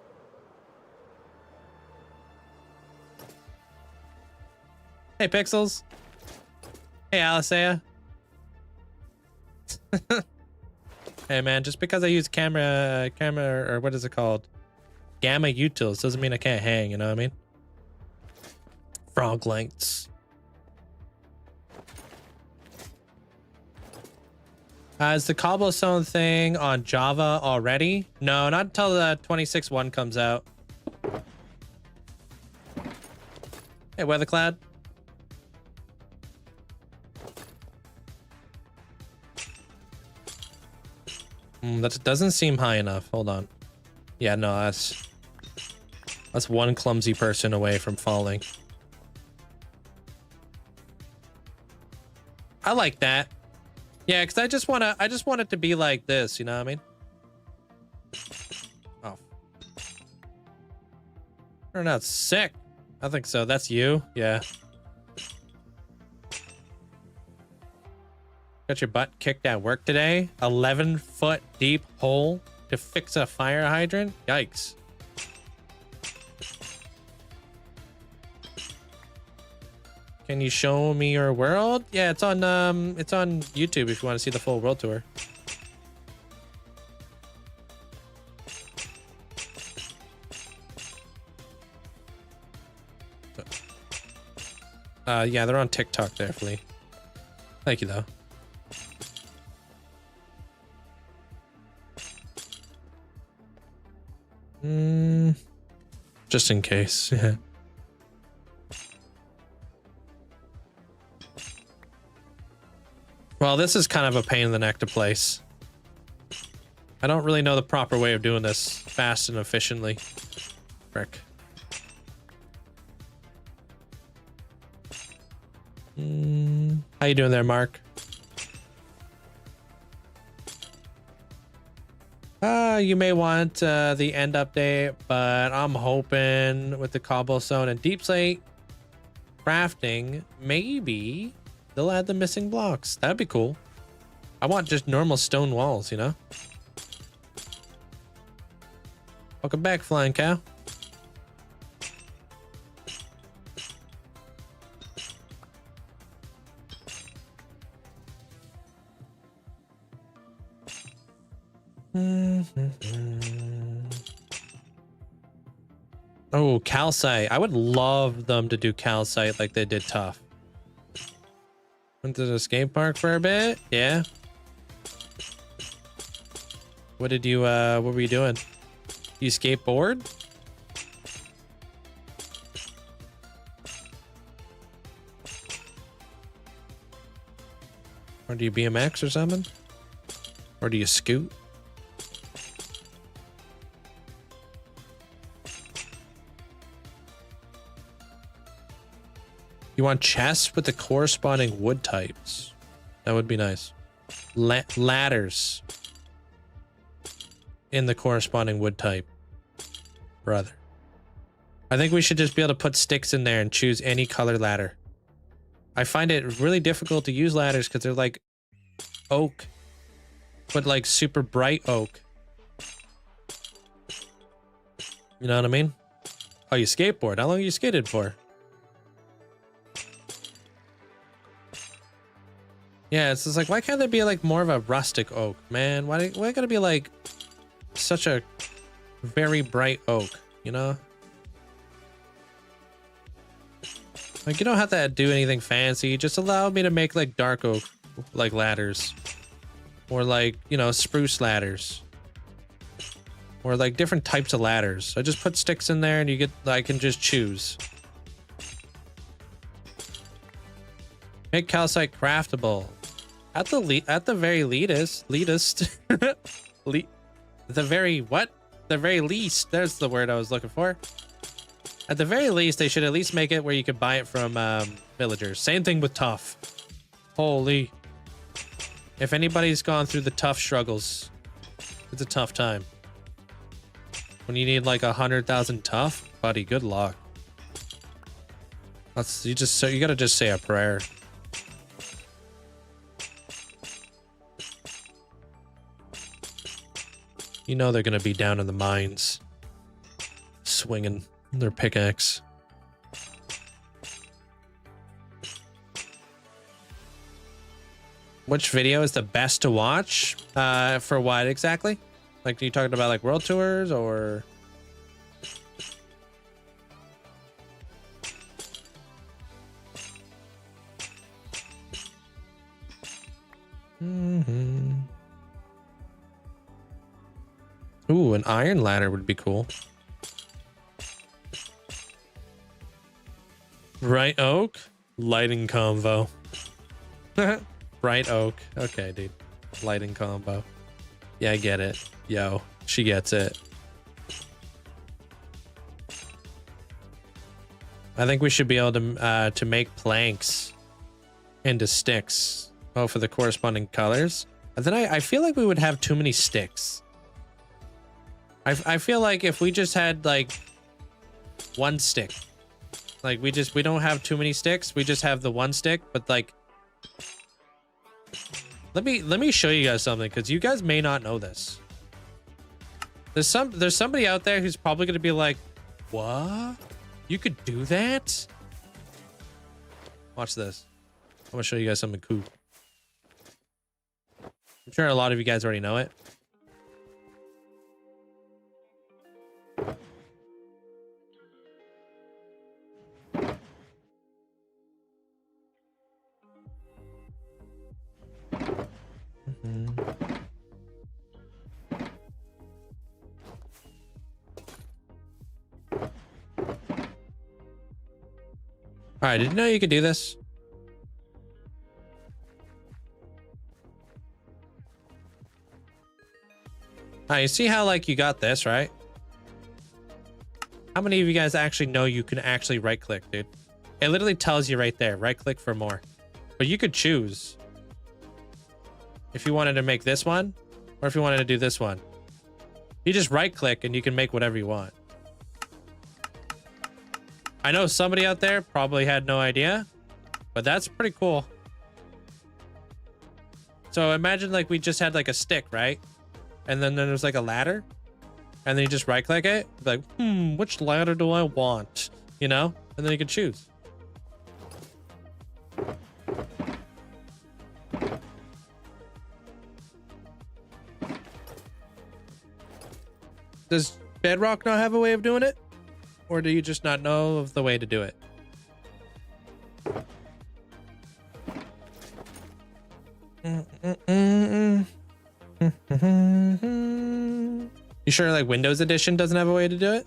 Hey, Pixels. Hey, Alisea. Hey, man, just because I use camera, or what is it called? Gamma utils doesn't mean I can't hang, you know what I mean? Frog lights. Is the cobblestone thing on Java already? No, not until the 26.1 comes out. Hey, Weathercloud. That doesn't seem high enough. Hold on. Yeah, no, that's one clumsy person away from falling. I like that. Yeah, because I just want it to be like this, you know what I mean? Oh. Turned out sick. I think so. That's you? Yeah. Got your butt kicked at work today? 11-foot deep hole to fix a fire hydrant? Yikes. Can you show me your world? Yeah, it's on YouTube if you want to see the full world tour. Yeah, they're on TikTok there, Flea. Thank you, though. Just in case. Well, this is kind of a pain in the neck to place. I don't really know the proper way of doing this fast and efficiently. Frick. How you doing there, Mark? You may want the end update, but I'm hoping with the cobblestone and deep slate crafting, maybe they'll add the missing blocks. That'd be cool. I want just normal stone walls, you know? Welcome back, Flying Cow. Oh, calcite. I would love them to do calcite like they did tough. Went to the skate park for a bit. Yeah. What did you what were you doing? You skateboard? Or do you BMX or something? Or do you scoot? You want chests with the corresponding wood types. That would be nice. Ladders in the corresponding wood type. Brother. I think we should just be able to put sticks in there and choose any color ladder. I find it really difficult to use ladders because they're like oak, but like super bright oak. You know what I mean? Oh, you skateboard. How long you skated for? Yeah, it's just like, why can't there be like more of a rustic oak, man? Why gotta be like such a very bright oak, you know? Like, you don't have to do anything fancy. Just allow me to make like dark oak, like ladders, or like, you know, spruce ladders, or like different types of ladders. I just put sticks in there and you get, I can just choose. Make calcite craftable. At the very least, there's the word I was looking for. At the very least, they should at least make it where you could buy it from villagers. Same thing with tough. Holy. If anybody's gone through the tough struggles, it's a tough time. When you need like 100,000 tough, buddy, good luck. You gotta just say a prayer. You know they're gonna be down in the mines, swinging their pickaxe. Which video is the best to watch? For what exactly? Like, are you talking about like world tours or? Ooh, an iron ladder would be cool. Bright oak, lighting combo. Bright oak. Okay, dude. Lighting combo. Yeah, I get it. Yo, she gets it. I think we should be able to make planks into sticks. Oh, for the corresponding colors. And then I feel like we would have too many sticks. I feel like if we just had like one stick, like we don't have too many sticks. We just have the one stick, but like, let me show you guys something, because you guys may not know this. There's somebody out there who's probably gonna be like, what? You could do that? Watch this. I'm gonna show you guys something cool. I'm sure a lot of you guys already know it. All right, did you know you could do this? All right, you see how like you got this, right? How many of you guys actually know you can actually right click, dude? It literally tells you right there, right click for more. But you could choose if you wanted to make this one or if you wanted to do this one. You just right click and you can make whatever you want. I know somebody out there probably had no idea, but that's pretty cool. So imagine like we just had like a stick, right? And then there's like a ladder, and then you just right click it, like, which ladder do I want? You know? And then you can choose. Does Bedrock not have a way of doing it? Or do you just not know of the way to do it? You sure like Windows Edition doesn't have a way to do it?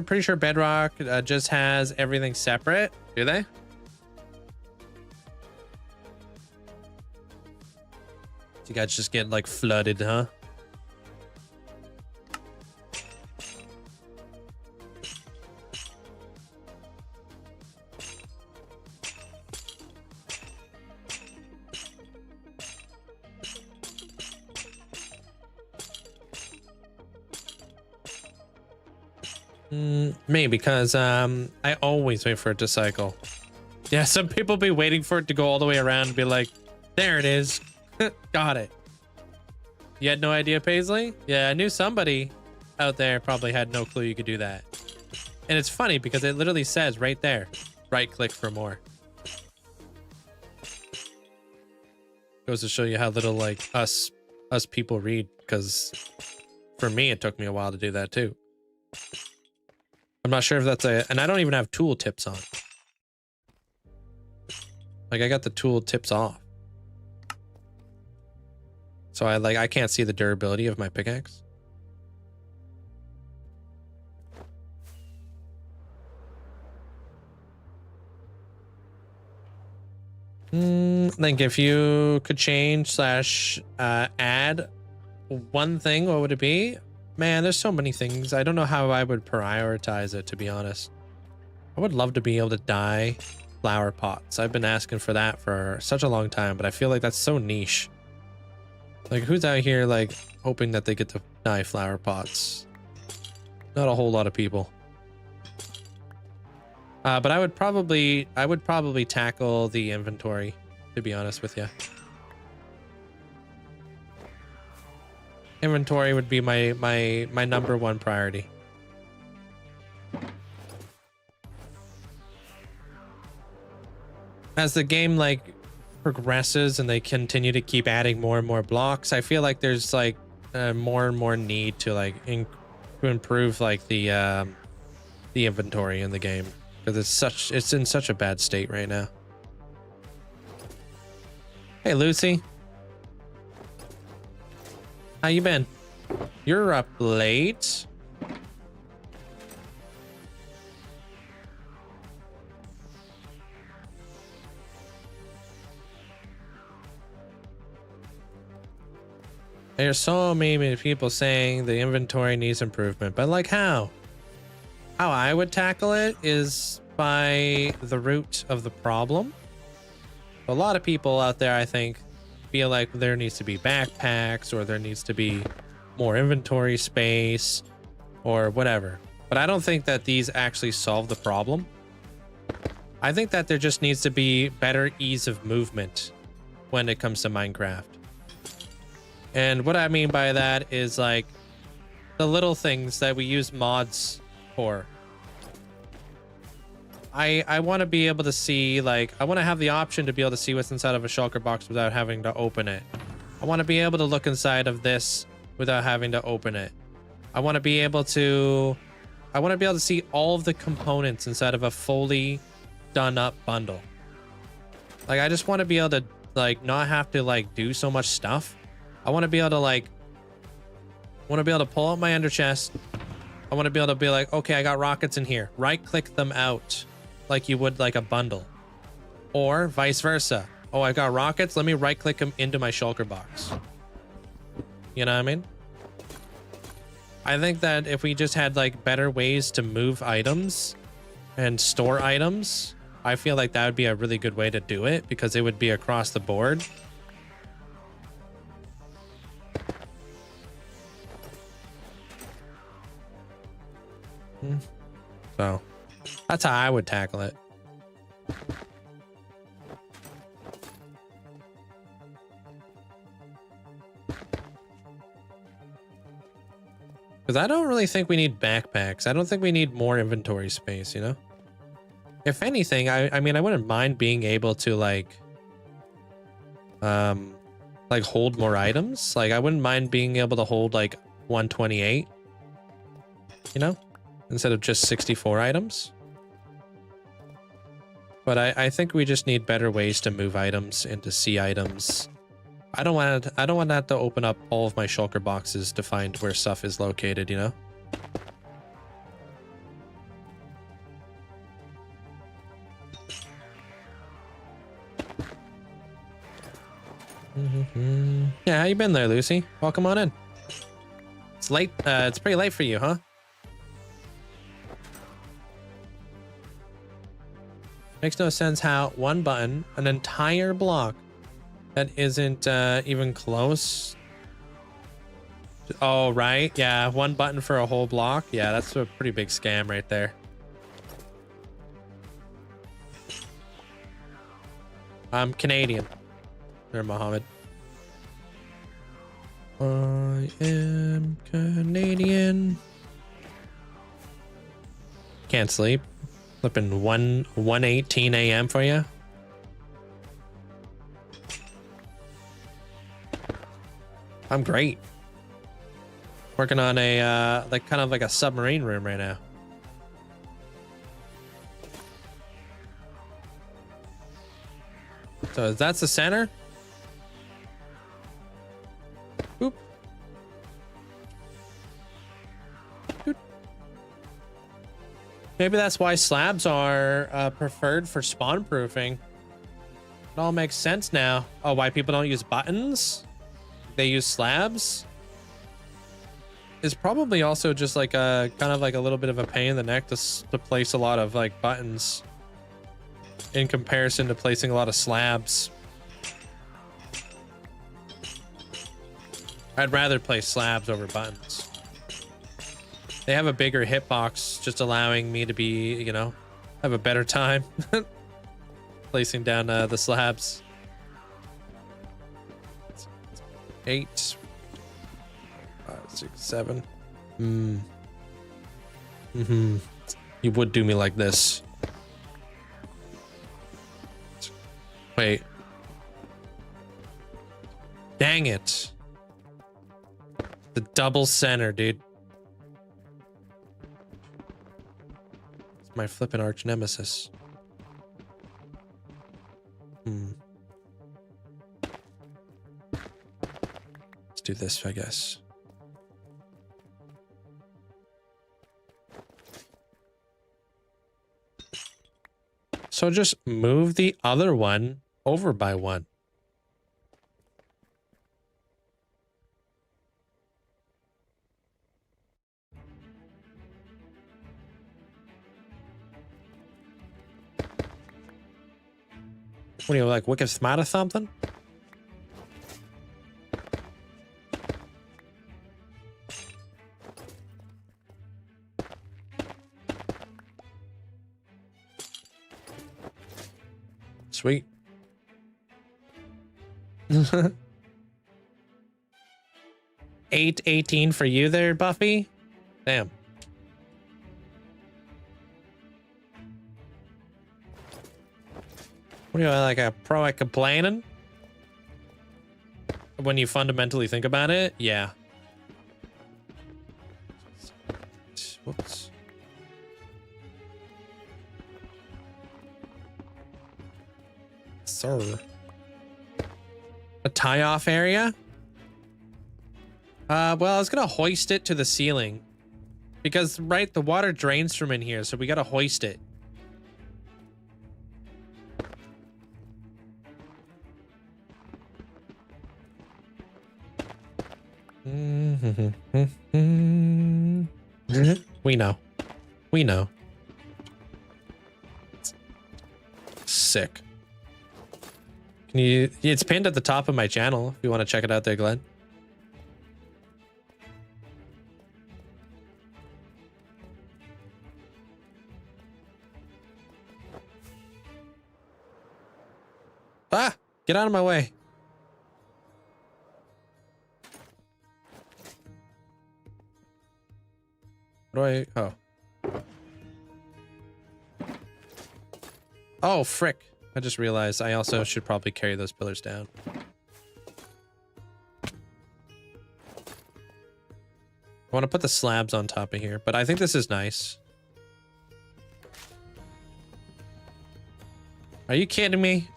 Pretty sure Bedrock just has everything separate. Do they? You guys just get like flooded, huh? Me, because I always wait for it to cycle. Yeah, some people be waiting for it to go all the way around and be like, there it is. Got it. You had no idea, Paisley? Yeah, I knew somebody out there probably had no clue you could do that. And it's funny because it literally says right there, right click for more. Goes to show you how little like us people read, because for me it took me a while to do that too. I'm not sure if that's and I don't even have tool tips on. Like I got the tool tips off. So I can't see the durability of my pickaxe. Like if you could change / add one thing, what would it be? Man, there's so many things. I don't know how I would prioritize it, to be honest. I would love to be able to dye flower pots. I've been asking for that for such a long time, but I feel like that's so niche. Like who's out here like hoping that they get to dye flower pots? Not a whole lot of people. But I would probably tackle the inventory, to be honest with you. Inventory would be my number one priority. As the game like progresses and they continue to keep adding more and more blocks, I feel like there's like more and more need to like to improve like the inventory in the game, because it's in such a bad state right now. Hey Lucy, how you been? You're up late. There's so many people saying the inventory needs improvement, but like how? How I would tackle it is by the root of the problem. A lot of people out there, I think, feel like there needs to be backpacks, or there needs to be more inventory space or whatever. But I don't think that these actually solve the problem. I think that there just needs to be better ease of movement when it comes to Minecraft. And what I mean by that is like the little things that we use mods for. I want to be able to see, like, I want to have the option to be able to see what's inside of a shulker box without having to open it. I want to be able to look inside of this without having to open it. I want to be able to see all of the components inside of a fully done up bundle. Like, I just want to be able to, like, not have to, like, do so much stuff. I want to be able to, like, pull out my ender chest. I want to be able to be like, okay, I got rockets in here. Right click them out like you would like a bundle. Or vice versa. Oh, I got rockets. Let me right click them into my shulker box. You know what I mean? I think that if we just had like better ways to move items and store items, I feel like that would be a really good way to do it because it would be across the board. So that's how I would tackle it. Because I don't really think we need backpacks. I don't think we need more inventory space, you know? If anything, I mean, I wouldn't mind being able to like hold more items. Like, I wouldn't mind being able to hold like 128, you know, instead of just 64 items. But I think we just need better ways to move items and to see items. I don't want to have to open up all of my shulker boxes to find where stuff is located, you know? Yeah, how you been there, Lucy? Welcome on in. It's late. It's pretty late for you, huh? Makes no sense how one button, an entire block that isn't even close. Oh, right. Yeah, one button for a whole block. Yeah, that's a pretty big scam right there. I'm Canadian. There, Mohammed. I am Canadian. Can't sleep. Flipping 1:18 a.m. for you. I'm great. Working on a like kind of like a submarine room right now. So that's the center. Boop. Boop. Maybe that's why slabs are preferred for spawn proofing. It all makes sense now. Oh, why people don't use buttons? They use slabs? Is probably also just like a kind of like a little bit of a pain in the neck to place a lot of like buttons in comparison to placing a lot of slabs. I'd rather place slabs over buttons. They have a bigger hitbox, just allowing me to be, you know, have a better time placing down the slabs. 8, 5, 6, 7. You would do me like this. Wait. Dang it. The double center, dude. It's my flippin' arch nemesis. Let's do this, I guess. So just move the other one over by one. What are you, like, wicked smart or something? Sweet. 8:18 for you there, Buffy? Damn. What are you, like a pro at complaining? When you fundamentally think about it, yeah. Whoops. sir. A tie-off area? Well, I was gonna hoist it to the ceiling. Because, right, the water drains from in here, so we gotta hoist it. We know. We know. Sick. Can you... It's pinned at the top of my channel if you want to check it out there, Glenn. Ah! Get out of my way. What do I... Oh. Oh, frick. I just realized I also should probably carry those pillars down. I want to put the slabs on top of here, but I think this is nice. Are you kidding me?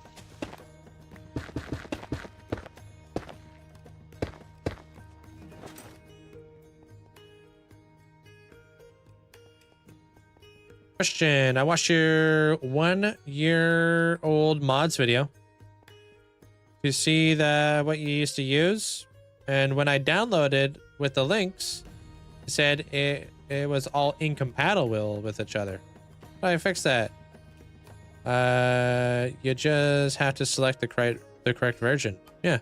Question. I watched your 1-year-old mods video. You see what you used to use? And when I downloaded with the links, it said it was all incompatible with each other. How do I fix that? You just have to select the correct version. Yeah.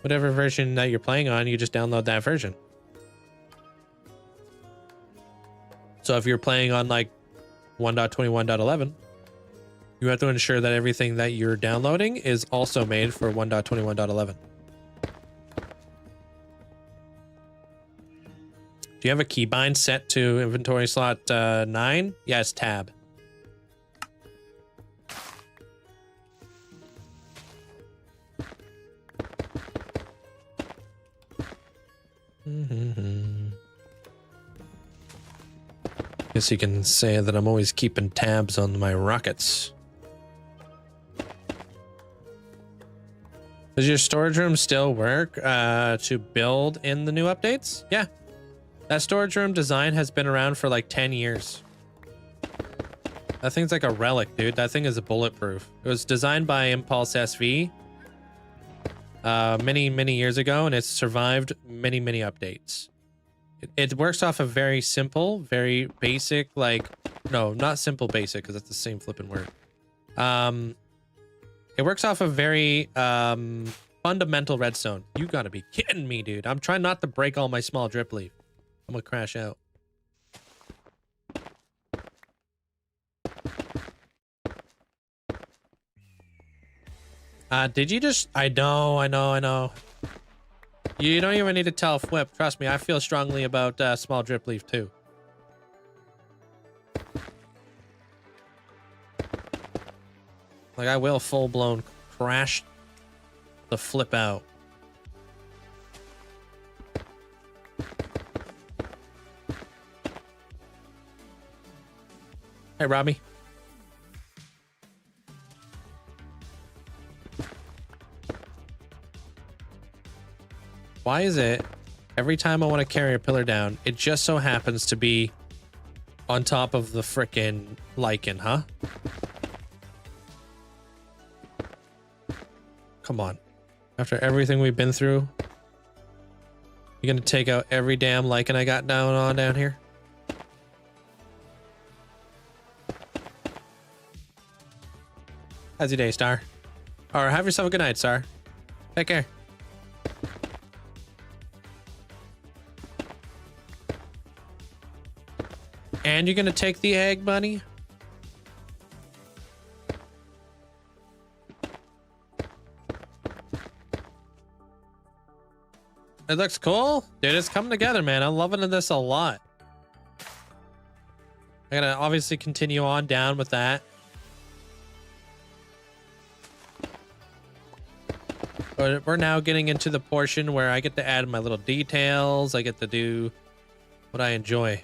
Whatever version that you're playing on, you just download that version. So if you're playing on like 1.21.11, you have to ensure that everything that you're downloading is also made for 1.21.11. Do you have a keybind set to inventory slot 9? Yes, tab. Guess you can say that I'm always keeping tabs on my rockets. Does your storage room still work to build in the new updates? Yeah. That storage room design has been around for like 10 years. That thing's like a relic, dude. That thing is bulletproof. It was designed by Impulse SV many years ago, and it's survived many updates. It works off a very simple, very basic, like, no, not simple basic, because that's the same flipping word. It works off a very fundamental redstone. You gotta be kidding me, dude. I'm trying not to break all my small drip leaf. I'm gonna crash out. Did you just... I know. You don't even need to tell Flip. Trust me, I feel strongly about small drip leaf too. Like, I will full-blown crash the flip out. Hey, Robbie. Why is it every time I want to carry a pillar down, it just so happens to be on top of the frickin' lichen, huh? Come on. After everything we've been through, you're gonna take out every damn lichen I got down here? How's your day, Star? Or have yourself a good night, Star. Take care. And you're gonna take the egg, bunny? It looks cool. Dude, it's coming together, man. I'm loving this a lot. I gotta obviously continue on down with that. But we're now getting into the portion where I get to add my little details. I get to do what I enjoy.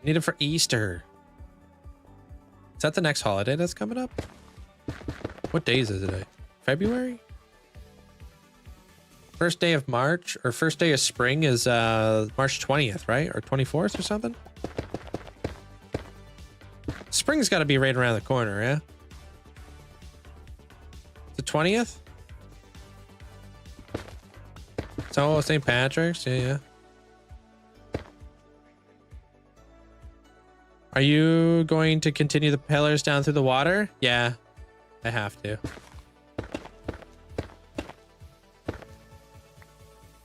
Need it for Easter. Is that the next holiday that's coming up? What days is it? February? First day of March or first day of spring is March 20th, right? Or 24th or something? Spring's got to be right around the corner, yeah? The 20th? So St. Patrick's, yeah. Are you going to continue the pillars down through the water? Yeah, I have to.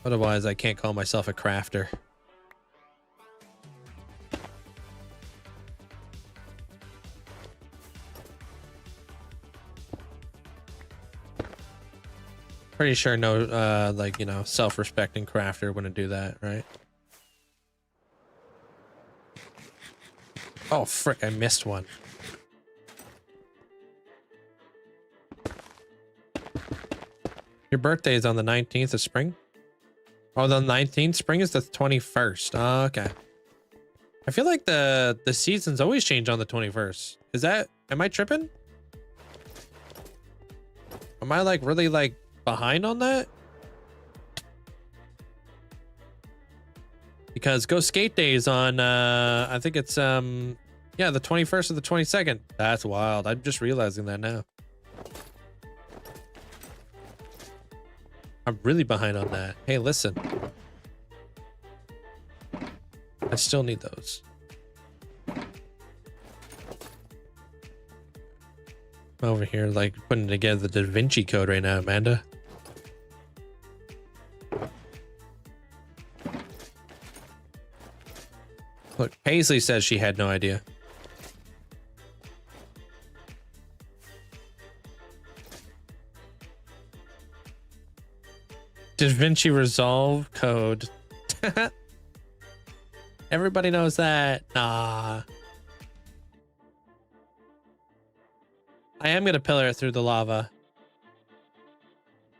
Otherwise, I can't call myself a crafter. Pretty sure no, like, you know, self-respecting crafter wouldn't do that, right? Oh, frick, I missed one. Your birthday is on the 19th of spring? Oh, the 19th? Spring is the 21st. Oh, okay. I feel like the seasons always change on the 21st. Is that... Am I tripping? Am I, like, really, like, behind on that? Because Go Skate Day is on, I think it's, yeah, the 21st or the 22nd. That's wild. I'm just realizing that now. I'm really behind on that. Hey, listen. I still need those. I'm over here, like, putting together the Da Vinci Code right now, Amanda. Look, Paisley says she had no idea. Da Vinci Resolve code. Everybody knows that. Nah. I am gonna pillar it through the lava.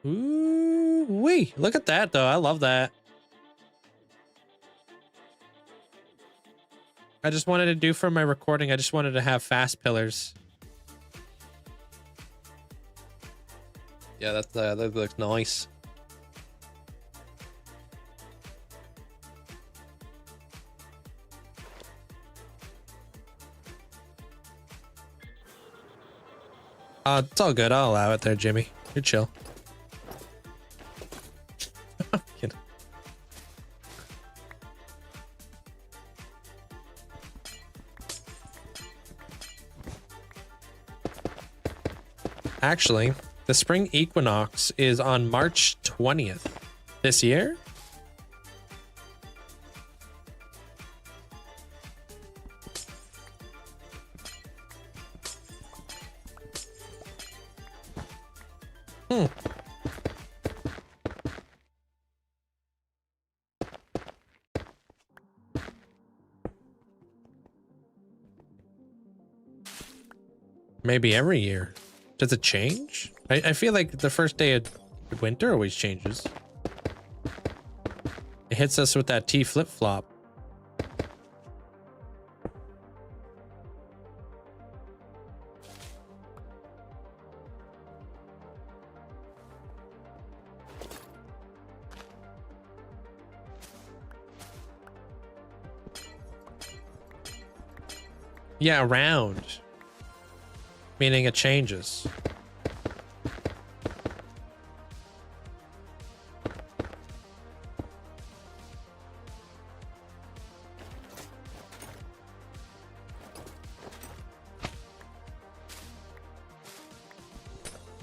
Ooh, wee. Look at that, though. I love that. I just wanted to do for my recording. I just wanted to have fast pillars. Yeah, that looks nice. It's all good. I'll allow it there, Jimmy. You're chill. Actually, the spring equinox is on March 20th this year. Maybe every year. Does it change? I feel like the first day of winter always changes. It hits us with that T flip-flop. Yeah, round. Meaning it changes.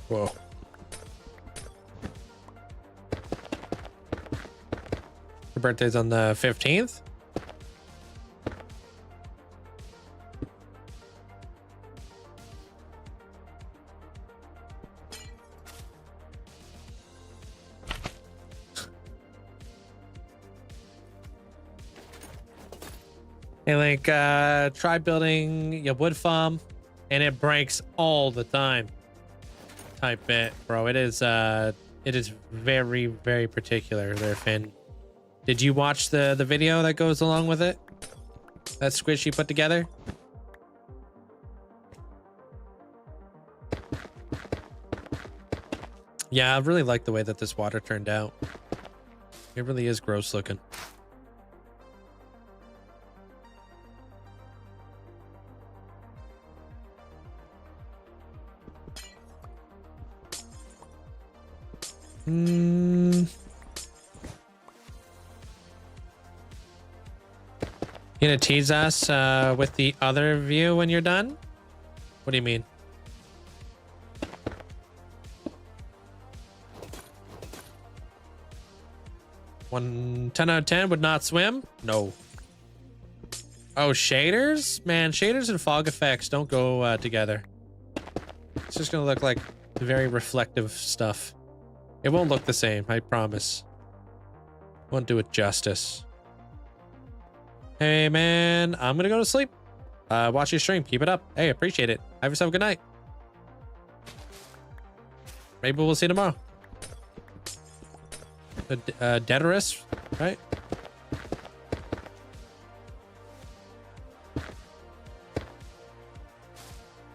Whoa. Your birthday's on the 15th? And like, try building your wood farm, and it breaks all the time. Type bit, bro. It is very, very particular there, Finn. Did you watch the video that goes along with it? That squid she put together. Yeah, I really like the way that this water turned out. It really is gross looking. You gonna tease us with the other view when you're done? What do you mean? One 10 out of 10 would not swim? No. Oh, shaders? Man, shaders and fog effects don't go together. It's just gonna look like very reflective stuff. It won't look the same, I promise. Won't do it justice. Hey man, I'm gonna go to sleep. Watch your stream, keep it up. Hey, appreciate it. Have yourself a good night. Maybe we'll see you tomorrow. Deterus, right?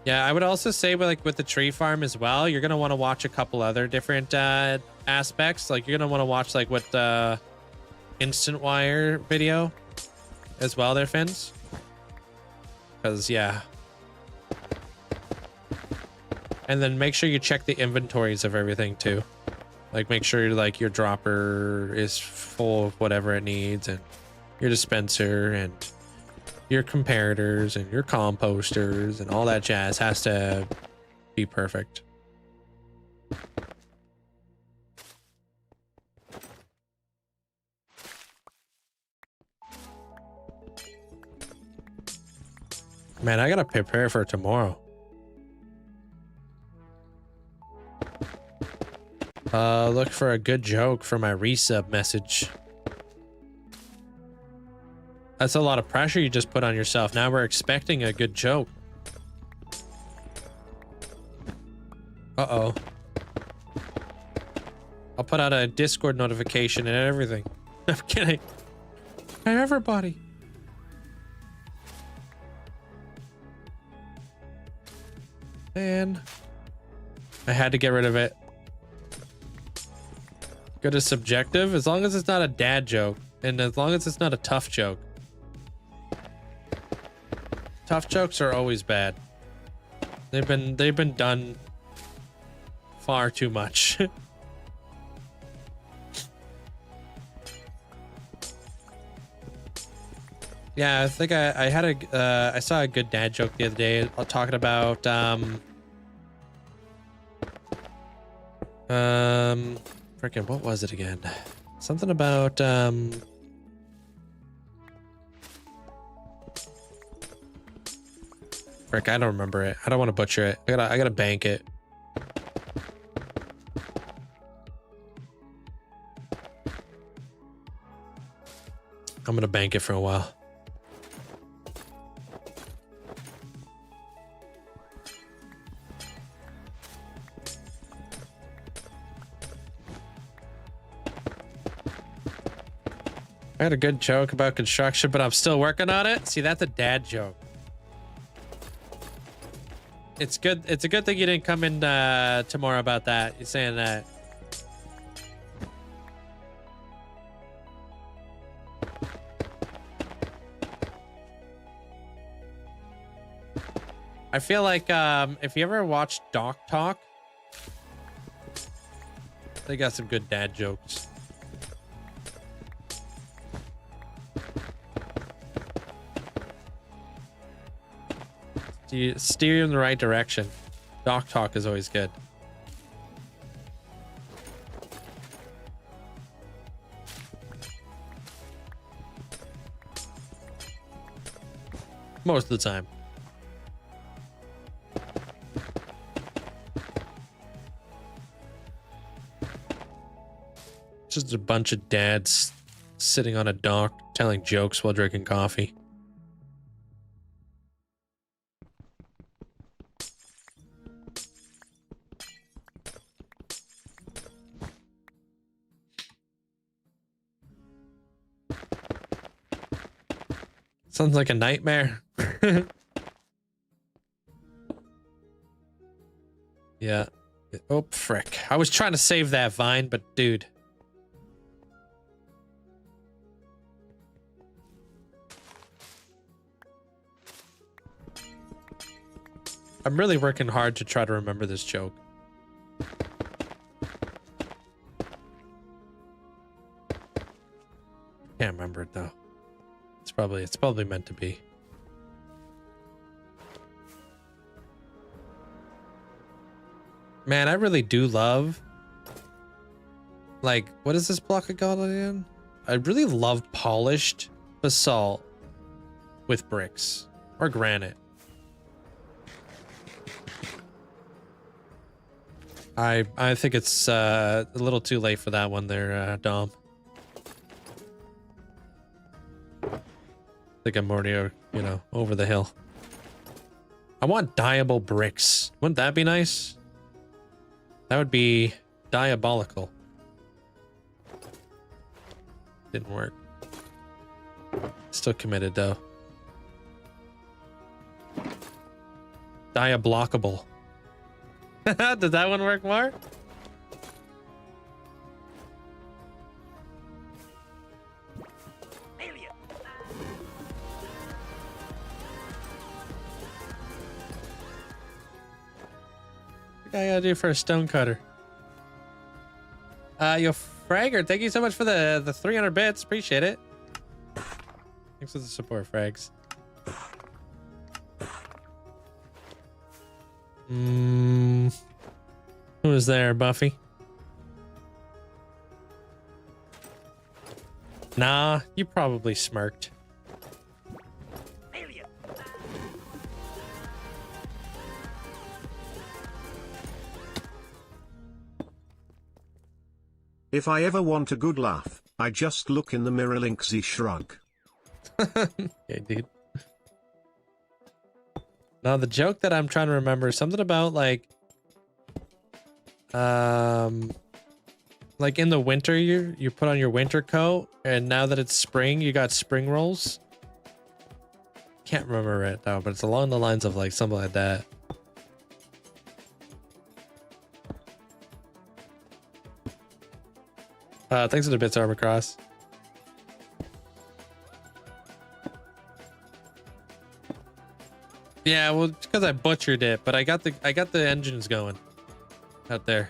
Yeah, I would also say with the tree farm as well, you're gonna want to watch a couple other different aspects. Like you're gonna want to watch like what instant wire video as well there, Fins. Because yeah. And then make sure you check the inventories of everything too. Like make sure like your dropper is full of whatever it needs, and your dispenser and your comparators and your composters and all that jazz has to be perfect. Man, I gotta prepare for tomorrow. Look for a good joke for my resub message. That's a lot of pressure you just put on yourself. Now we're expecting a good joke. Uh-oh. I'll put out a Discord notification and everything. I'm kidding. Hey, everybody. Man. I had to get rid of it. Good as subjective, as long as it's not a dad joke, and as long as it's not a tough joke. Tough jokes are always bad. They've been done far too much. Yeah, I think I had I saw a good dad joke the other day talking about freaking what was it again? Something about frick, I don't remember it. I don't want to butcher it. I gotta bank it. I'm gonna bank it for a while. I had a good joke about construction, but I'm still working on it. See, that's a dad joke. It's good. It's a good thing you didn't come in tomorrow about that. You're saying that. I feel like if you ever watched Doc Talk, they got some good dad jokes. Steer you in the right direction. Doc Talk is always good. Most of the time. Just a bunch of dads sitting on a dock telling jokes while drinking coffee. Sounds like a nightmare. Yeah. Oh, frick. I was trying to save that vine, but dude. I'm really working hard to try to remember this joke. Can't remember it though. It's probably meant to be. Man, I really do love, like, what is this block called again? I really love polished basalt with bricks or granite. I think it's a little too late for that one there, Dom. I think I'm already, you know, over the hill. I want dyeable bricks. Wouldn't that be nice? That would be diabolical. Didn't work. Still committed though. Diablockable. Did that one work more? What I gotta do for a stone cutter? Yo, Fragger, thank you so much for the 300 bits. Appreciate it. Thanks for the support, Frags. Who is there, Buffy? Nah, you probably smirked. If I ever want a good laugh, I just look in the mirror. Linkzzey shrug. Okay, dude. Now the joke that I'm trying to remember is something about like in the winter you put on your winter coat, and now that it's spring you got spring rolls. Can't remember it though, but it's along the lines of like something like that. Thanks for the bits, Armor Cross. Yeah, well, it's because I butchered it, but I got the engines going out there.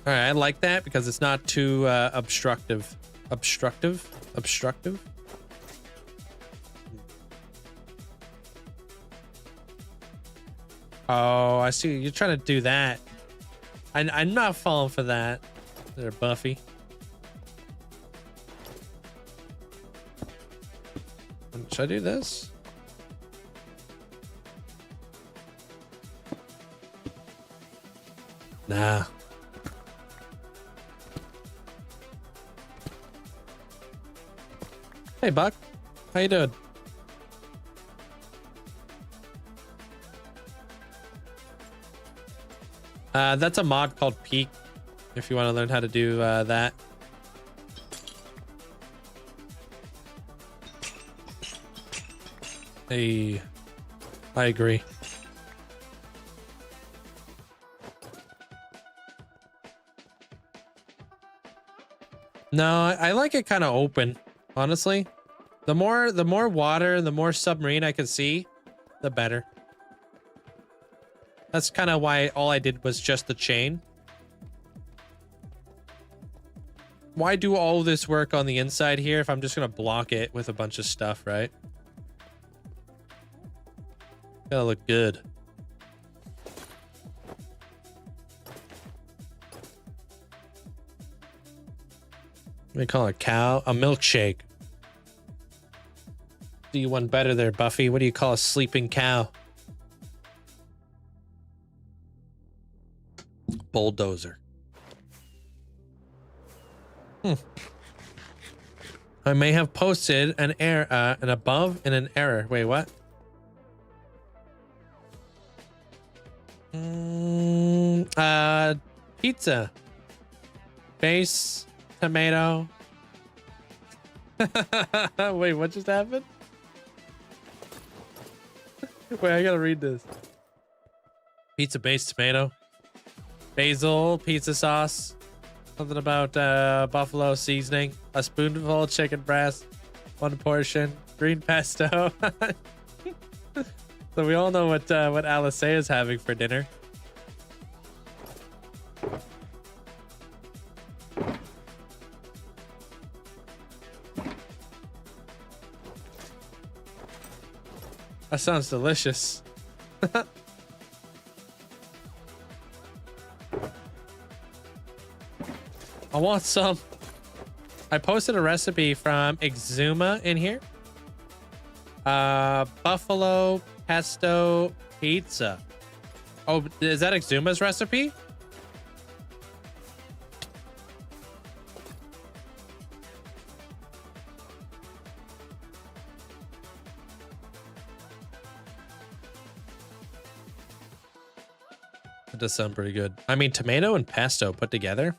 All right, I like that because it's not too obstructive. Obstructive. Oh, I see. You're trying to do that. I'm not falling for that. There, Buffy. Should I do this? Nah. Hey, Buck. How you doing? That's a mod called Peak, if you want to learn how to do that. Hey, I agree. No, I like it kind of open, honestly. The more water, the more submarine I can see, the better. That's kind of why all I did was just the chain. Why do all this work on the inside here if I'm just gonna block it with a bunch of stuff, right? Gotta look good. What do you call it? Cow? A milkshake. Do you one better there, Buffy? What do you call a sleeping cow? Bulldozer. I may have posted an error, an above and an error. Wait, what? Pizza. Base. Tomato. Wait, what just happened? Wait, I gotta read this. Pizza base tomato. Basil, pizza sauce. Something about buffalo seasoning. A spoonful of chicken breast. 1 portion. Green pesto. So we all know what Alice is having for dinner. That sounds delicious. I want some. I posted a recipe from Exuma in here. Buffalo pesto pizza. Oh, is that Exuma's recipe? It does sound pretty good. I mean, tomato and pesto put together.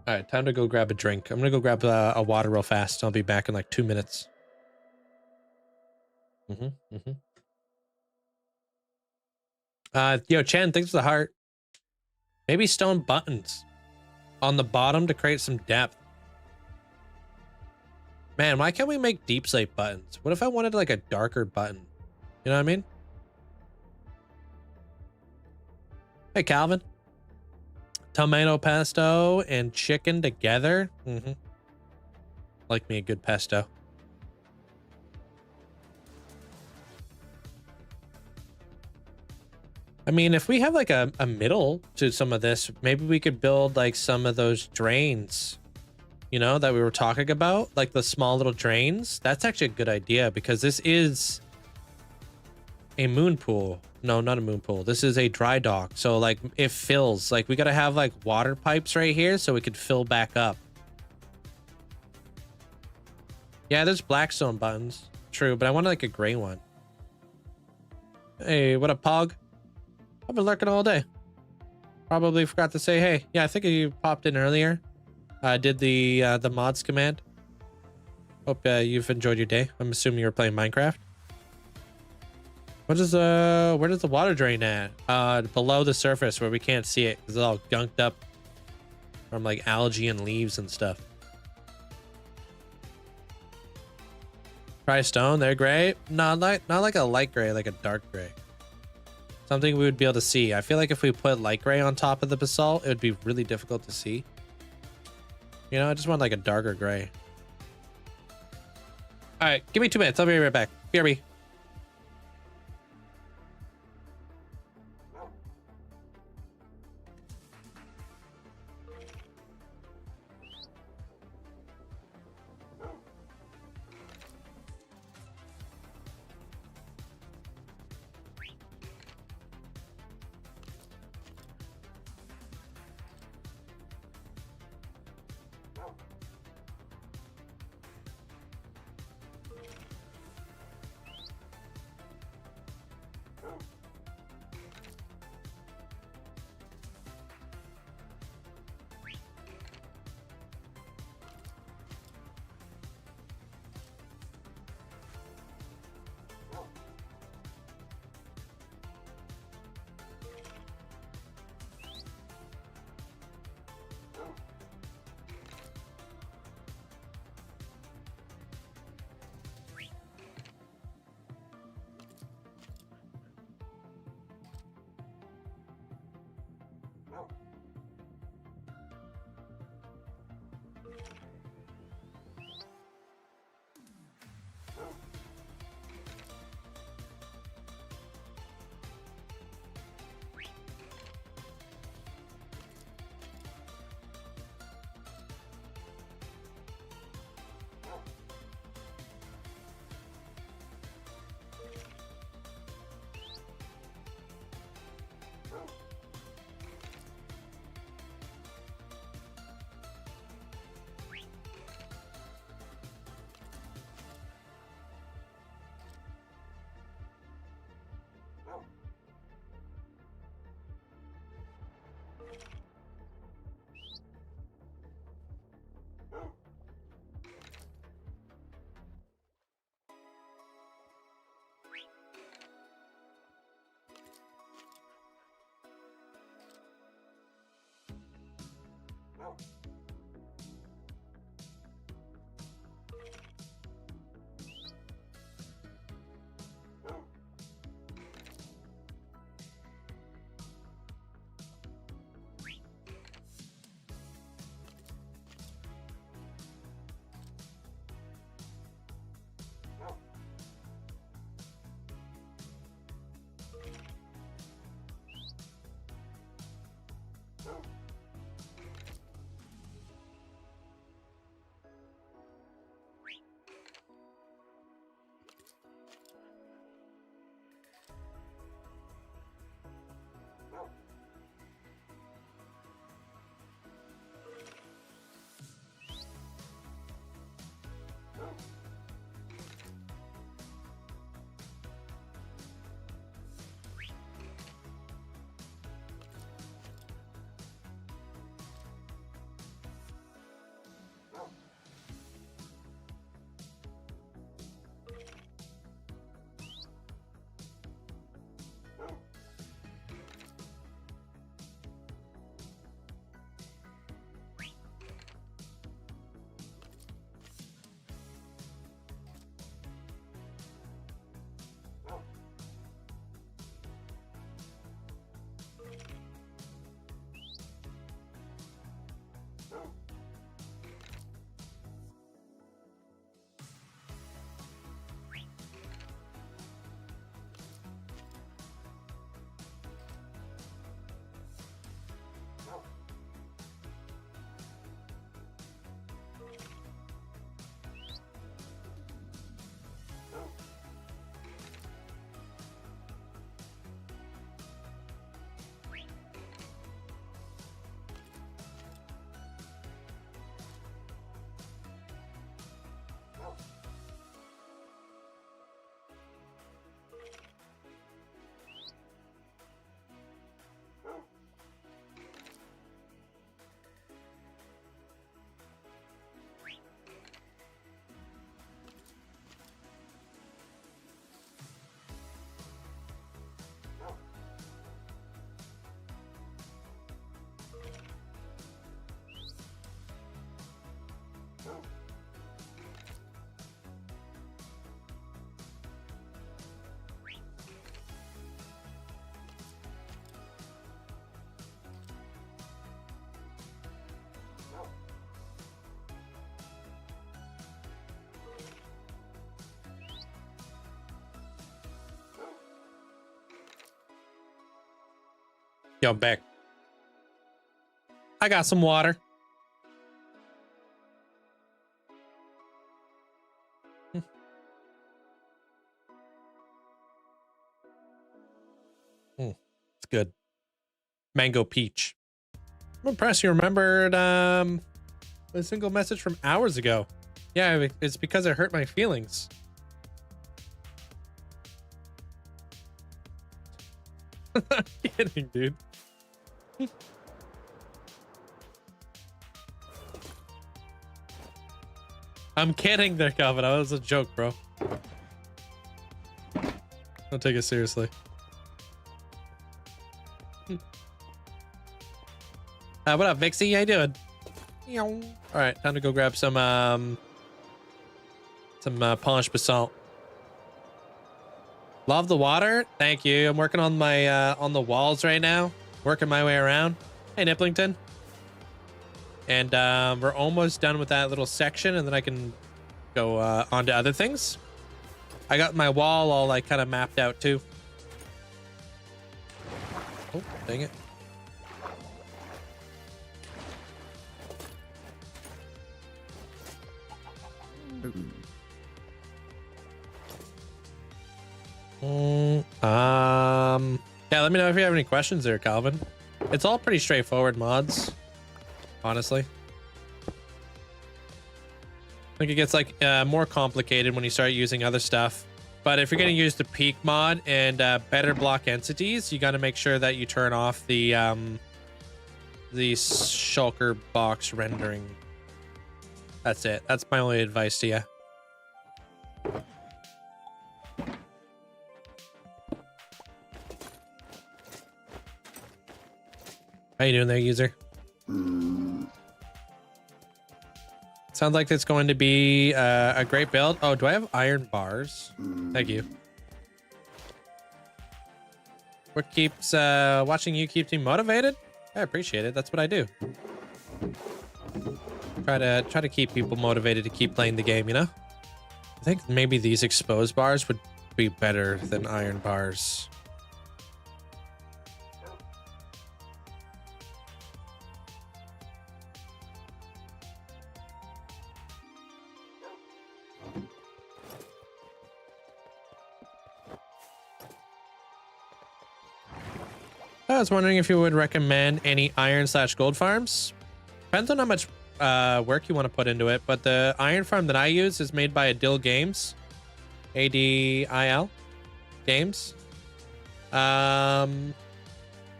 All right, time to go grab a drink. I'm gonna go grab a water real fast. I'll be back in like 2 minutes. Yo, Chen, thanks for the heart. Maybe stone buttons on the bottom to create some depth. Man, why can't we make deep slate buttons? What if I wanted like a darker button? You know what I mean? Hey, Calvin. Tomato pesto and chicken together. Like me a good pesto. I mean, if we have like a middle to some of this, maybe we could build like some of those drains, you know, that we were talking about, like the small little drains. That's actually a good idea because this is a moon pool. No, not a moon pool. This is a dry dock. So like it fills, like we got to have like water pipes right here so we could fill back up. Yeah, there's blackstone buttons. True, but I want like a gray one. Hey, what up, Pog? I've been lurking all day. Probably forgot to say hey. Yeah, I think you popped in earlier. I did the mods command. Hope you've enjoyed your day. I'm assuming you were playing Minecraft. What is where does the water drain at? Below the surface where we can't see it. It's all gunked up from like algae and leaves and stuff. Try stone, they're gray. Not like a light gray, like a dark gray. Something we would be able to see. I feel like if we put light gray on top of the basalt, it would be really difficult to see. You know, I just want like a darker gray. All right, give me 2 minutes. I'll be right back. BRB. Yo, Beck. I got some water. It's good. Mango peach. I'm impressed you remembered a single message from hours ago. Yeah, it's because it hurt my feelings. I'm kidding, dude. I'm kidding there, Calvin. That was a joke, bro. Don't take it seriously. What up, Vixie? How you doing? All right, time to go grab some polished basalt. Love the water. Thank you. I'm working on my on the walls right now. Working my way around. Hey, Nipplington. And we're almost done with that little section, and then I can go on to other things. I got my wall all like kind of mapped out too. Oh, dang it. Yeah, let me know if you have any questions there, Calvin. It's all pretty straightforward mods, honestly. I think it gets like more complicated when you start using other stuff. But if you're going to use the peak mod and better block entities, you got to make sure that you turn off the shulker box rendering. That's it. That's my only advice to you. How you doing there, user? Sounds like it's going to be a great build. Oh, do I have iron bars? Thank you. What keeps watching you keeps me motivated? I appreciate it. That's what I do. Try to keep people motivated to keep playing the game, you know? I think maybe these exposed bars would be better than iron bars. I was wondering if you would recommend any iron/gold farms. Depends on how much work you want to put into it, but the iron farm that I use is made by Adil Games. ADIL Games.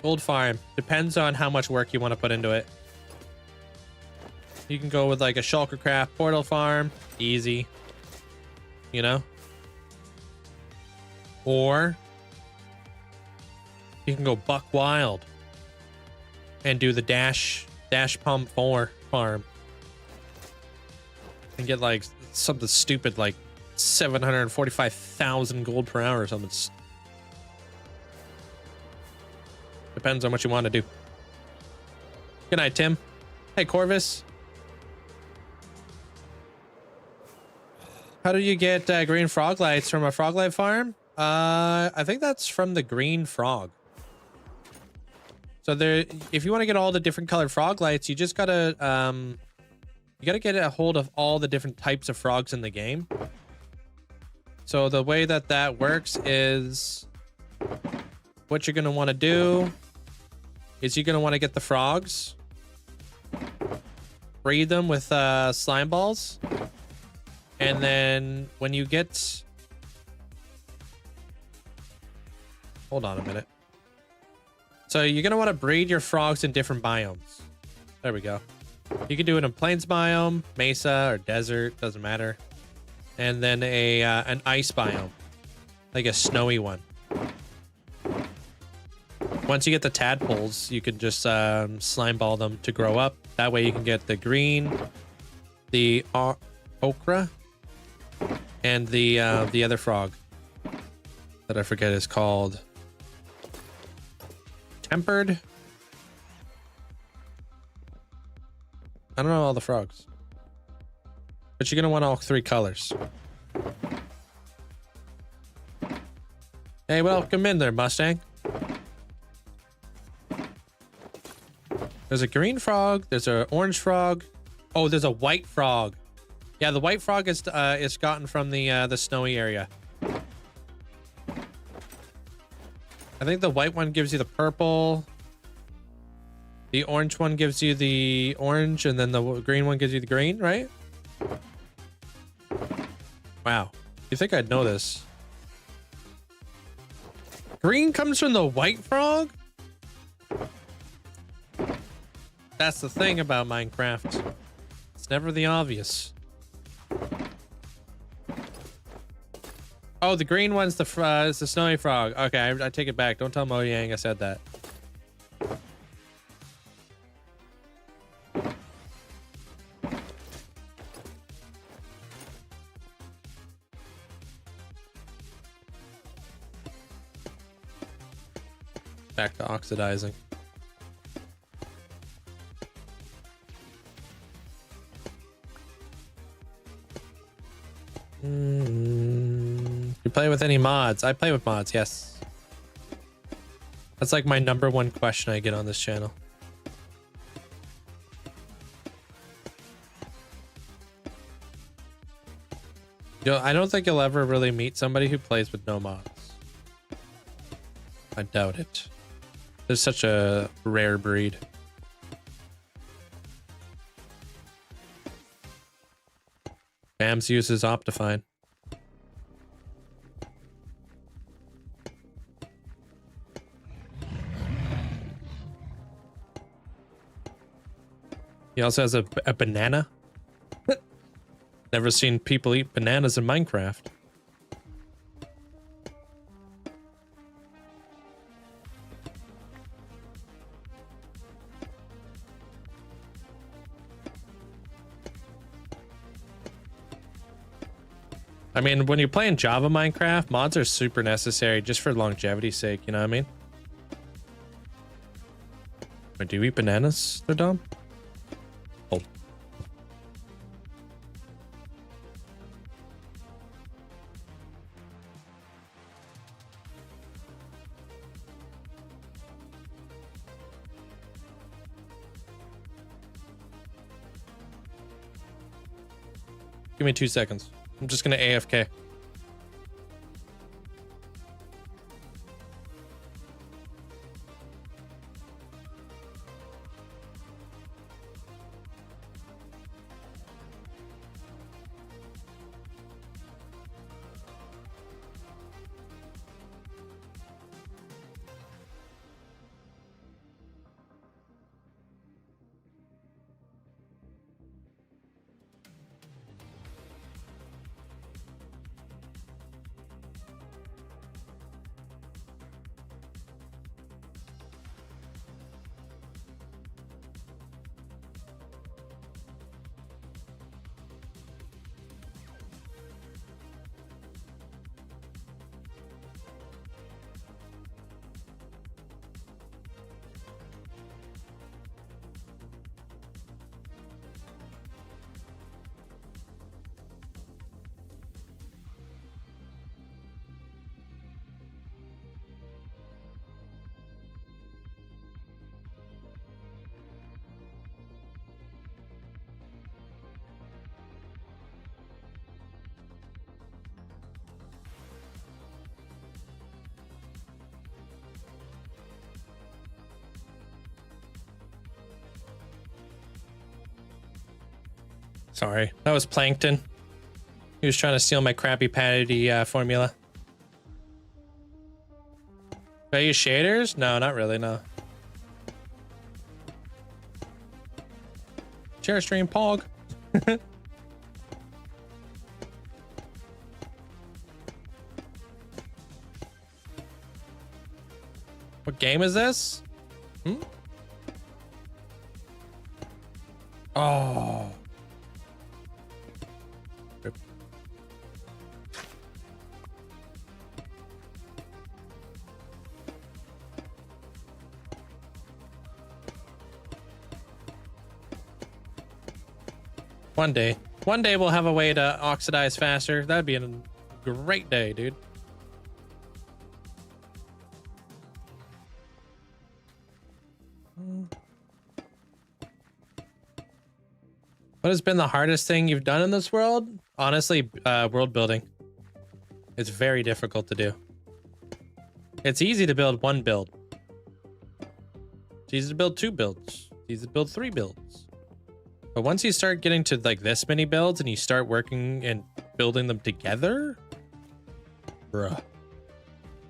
Gold farm. Depends on how much work you want to put into it. You can go with like a Shulker Craft portal farm. Easy. You know? Or you can go buck wild and do the dash pump 4 farm and get like something stupid like 745,000 gold per hour or something. Depends on what you want to do. Good night, Tim. Hey, Corvus. How do you get green frog lights from a frog light farm? I think that's from the green frog. So there, if you want to get all the different colored frog lights, you just gotta get a hold of all the different types of frogs in the game. So the way that works is, what you're gonna want to do is you're gonna want to get the frogs, breed them with slime balls, and then when you get, hold on a minute. So you're going to want to breed your frogs in different biomes. There we go. You can do it in plains biome, mesa, or desert, doesn't matter. And then an ice biome, like a snowy one. Once you get the tadpoles, you can just slime ball them to grow up. That way you can get the green, the okra, and the other frog that I forget is called. Tempered. I don't know all the frogs, but you're gonna want all 3 colors. Hey, welcome in there, Mustang. There's a green frog. There's an orange frog. Oh, there's a white frog. Yeah, the white frog is gotten from the snowy area. I think the white one gives you the purple. The orange one gives you the orange, and then the green one gives you the green, right? Wow. You think I'd know this? Green comes from the white frog? That's the thing about Minecraft. It's never the obvious. Oh, the green one's is the snowy frog. Okay, I take it back. Don't tell Mojang I said that. Back to oxidizing. You play with any mods? I play with mods, yes. That's like my #1 question I get on this channel. I don't think you'll ever really meet somebody who plays with no mods. I doubt it. There's such a rare breed. Bams uses Optifine. He also has a banana. Never seen people eat bananas in Minecraft. I mean, when you're playing Java Minecraft, mods are super necessary just for longevity's sake, you know what I mean? Wait, do you eat bananas, they're dumb? Oh. Give me 2 seconds. I'm just gonna AFK. Sorry, that was Plankton. He was trying to steal my Krabby Patty formula. Do I use shaders? No, not really, no. Share stream pog. What game is this? Hmm? Oh. One day we'll have a way to oxidize faster. That'd be a great day, dude. What has been the hardest thing you've done in this world? Honestly, world building. It's very difficult to do. It's easy to build one build. It's easy to build 2 builds. It's easy to build 3 builds. But once you start getting to like this many builds and you start working and building them together, bruh.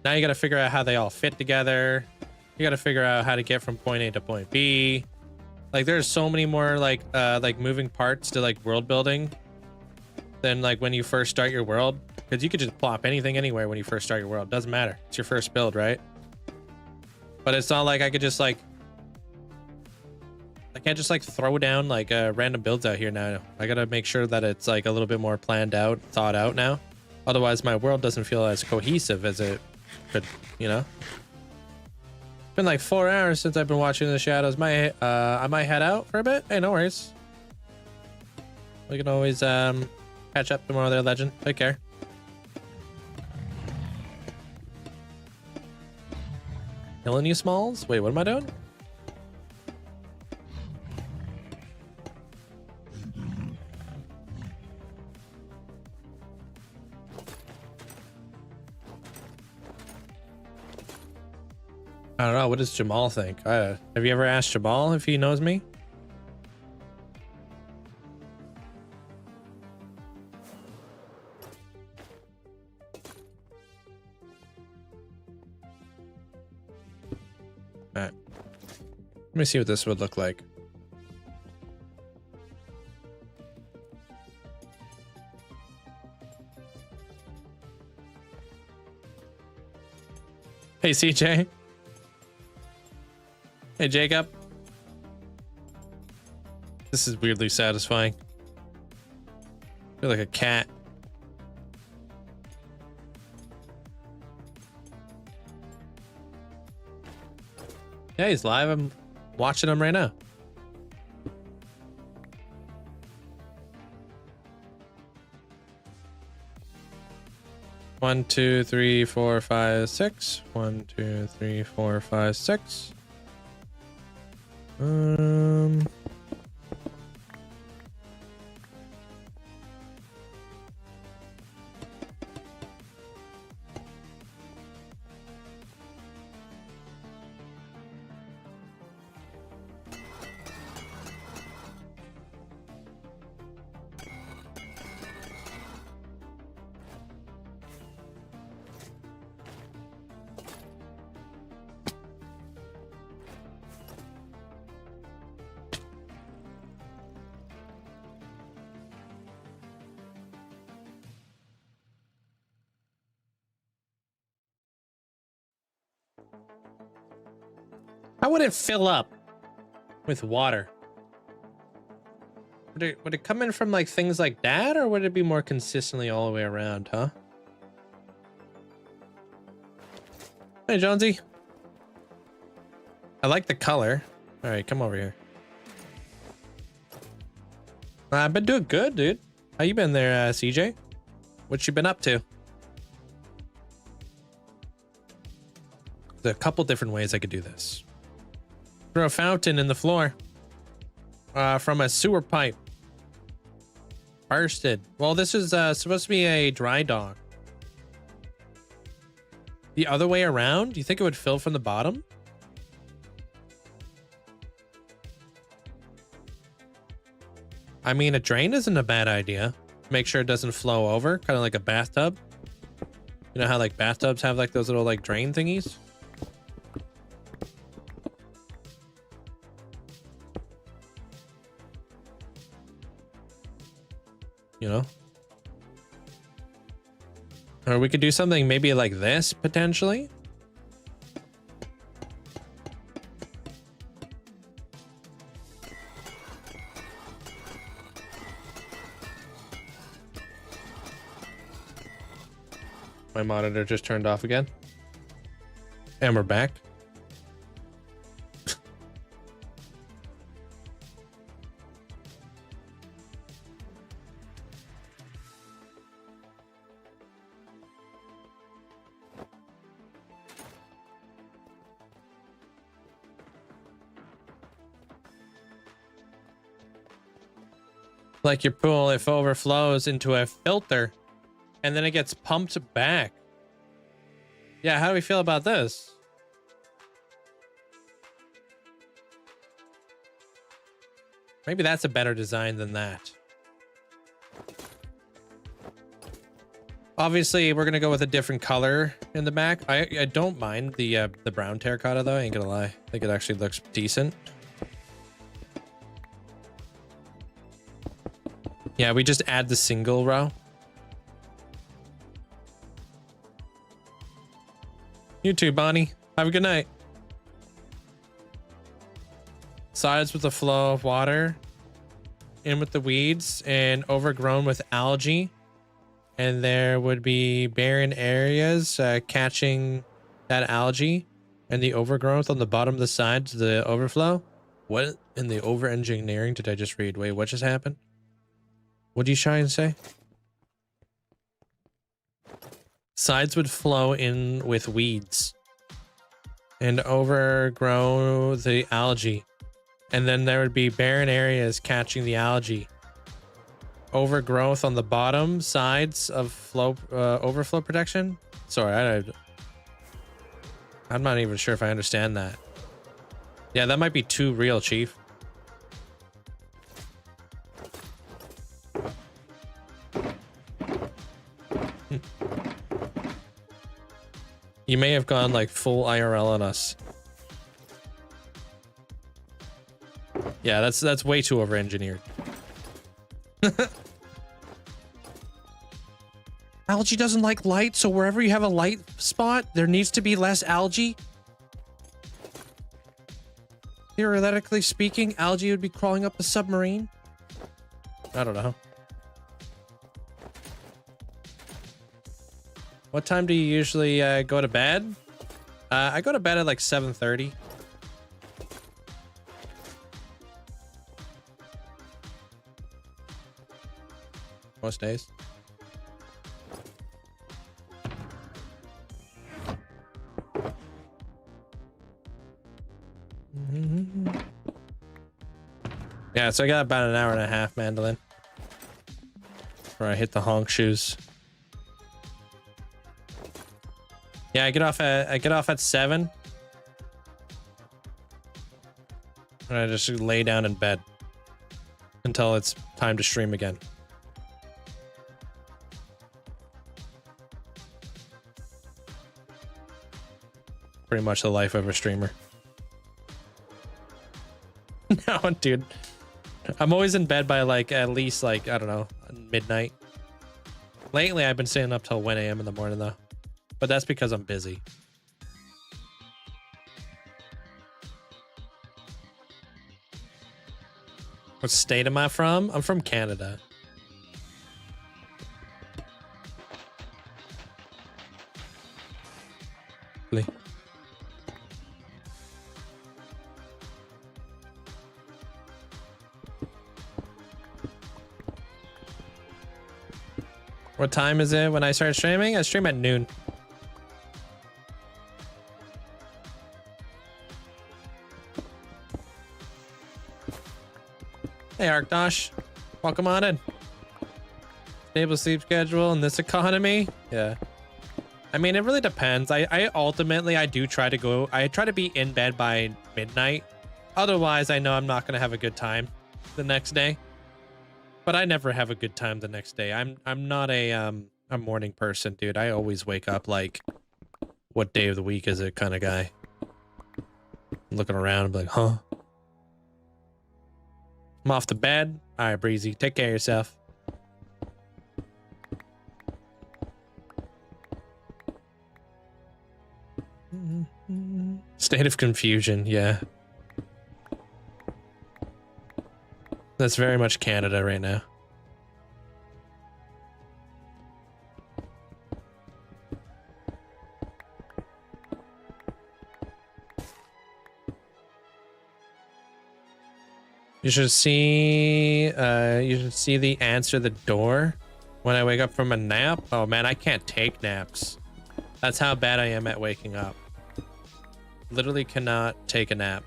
Now you got to figure out how they all fit together. You got to figure out how to get from point A to point B. Like there's so many more like moving parts to like world building than like when you first start your world, because you could just plop anything anywhere when you first start your world. Doesn't matter. It's your first build, right? But it's not like I could just like I can't just like throw down like random builds out here now. I gotta make sure that it's like a little bit more planned out, thought out now. Otherwise my world doesn't feel as cohesive as it could, you know? It's been like 4 hours since I've been watching the shadows. I might head out for a bit. Hey, no worries. We can always catch up tomorrow there, legend. Take care. Killing you, Smalls? Wait, what am I doing? I don't know. What does Jamal think? Have you ever asked Jamal if he knows me? All right. Let me see what this would look like. Hey, CJ. Hey, Jacob. This is weirdly satisfying. I feel like a cat. Yeah, he's live. I'm watching him right now. One, two, three, four, five, six. 1, 2, 3, 4, 5, 6. How would it fill up with water? Would it come in from like things like that, or would it be more consistently all the way around, huh? Hey, Jonesy. I like the color. All right, come over here. I've been doing good, dude. How you been there, CJ? What you been up to? There's a couple different ways I could do this. Throw a fountain in the floor from a sewer pipe. Bursted. Well, this is supposed to be a dry dock. The other way around? Do you think it would fill from the bottom? I mean, a drain isn't a bad idea. Make sure it doesn't flow over, kind of like a bathtub. You know how like bathtubs have like those little like drain thingies? You know? Or we could do something maybe like this, potentially. My monitor just turned off again. And we're back. Like your pool, if overflows into a filter and then it gets pumped back. Yeah, how do we feel about this? Maybe that's a better design than that. Obviously, we're gonna go with a different color in the back. I don't mind the brown terracotta though. I ain't gonna lie. I think it actually looks decent. Yeah, we just add the single row. You too, Bonnie. Have a good night. Sides with a flow of water, in with the weeds, and overgrown with algae. And there would be barren areas catching that algae and the overgrowth on the bottom of the sides of the overflow. What in the over-engineering did I just read? Wait, what just happened? What are you trying to say? Sides would flow in with weeds and overgrow the algae. And then there would be barren areas catching the algae. Overgrowth on the bottom sides of flow overflow protection. Sorry, I'm not even sure if I understand that. Yeah, that might be too real, Chief. You may have gone like full IRL on us. Yeah, that's way too over-engineered. Algae doesn't like light, so wherever you have a light spot, there needs to be less algae. Theoretically speaking, algae would be crawling up the submarine. I don't know. What time do you usually go to bed? I go to bed at like 7:30. Most days. Yeah, so I got about an hour and a half, Mandolin, before I hit the honk shoes. Yeah, I get off at 7. And I just lay down in bed until it's time to stream again. Pretty much the life of a streamer. No, dude. I'm always in bed by like at least like, I don't know, midnight. Lately, I've been staying up till 1 a.m. in the morning though. But that's because I'm busy. What state am I from? I'm from Canada. Really? What time is it when I start streaming? I stream at noon. Hey, Arkdosh. Welcome on in. Stable sleep schedule in this economy? Yeah. I mean, it really depends. I ultimately, I do try to go... I try to be in bed by midnight. Otherwise, I know I'm not going to have a good time the next day. But I never have a good time the next day. I'm not a morning person, dude. I always wake up like, what day of the week is it kind of guy. Looking around, I'm like, huh? I'm off to bed. All right, Breezy. Take care of yourself. State of confusion, yeah. That's very much Canada right now. You should see the answer the door when I wake up from a nap. Oh man, I can't take naps. That's how bad I am at waking up. Literally cannot take a nap.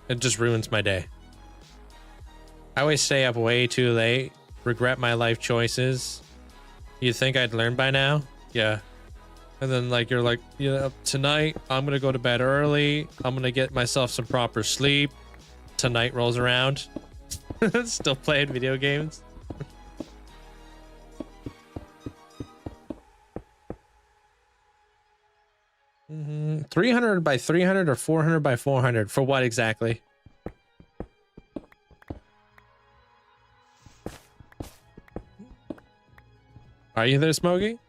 It just ruins my day. I always stay up way too late. Regret my life choices. You'd think I'd learn by now? Yeah. And then like you're like, yeah, tonight I'm gonna go to bed early. I'm gonna get myself some proper sleep. Tonight rolls around. Still playing video games. 300 by 300 or 400 by 400 for what exactly? Are you there, Smokey?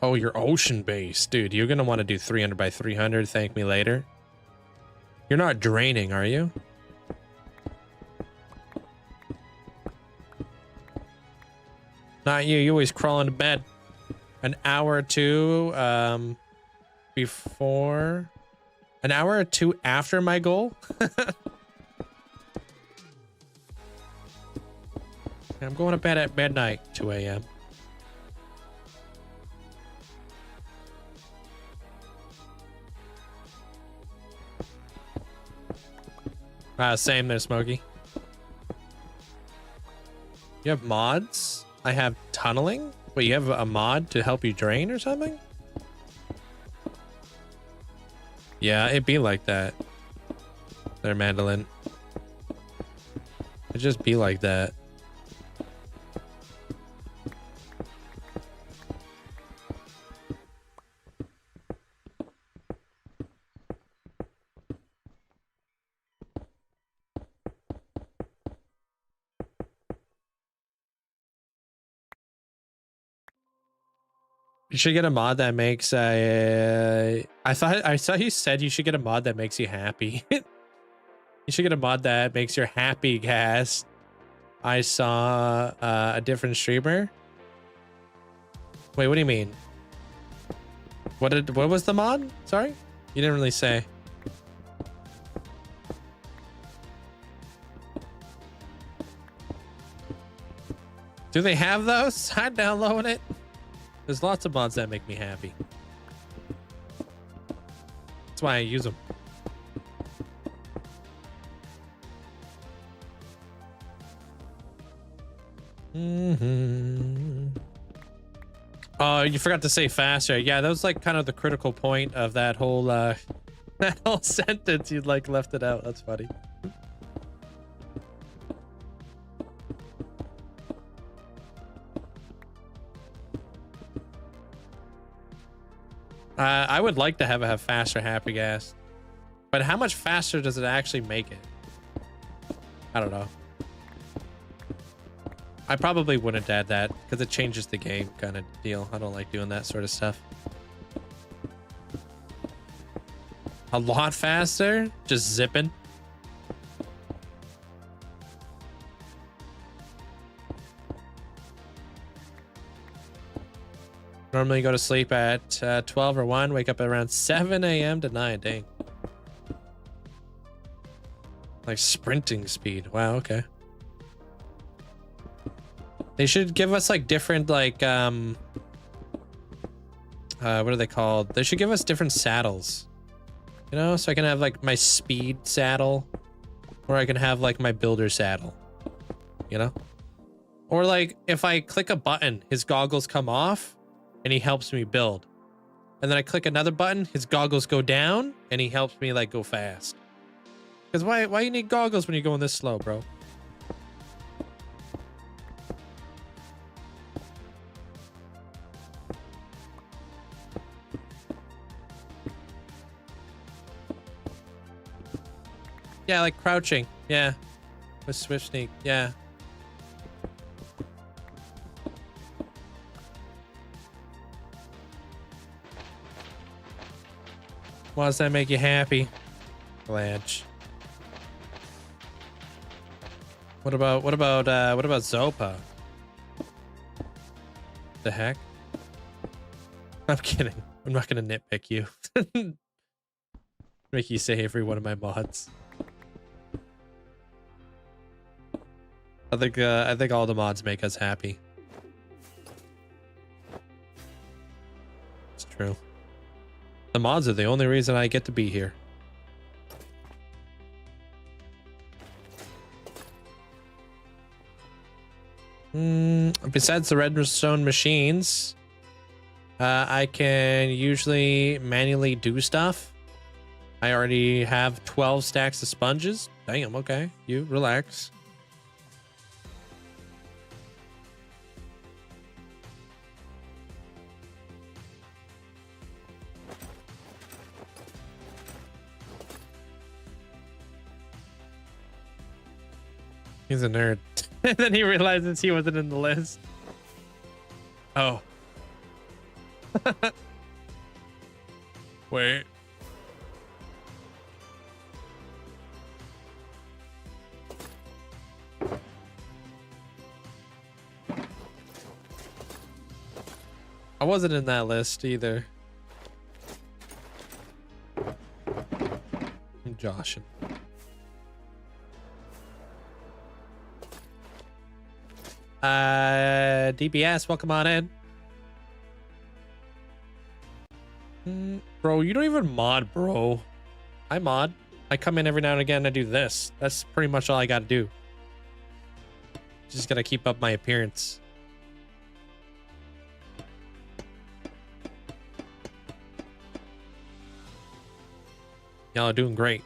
Oh, you're ocean based, dude. You're gonna want to do 300 by 300. Thank me later. You're not draining, are you? Not you. You always crawl into bed an hour or two before, an hour or two after my goal. I'm going to bed at midnight, 2 a.m. Same there, Smokey. You have mods? I have tunneling? Wait, you have a mod to help you drain or something? Yeah, it'd be like that. There, Mandolin. It'd just be like that. You should get a mod that makes I saw you said you should get a mod that makes you happy. You should get a mod that makes your happy gas. I saw a different streamer. Wait, what do you mean? What was the mod? Sorry? You didn't really say. Do they have those? I downloaded it. There's lots of mods that make me happy. That's why I use them. Oh, you forgot to say faster. Yeah, that was like kind of the critical point of that whole that whole sentence. You'd like left it out. That's funny. I would like to have faster happy gas, but how much faster does it actually make it? I don't know. I probably wouldn't add that because it changes the game kind of deal. I don't like doing that sort of stuff. A lot faster? Just zipping? Normally go to sleep at 12 or 1, wake up at around 7 a.m. to 9. Dang. Like sprinting speed. Wow, okay. They should give us like different like what are they called? They should give us different saddles. You know, so I can have like my speed saddle, or I can have like my builder saddle. You know? Or like if I click a button, his goggles come off and he helps me build. And then I click another button, his goggles go down and he helps me like go fast. Because why you need goggles when you're going this slow, bro? Yeah, like crouching. Yeah. With Swift Sneak. Yeah. Why does that make you happy? Blanche. What about Zopa? The heck? I'm kidding. I'm not gonna nitpick you. Make you say every one of my mods. I think all the mods make us happy. It's true. The mods are the only reason I get to be here. Besides the redstone machines, I can usually manually do stuff. I already have 12 stacks of sponges. Damn, okay. You relax. He's a nerd. And then he realizes he wasn't in the list. Oh. Wait. I wasn't in that list either. I'm joshing. DBS, welcome on in. Bro, you don't even mod, bro. I mod. I come in every now and again and I do this. That's pretty much all I gotta do. Just gotta keep up my appearance. Y'all are doing great.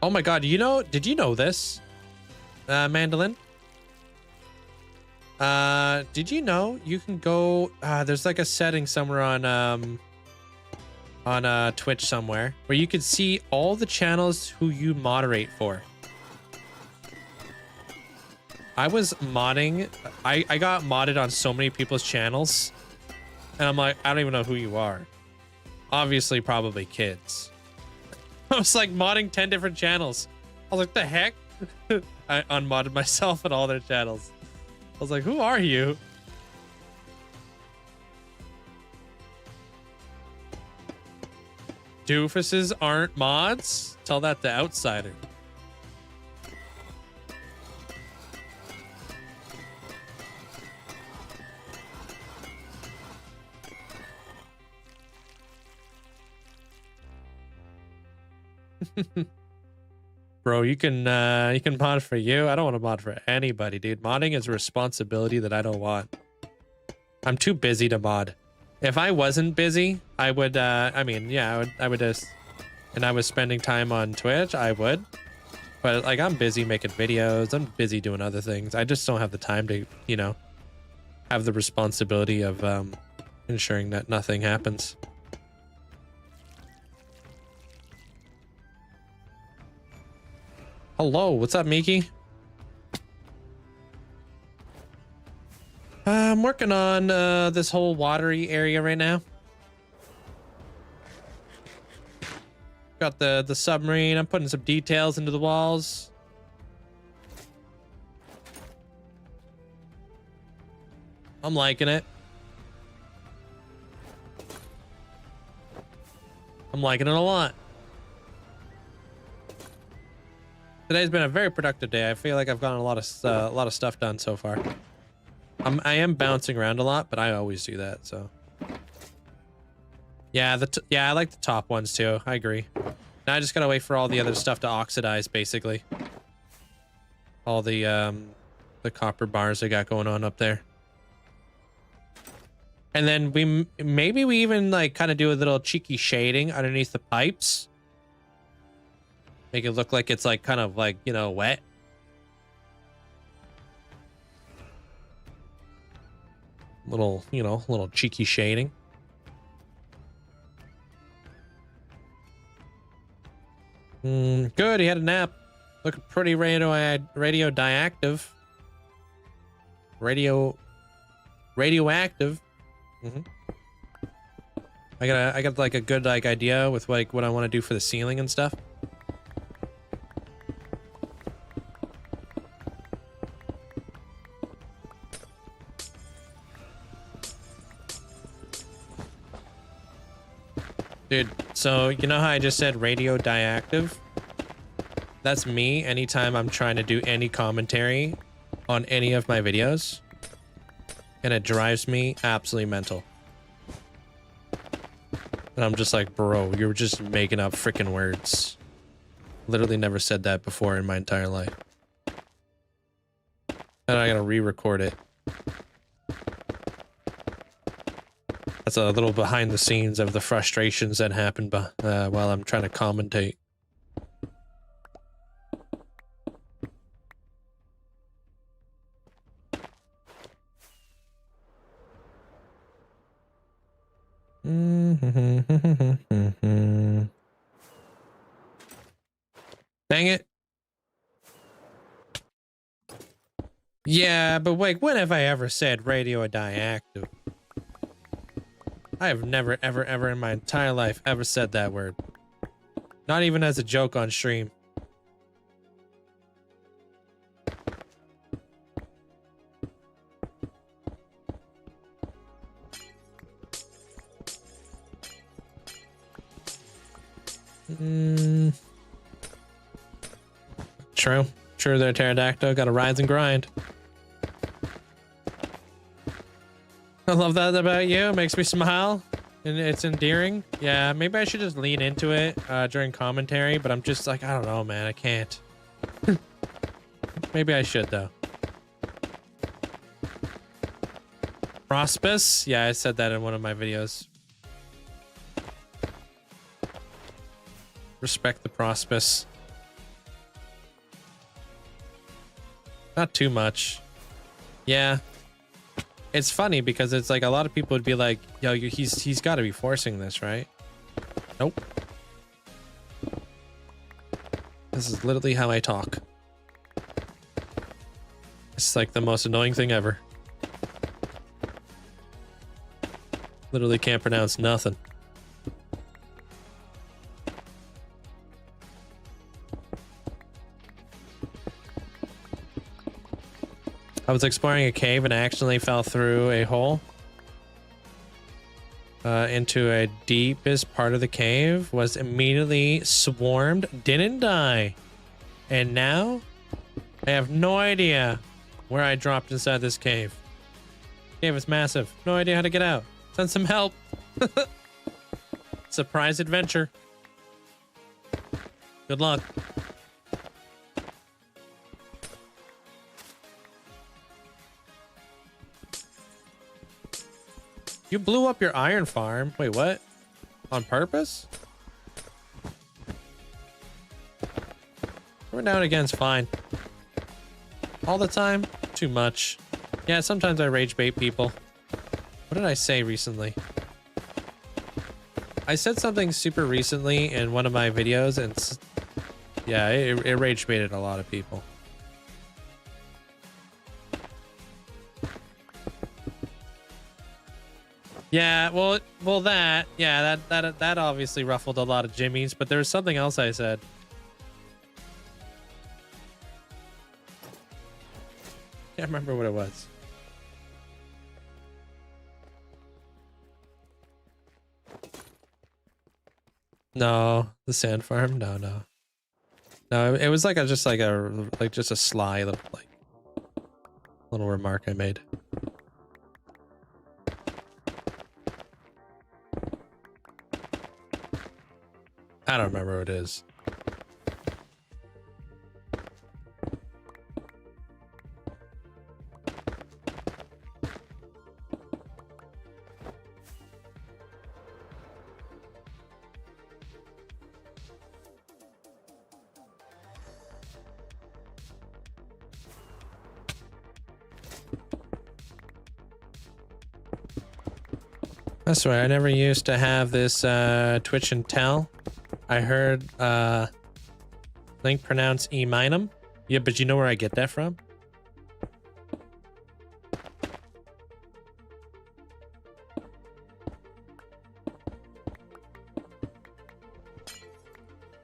Oh my god, you know, did you know this? Mandolin? Did you know you can go, there's like a setting somewhere on Twitch somewhere where you can see all the channels who you moderate for. I was modding, I got modded on so many people's channels and I'm like, I don't even know who you are. Obviously, probably kids. I was like modding 10 different channels. I was like, the heck? I unmodded myself on all their channels. I was like, who are you? Doofuses aren't mods? Tell that to Outsider. Bro, you can mod for you. I don't want to mod for anybody, dude. Modding is a responsibility that I don't want. I'm too busy to mod. If I wasn't busy, I would I mean, yeah, I would just, and I was spending time on Twitch, I would. But like, I'm busy making videos, I'm busy doing other things. I just don't have the time to, you know, have the responsibility of ensuring that nothing happens. Hello, what's up, Miki? I'm working on this whole watery area right now. Got the submarine. I'm putting some details into the walls. I'm liking it. I'm liking it a lot. Today's been a very productive day. I feel like I've gotten a lot of stuff done so far. I am bouncing around a lot, but I always do that. So yeah, I like the top ones too. I agree. Now I just gotta wait for all the other stuff to oxidize, basically. All the copper bars I got going on up there. And then maybe we even like kind of do a little cheeky shading underneath the pipes. Make it look like it's like kind of like, you know, wet. Little, you know, little cheeky shading. Good, he had a nap. Looking pretty radioactive. Radioactive. I got like a good like idea with like what I want to do for the ceiling and stuff. Dude, so you know how I just said radioactive? That's me anytime I'm trying to do any commentary on any of my videos. And it drives me absolutely mental. And I'm just like, bro, you're just making up freaking words. Literally never said that before in my entire life. And I gotta re-record it. That's a little behind the scenes of the frustrations that happen while I'm trying to commentate. Dang it. Yeah, but wait, when have I ever said radioactive? I have never, ever, ever in my entire life ever said that word. Not even as a joke on stream. True there, Pterodactyl. Gotta rise and grind. I love that about you. It makes me smile. And it's endearing. Yeah, maybe I should just lean into it during commentary, but I'm just like, I don't know, man. I can't. Maybe I should, though. Prospus? Yeah, I said that in one of my videos. Respect the Prospus. Not too much. Yeah. It's funny because it's like a lot of people would be like, yo, he's got to be forcing this, right? Nope. This is literally how I talk. It's like the most annoying thing ever. Literally can't pronounce nothing. I was exploring a cave and I accidentally fell through a hole into a deepest part of the cave, was immediately swarmed, didn't die. And now I have no idea where I dropped inside this cave. Cave is massive. No idea how to get out. Send some help. Surprise adventure. Good luck. You blew up your iron farm. Wait, what? On purpose? Every now and again's fine. All the time? Too much. Yeah, sometimes I rage bait people. What did I say recently? I said something super recently in one of my videos, and yeah, it rage baited a lot of people. Yeah, well, that obviously ruffled a lot of jimmies, but there was something else I said. Can't remember what it was. No, the sand farm. No. It was like just a sly little remark I made. I don't remember what it is. That's right. I never used to have this Twitch and Tell. I heard Link pronounce E minum. Yeah, but you know where I get that from?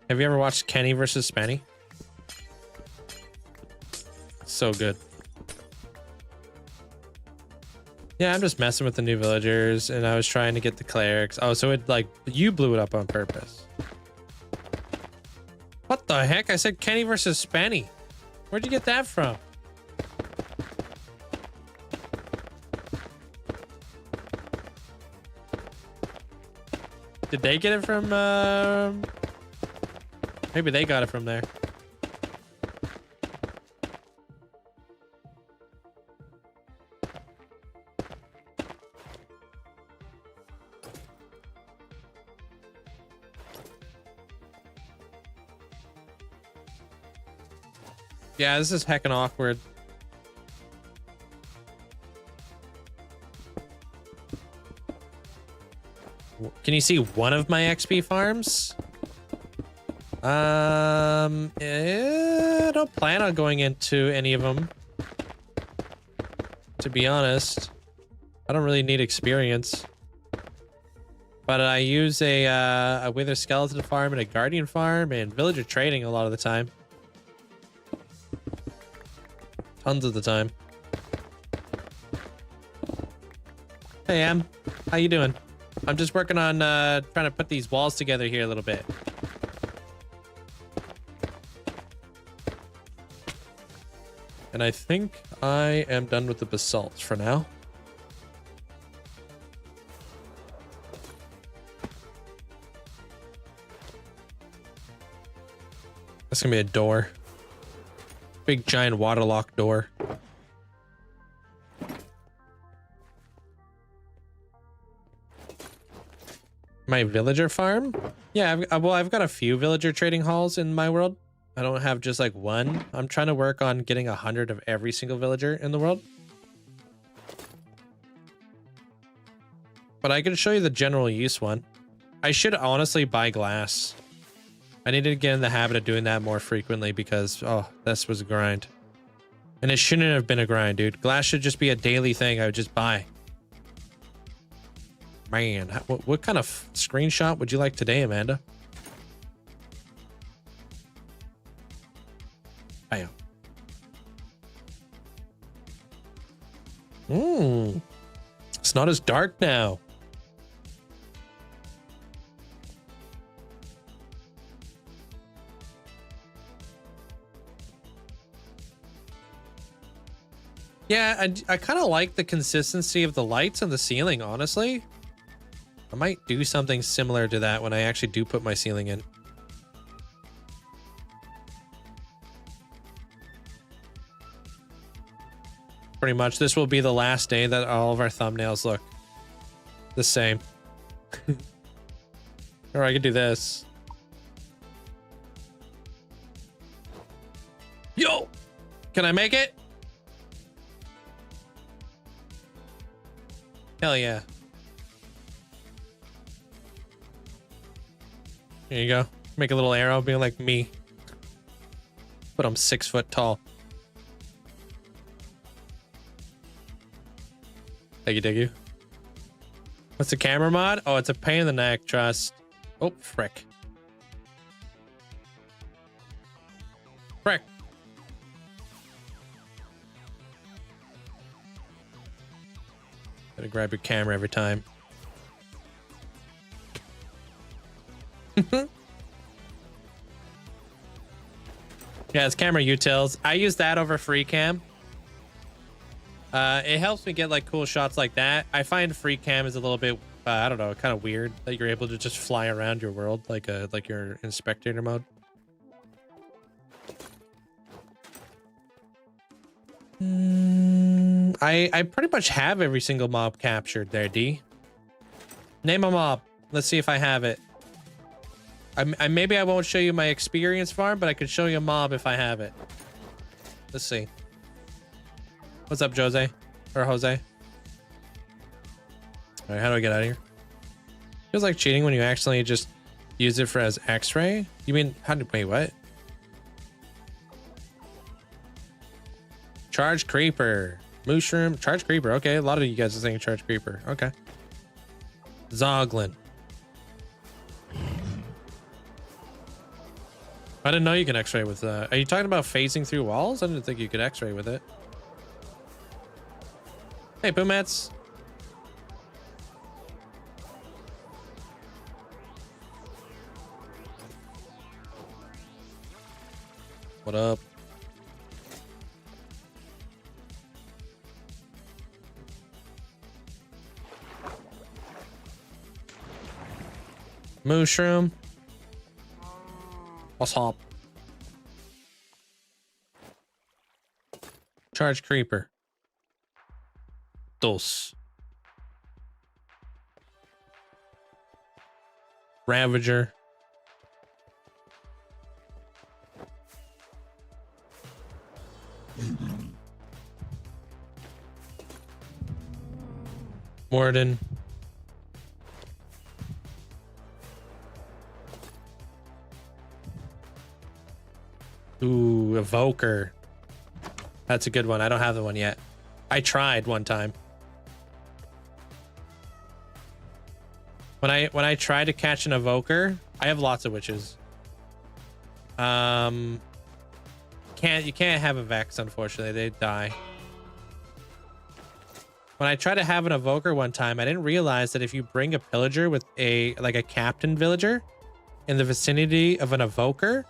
Have you ever watched Kenny versus Spenny? So good. Yeah, I'm just messing with the new villagers, and I was trying to get the clerics. Oh, so it you blew it up on purpose. What the The heck? I said Kenny versus Spenny. Where'd you get that from? Did they get it from, maybe they got it from there. Yeah, this is heckin' awkward. Can you see one of my XP farms? I don't plan on going into any of them. To be honest, I don't really need experience. But I use a Wither Skeleton farm and a Guardian farm and Villager Trading a lot of the time. Tons of the time. Hey, Em. How you doing? I'm just working on trying to put these walls together here a little bit. And I think I am done with the basalt for now. That's gonna be a door. Big giant waterlock door. My villager farm? Yeah, I've got a few villager trading halls in my world. I don't have just like one. I'm trying to work on getting 100 of every single villager in the world. But I can show you the general use one. I should honestly buy glass. I need to get in the habit of doing that more frequently because, oh, this was a grind. And it shouldn't have been a grind, dude. Glass should just be a daily thing I would just buy. Man, what kind of screenshot would you like today, Amanda? Bam. It's not as dark now. Yeah, I kind of like the consistency of the lights on the ceiling, honestly. I might do something similar to that when I actually do put my ceiling in. Pretty much, this will be the last day that all of our thumbnails look the same. Or I could do this. Yo! Can I make it? Hell yeah. Here you go. Make a little arrow being like me. But I'm 6 foot tall. Thank you. What's the camera mod? Oh, it's a pain in the neck, trust. Oh, frick. Frick. Gotta grab your camera every time. Yeah, it's camera utils. I use that over free cam. It helps me get like cool shots like that. I find free cam is a little bit, I don't know, kind of weird that you're able to just fly around your world like you're in spectator mode. I pretty much have every single mob captured there, D. Name a mob. Let's see if I have it. Maybe I won't show you my experience farm, but I could show you a mob if I have it. Let's see. What's up, Jose? Or Jose? All right, how do I get out of here? Feels like cheating when you accidentally just use it for as X-ray. You mean, wait, what? Charge creeper. Mushroom. Charge creeper. Okay, a lot of you guys are saying charge creeper. Okay. Zoglin. I didn't know you can X-ray with that. Are you talking about phasing through walls? I didn't think you could X-ray with it. Hey, Boomats. What up? Mushroom. What's up? Charge creeper. Dos. Ravager. Morden. Ooh, Evoker. That's a good one. I don't have the one yet. I tried one time. When I try to catch an Evoker, I have lots of witches. You can't have a Vex, unfortunately. They die. When I tried to have an Evoker one time, I didn't realize that if you bring a pillager with a captain villager in the vicinity of an Evoker,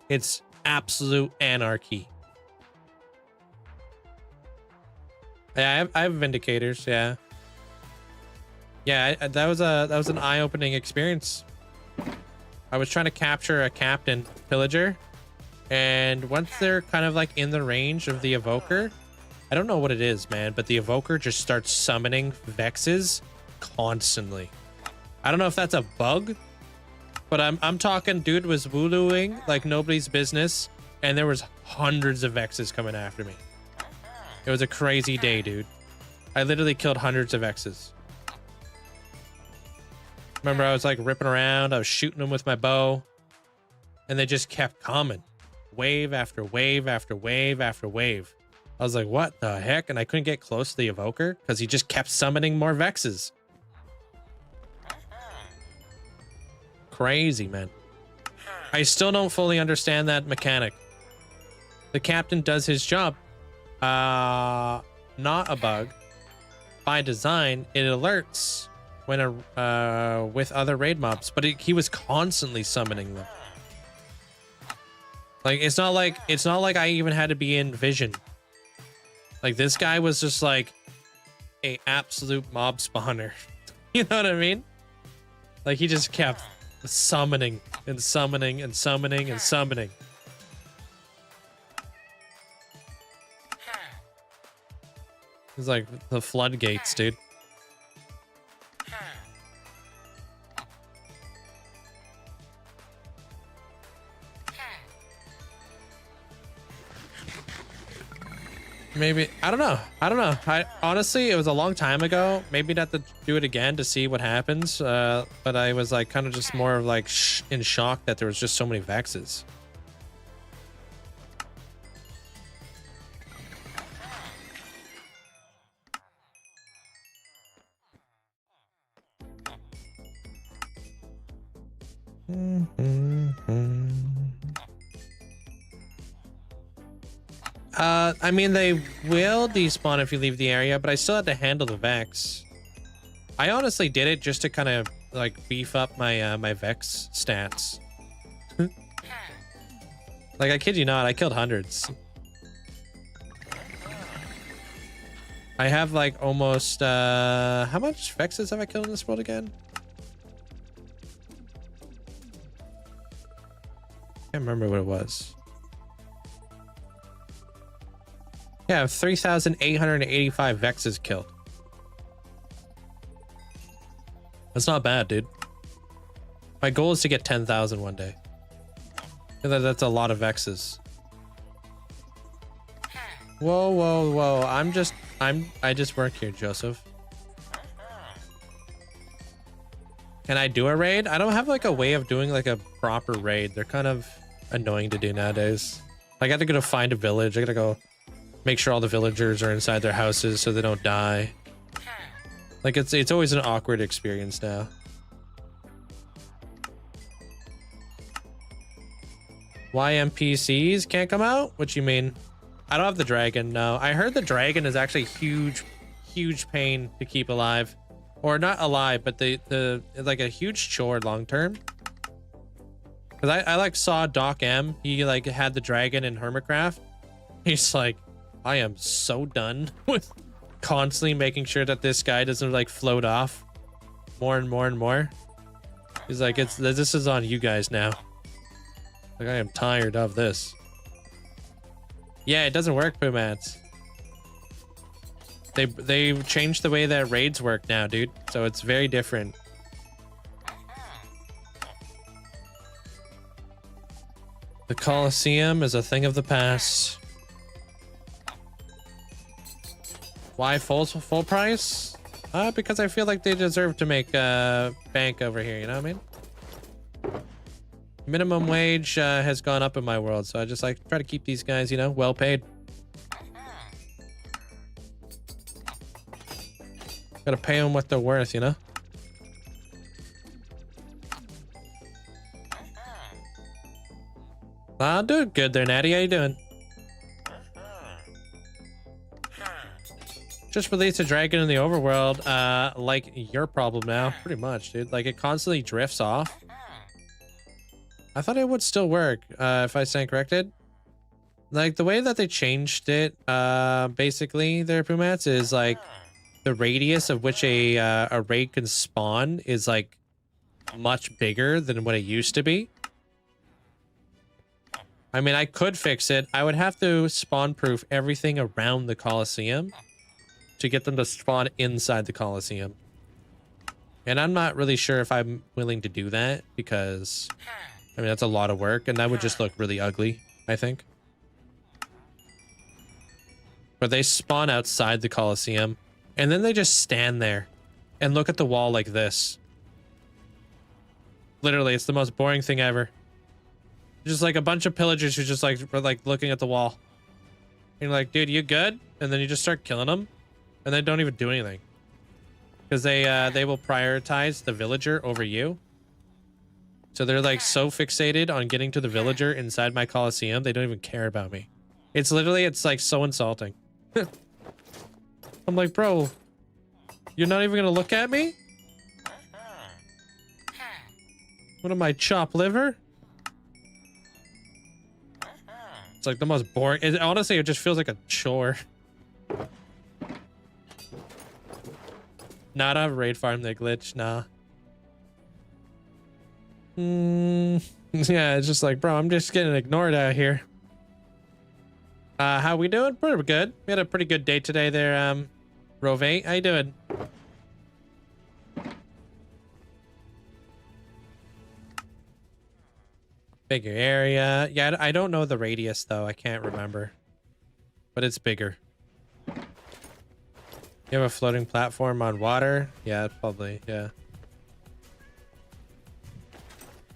it's absolute anarchy. Yeah, I have Vindicators. Yeah, that was an eye-opening experience. I was trying to capture a captain pillager, and once they're kind of like in the range of the Evoker, I don't know what it is, man, but the Evoker just starts summoning Vexes constantly. I don't know if that's a bug, but I'm talking, dude was woolooing like nobody's business, and there was hundreds of Vexes coming after me. It was a crazy day, dude. I literally killed hundreds of X's. Remember, I was like ripping around. I was shooting them with my bow. And they just kept coming. Wave after wave after wave after wave. I was like, what the heck? And I couldn't get close to the Evoker because he just kept summoning more Vexes. Crazy, man. I still don't fully understand that mechanic. The captain does his job. Not a bug. By design, it alerts when with other raid mobs, but he was constantly summoning them. Like it's not like I even had to be in vision. Like this guy was just like a absolute mob spawner. You know what I mean? Like he just kept summoning and summoning and summoning and summoning. It's like the floodgates, dude. Maybe, I don't know. I honestly, it was a long time ago. Maybe not to do it again to see what happens. But I was like kind of just more of like in shock that there was just so many Vexes. I mean, they will despawn if you leave the area, but I still had to handle the Vex. I honestly did it just to kind of like beef up my my Vex stats. Like I kid you not, I killed hundreds. I have like almost how much Vexes have I killed in this world again? Can't remember what it was. Yeah, I have 3,885 Vexes killed. That's not bad, dude. My goal is to get 10,000 one day. That's a lot of Vexes. Whoa, whoa, whoa. I just work here, Joseph. Can I do a raid? I don't have like a way of doing like a proper raid. They're kind of annoying to do nowadays. I got to go to find a village. I gotta go make sure all the villagers are inside their houses so they don't die. Like it's always an awkward experience now. Why NPCs can't come out? What you mean? I don't have the dragon. No, I heard the dragon is actually huge pain to keep alive, or not alive, but the like a huge chore long term. Because I like saw Doc M. He like had the dragon in Hermitcraft. He's like, I am so done with constantly making sure that this guy doesn't like float off more and more and more. He's like, this is on you guys now. Like, I am tired of this. Yeah, it doesn't work, Poomats. They've changed the way that raids work now, dude. So it's very different. The Colosseum is a thing of the past. Why full price? Because I feel like they deserve to make bank over here, you know what I mean? Minimum wage has gone up in my world, so I just like try to keep these guys, you know, well paid. Gotta pay them what they're worth, you know? I'm doing good there, Natty. How you doing? Just released a dragon in the overworld, like your problem now, pretty much, dude. Like, it constantly drifts off. I thought it would still work, if I stand corrected. Like, the way that they changed it, basically, there, Poomats, is like the radius of which a raid can spawn is like much bigger than what it used to be. I mean, I could fix it. I would have to spawn proof everything around the Colosseum to get them to spawn inside the Colosseum. And I'm not really sure if I'm willing to do that because, I mean, that's a lot of work and that would just look really ugly, I think. But they spawn outside the Colosseum and then they just stand there and look at the wall like this. Literally, it's the most boring thing ever. Just like a bunch of pillagers who just like looking at the wall. And you're like, dude, you good? And then you just start killing them. And they don't even do anything. Because they will prioritize the villager over you. So they're like so fixated on getting to the villager inside my Colosseum, they don't even care about me. It's literally, it's like so insulting. I'm like, bro, you're not even gonna look at me? What am I, chopped liver? It's like the most boring. Honestly, it just feels like a chore. Not a raid farm that glitch, nah. Yeah, it's just like, bro, I'm just getting ignored out here. How we doing? Pretty good. We had a pretty good day today there, Rove. How you doing? Bigger area. Yeah, I don't know the radius, though. I can't remember. But it's bigger. You have a floating platform on water? Yeah, probably. Yeah.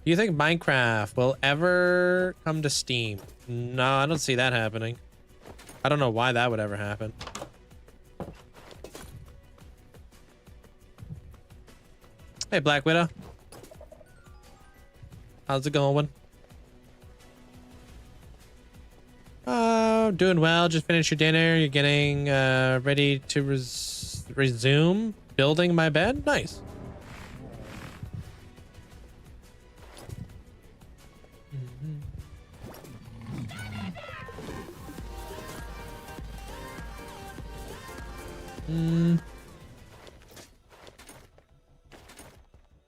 Do you think Minecraft will ever come to Steam? No, I don't see that happening. I don't know why that would ever happen. Hey, Black Widow. How's it going? Oh, doing well. Just finished your dinner. You're getting ready to resume building my bed? Nice.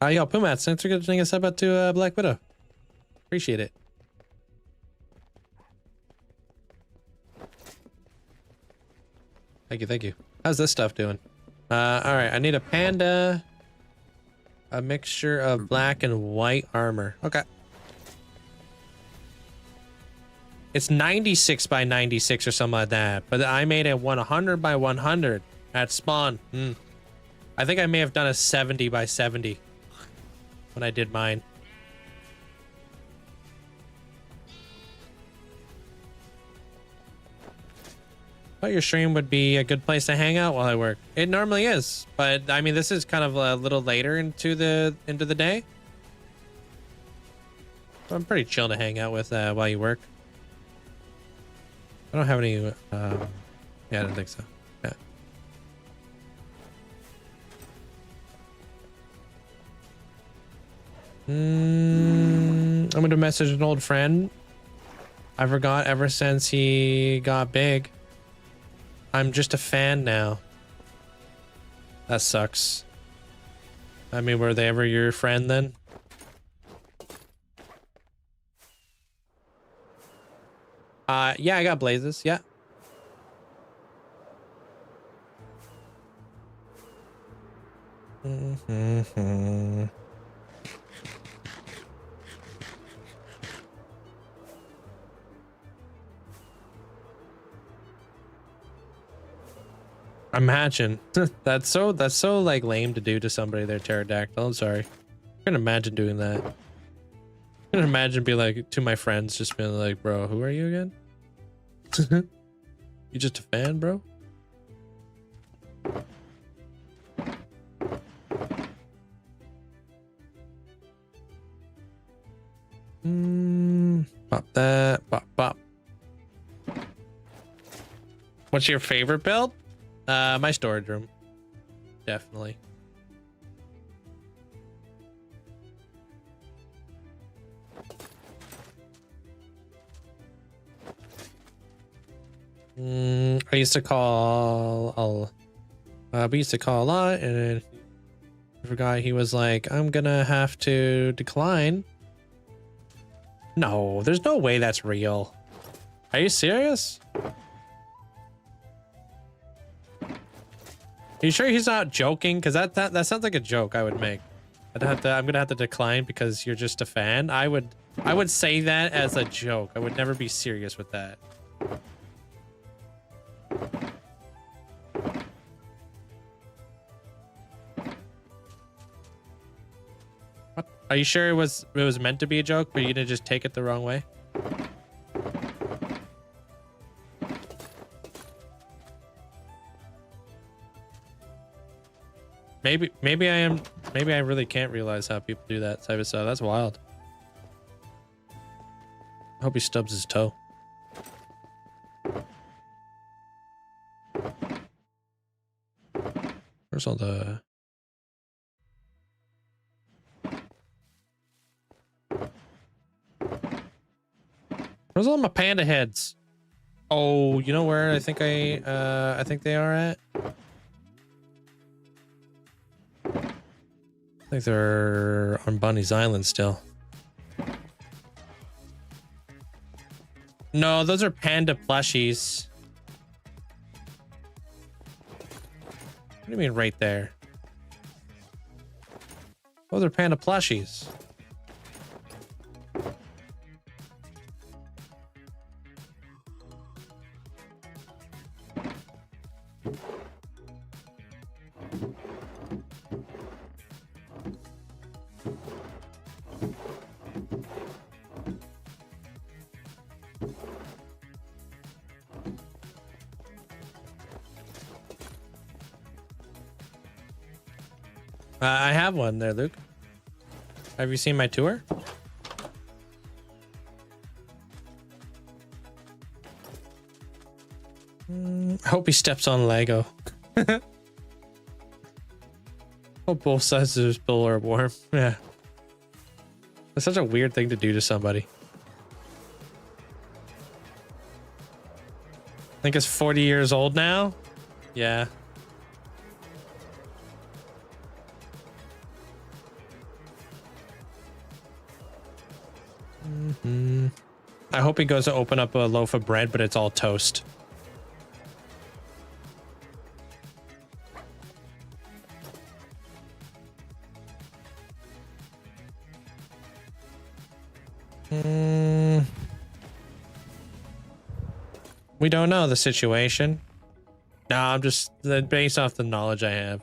Yo, Poomats, thanks for getting us up to Black Widow. Appreciate it. Thank you, thank you. How's this stuff doing? All right, I need a panda, a mixture of black and white armor. Okay. It's 96 by 96 or something like that, but I made a 100 by 100 at spawn. I think I may have done a 70 by 70 when I did mine. Thought your stream would be a good place to hang out while I work. It normally is, but I mean, this is kind of a little later into the day. I'm pretty chill to hang out with while you work. I don't have any. Yeah, I don't think so. Yeah. I'm gonna message an old friend I forgot ever since he got big. I'm just a fan now. That sucks. I mean, were they ever your friend then? Yeah, I got blazes. Yeah. Imagine. that's so like lame to do to somebody, their pterodactyl. I'm sorry. I can imagine doing that. I can imagine being like to my friends, just being like, bro, who are you again? You just a fan, bro? Pop that, pop, pop. What's your favorite build? My storage room. Definitely. I used to call, we used to call a lot, and I forgot he was like, I'm gonna have to decline. No, there's no way that's real. Are you serious? Are you sure he's not joking? Because that sounds like a joke I would make. I'm gonna have to decline because you're just a fan. I would say that as a joke. I would never be serious with that. What? Are you sure it was meant to be a joke, but you didn't just take it the wrong way? Maybe I really can't realize how people do that type of stuff. That's wild. I hope he stubs his toe. Where's all the... Where's all my panda heads? Oh, you know where I think they are at? I think they're on Bunny's Island still. No, those are panda plushies. What do you mean right there? Those are panda plushies. I have one there, Luke. Have you seen my tour? I hope he steps on Lego. Hope both sides of his bill are warm. Yeah. That's such a weird thing to do to somebody. I think it's 40 years old now. Yeah. I hope he goes to open up a loaf of bread, but it's all toast. We don't know the situation. No, I'm just based off the knowledge I have.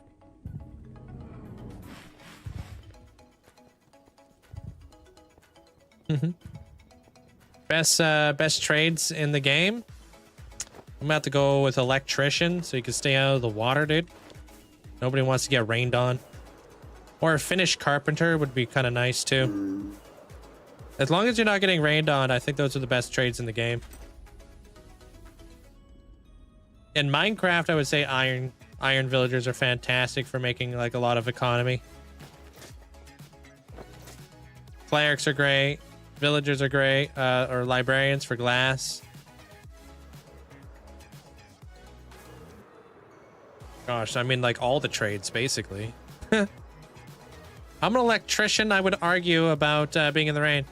Best trades in the game. I'm about to go with electrician so you can stay out of the water, dude. Nobody wants to get rained on. Or a Finnish carpenter would be kind of nice too. As long as you're not getting rained on, I think those are the best trades in the game. In Minecraft, I would say iron villagers are fantastic for making like a lot of economy. Clerics are great. Villagers are great, or librarians for glass. Gosh, I mean, like all the trades, basically. I'm an electrician. I would argue about being in the rain.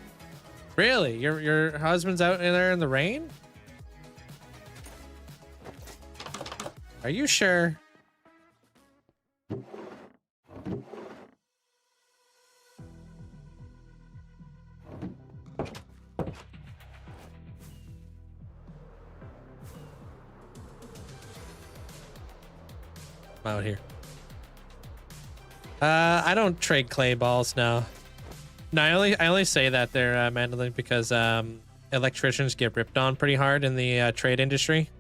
Really? Your husband's out in there in the rain? Are you sure? I'm out here. I don't trade clay balls now. No, I only say that there, Mandolin, because electricians get ripped on pretty hard in the trade industry.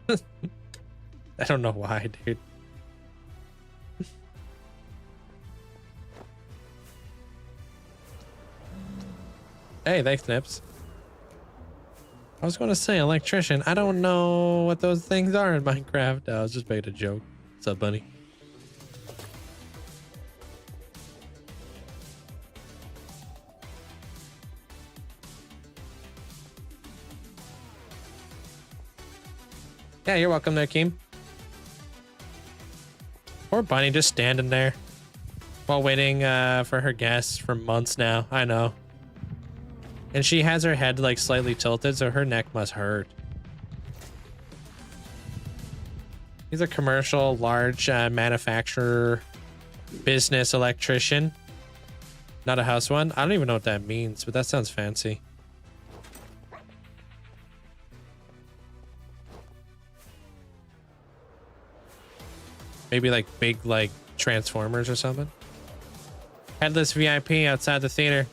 I don't know why, dude. Hey, thanks, Nips. I was going to say electrician. I don't know what those things are in Minecraft. I was just making a joke. What's up, buddy? Yeah, you're welcome there, Keem. Poor Bunny just standing there while waiting for her guests for months now. I know. And she has her head like slightly tilted, so her neck must hurt. He's a commercial, large manufacturer, business electrician. Not a house one. I don't even know what that means, but that sounds fancy. Maybe like big like Transformers or something. Headless VIP outside the theater.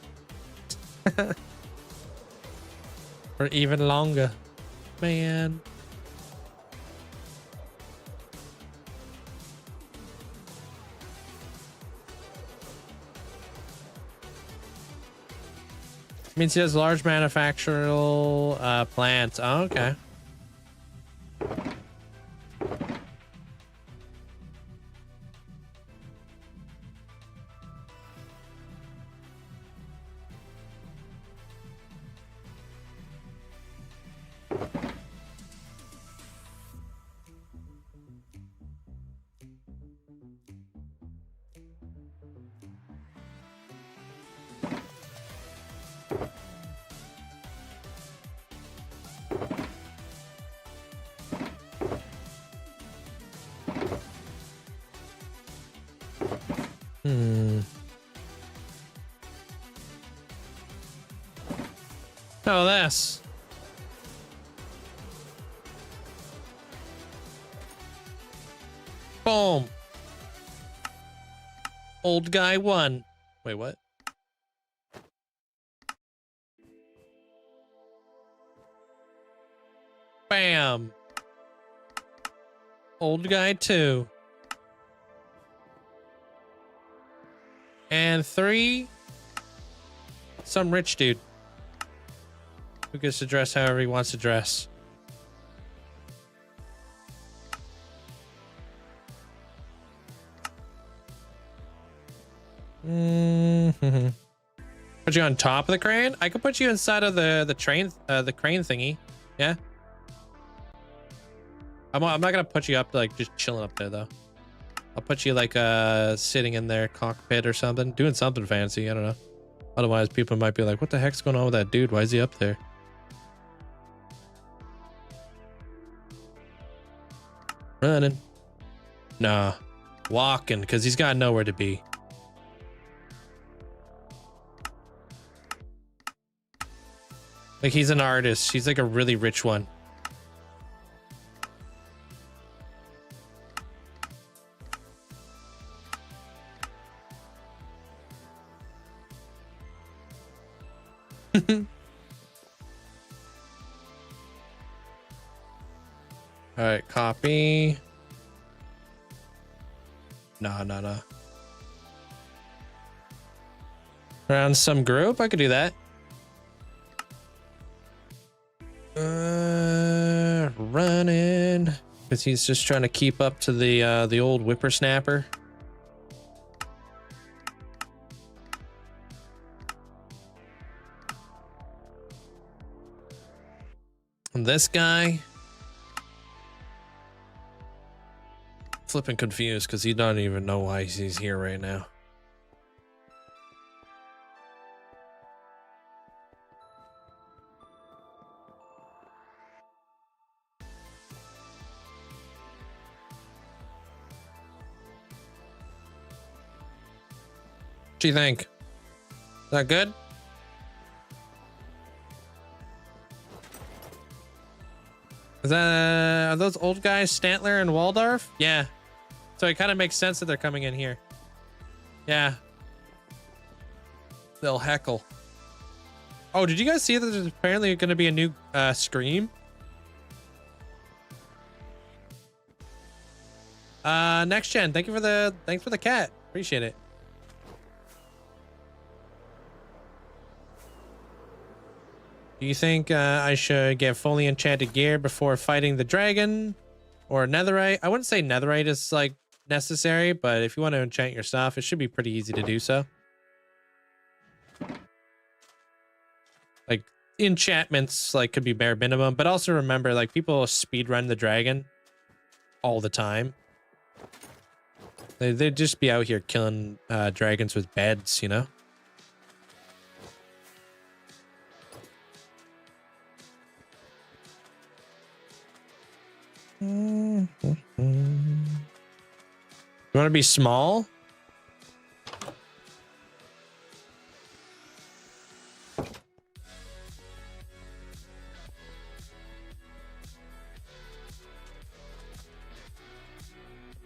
Or even longer. Man. Means he has large manufacturing plants. Oh, okay. Oh, this. Boom. Old guy won. Wait, what? Bam. Old guy 2. And 3. Some rich dude who gets to dress however he wants to dress. Mm-hmm. Put you on top of the crane? I could put you inside of the crane thingy. Yeah. I'm not gonna put you up like just chilling up there though. I'll put you like sitting in their cockpit or something, doing something fancy. I don't know. Otherwise, people might be like, "What the heck's going on with that dude? Why is he up there?" Running. Nah. Walking, because he's got nowhere to be. Like, he's an artist. He's like a really rich one. All right, copy. No. Around some group, I could do that. Running, because he's just trying to keep up to the old whippersnapper. this guy. Flipping confused because he doesn't even know why he's here right now. What do you think? Is that good? Is that, are those old guys Stantler and Waldorf? Yeah. So it kind of makes sense that they're coming in here. Yeah. They'll heckle. Oh, did you guys see that there's apparently going to be a new Scream? Next gen, thanks for the cat. Appreciate it. Do you think I should get fully enchanted gear before fighting the dragon or netherite? I wouldn't say netherite is like necessary, but if you want to enchant your stuff, it should be pretty easy to do so. Like enchantments like could be bare minimum, but also remember like people speedrun the dragon all the time. They'd just be out here killing dragons with beds, you know? You want to be small?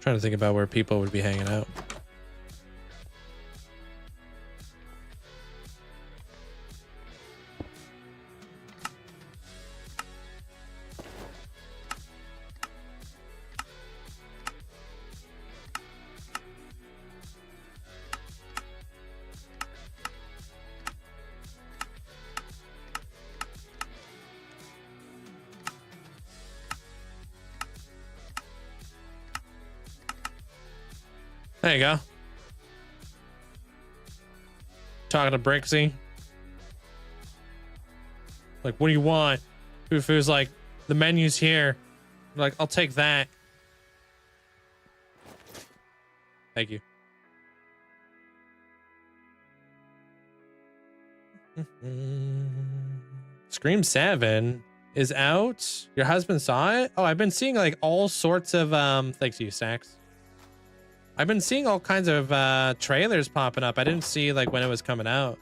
Trying to think about where people would be hanging out. There you go. Talking to Brixie. Like, what do you want? Fufu's like, the menu's here. I'm like, I'll take that. Thank you. Scream 7 is out. Your husband saw it? Oh, I've been seeing like all sorts of thanks to you, Stacks. I've been seeing all kinds of trailers popping up. I didn't see like when it was coming out.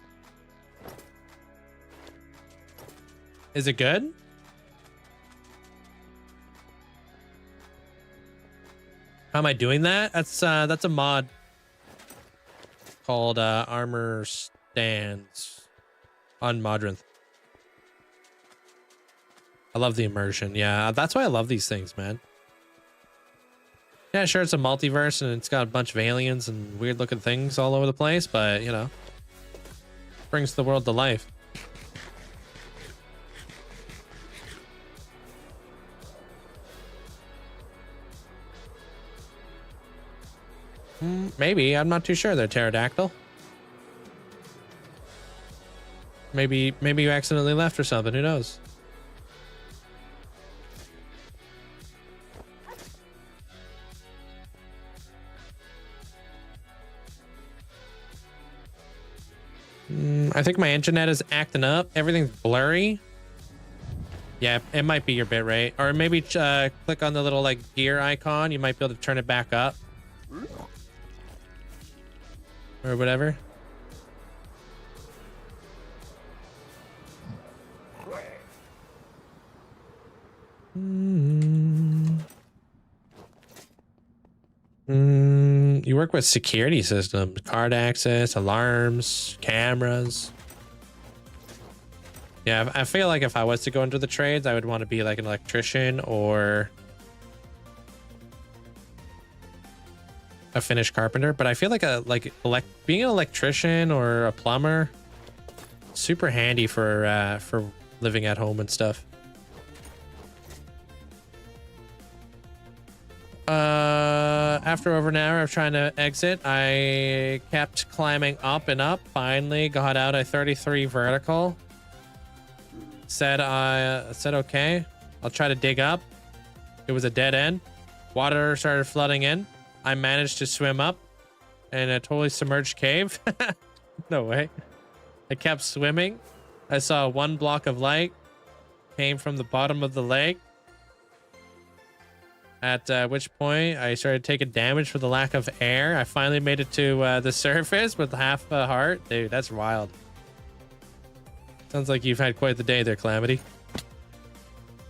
Is it good? How am I doing that? That's a mod called Armor Stands on Modrinth. I love the immersion. Yeah, that's why I love these things, man. Yeah, sure, it's a multiverse and it's got a bunch of aliens and weird looking things all over the place, but you know, brings the world to life. Maybe, I'm not too sure. They're pterodactyl. Maybe you accidentally left or something. Who knows? I think my internet is acting up. Everything's blurry. Yeah, it might be your bitrate. Or maybe click on the little like gear icon. You might be able to turn it back up. Or whatever. You work with security systems, card access, alarms, cameras. Yeah, I feel like if I was to go into the trades, I would want to be like an electrician or a finished carpenter. But I feel like being an electrician or a plumber, super handy for living at home and stuff. After over an hour of trying to exit, I kept climbing up and up. Finally got out a 33 vertical. Said okay. I'll try to dig up. It was a dead end. Water started flooding in. I managed to swim up in a totally submerged cave. No way. I kept swimming. I saw one block of light came from the bottom of the lake. At which point I started taking damage for the lack of air. I finally made it to the surface with half a heart. Dude, that's wild. Sounds like you've had quite the day there, Calamity.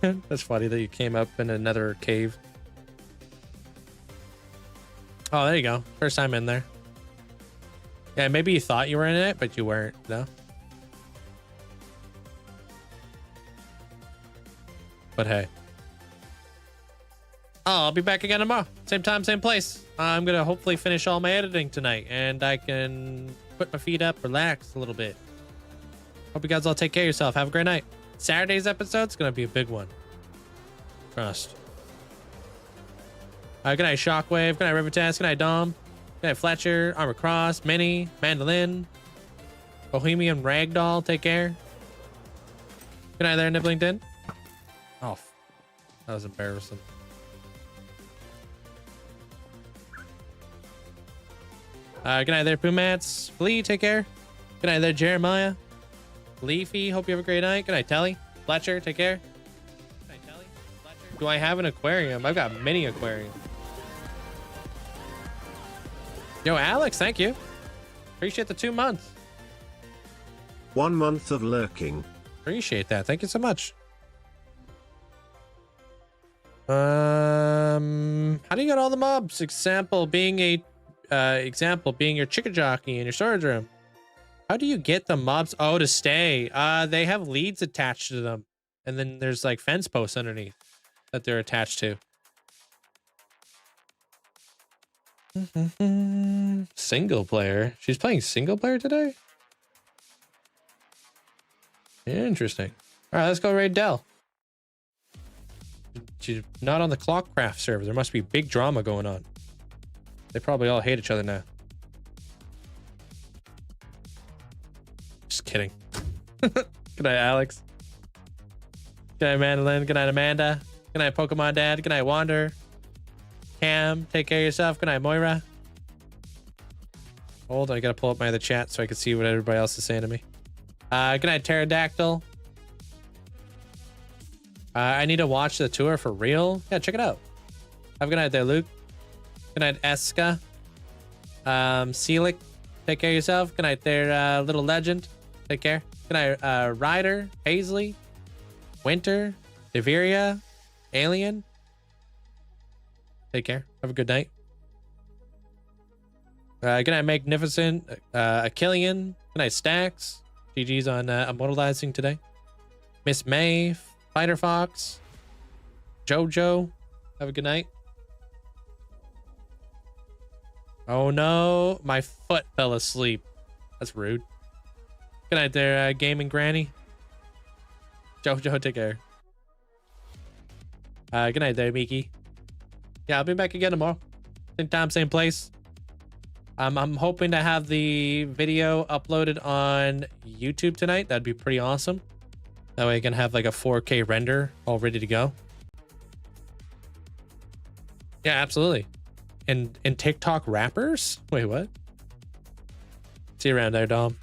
That's funny that you came up in another cave. Oh, there you go. First time in there. Yeah, maybe you thought you were in it, but you weren't, no? But hey. Oh, I'll be back again tomorrow. Same time, same place. I'm going to hopefully finish all my editing tonight, and I can put my feet up, relax a little bit. Hope you guys all take care of yourself. Have a great night. Saturday's episode's going to be a big one. Trust. Good night, Shockwave. Good night, Rivertest. Good night, Dom. Good night, Fletcher. Armor Cross. Minnie. Mandolin. Bohemian Ragdoll. Take care. Good night there, Nibblington. Oh, that was embarrassing. Good night there, Pumats. Flea, take care. Good night there, Jeremiah. Leafy, hope you have a great night. Good night, Telly. Fletcher, take care. Good night, Telly. Fletcher. Do I have an aquarium? I've got many aquariums. Yo, Alex, thank you. Appreciate the 2 months. 1 month of lurking. Appreciate that. Thank you so much. How do you get all the mobs? Example being your chicken jockey in your storage room. How do you get the mobs? Oh, to stay. They have leads attached to them. And then there's like fence posts underneath that they're attached to. Single player. She's playing single player today? Interesting. All right, let's go raid Dell. She's not on the Clockcraft server. There must be big drama going on. They probably all hate each other now. Just kidding. Good night, Alex. Good night, Mandolin. Good night, Amanda. Good night, Pokemon Dad. Good night, Wander. Cam, take care of yourself. Good night, Moira. Hold on, I gotta pull up my other chat so I can see what everybody else is saying to me. Good night, Pterodactyl. I need to watch the tour for real. Yeah, check it out. Have a good night there, Luke. Good night, Eska. Celic, take care of yourself. Good night there, Little Legend. Take care. Good night, Ryder, Paisley, Winter, Deveria, Alien. Take care. Have a good night. Good night, Magnificent, Achillian. Good night, Stacks. GG's on immortalizing today. Miss May, Fighter Fox, Jojo. Have a good night. Oh no, my foot fell asleep. That's rude. Good night there, Gaming Granny. Jojo, take care. Good night there, Miki. Yeah, I'll be back again tomorrow. Same time, same place. I'm hoping to have the video uploaded on YouTube tonight. That'd be pretty awesome. That way I can have like a 4K render all ready to go. Yeah, absolutely. And TikTok rappers? Wait, what? See you around there, Dom.